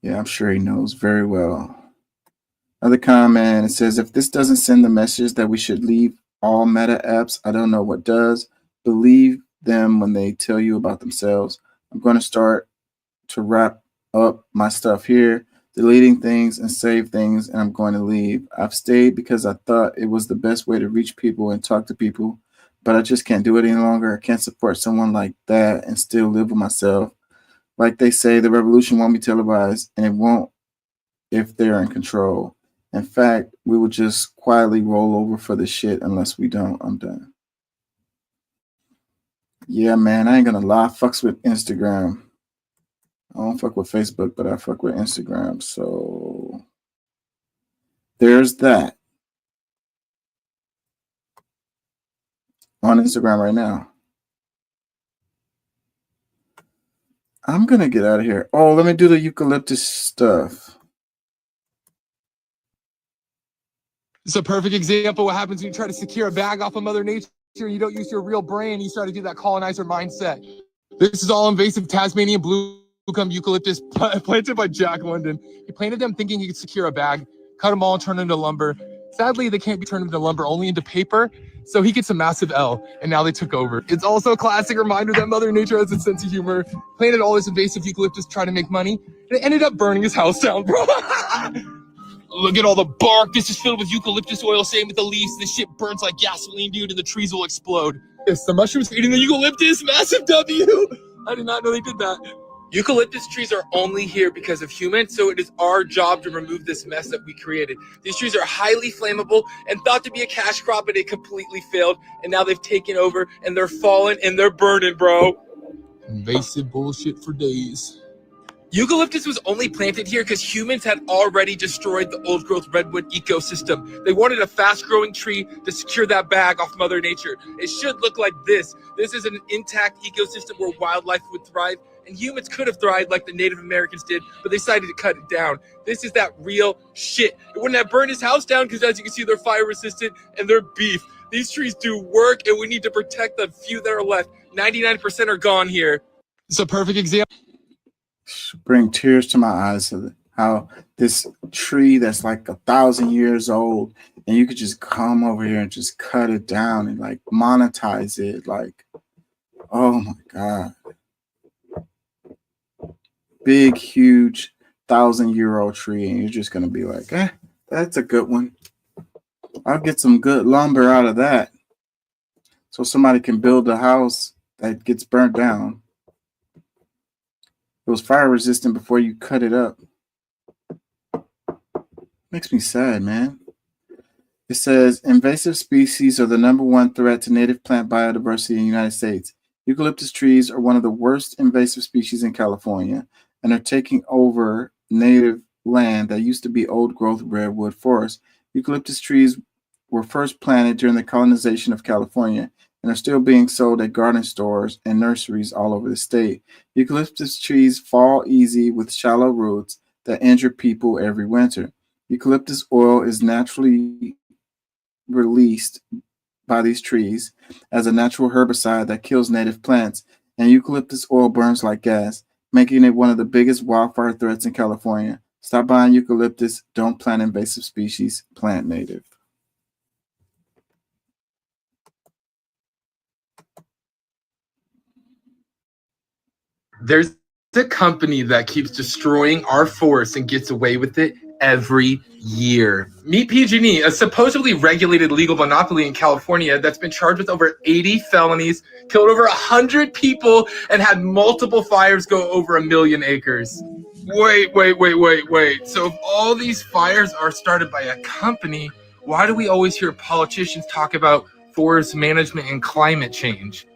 Yeah, I'm sure he knows very well. Another comment, it says, if this doesn't send the message that we should leave all Meta apps, I don't know what does. Believe them when they tell you about themselves. I'm going to start to wrap up my stuff here, deleting things and save things, and I'm going to leave. I've stayed because I thought it was the best way to reach people and talk to people, but I just can't do it any longer. I can't support someone like that and still live with myself. Like they say, the revolution won't be televised, and it won't if they're in control. In fact, we will just quietly roll over for the shit unless we don't. I'm done. Yeah, man, I ain't gonna lie. I fucks with Instagram. I don't fuck with Facebook, but I fuck with Instagram. So there's that. On Instagram right now. I'm going to get out of here. Oh, let me do the eucalyptus stuff. It's a perfect example of what happens when you try to secure a bag off of Mother Nature and you don't use your real brain. You start to do that colonizer mindset. This is all invasive Tasmanian blue gum eucalyptus planted by Jack London. He planted them thinking he could secure a bag, cut them all and turn them into lumber. Sadly, they can't be turned into lumber, only into paper. So he gets a massive L, and now they took over. It's also a classic reminder that Mother Nature has a sense of humor. Planted all this invasive eucalyptus trying to make money, and it ended up burning his house down, bro. Look at all the bark. This is filled with eucalyptus oil. Same with the leaves. This shit burns like gasoline, dude, and the trees will explode. Yes, the mushrooms eating the eucalyptus. Massive W. I did not know they did that. Eucalyptus trees are only here because of humans, so it is our job to remove this mess that we created. These trees are highly flammable and thought to be a cash crop, but it completely failed, and now they've taken over, and they're falling, and they're burning, bro. Invasive bullshit for days. Eucalyptus was only planted here because humans had already destroyed the old-growth redwood ecosystem. They wanted a fast-growing tree to secure that bag off Mother Nature. It should look like this. This is an intact ecosystem where wildlife would thrive, and humans could have thrived like the Native Americans did, but they decided to cut it down. This is that real shit. It wouldn't have burned his house down because, as you can see, they're fire-resistant and they're beef. These trees do work, and we need to protect the few that are left. 99% are gone here. It's a perfect example. Bring tears to my eyes of how this tree that's like 1,000 years old, and you could just come over here and just cut it down and like monetize it. Like, oh my God. big, huge 1,000-year-old tree, and you're just gonna be like, that's a good one. I'll get some good lumber out of that, so somebody can build a house that gets burnt down. It was fire resistant before you cut it up. Makes me sad, man. It says invasive species are the #1 threat to native plant biodiversity in the United States. Eucalyptus trees are one of the worst invasive species in California and are taking over native land that used to be old-growth redwood forests. Eucalyptus trees were first planted during the colonization of California and are still being sold at garden stores and nurseries all over the state. Eucalyptus trees fall easy with shallow roots that injure people every winter. Eucalyptus oil is naturally released by these trees as a natural herbicide that kills native plants, and eucalyptus oil burns like gas, making it one of the biggest wildfire threats in California. Stop buying eucalyptus. Don't plant invasive species. Plant native. There's a company that keeps destroying our forests and gets away with it every year. Meet PG&E, a supposedly regulated legal monopoly in California that's been charged with over 80 felonies, killed over 100 people, and had multiple fires go over 1 million acres. Wait. So if all these fires are started by a company, why do we always hear politicians talk about forest management and climate change?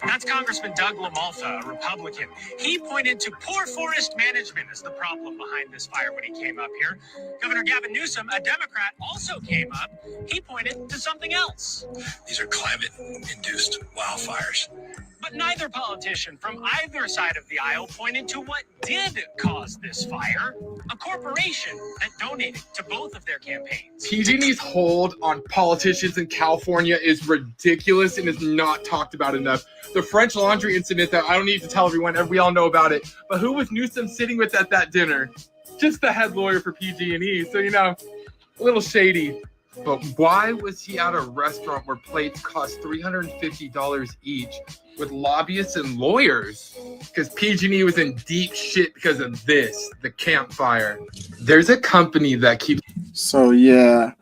That's Congressman Doug LaMalfa, a Republican. He pointed to poor forest management as the problem behind this fire when he came up here. Governor Gavin Newsom, a Democrat, also came up. He pointed to something else. These are climate-induced wildfires. But neither politician from either side of the aisle pointed to what did cause this fire, a corporation that donated to both of their campaigns. PG&E's hold on politicians in California is ridiculous and is not talked about enough. The French Laundry incident that I don't need to tell everyone, we all know about it. But who was Newsom sitting with at that dinner? Just the head lawyer for PG&E. So, a little shady. But why was he at a restaurant where plates cost $350 each with lobbyists and lawyers? Because PG&E was in deep shit because of this, the campfire. There's a company that keeps... So, yeah,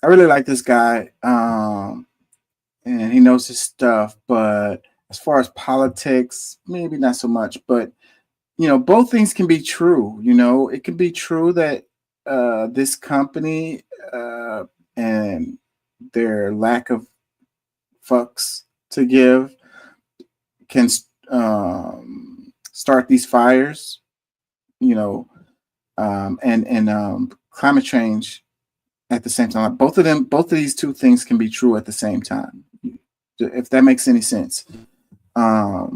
I really like this guy. And he knows his stuff. But as far as politics, maybe not so much. But, both things can be true. It can be true that this company and their lack of fucks to give can start these fires, and climate change at the same time. Both of these two things can be true at the same time, if that makes any sense. I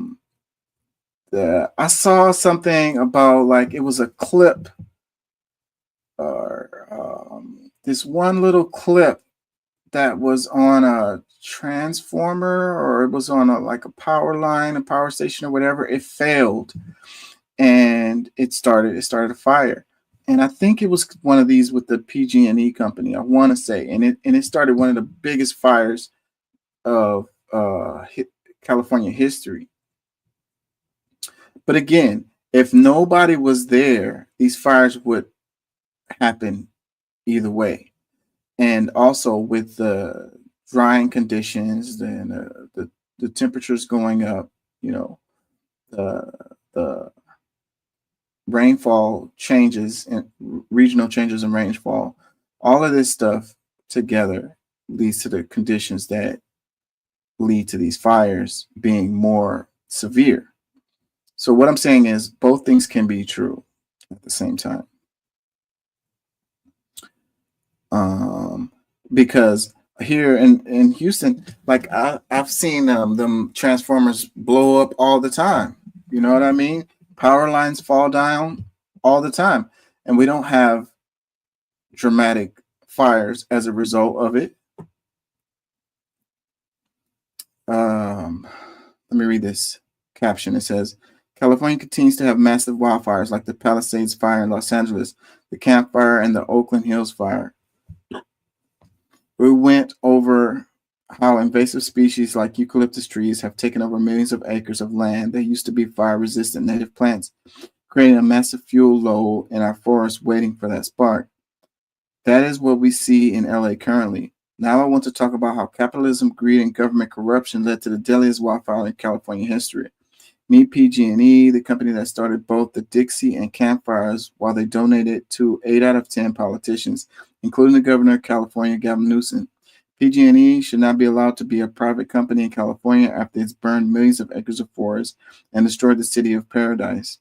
saw something about it was a clip or this one little clip that was on a transformer, or it was on a power line, a power station or whatever. It failed and it started a fire. And I think it was one of these with the PG&E company, I want to say, and it started one of the biggest fires of California history. But again, if nobody was there, these fires would happen either way. And also with the drying conditions and the temperatures going up, the rainfall changes and regional changes in rainfall, all of this stuff together leads to the conditions that lead to these fires being more severe. So what I'm saying is both things can be true at the same time. Because here in Houston, I've seen them transformers blow up all the time. You know what I mean? Power lines fall down all the time, and we don't have dramatic fires as a result of it. Let me read this caption. It says, California continues to have massive wildfires like the Palisades fire in Los Angeles, the Camp Fire, and the Oakland Hills fire. We went over how invasive species like eucalyptus trees have taken over millions of acres of land that used to be fire-resistant native plants, creating a massive fuel load in our forests waiting for that spark. That is what we see in LA currently. Now I want to talk about how capitalism, greed, and government corruption led to the deadliest wildfire in California history. Meet PG&E, the company that started both the Dixie and Camp Fires, while they donated to 8 out of 10 politicians, including the governor of California, Gavin Newsom. PG&E should not be allowed to be a private company in California after it's burned millions of acres of forest and destroyed the city of Paradise,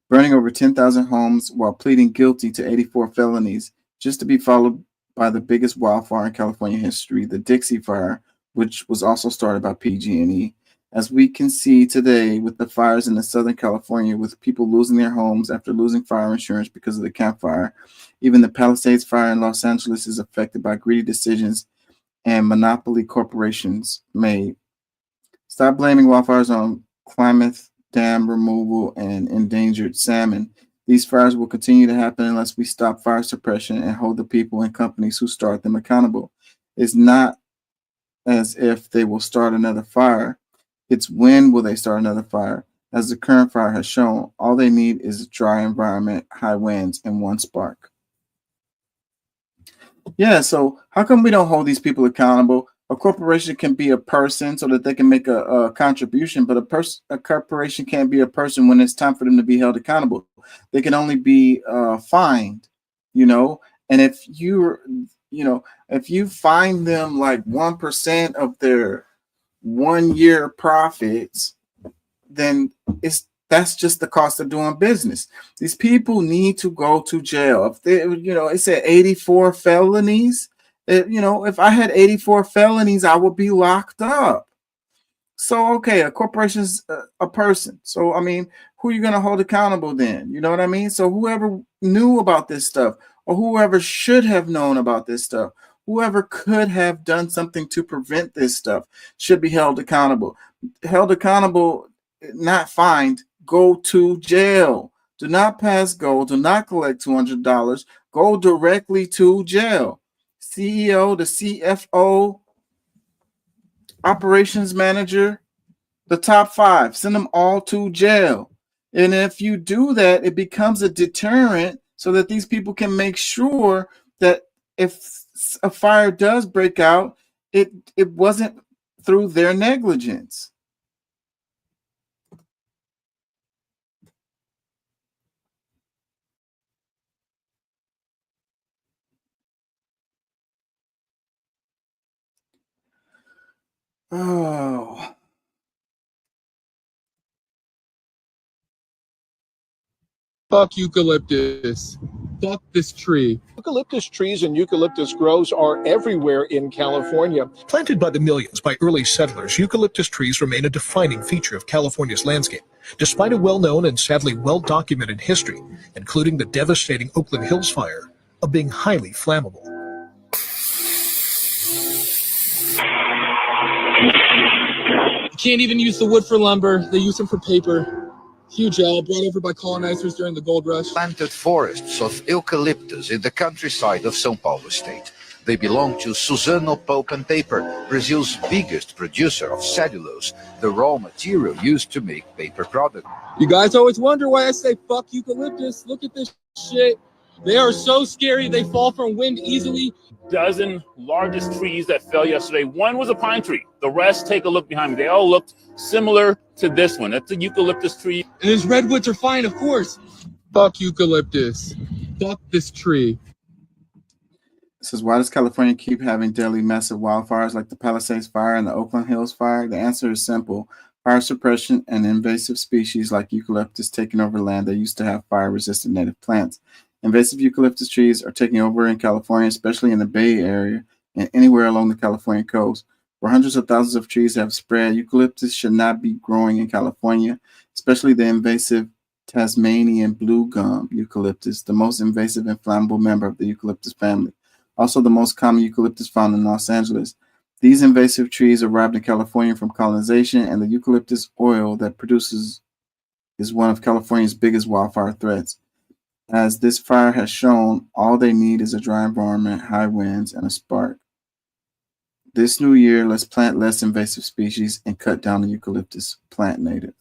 burning over 10,000 homes while pleading guilty to 84 felonies, just to be followed by the biggest wildfire in California history, the Dixie Fire, which was also started by PG&E. As we can see today with the fires in the Southern California, with people losing their homes after losing fire insurance because of the Camp Fire, even the Palisades Fire in Los Angeles is affected by greedy decisions and monopoly corporations made. Stop blaming wildfires on climate, dam removal, and endangered salmon. These fires will continue to happen unless we stop fire suppression and hold the people and companies who start them accountable. It's not as if they will start another fire. It's when will they start another fire. As the current fire has shown, all they need is a dry environment, high winds, and one spark. Yeah, so how come we don't hold these people accountable? A corporation can be a person so that they can make a contribution, but a corporation can't be a person when it's time for them to be held accountable. They can only be fined, and if you fine them like 1% of their 1 year profits, then that's just the cost of doing business. These people need to go to jail. If they, it said 84 felonies. If I had 84 felonies, I would be locked up. So, okay, a corporation is a person. So, I mean, who are you going to hold accountable then? You know what I mean? So whoever knew about this stuff, or whoever should have known about this stuff, whoever could have done something to prevent this stuff should be held accountable. Held accountable, not fined, go to jail. Do not pass go, do not collect $200, go directly to jail. CEO, the CFO, operations manager, the top 5, send them all to jail. And if you do that, it becomes a deterrent so that these people can make sure that if a fire does break out, it wasn't through their negligence. Oh. Fuck eucalyptus. Fuck this tree. Eucalyptus trees and eucalyptus groves are everywhere in California. Planted by the millions by early settlers, eucalyptus trees remain a defining feature of California's landscape, despite a well-known and sadly well-documented history, including the devastating Oakland Hills fire, of being highly flammable. You can't even use the wood for lumber. They use them for paper. Huge owl brought over by colonizers during the gold rush. Planted forests of eucalyptus in the countryside of São Paulo state. They belong to Suzano Pulp and Paper, Brazil's biggest producer of cellulose, the raw material used to make paper products. You guys always wonder why I say fuck eucalyptus. Look at this shit. They are so scary. They fall from wind easily. Dozen largest trees that fell yesterday. One was a pine tree. The rest, take a look behind me. They all looked similar to this one. That's a eucalyptus tree. And his redwoods are fine, of course. Fuck eucalyptus. Fuck this tree. It says, why does California keep having deadly massive wildfires like the Palisades Fire and the Oakland Hills Fire? The answer is simple. Fire suppression and invasive species like eucalyptus taking over land that used to have fire-resistant native plants. Invasive eucalyptus trees are taking over in California, especially in the Bay Area and anywhere along the California coast, where hundreds of thousands of trees have spread. Eucalyptus should not be growing in California, especially the invasive Tasmanian blue gum eucalyptus, the most invasive and flammable member of the eucalyptus family. Also the most common eucalyptus found in Los Angeles. These invasive trees arrived in California from colonization, and the eucalyptus oil that produces is one of California's biggest wildfire threats. As this fire has shown, all they need is a dry environment, high winds, and a spark. This new year, let's plant less invasive species and cut down the eucalyptus plant native.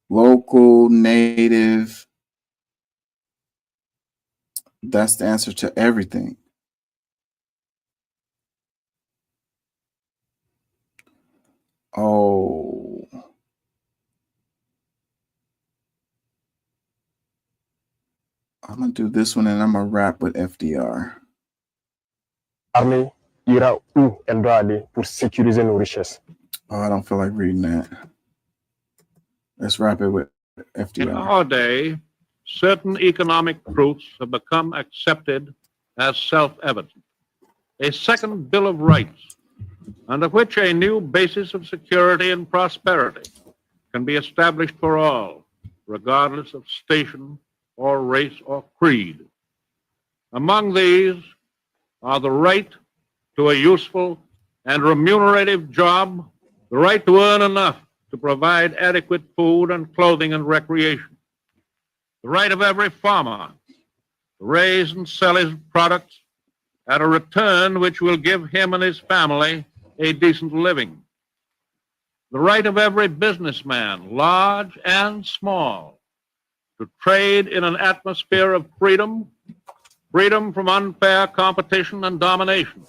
local, native. That's the answer to everything. Oh. I'm gonna do this one and I'm gonna wrap with FDR. L'armée ira où elle doit aller pour sécuriser nos richesses. Oh, I don't feel like reading that. Let's wrap it with In FDR. our day, certain economic truths have become accepted as self-evident. A second Bill of Rights, under which a new basis of security and prosperity can be established for all, regardless of station or race or creed. Among these are the right to a useful and remunerative job, the right to earn enough to provide adequate food and clothing and recreation, the right of every farmer to raise and sell his products at a return which will give him and his family a decent living, the right of every businessman, large and small, to trade in an atmosphere of freedom, freedom from unfair competition and domination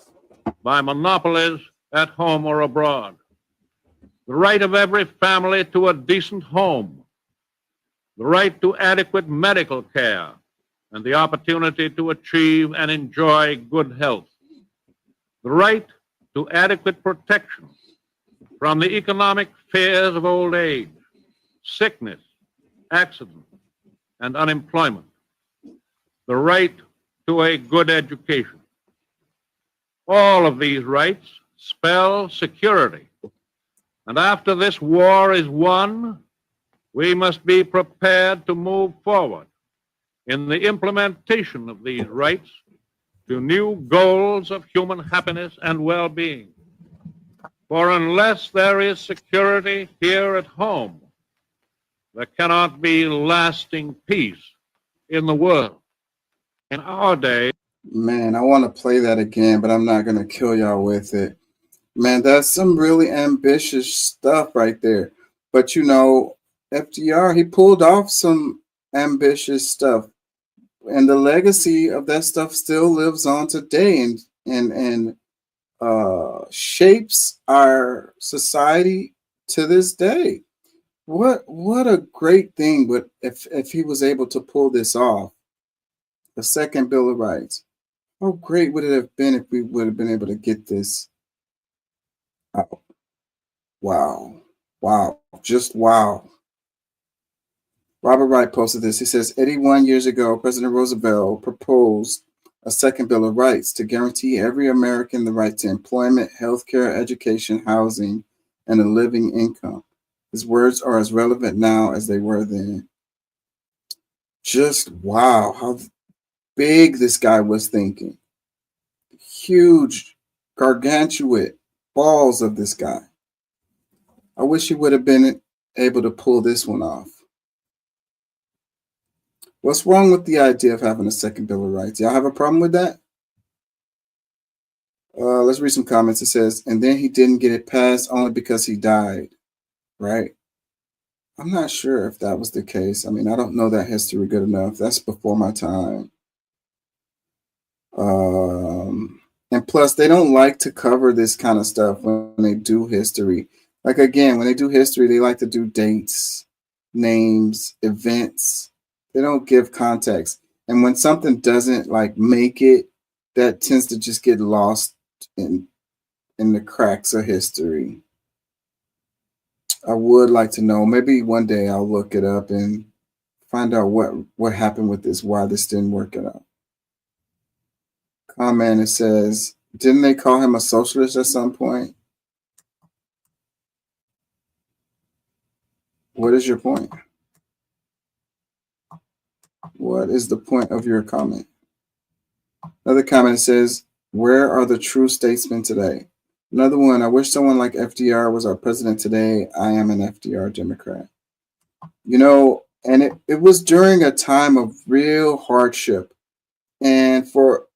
by monopolies at home or abroad, the right of every family to a decent home, the right to adequate medical care, and the opportunity to achieve and enjoy good health, the right to adequate protection from the economic fears of old age, sickness, accident, and unemployment, the right to a good education. All of these rights spell security. And after this war is won, we must be prepared to move forward in the implementation of these rights to new goals of human happiness and well-being. For unless there is security here at home, there cannot be lasting peace in the world. In our day, Man, I want to play that again, but I'm not going to kill y'all with it. Man, that's some really ambitious stuff right there. But you know, FDR, he pulled off some ambitious stuff. And the legacy of that stuff still lives on today and shapes our society to this day. What a great thing! But if he was able to pull this off, the second Bill of Rights, how great would it have been if we would have been able to get this out? Wow, just wow. Robert Wright posted this. He says, 81 years ago, President Roosevelt proposed a second Bill of Rights to guarantee every American the right to employment, healthcare, education, housing, and a living income. His words are as relevant now as they were then. Just wow, how big this guy was thinking. Huge, gargantuan balls of this guy. I wish he would have been able to pull this one off. What's wrong with the idea of having a second Bill of Rights? Y'all have a problem with that? Let's read some comments. It says, and then he didn't get it passed only because he died, right? I'm not sure if that was the case. I mean, I don't know that history good enough. That's before my time. And plus, they don't like to cover this kind of stuff when they do history. Like, again, when they do history, they like to do dates, names, events. They don't give context. And when something doesn't like make it, that tends to just get lost in the cracks of history. I would like to know. Maybe one day I'll look it up and find out what happened with this, why this didn't work out. Comment, it says, didn't they call him a socialist at some point? What is your point? What is the point of your comment? Another comment says, where are the true statesmen today? Another one, I wish someone like FDR was our president today. I am an FDR Democrat. You know, and it was during a time of real hardship. And for,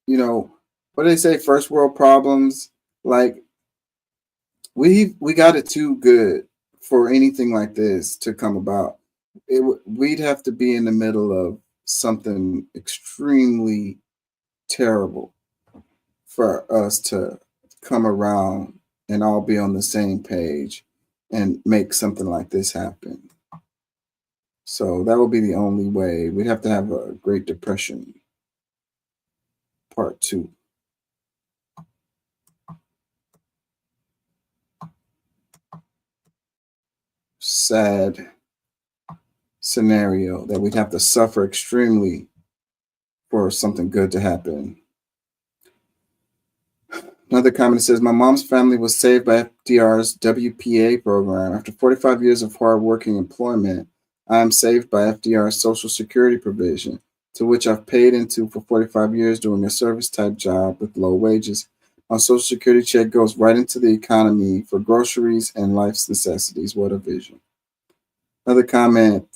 you know, what do they say, first world problems? Like, we got it too good for anything like this to come about, we'd have to be in the middle of something extremely terrible for us to come around and all be on the same page and make something like this happen. So that would be the only way. We'd have to have a Great Depression Part 2. Sad scenario that we'd have to suffer extremely for something good to happen. Another comment says, my mom's family was saved by FDR's WPA program. After 45 years of hard-working employment, I am saved by FDR's Social Security provision, to which I've paid into for 45 years doing a service-type job with low wages. My Social Security check goes right into the economy for groceries and life's necessities. What a vision. Another comment,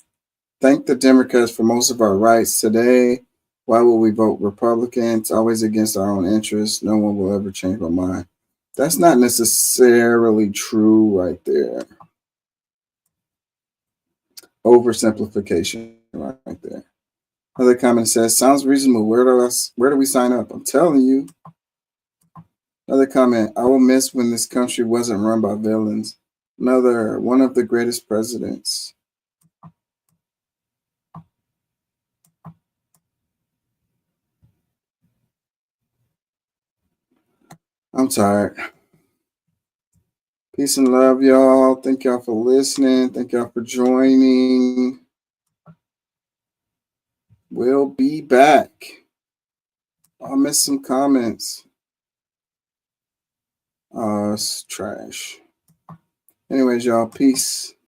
thank the Democrats for most of our rights today. Why will we vote Republican? It's always against our own interests. No one will ever change my mind. That's not necessarily true right there. Oversimplification right there. Another comment says, sounds reasonable. Where do we sign up? I'm telling you. Another comment, I will miss when this country wasn't run by villains. Another, one of the greatest presidents. I'm tired. Peace and love, y'all. Thank y'all for listening. Thank y'all for joining. We'll be back. I missed some comments. It's trash. Anyways, y'all, peace.